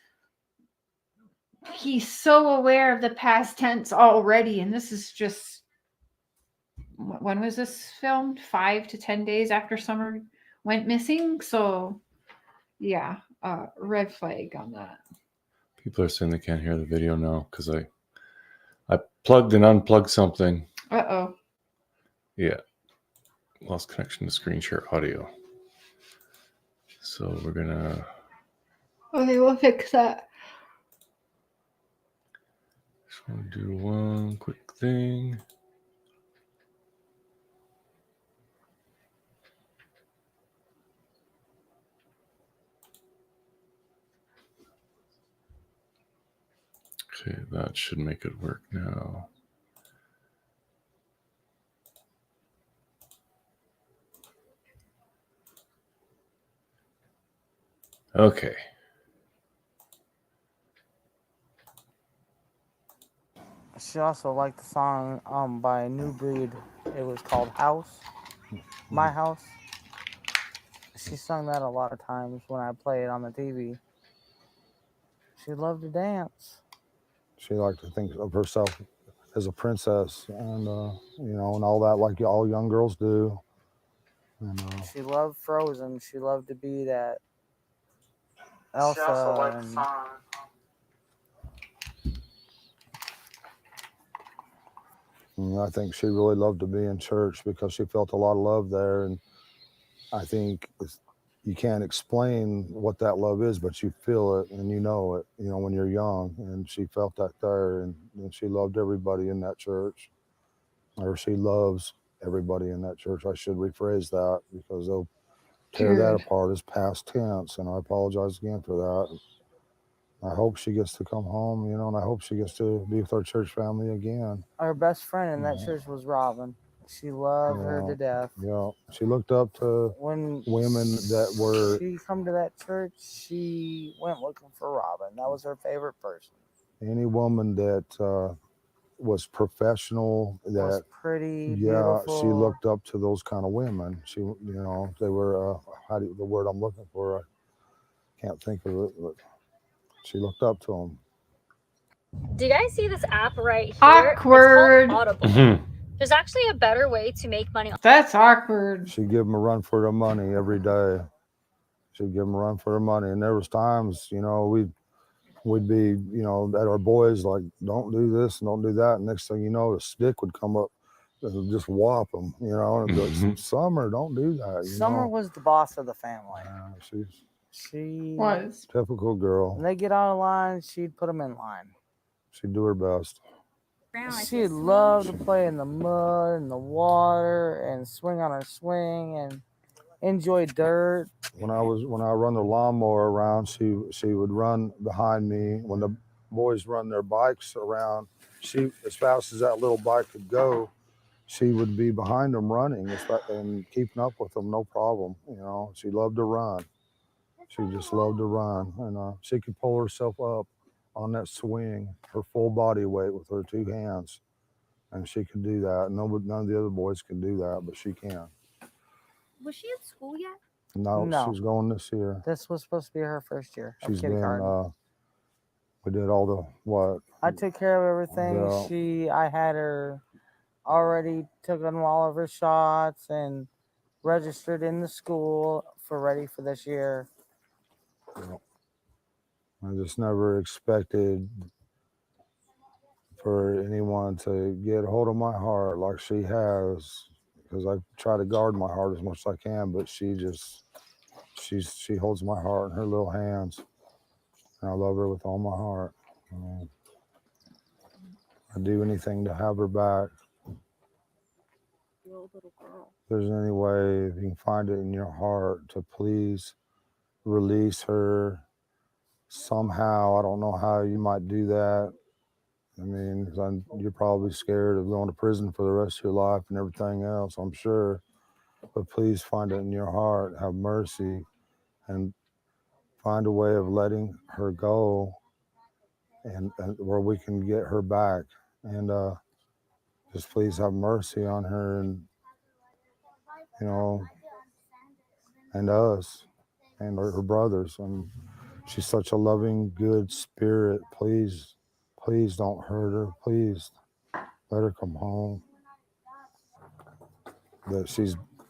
he's so aware of the past tense already. And this is just, when was this filmed? 5 to 10 days after Summer went missing. So yeah, red flag on that. People are saying they can't hear the video now because I plugged and unplugged something. Uh-oh. Yeah. Lost connection to screen share audio. So we're gonna... Okay, we'll fix that. Just want to do one quick thing. Okay, that should make it work now. Okay. She also liked the song by New Breed. It was called House. My House. She sung that a lot of times when I play it on the TV. She loved to dance. She liked to think of herself as a princess, and you know, and all that, like all young girls do. And she loved Frozen. She loved to be that Elsa. She also liked the song. And I think she really loved to be in church because she felt a lot of love there. And I think you can't explain what that love is, but you feel it and you know it, you know, when you're young. And she felt that there, and she loved everybody in that church. Or she loves everybody in that church. I should rephrase that, because they'll tear that apart as past tense, and I apologize again for that. I hope she gets to come home, you know, and I hope she gets to be with our church family again. Her best friend in that church was Robin. She loved her to death. Yeah, she looked up to women that were... She come to that church, she went looking for Robin. That was her favorite person. Any woman that was professional, that was pretty, beautiful. She looked up to those kind of women. She, you know, they were the word I'm looking for, I can't think of it, but she looked up to them. Do you guys see this app right here? Awkward. It's called Audible. There's actually a better way to make money. That's awkward. She'd give them a run for their money every day. She'd give them a run for their money, and there was times, you know, we'd be, you know, at our boys, like, don't do this and don't do that. And next thing you know, a stick would come up and just whop them, you know, and be like, Summer, don't do that. Summer was the boss of the family. She was typical girl. When they get out of line, she'd put them in line. She'd do her best. She loved to play in the mud and the water and swing on her swing and enjoy dirt. When I run the lawnmower around, she would run behind me. When the boys run their bikes around, she, as fast as that little bike could go, she would be behind them running and keeping up with them, no problem. You know, she loved to run. She just loved to run, and she could pull herself up on that swing, her full body weight with her two hands. and she could do that. None of the other boys can do that, but she can. Was she in school yet? No, No. she's going this year. This was supposed to be her first year of She's been. kindergarten. We did all the what? I took care of everything. Yeah. I had her already took on all of her shots and registered in the school ready for this year. I just never expected for anyone to get a hold of my heart like she has, because I try to guard my heart as much as I can, but she holds my heart in her little hands, and I love her with all my heart. I'd do anything to have her back. Little girl. If there's any way, if you can find it in your heart to please release her somehow. I don't know how you might do that. I mean, 'cause you're probably scared of going to prison for the rest of your life and everything else, I'm sure. But please find it in your heart, have mercy, and find a way of letting her go, and where we can get her back. And just please have mercy on her, and and us, and her brothers. And she's such a loving, good spirit. Please don't hurt her. Please let her come home.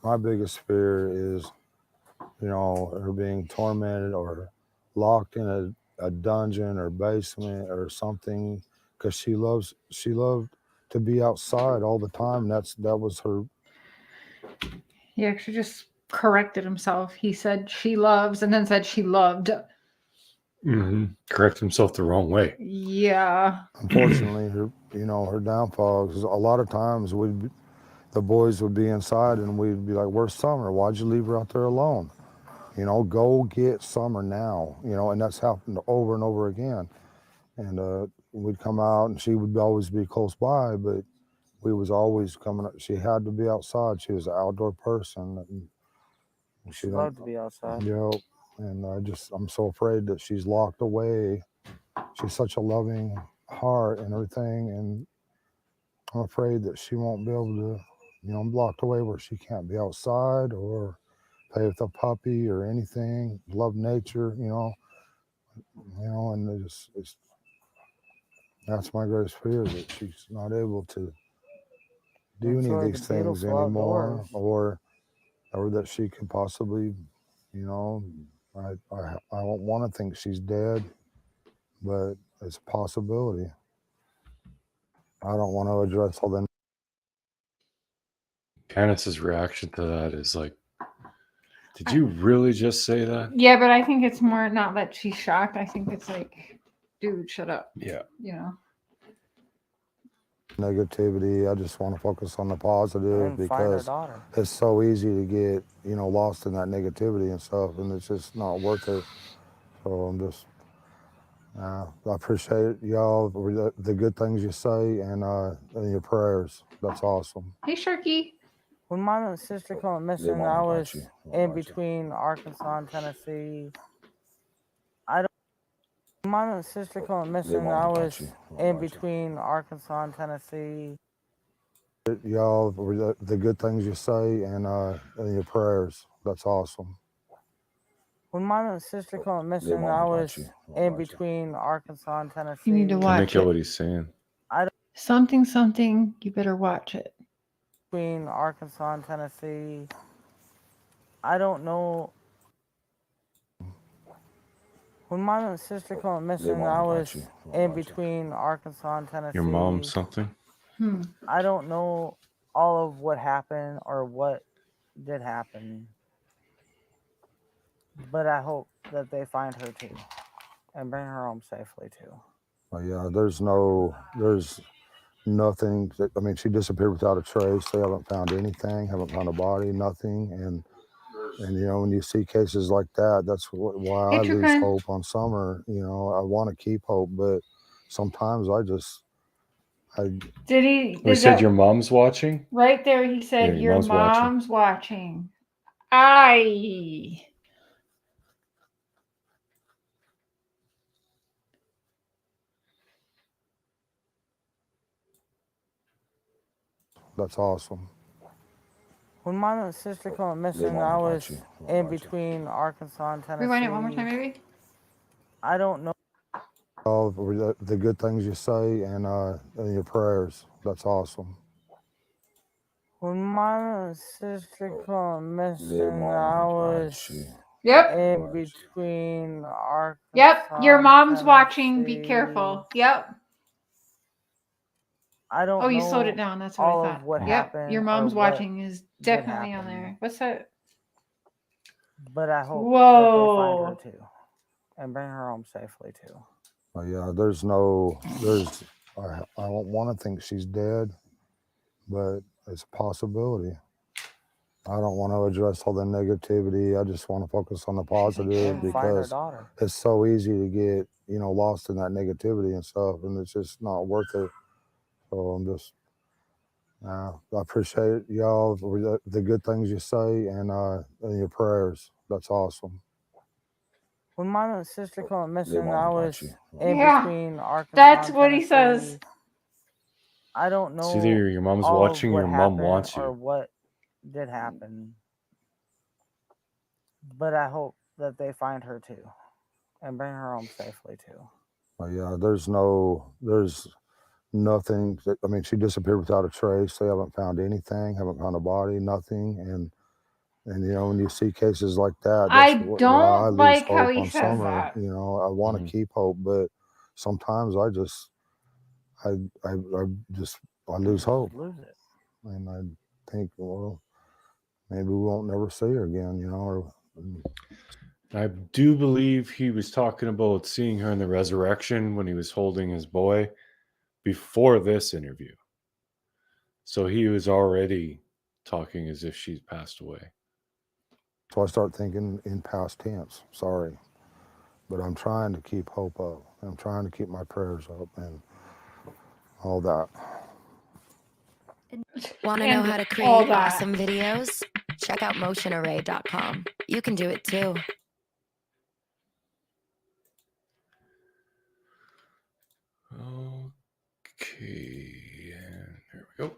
My biggest fear is, her being tormented or locked in a dungeon or basement or something, because she loved to be outside all the time. That was her. He actually just corrected himself. He said she loves and then said she loved. Correct himself the wrong way. Yeah. Unfortunately, her downfall, because a lot of times the boys would be inside and we'd be like, "Where's Summer? Why'd you leave her out there alone? Go get Summer now." And that's happened over and over again. And we'd come out and she would always be close by, but we was always coming up. She had to be outside. She was an outdoor person. And She loved to be outside. And I'm so afraid that she's locked away. She's such a loving heart and everything. And I'm afraid that she won't be able to, locked away where she can't be outside or play with a puppy or anything, love nature, and that's my greatest fear, that she's not able to do any of these things anymore, or that she could possibly, I don't want to think she's dead, but it's a possibility. I don't want to address all the. Candace's reaction to that is like, did you really just say that? Yeah, but I think it's more not that she's shocked. I think it's like, dude, shut up. Yeah. Negativity. I just want to focus on the positive, And find her because daughter. it's so easy to get, lost in that negativity and stuff, and it's just not worth it. So I'm just, I appreciate y'all, the good things you say, and your prayers. That's awesome. Hey, Sharky. When mom and sister went missing, I was in between Arkansas and Tennessee. When mom and sister went missing, I was in between Arkansas and Tennessee. Y'all, the good things you say, and your prayers. That's awesome. When mom and sister went missing, I was in between Arkansas and Tennessee. You need to I watch think it. what he's saying. Something, you better watch it. Between Arkansas and Tennessee. I don't know. When mom and sister went missing, I was in between Arkansas and Tennessee. Your mom something? I don't know all of what happened or what did happen, but I hope that they find her too and bring her home safely too. Well, yeah, there's nothing. She disappeared without a trace. They haven't found anything, haven't found a body, nothing. And when you see cases like that, that's why I lose hope on Summer. I want to keep hope, but sometimes Did he? We said your mom's watching? Right there, he said Yeah, your mom's watching. Aye. That's awesome. When my sister went missing, I was in between Arkansas and Tennessee. Rewind it one more time, maybe. I don't know. All the good things you say and your prayers. That's awesome. When my sister went missing, I was Yep. in between Arkansas. Yep. Your and mom's watching. Be Tennessee. careful. Yep. I don't Oh, you know slowed it down. That's what all I of thought. what Yep. happened Your or mom's what watching is did definitely on happen. there. What's that? But I hope that Whoa. they find her too and bring her home safely too. Yeah, I don't want to think she's dead, but it's a possibility. I don't want to address all the negativity. I just want to focus on the positive And find her because daughter. it's so easy to get, lost in that negativity and stuff, and it's just not worth it. So I'm just, I appreciate y'all, the good things you say and your prayers. That's awesome. When my sister went missing, I was in Yeah. between Arkansas That's and what he says. Tennessee. I don't know It's either your mom's all watching of or what your mom happened wants or you. what did happen. But I hope that they find her too and bring her home safely too. Yeah, there's nothing. She disappeared without a trace. They haven't found anything, haven't found a body, nothing. And when you see cases like that, I that's why I don't lose like how hope he on says Summer. that. I want to keep hope, but sometimes I lose hope. Lose it. And I think, well, maybe we won't never see her again, I do believe he was talking about seeing her in the resurrection when he was holding his boy before this interview. So he was already talking as if she's passed away. So I start thinking in past tense. Sorry. But I'm trying to keep hope up. I'm trying to keep my prayers up and all that. Want to know And how to all create that. awesome videos? Check out motionarray.com. You can do it too. Okay, and there we go.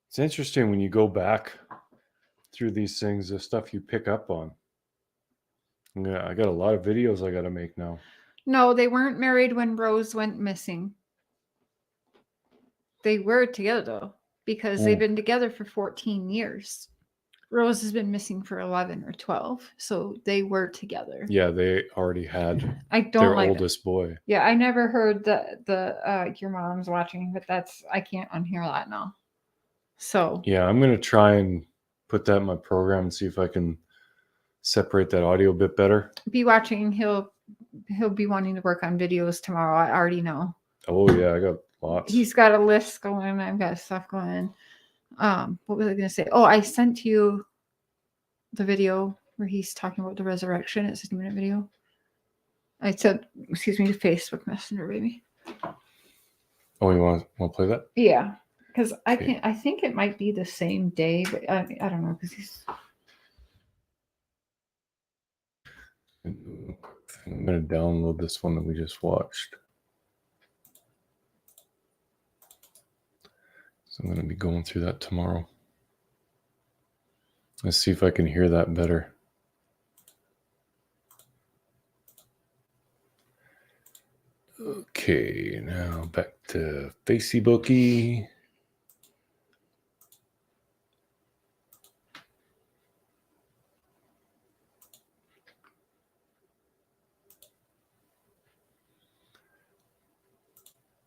It's interesting when you go back through these things, the stuff you pick up on. I got a lot of videos I got to make now. No, they weren't married when Rose went missing. They were together though, because they've been together for 14 years. Rose has been missing for 11 or 12, so they were together. Yeah, they already had their oldest boy. Yeah, I never heard the your mom's watching, but I can't unhear that now. So Yeah, I'm gonna try and put that in my program and see if I can separate that audio a bit better. be watching. He'll be wanting to work on videos tomorrow. I already know. Oh yeah, I got lots. He's got a list going. I've got stuff going. What was I going to say? Oh, I sent you the video where he's talking about the resurrection. It's a 2-minute video. I said, excuse me, to Facebook Messenger, baby. Oh, you want to play that? Yeah, because I think it might be the same day, but I don't know because he's. I'm going to download this one that we just watched. So I'm going to be going through that tomorrow. Let's see if I can hear that better. Okay, now back to Facebooky.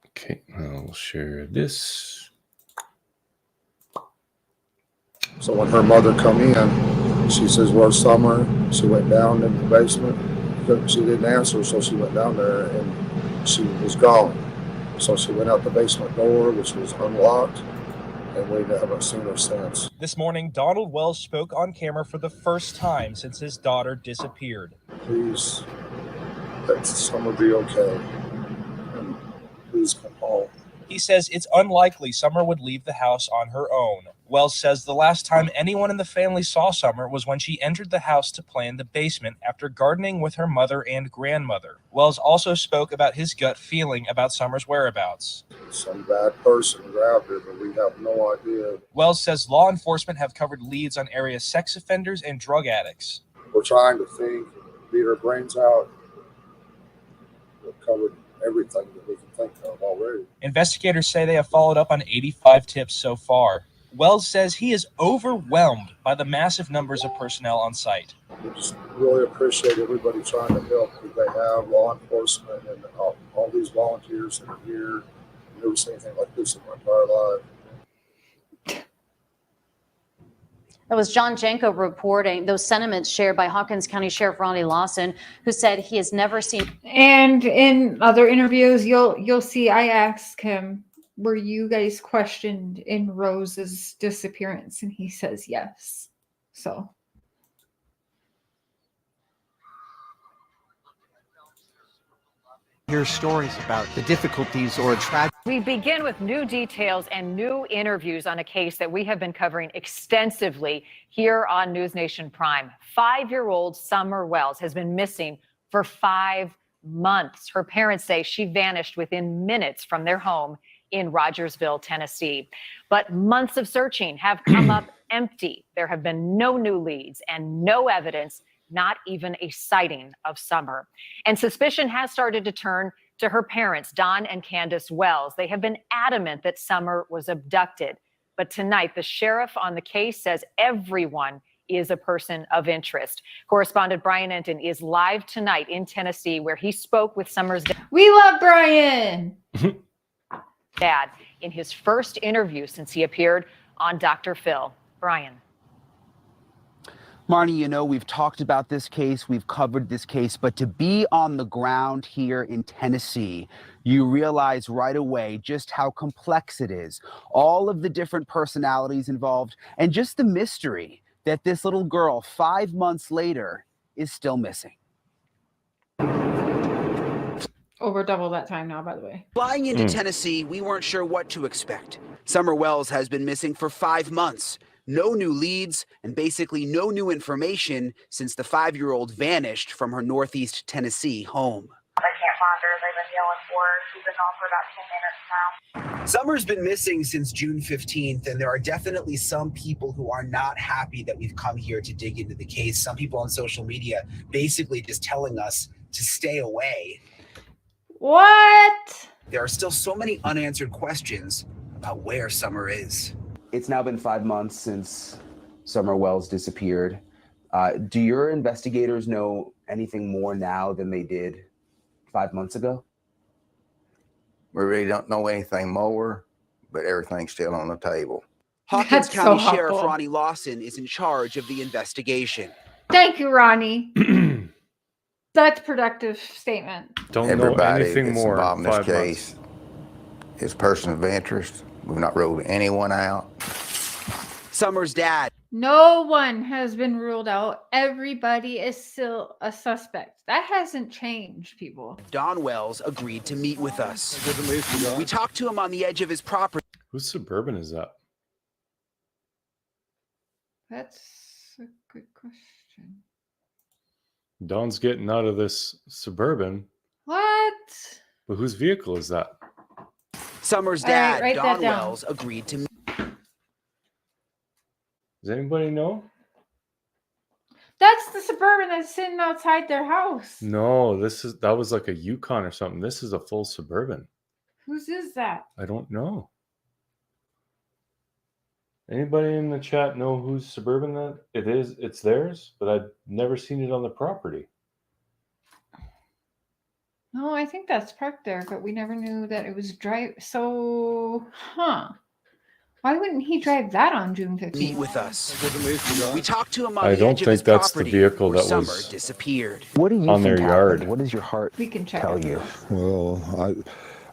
Okay, I'll share this. So when her mother come in, she says, "Where's Summer?" She went down in the basement. She didn't answer, so she went down there and she was gone. So she went out the basement door, which was unlocked, and we haven't seen her since. This morning, Donald Wells spoke on camera for the first time since his daughter disappeared. Please, let Summer be okay, and please come home. He says it's unlikely Summer would leave the house on her own. Wells says the last time anyone in the family saw Summer was when she entered the house to play in the basement after gardening with her mother and grandmother. Wells also spoke about his gut feeling about Summer's whereabouts. Some bad person grabbed her, but we have no idea. Wells says law enforcement have covered leads on area sex offenders and drug addicts. We're trying to think, beat our brains out. We've covered everything that we can think of already. Investigators say they have followed up on 85 tips so far. Wells says he is overwhelmed by the massive numbers of personnel on site. We just really appreciate everybody trying to help that they have, law enforcement and all these volunteers that are here. I've never seen anything like this in my entire life. That was John Janko reporting those sentiments shared by Hawkins County Sheriff Ronnie Lawson, who said he has never seen. And in other interviews, you'll see I asked him, were you guys questioned in Rose's disappearance? And he says yes. So. Hear stories about the difficulties or tragedy. We begin with new details and new interviews on a case that we have been covering extensively here on News Nation Prime. 5-year-old Summer Wells has been missing for 5 months. Her parents say she vanished within minutes from their home in Rogersville, Tennessee. But months of searching have come up empty. There have been no new leads and no evidence, not even a sighting of Summer. And suspicion has started to turn to her parents, Don and Candace Wells. They have been adamant that Summer was abducted. But tonight, the sheriff on the case says everyone is a person of interest. Correspondent Brian Enton is live tonight in Tennessee, where he spoke with Summer's dad. We love Brian. Dad in his first interview since he appeared on Dr. Phil. Brian. Marnie, you know, we've talked about this case, we've covered this case, but to be on the ground here in Tennessee, you realize right away just how complex it is. All of the different personalities involved and just the mystery that this little girl 5 months later is still missing. Over double that time now, by the way. Flying into Tennessee, we weren't sure what to expect. Summer Wells has been missing for 5 months. No new leads and basically no new information since the 5-year-old vanished from her Northeast Tennessee home. I can't find her. They've been yelling for her. She's been gone for about 10 minutes now. Summer's been missing since June 15th, and there are definitely some people who are not happy that we've come here to dig into the case. Some people on social media basically just telling us to stay away. What? There are still so many unanswered questions about where Summer is. It's now been 5 months since Summer Wells disappeared. Do your investigators know anything more now than they did 5 months ago? We really don't know anything more, but everything's still on the table. Hawkins That's County so Sheriff awful. Ronnie Lawson is in charge of the investigation. Thank you, Ronnie. That's a productive statement. Don't Everybody know anything that's more. involved in this 5 case is person of interest. We've not ruled anyone out. Summer's dad. No one has been ruled out. Everybody is still a suspect. That hasn't changed, people. Don Wells agreed to meet with us. We talked to him on the edge of his property. Whose Suburban is that? That's a good question. Don's getting out of this Suburban, What? but whose vehicle is that? Summer's All right, dad, write that Don down. Wells, agreed to meet. Does anybody know? That's the Suburban that's sitting outside their house. No, that was like a Yukon or something. This is a full Suburban. Whose is that? I don't know. Anybody in the chat know whose Suburban that it is? It's theirs, but I've never seen it on the property. No, I think that's parked there, but we never knew that it was drive. So, why wouldn't he drive that on June 15th? Meet with us. We talked to him on I the don't edge of think his that's the property vehicle where that Summer was disappeared. What do you on their think yard. happened? What does your heart We can check tell it. you? Well,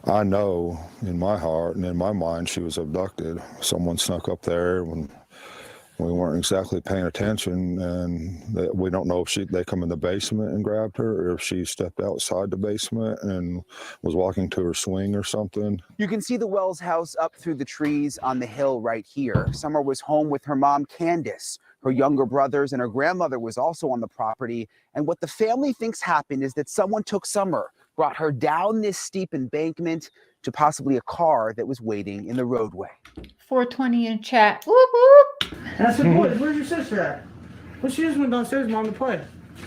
I know in my heart and in my mind she was abducted. Someone snuck up there we weren't exactly paying attention, and we don't know if they come in the basement and grabbed her, or if she stepped outside the basement and was walking to her swing or something. You can see the Wells house up through the trees on the hill right here. Summer was home with her mom, Candace. Her younger brothers and her grandmother was also on the property. And what the family thinks happened is that someone took Summer, brought her down this steep embankment to possibly a car that was waiting in the roadway. 420 in chat. Whoop, whoop. And I said, boys, where's your sister at? Well, she just went downstairs, Mom, to play.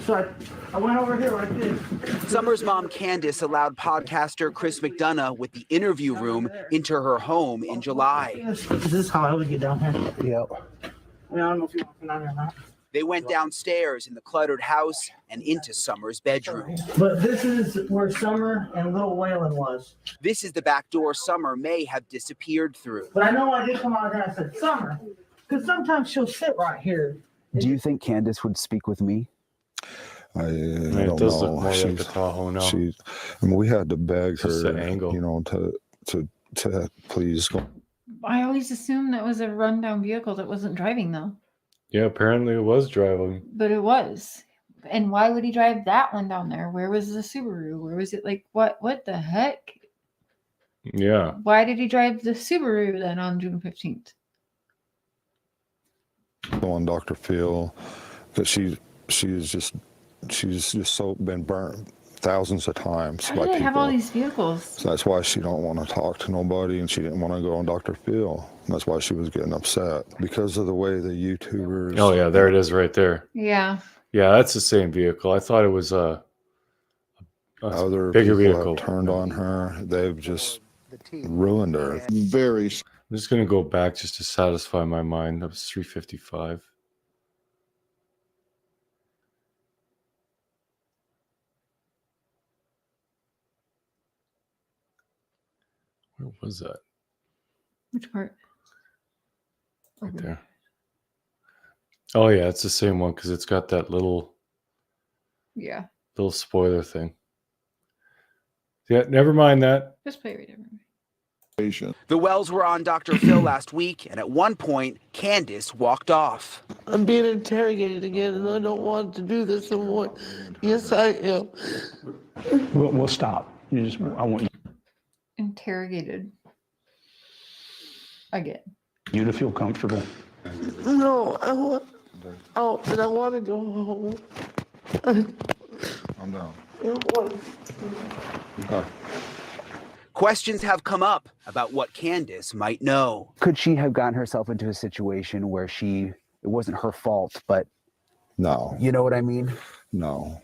So I went over here like this. Summer's mom, Candace, allowed podcaster Chris McDonough with the interview room into her home in July. Is this how I would get down here? Yep. I mean, I don't know if you want to down here or not. They went downstairs in the cluttered house and into Summer's bedroom. But this is where Summer and little Waylon was. This is the back door Summer may have disappeared through. But I know I did come out here and I said, Summer, because sometimes she'll sit right here. Do you think Candace would speak with me? I don't it does know. look more like a Tahoe now. I mean, we had to beg It's just her, the angle. you know, to please go. I always assumed that was a rundown vehicle that wasn't driving though. Yeah, apparently it was driving. But it was. And why would he drive that one down there? Where was the Subaru? Where was it? Like, what the heck? Yeah. Why did he drive the Subaru then on June 15th? On Dr. Phil, because she's just so been burnt thousands of times How by do they people. have all these vehicles? So that's why she don't want to talk to nobody, and she didn't want to go on Dr. Phil. That's why she was getting upset because of the way the YouTubers. Oh yeah, there it is right there. Yeah. Yeah, that's the same vehicle. I thought it was a Other bigger people vehicle. have turned on her. They've just ruined her. I'm just gonna go back just to satisfy my mind. That was 355. Where was that? Which part? Right there. Oh yeah, it's the same one because it's got that little Yeah. spoiler thing. Yeah, never mind that. Just play it right there. The Wells were on Dr. Phil last week, and at one point, Candace walked off. I'm being interrogated again, and I don't want to do this anymore. Yes, I am. We'll stop. I want Interrogated. Again. you to feel comfortable. No, I want out, and I want to go home. I'm down. Questions have come up about what Candace might know. Could she have gotten herself into a situation where it wasn't her fault, but No. you know what I mean? No.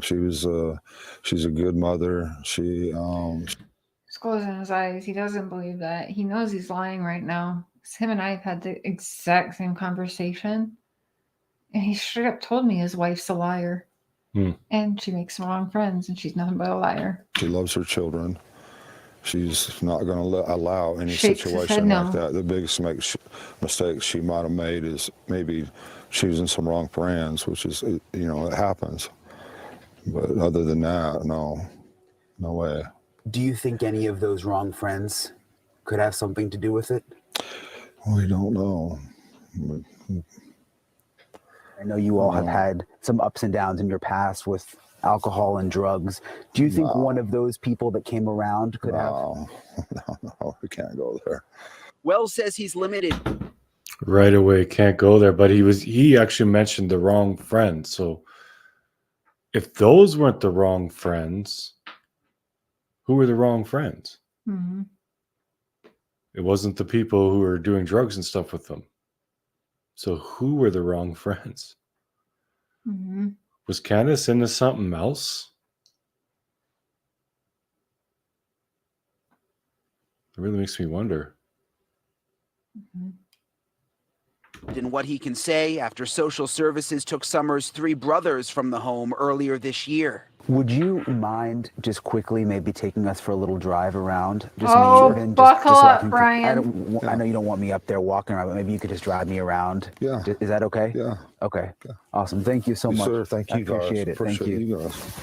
She's a good mother. She's closing his eyes. He doesn't believe that. He knows he's lying right now. Him and I have had the exact same conversation. And he straight up told me his wife's a liar. And she makes some wrong friends, and she's nothing but a liar. She loves her children. She's not going to allow any Shakes his head situation no. like that. The biggest mistake she might have made is maybe choosing some wrong friends, which is, it happens. But other than that, no way. Do you think any of those wrong friends could have something to do with it? We don't know. I know you all have had some ups and downs in your past with alcohol and drugs. Do you think one of those people that came around could have? No, we can't go there. Wells says he's limited. Right away, can't go there. But he actually mentioned the wrong friends. So if those weren't the wrong friends, who were the wrong friends? Mm-hmm. It wasn't the people who were doing drugs and stuff with them. So who were the wrong friends? Mm-hmm. Was Candace into something else? It really makes me wonder. In what he can say after social services took Summer's 3 brothers from the home earlier this year. Would you mind just quickly maybe taking us for a little drive around? Just buckle so up, Brian. I know you don't want me up there walking around, but maybe you could just drive me around. Yeah. Is that okay? Yeah. Okay. Awesome. Thank you so much. Sir, thank you, I appreciate it. Thank you. guys.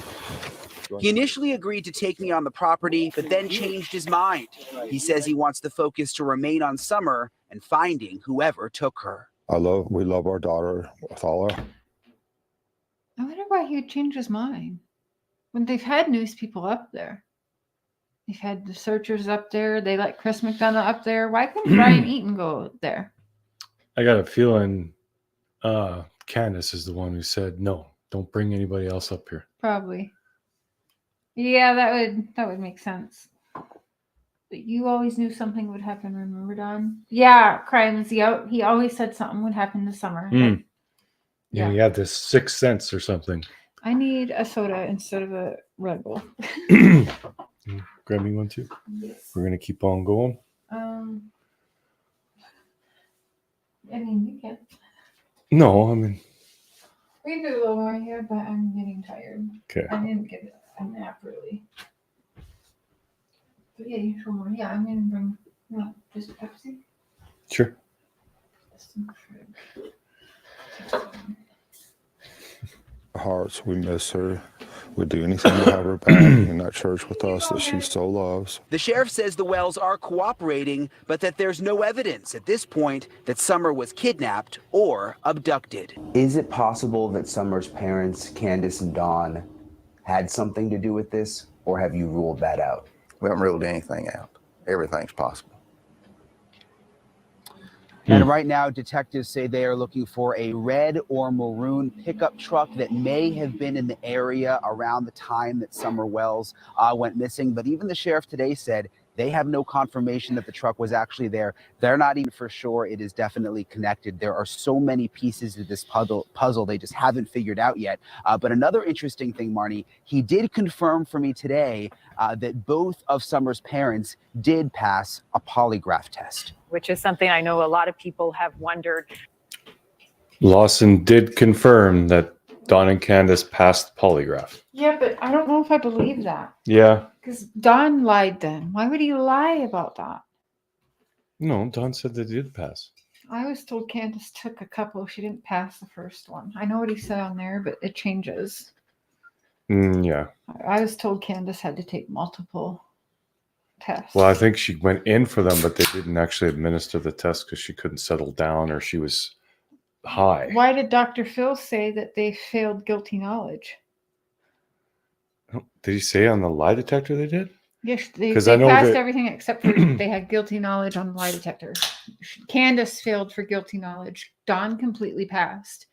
He initially agreed to take me on the property, but then changed his mind. He says he wants the focus to remain on Summer and and finding whoever took her. We love our daughter with all our. I wonder why he would change his mind when they've had news people up there. They've had the searchers up there. They let Chris McDonough up there. Why couldn't Brian Eaton go there? I got a feeling Candace is the one who said, no, don't bring anybody else up here. Probably. Yeah, that would make sense. But you always knew something would happen, remember, Don? Yeah, crimes. He always said something would happen this summer. Yeah, he had this sixth sense or something. I need a soda instead of a Red Bull. Grab me one too. Yes. We're gonna keep on going. I mean, you can. No, I mean. We can do a little more here, but I'm getting tired. Okay. I didn't get a nap really. But yeah, you more. Yeah, I'm gonna bring just a Pepsi. Sure. Hearts, we miss her. We'd do anything to have her back in that church with us that she so loves. The sheriff says the Wells are cooperating, but that there's no evidence at this point that Summer was kidnapped or abducted. Is it possible that Summer's parents, Candace and Dawn, had something to do with this, or have you ruled that out? We haven't ruled anything out. Everything's possible. And right now, detectives say they are looking for a red or maroon pickup truck that may have been in the area around the time that Summer Wells went missing. But even the sheriff today said they have no confirmation that the truck was actually there. They're not even for sure it is definitely connected. There are so many pieces to this puzzle they just haven't figured out yet. But another interesting thing, Marnie, he did confirm for me today that both of Summer's parents did pass a polygraph test. Which is something I know a lot of people have wondered. Lawson did confirm that Dawn and Candace passed the polygraph. Yeah, but I don't know if I believe that. Yeah. Because Don lied then. Why would he lie about that? No, Dawn said they did pass. I was told Candace took a couple. She didn't pass the first one. I know what he said on there, but it changes. Yeah. I was told Candace had to take multiple tests. Well, I think she went in for them, but they didn't actually administer the test because she couldn't settle down or she was high. Why did Dr. Phil say that they failed guilty knowledge? Did he say on the lie detector they did? Yes, they I know passed that everything except for they had guilty knowledge on the lie detector. Candace failed for guilty knowledge. Dawn completely passed.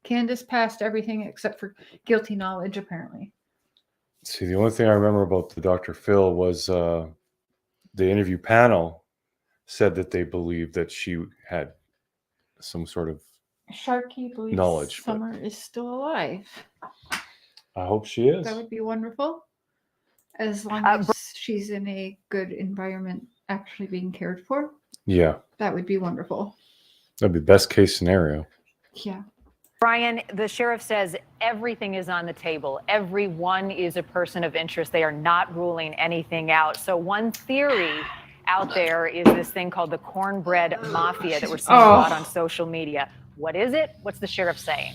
Candace passed everything except for guilty knowledge, apparently. See, the only thing I remember about the Dr. Phil was the interview panel said that they believed that she had some sort of Sharkey believes knowledge. Summer is still alive. I hope she is. That would be wonderful. As long as she's in a good environment actually being cared for. Yeah. That would be wonderful. That'd be best case scenario. Yeah. Brian, the sheriff says everything is on the table. Everyone is a person of interest. They are not ruling anything out. So one theory out there is this thing called the cornbread mafia that we're seeing a lot on social media. What is it? What's the sheriff saying?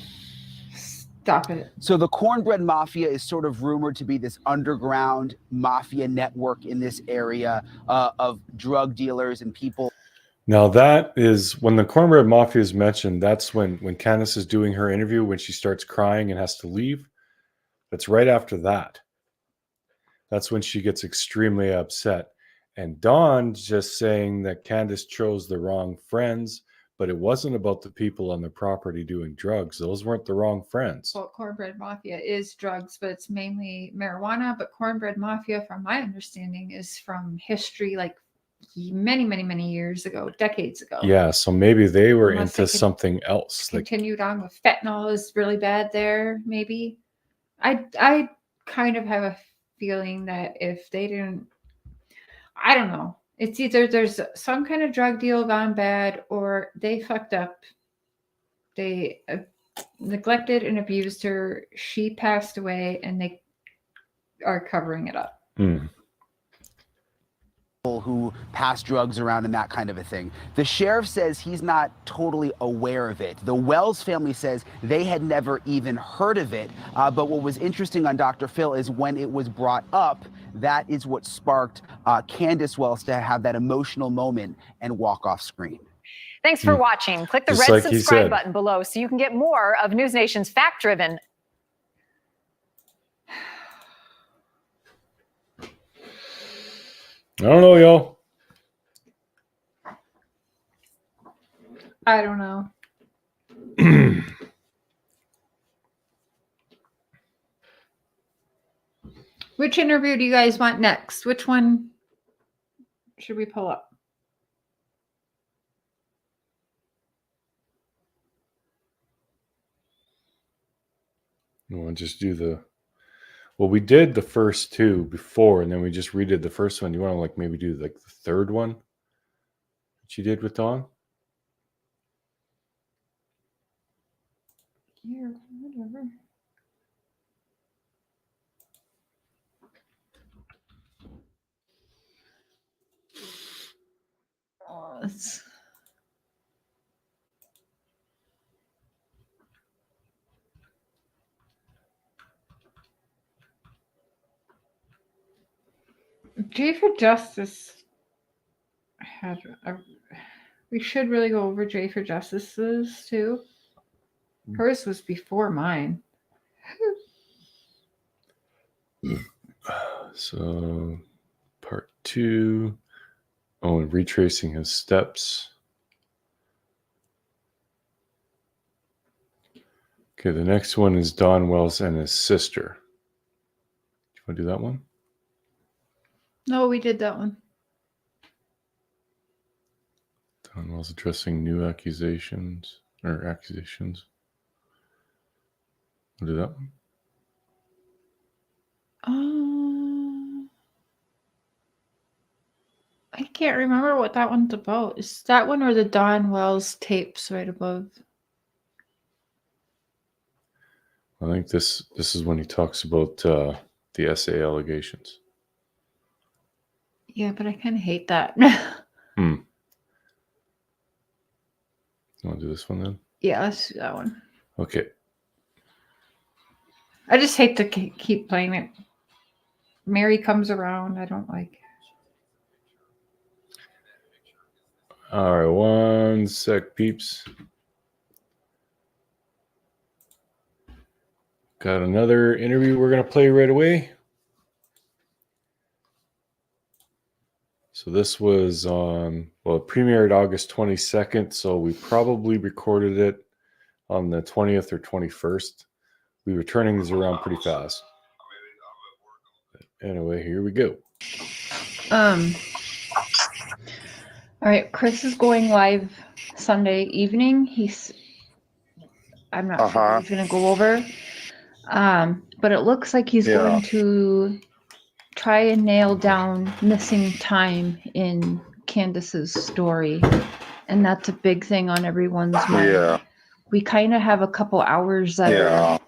Stop it. So the cornbread mafia is sort of rumored to be this underground mafia network in this area of drug dealers and people. Now that is when the cornbread mafia is mentioned. That's when Candace is doing her interview, when she starts crying and has to leave. That's right after that. That's when she gets extremely upset. And Dawn's just saying that Candace chose the wrong friends, but it wasn't about the people on the property doing drugs. Those weren't the wrong friends. Well, cornbread mafia is drugs, but it's mainly marijuana. But cornbread mafia, from my understanding, is from history, like many years ago, decades ago. Yeah, so maybe they were Unless into something else. Like, continued on with fentanyl is really bad there, maybe. I kind of have a feeling that if they didn't, I don't know. It's either there's some kind of drug deal gone bad or they fucked up. They neglected and abused her. She passed away and they are covering it up. Who pass drugs around and that kind of a thing. The sheriff says he's not totally aware of it. The Wells family says they had never even heard of it. But what was interesting on Dr. Phil is when it was brought up, that is what sparked Candace Wells to have that emotional moment and walk off screen. Thanks for watching. Click the Just red like he subscribe said. button below so you can get more of News Nation's fact-driven. I don't know, y'all. I don't know. Which interview do you guys want next? Which one should we pull up? You want to just do the... Well, we did the first two before, and then we just redid the first one. You want to like maybe do like the third one that you did with Dawn? Yeah, whatever. Oh, it's... J for Justice had a... We should really go over J for Justice's too. Hers was before mine. So, part 2. Oh, and retracing his steps. Okay, the next one is Don Wells and his sister. You want to do that one? No, we did that one. Don Wells addressing new accusations. We'll do that one. I can't remember what that one's about. Is that one or the Don Wells tapes right above? I think this is when he talks about the SA allegations. Yeah, but I kind of hate that. You want to do this one then? Yeah, let's do that one. Okay. I just hate to keep playing it. Mary comes around. I don't like it. All right, one sec, peeps. Got another interview we're going to play right away. So this was on, well, it premiered August 22nd, so we probably recorded it on the 20th or 21st. We were turning these around pretty fast. Anyway, here we go. All right, Chris is going live Sunday evening. I'm not sure what he's going to go over. But it looks like he's going to try and nail down missing time in Candace's story. And that's a big thing on everyone's mind. Yeah. We kind of have a couple hours that are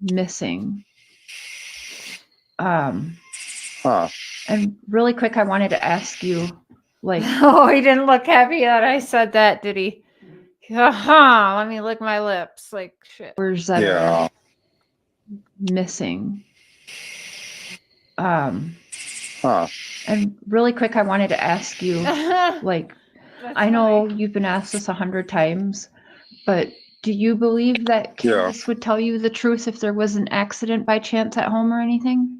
missing. And really quick, I wanted to ask you, like, oh, he didn't look happy that I said that, did he? Let me lick my lips, like shit. Where's that? Are missing. And really quick, I wanted to ask you, like, I know you've been asked this 100 times, but do you believe that Candace would tell you the truth if there was an accident by chance at home or anything?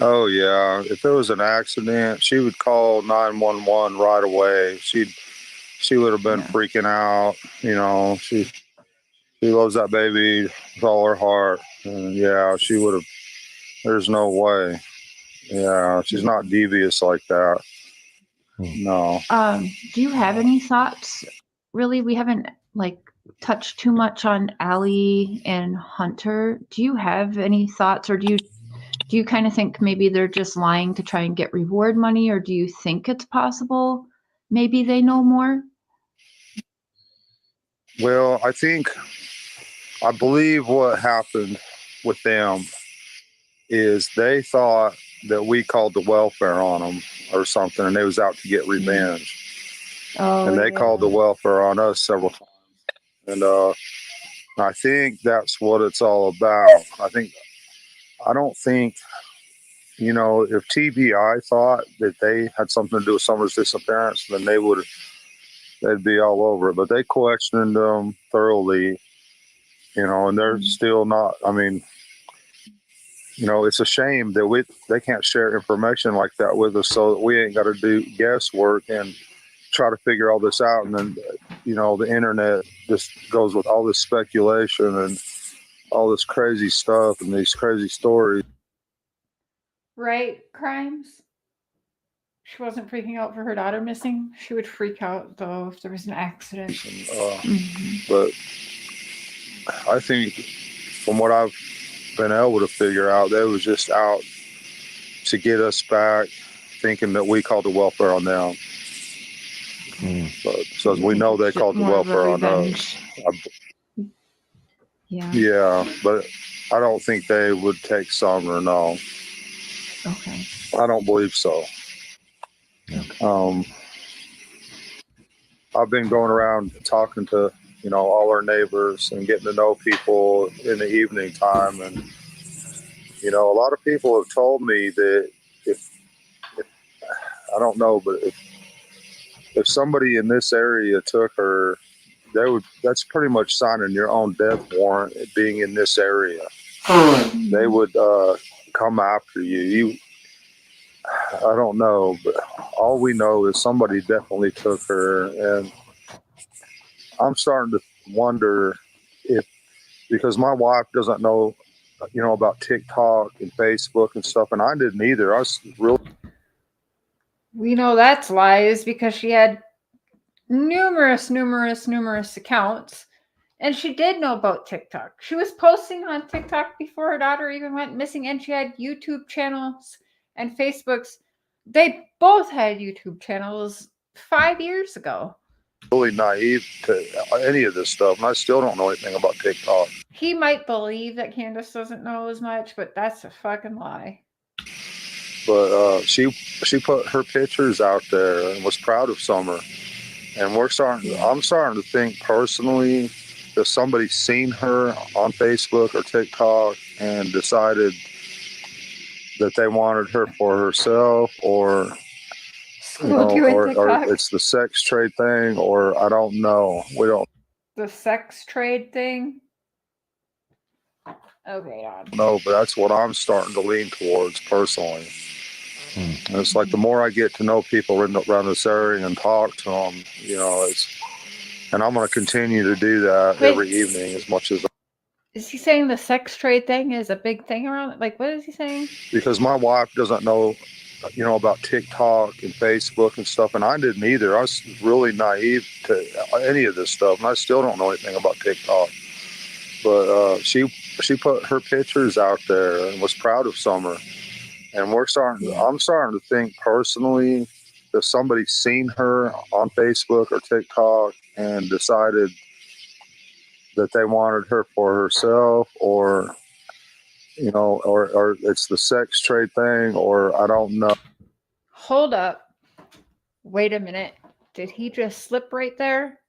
Oh yeah, if there was an accident, she would call 911 right away. She would have been freaking out. You know, she loves that baby with all her heart. And yeah, she would have. There's no way. Yeah, she's not devious like that. No. Do you have any thoughts? Really, we haven't like touched too much on Allie and Hunter. Do you have any thoughts, or do you kind of think maybe they're just lying to try and get reward money, or do you think it's possible maybe they know more? Well, I believe what happened with them is they thought that we called the welfare on them or something, and they was out to get revenge. And they called the welfare on us several times. And I think that's what it's all about. I don't think you know, if TBI thought that they had something to do with Summer's disappearance, then they'd be all over it. But they questioned them thoroughly, you know, and they're still not. I mean, you know, it's a shame that they can't share information like that with us, so that we ain't got to do guesswork and try to figure all this out. And then, you know, the internet just goes with all this speculation and all this crazy stuff and these crazy stories. Right, Crimes? She wasn't freaking out for her daughter missing. She would freak out, though, if there was an accident. But I think from what I've been able to figure out, they was just out to get us back, thinking that we called the welfare on them. But so we know they called the welfare on us. Yeah, but I don't think they would take Summer, no. Okay. I don't believe so. I've been going around talking to, you know, all our neighbors and getting to know people in the evening time. And, you know, a lot of people have told me that if I don't know, but if somebody in this area took her, that's pretty much signing your own death warrant being in this area. They would come after you. I don't know, but all we know is somebody definitely took her. And I'm starting to wonder because my wife doesn't know, you know, about TikTok and Facebook and stuff, and I didn't either. I was really. We know that's lies because she had numerous accounts, and she did know about TikTok. She was posting on TikTok before her daughter even went missing, and she had YouTube channels and Facebooks. They both had YouTube channels 5 years ago. Really naive to any of this stuff, and I still don't know anything about TikTok. He might believe that Candace doesn't know as much, but that's a fucking lie. But she put her pictures out there and was proud of Summer. And I'm starting to think personally that somebody's seen her on Facebook or TikTok and decided that they wanted her for herself, or you know, or it's the sex trade thing, or I don't know. We don't. The sex trade thing? Okay, on. No, but that's what I'm starting to lean towards personally. And it's like the more I get to know people around this area and talk to them, you know, and I'm going to continue to do that every evening as much as. Is he saying the sex trade thing is a big thing around? Like, what is he saying? Because my wife doesn't know, you know, about TikTok and Facebook and stuff, and I didn't either. I was really naive to any of this stuff, and I still don't know anything about TikTok. But she put her pictures out there and was proud of Summer. And I'm starting to think personally that somebody's seen her on Facebook or TikTok and decided that they wanted her for herself, or you know, or it's the sex trade thing, or I don't know. Hold up. Wait a minute. Did he just slip right there?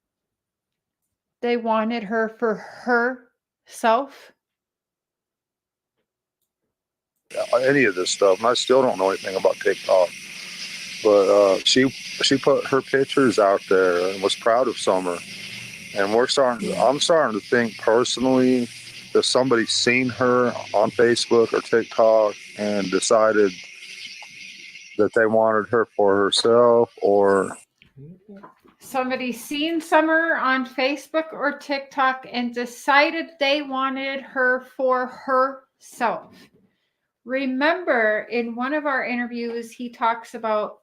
They wanted her for herself? Any of this stuff, and I still don't know anything about TikTok. But she put her pictures out there and was proud of Summer. And I'm starting to think personally that somebody's seen her on Facebook or TikTok and decided that they wanted her for herself, or Somebody seen Summer on Facebook or TikTok and decided they wanted her for herself. Remember, in one of our interviews, he talks about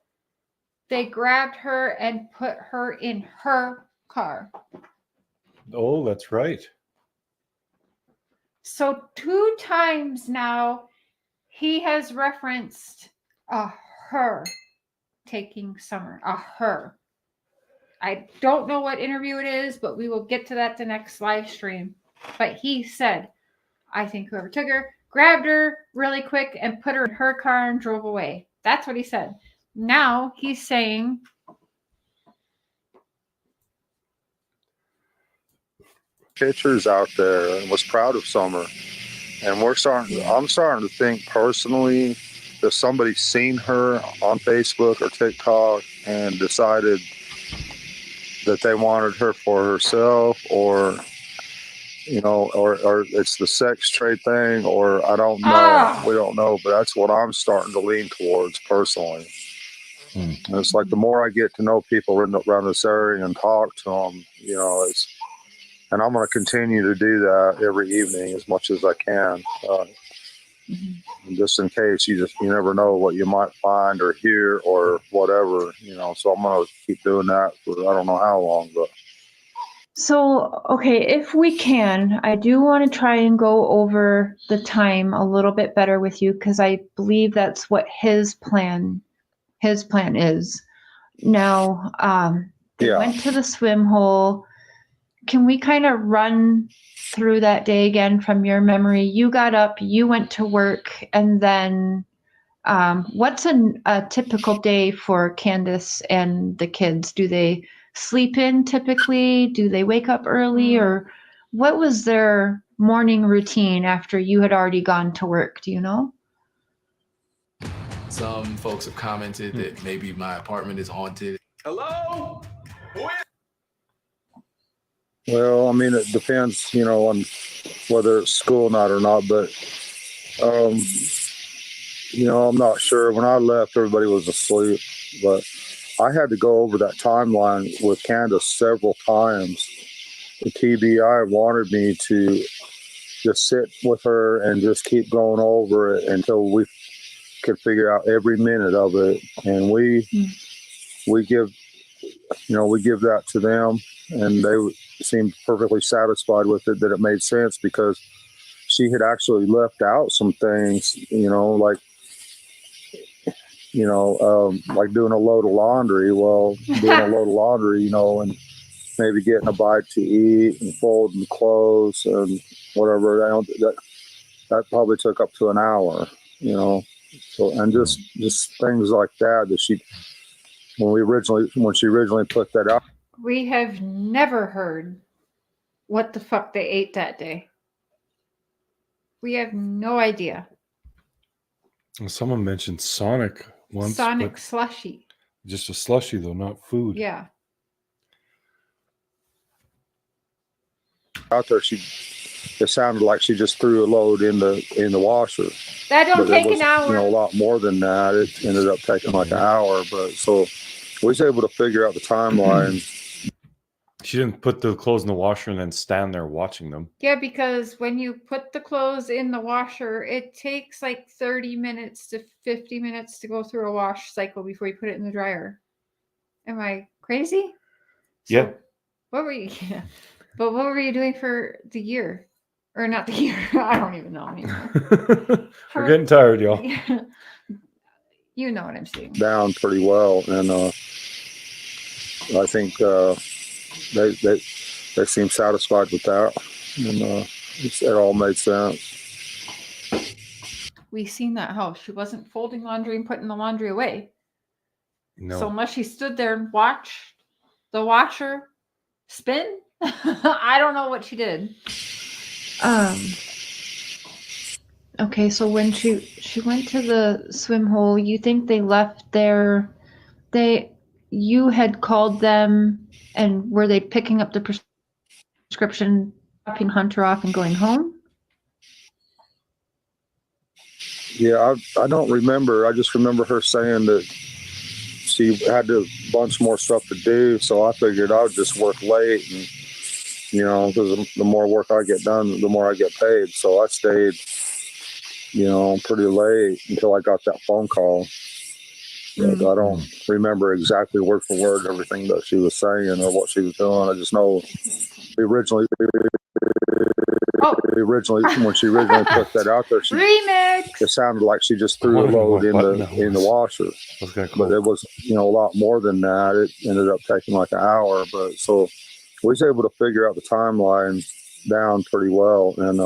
they grabbed her and put her in her car. Oh, that's right. So 2 times now, he has referenced a her taking Summer, a her. I don't know what interview it is, but we will get to that the next live stream. But he said, I think whoever took her grabbed her really quick and put her in her car and drove away. That's what he said. Now he's saying pictures out there and was proud of Summer. And I'm starting to think personally if somebody seen her on Facebook or TikTok and decided that they wanted her for herself, or or it's the sex trade thing, or I don't know. We don't know, but that's what I'm starting to lean towards personally. And it's like the more I get to know people around this area and talk to them, and I'm going to continue to do that every evening as much as I can. Just in case, you never know what you might find or hear or whatever, so I'm going to keep doing that for I don't know how long, but. So, okay, if we can, I do want to try and go over the time a little bit better with you, because I believe that's what his plan is. Now, they went to the swim hole. Can we kind of run through that day again from your memory? You got up, you went to work, and then what's a typical day for Candace and the kids? Do they sleep in typically? Do they wake up early? Or what was their morning routine after you had already gone to work? Do you know? Some folks have commented that maybe my apartment is haunted. Hello? Well, I mean, it depends, on whether it's school night or not, but, I'm not sure. When I left, everybody was asleep, but I had to go over that timeline with Candace several times. The TBI wanted me to just sit with her and just keep going over it until we could figure out every minute of it. And we give that to them, and they seemed perfectly satisfied with it, that it made sense, because she had actually left out some things, like doing a load of laundry. Well, doing a load of laundry, and maybe getting a bite to eat and folding clothes and whatever. That probably took up to an hour, So, and just things like that when she originally put that out. We have never heard what the fuck they ate that day. We have no idea. Someone mentioned Sonic once. Sonic slushy. Just a slushy though, not food. Yeah. Out there, it sounded like she just threw a load in the washer. That don't take an hour. A lot more than that. It ended up taking like an hour, but so we was able to figure out the timeline. She didn't put the clothes in the washer and then stand there watching them. Yeah, because when you put the clothes in the washer, it takes like 30 minutes to 50 minutes to go through a wash cycle before you put it in the dryer. Am I crazy? Yeah. What were you? Yeah. But what were you doing for the year? Or not the year? I don't even know anymore. We're getting tired, y'all. Yeah. You know what I'm saying. Down pretty well, and I think they seem satisfied with that, and it all made sense. We seen that house. She wasn't folding laundry and putting the laundry away. No. So unless she stood there and watched the washer spin, I don't know what she did. Okay, so when she went to the swim hole, you think they left there? You had called them, and were they picking up the prescription, dropping Hunter off, and going home? Yeah, I don't remember. I just remember her saying that she had a bunch more stuff to do, so I figured I would just work late, and because the more work I get done, the more I get paid. So I stayed, pretty late until I got that phone call. But I don't remember exactly word for word everything that she was saying or what she was doing. I just know originally when she originally put that out there, it sounded like she just threw a load in the washer. But it was a lot more than that. It ended up taking like an hour. But so we was able to figure out the timeline down pretty well, and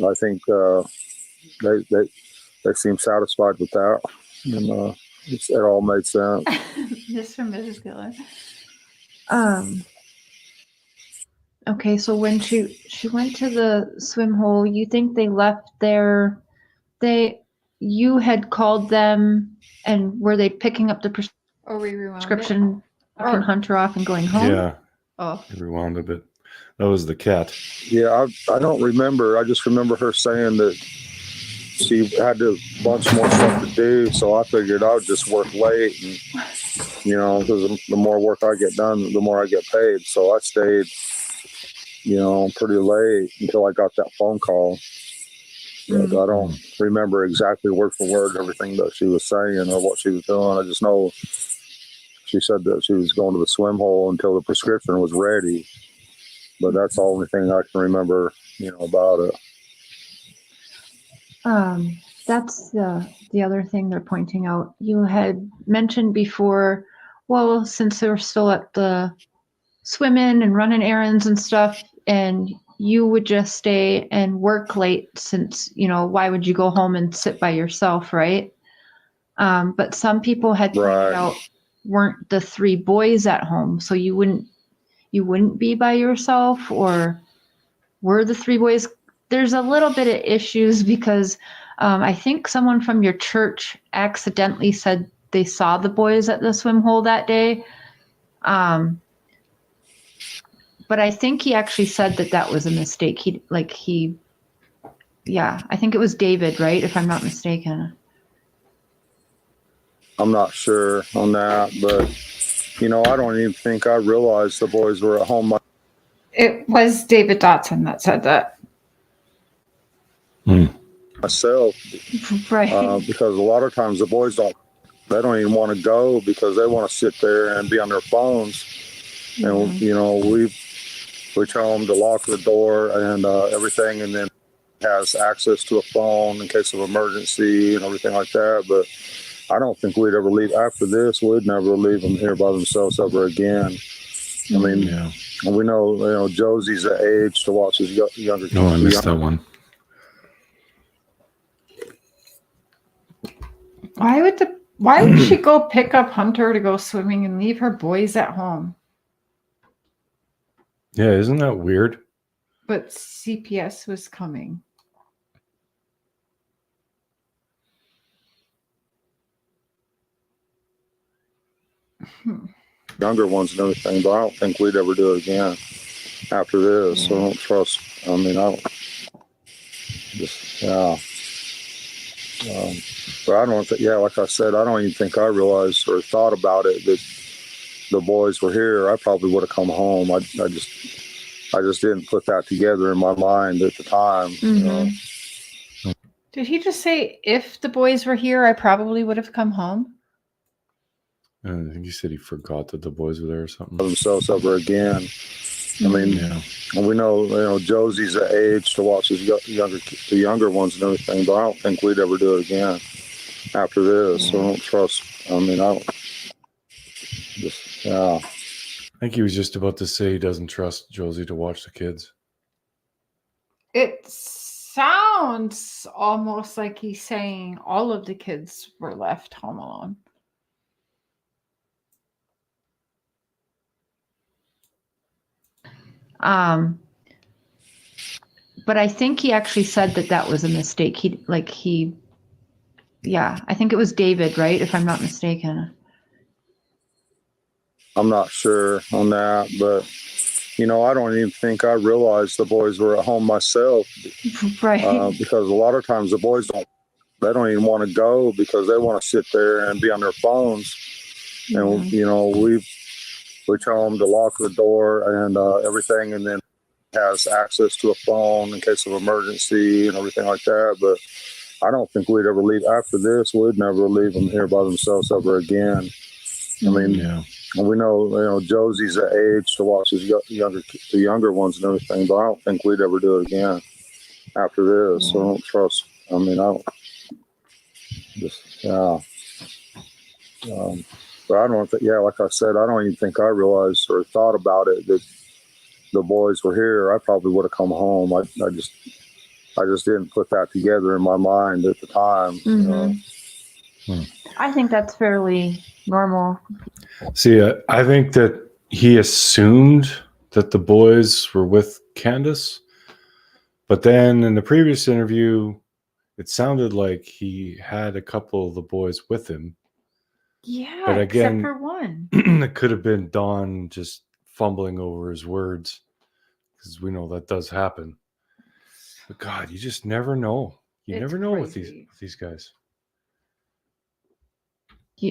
I think they seem satisfied with that, and it all made sense. This from Mrs. Giller. Okay, so when she went to the swim hole, you think they left there? you had called them, and were they picking up the Or we rewound prescription, dropping Hunter off and going home? Yeah. Oh. Rewound a bit. That was the cat. Yeah, I don't remember. I just remember her saying that she had a bunch more stuff to do, so I figured I would just work late, and because the more work I get done, the more I get paid. So I stayed, pretty late until I got that phone call. But I don't remember exactly word for word everything that she was saying or what she was doing. I just know she said that she was going to the swim hole until the prescription was ready. But that's the only thing I can remember, about it. That's the other thing they're pointing out. You had mentioned before, well, since they were still at the swimming and running errands and stuff, and you would just stay and work late since, why would you go home and sit by yourself, right? But some people had pointed out weren't the 3 boys at home, so you wouldn't be by yourself, or were the 3 boys? There's a little bit of issues because I think someone from your church accidentally said they saw the boys at the swim hole that day. But I think he actually said that was a mistake. I think it was David, right? If I'm not mistaken. I'm not sure on that, but I don't even think I realized the boys were at home. It was David Dotson that said that. Myself, right? Because a lot of times the boys don't even want to go because they want to sit there and be on their phones, and we tell them to lock the door and everything, and then has access to a phone in case of emergency and everything like that. But I don't think we'd ever leave after this. We'd never leave them here by themselves ever again. I mean, and we know, Josie's the age to watch his younger kids. Oh, I missed that one. Why would she go pick up Hunter to go swimming and leave her boys at home? Yeah, isn't that weird? But CPS was coming. Younger ones and everything, but I don't think we'd ever do it again after this. So I don't trust. I mean, I don't. But I don't think. Yeah, like I said, I don't even think I realized or thought about it that the boys were here. I probably would have come home. I just didn't put that together in my mind at the time. Did he just say if the boys were here, I probably would have come home? I think he said he forgot that the boys were there or something. Themselves ever again. I mean, and we know, Josie's the age to watch his the younger ones and everything, but I don't think we'd ever do it again after this. So I don't trust. I mean, I don't. I think he was just about to say he doesn't trust Josie to watch the kids. It sounds almost like he's saying all of the kids were left home alone. But I think he actually said that was a mistake. I think it was David, right? If I'm not mistaken. I'm not sure on that, but I don't even think I realized the boys were at home myself. Right. Because a lot of times the boys don't even want to go because they want to sit there and be on their phones. And we tell them to lock the door and everything, and then has access to a phone in case of emergency and everything like that. But I don't think we'd ever leave after this. We'd never leave them here by themselves ever again. I mean, and we know, Josie's the age to watch his the younger ones and everything, but I don't think we'd ever do it again after this. So I don't trust. I mean, I don't. But I don't think. Yeah, like I said, I don't even think I realized or thought about it that the boys were here. I probably would have come home. I just didn't put that together in my mind at the time. I think that's fairly normal. See, I think that he assumed that the boys were with Candace, but then in the previous interview, it sounded like he had a couple of the boys with him. Yeah, But again, except for one. it could have been Don just fumbling over his words, because we know that does happen. But God, you just never know. You never know with these guys.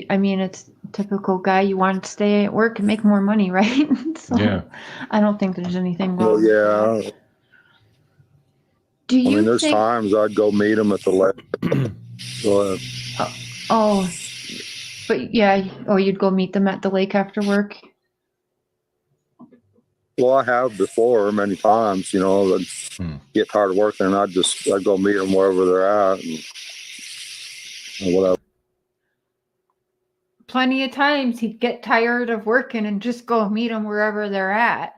I mean, it's typical guy. You want to stay at work and make more money, right? So Yeah. I don't think there's anything wrong. Well, yeah. Do I you mean, there's think? times I'd go meet him at the lake. Go ahead. Oh, but yeah. Oh, you'd go meet them at the lake after work. Well, I have before many times. You know, I'd get tired of working, and I'd go meet them wherever they're at, and whatever. Plenty of times he'd get tired of working and just go meet them wherever they're at.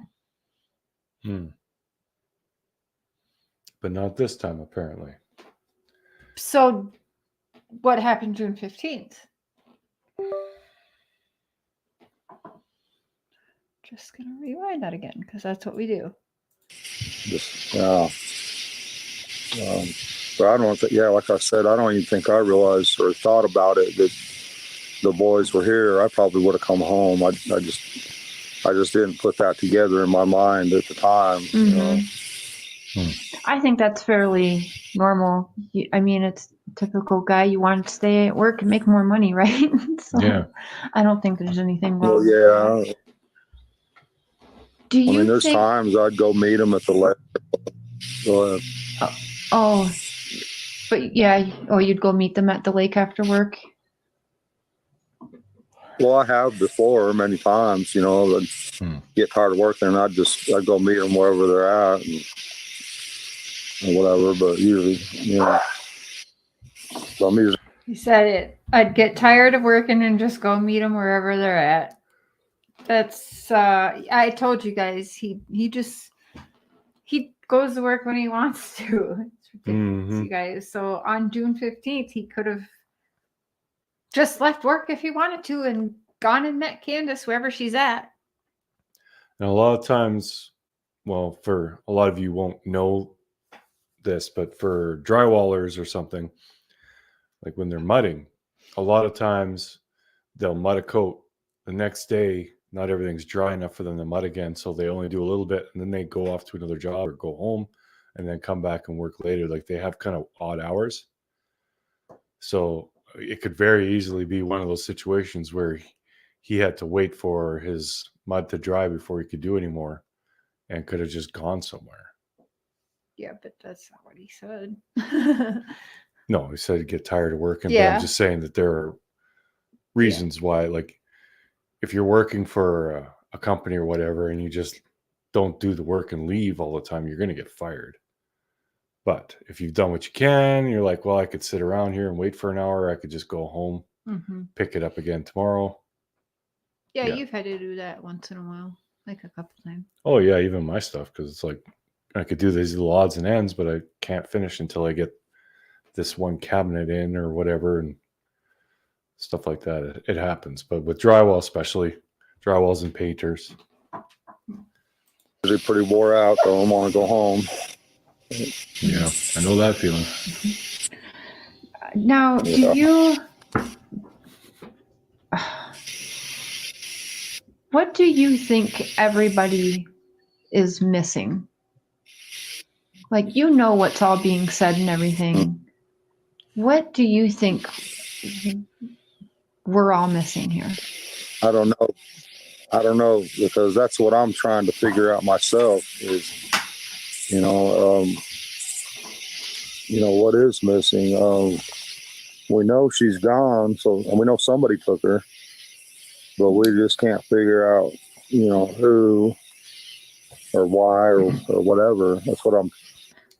But not this time, apparently. So what happened June 15th? Just going to rewind that again because that's what we do. Just, but I don't think, like I said, I don't even think I realized or thought about it that the boys were here. I probably would have come home. I just didn't put that together in my mind at the time. You know? I think that's fairly normal. I mean, it's typical guy. You want to stay at work and make more money, right? So Yeah. I don't think there's anything wrong. Well, yeah. Do you I mean, there's think? times I'd go meet him at the lake. Go ahead. Oh, but yeah. Oh, you'd go meet them at the lake after work. Well, I have before many times. You know, I'd get tired of working, and I'd go meet them wherever they're at, and whatever. But usually, you know, I'm usually. He said it. I'd get tired of working and just go meet them wherever they're at. That's I told you guys he goes to work when he wants to. It's ridiculous, you guys. So on June 15th, he could have just left work if he wanted to and gone and met Candace wherever she's at. And a lot of times, well, for a lot of you won't know this, but for drywallers or something, like when they're mudding, a lot of times they'll mud a coat. The next day, not everything's dry enough for them to mud again, so they only do a little bit, and then they go off to another job or go home and then come back and work later. Like they have kind of odd hours. So it could very easily be one of those situations where he had to wait for his mud to dry before he could do anymore and could have just gone somewhere. Yeah, but that's not what he said. No, he said he'd get tired of working. Yeah. But I'm just saying that there are reasons why, like, if you're working for a company or whatever and you just don't do the work and leave all the time, you're going to get fired. But if you've done what you can, you're like, well, I could sit around here and wait for an hour. I could just go home, pick it up again tomorrow. Yeah, you've had to do that once in a while, like a couple times. Oh, yeah, even my stuff, because it's like I could do these little odds and ends, but I can't finish until I get this one cabinet in or whatever and stuff like that. It happens. But with drywall, especially, drywalls and painters. Usually pretty wore out, though. I want to go home. Yeah, I know that feeling. Now, do you? What do you think everybody is missing? Like, you know what's all being said and everything. What do you think we're all missing here? I don't know, because that's what I'm trying to figure out myself is, what is missing. We know she's gone, and we know somebody took her, but we just can't figure out, who or why or whatever. That's what I'm.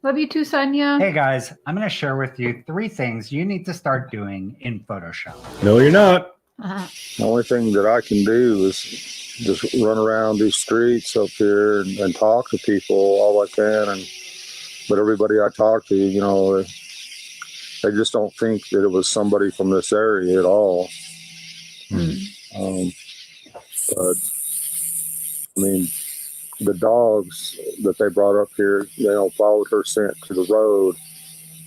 Love you too, Sonia. Hey guys, I'm going to share with you 3 things you need to start doing in Photoshop. No, you're not. The only thing that I can do is just run around these streets up here and talk to people all I can. But everybody I talk to, they just don't think that it was somebody from this area at all. But I mean, the dogs that they brought up here, followed her scent to the road,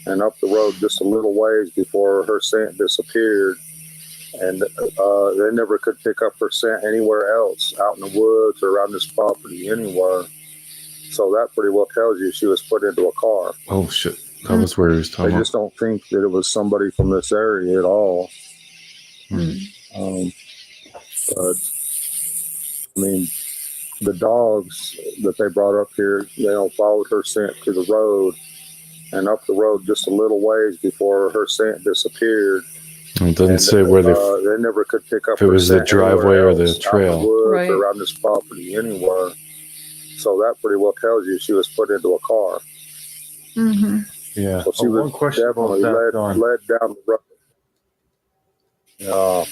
and up the road just a little ways before her scent disappeared. And they never could pick up her scent anywhere else, out in the woods or around this property, anywhere. So that pretty well tells you she was put into a car. Oh shit, that was where he was They talking just don't think that it was somebody from this area at all. But I mean, the dogs that they brought up here, followed her scent to the road and up the road just a little ways before her scent disappeared. It doesn't say where they never could pick up if it was the driveway or the trail. out in the woods or around this property, anywhere. So that pretty well tells you she was put into a car. Yeah. So she was one question about definitely that, Don. led down the road.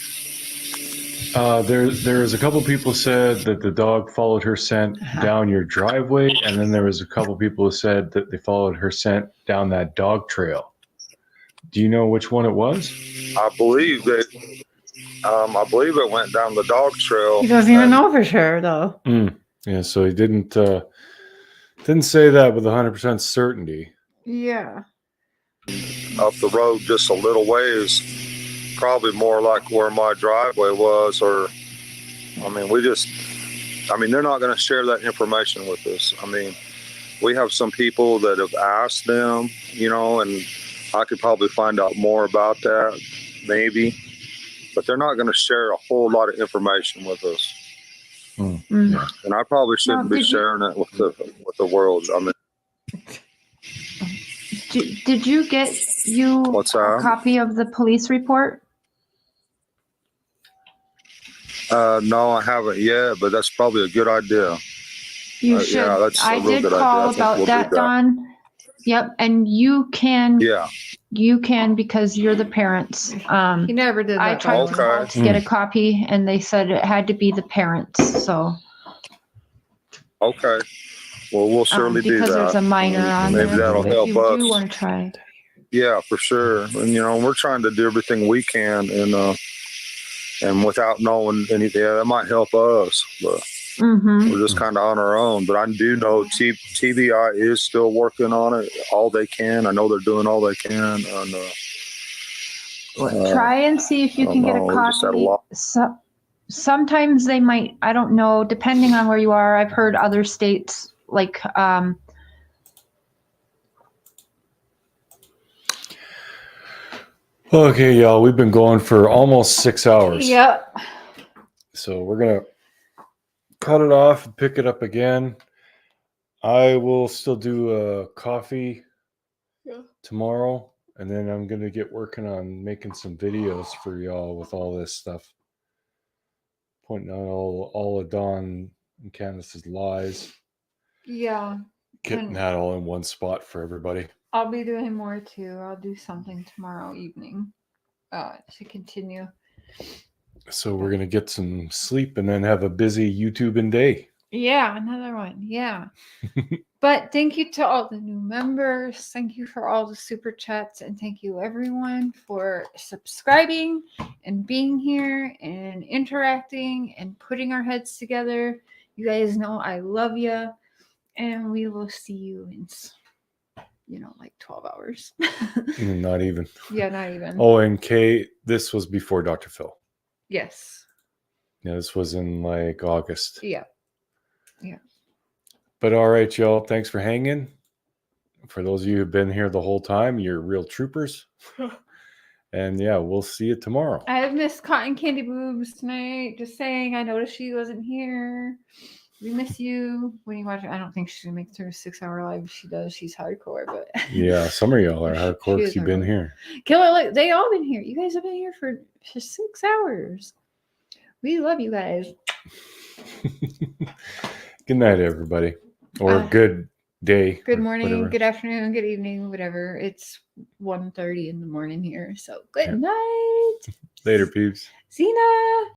There was a couple people said that the dog followed her scent down your driveway, and then there was a couple people who said that they followed her scent down that dog trail. Do you know which one it was? I believe it went down the dog trail. He doesn't even know for sure, though. Yeah, so he didn't say that with 100% certainty. Yeah. Up the road just a little ways, probably more like where my driveway was, or they're not going to share that information with us. I mean, we have some people that have asked them, and I could probably find out more about that, maybe, but they're not going to share a whole lot of information with us. Yeah. And I probably shouldn't be sharing it with the world. I mean, Did you get a copy of the police report? no, I haven't yet, but that's probably a good idea. You should. Yeah, that's I a real did good call idea. I think about we'll that, do that. Don. Yep, and you can. Yeah. You can because you're the parents. He never did that. I tried to call to get a Mm. copy, and they said it had to be the parents. So Okay. Well, we'll surely do that. because there's a minor on Maybe there. that'll if help you us. do want to try. Yeah, for sure. And we're trying to do everything we can, and without knowing anything, that might help us. But we're just kind of on our own. But I do know TBI is still working on it all they can. I know they're doing all they can. And Try and see if you can get a we just had a copy. lot. Sometimes they might. I don't know. Depending on where you are, I've heard other states like. Okay, y'all, we've been going for almost 6 hours. Yep. So we're going to cut it off and pick it up again. I will still do a coffee tomorrow, and then I'm going to get working on making some videos for y'all with all this stuff. Pointing out all of Dawn and Candace's lies. Yeah. Getting that all in one spot for everybody. I'll be doing more too. I'll do something tomorrow evening to continue. So we're going to get some sleep and then have a busy YouTubing day. Yeah, another one. Yeah. But thank you to all the new members. Thank you for all the super chats. And thank you everyone for subscribing and being here and interacting and putting our heads together. You guys know I love you. And we will see you in, like 12 hours. Not even. Yeah, not even. Oh, and Kay, this was before Dr. Phil. Yes. Yeah, this was in like August. Yeah. Yeah. But all right, y'all. Thanks for hanging. For those of you who've been here the whole time, you're real troopers. And yeah, we'll see you tomorrow. I have missed Cotton Candy Boobs tonight. Just saying, I noticed she wasn't here. We miss you. When you watch it, I don't think she's gonna make it through a 6-hour live. If she does, she's hardcore. But Yeah, some of y'all are hardcore because you've been here. Killer, look, they all been here. You guys have been here for 6 hours. We love you guys. Good night, everybody. Or good day. Good or morning, whatever. good afternoon, good evening, whatever. It's 1:30 in the morning here. So good night. Later, peeps. Zena.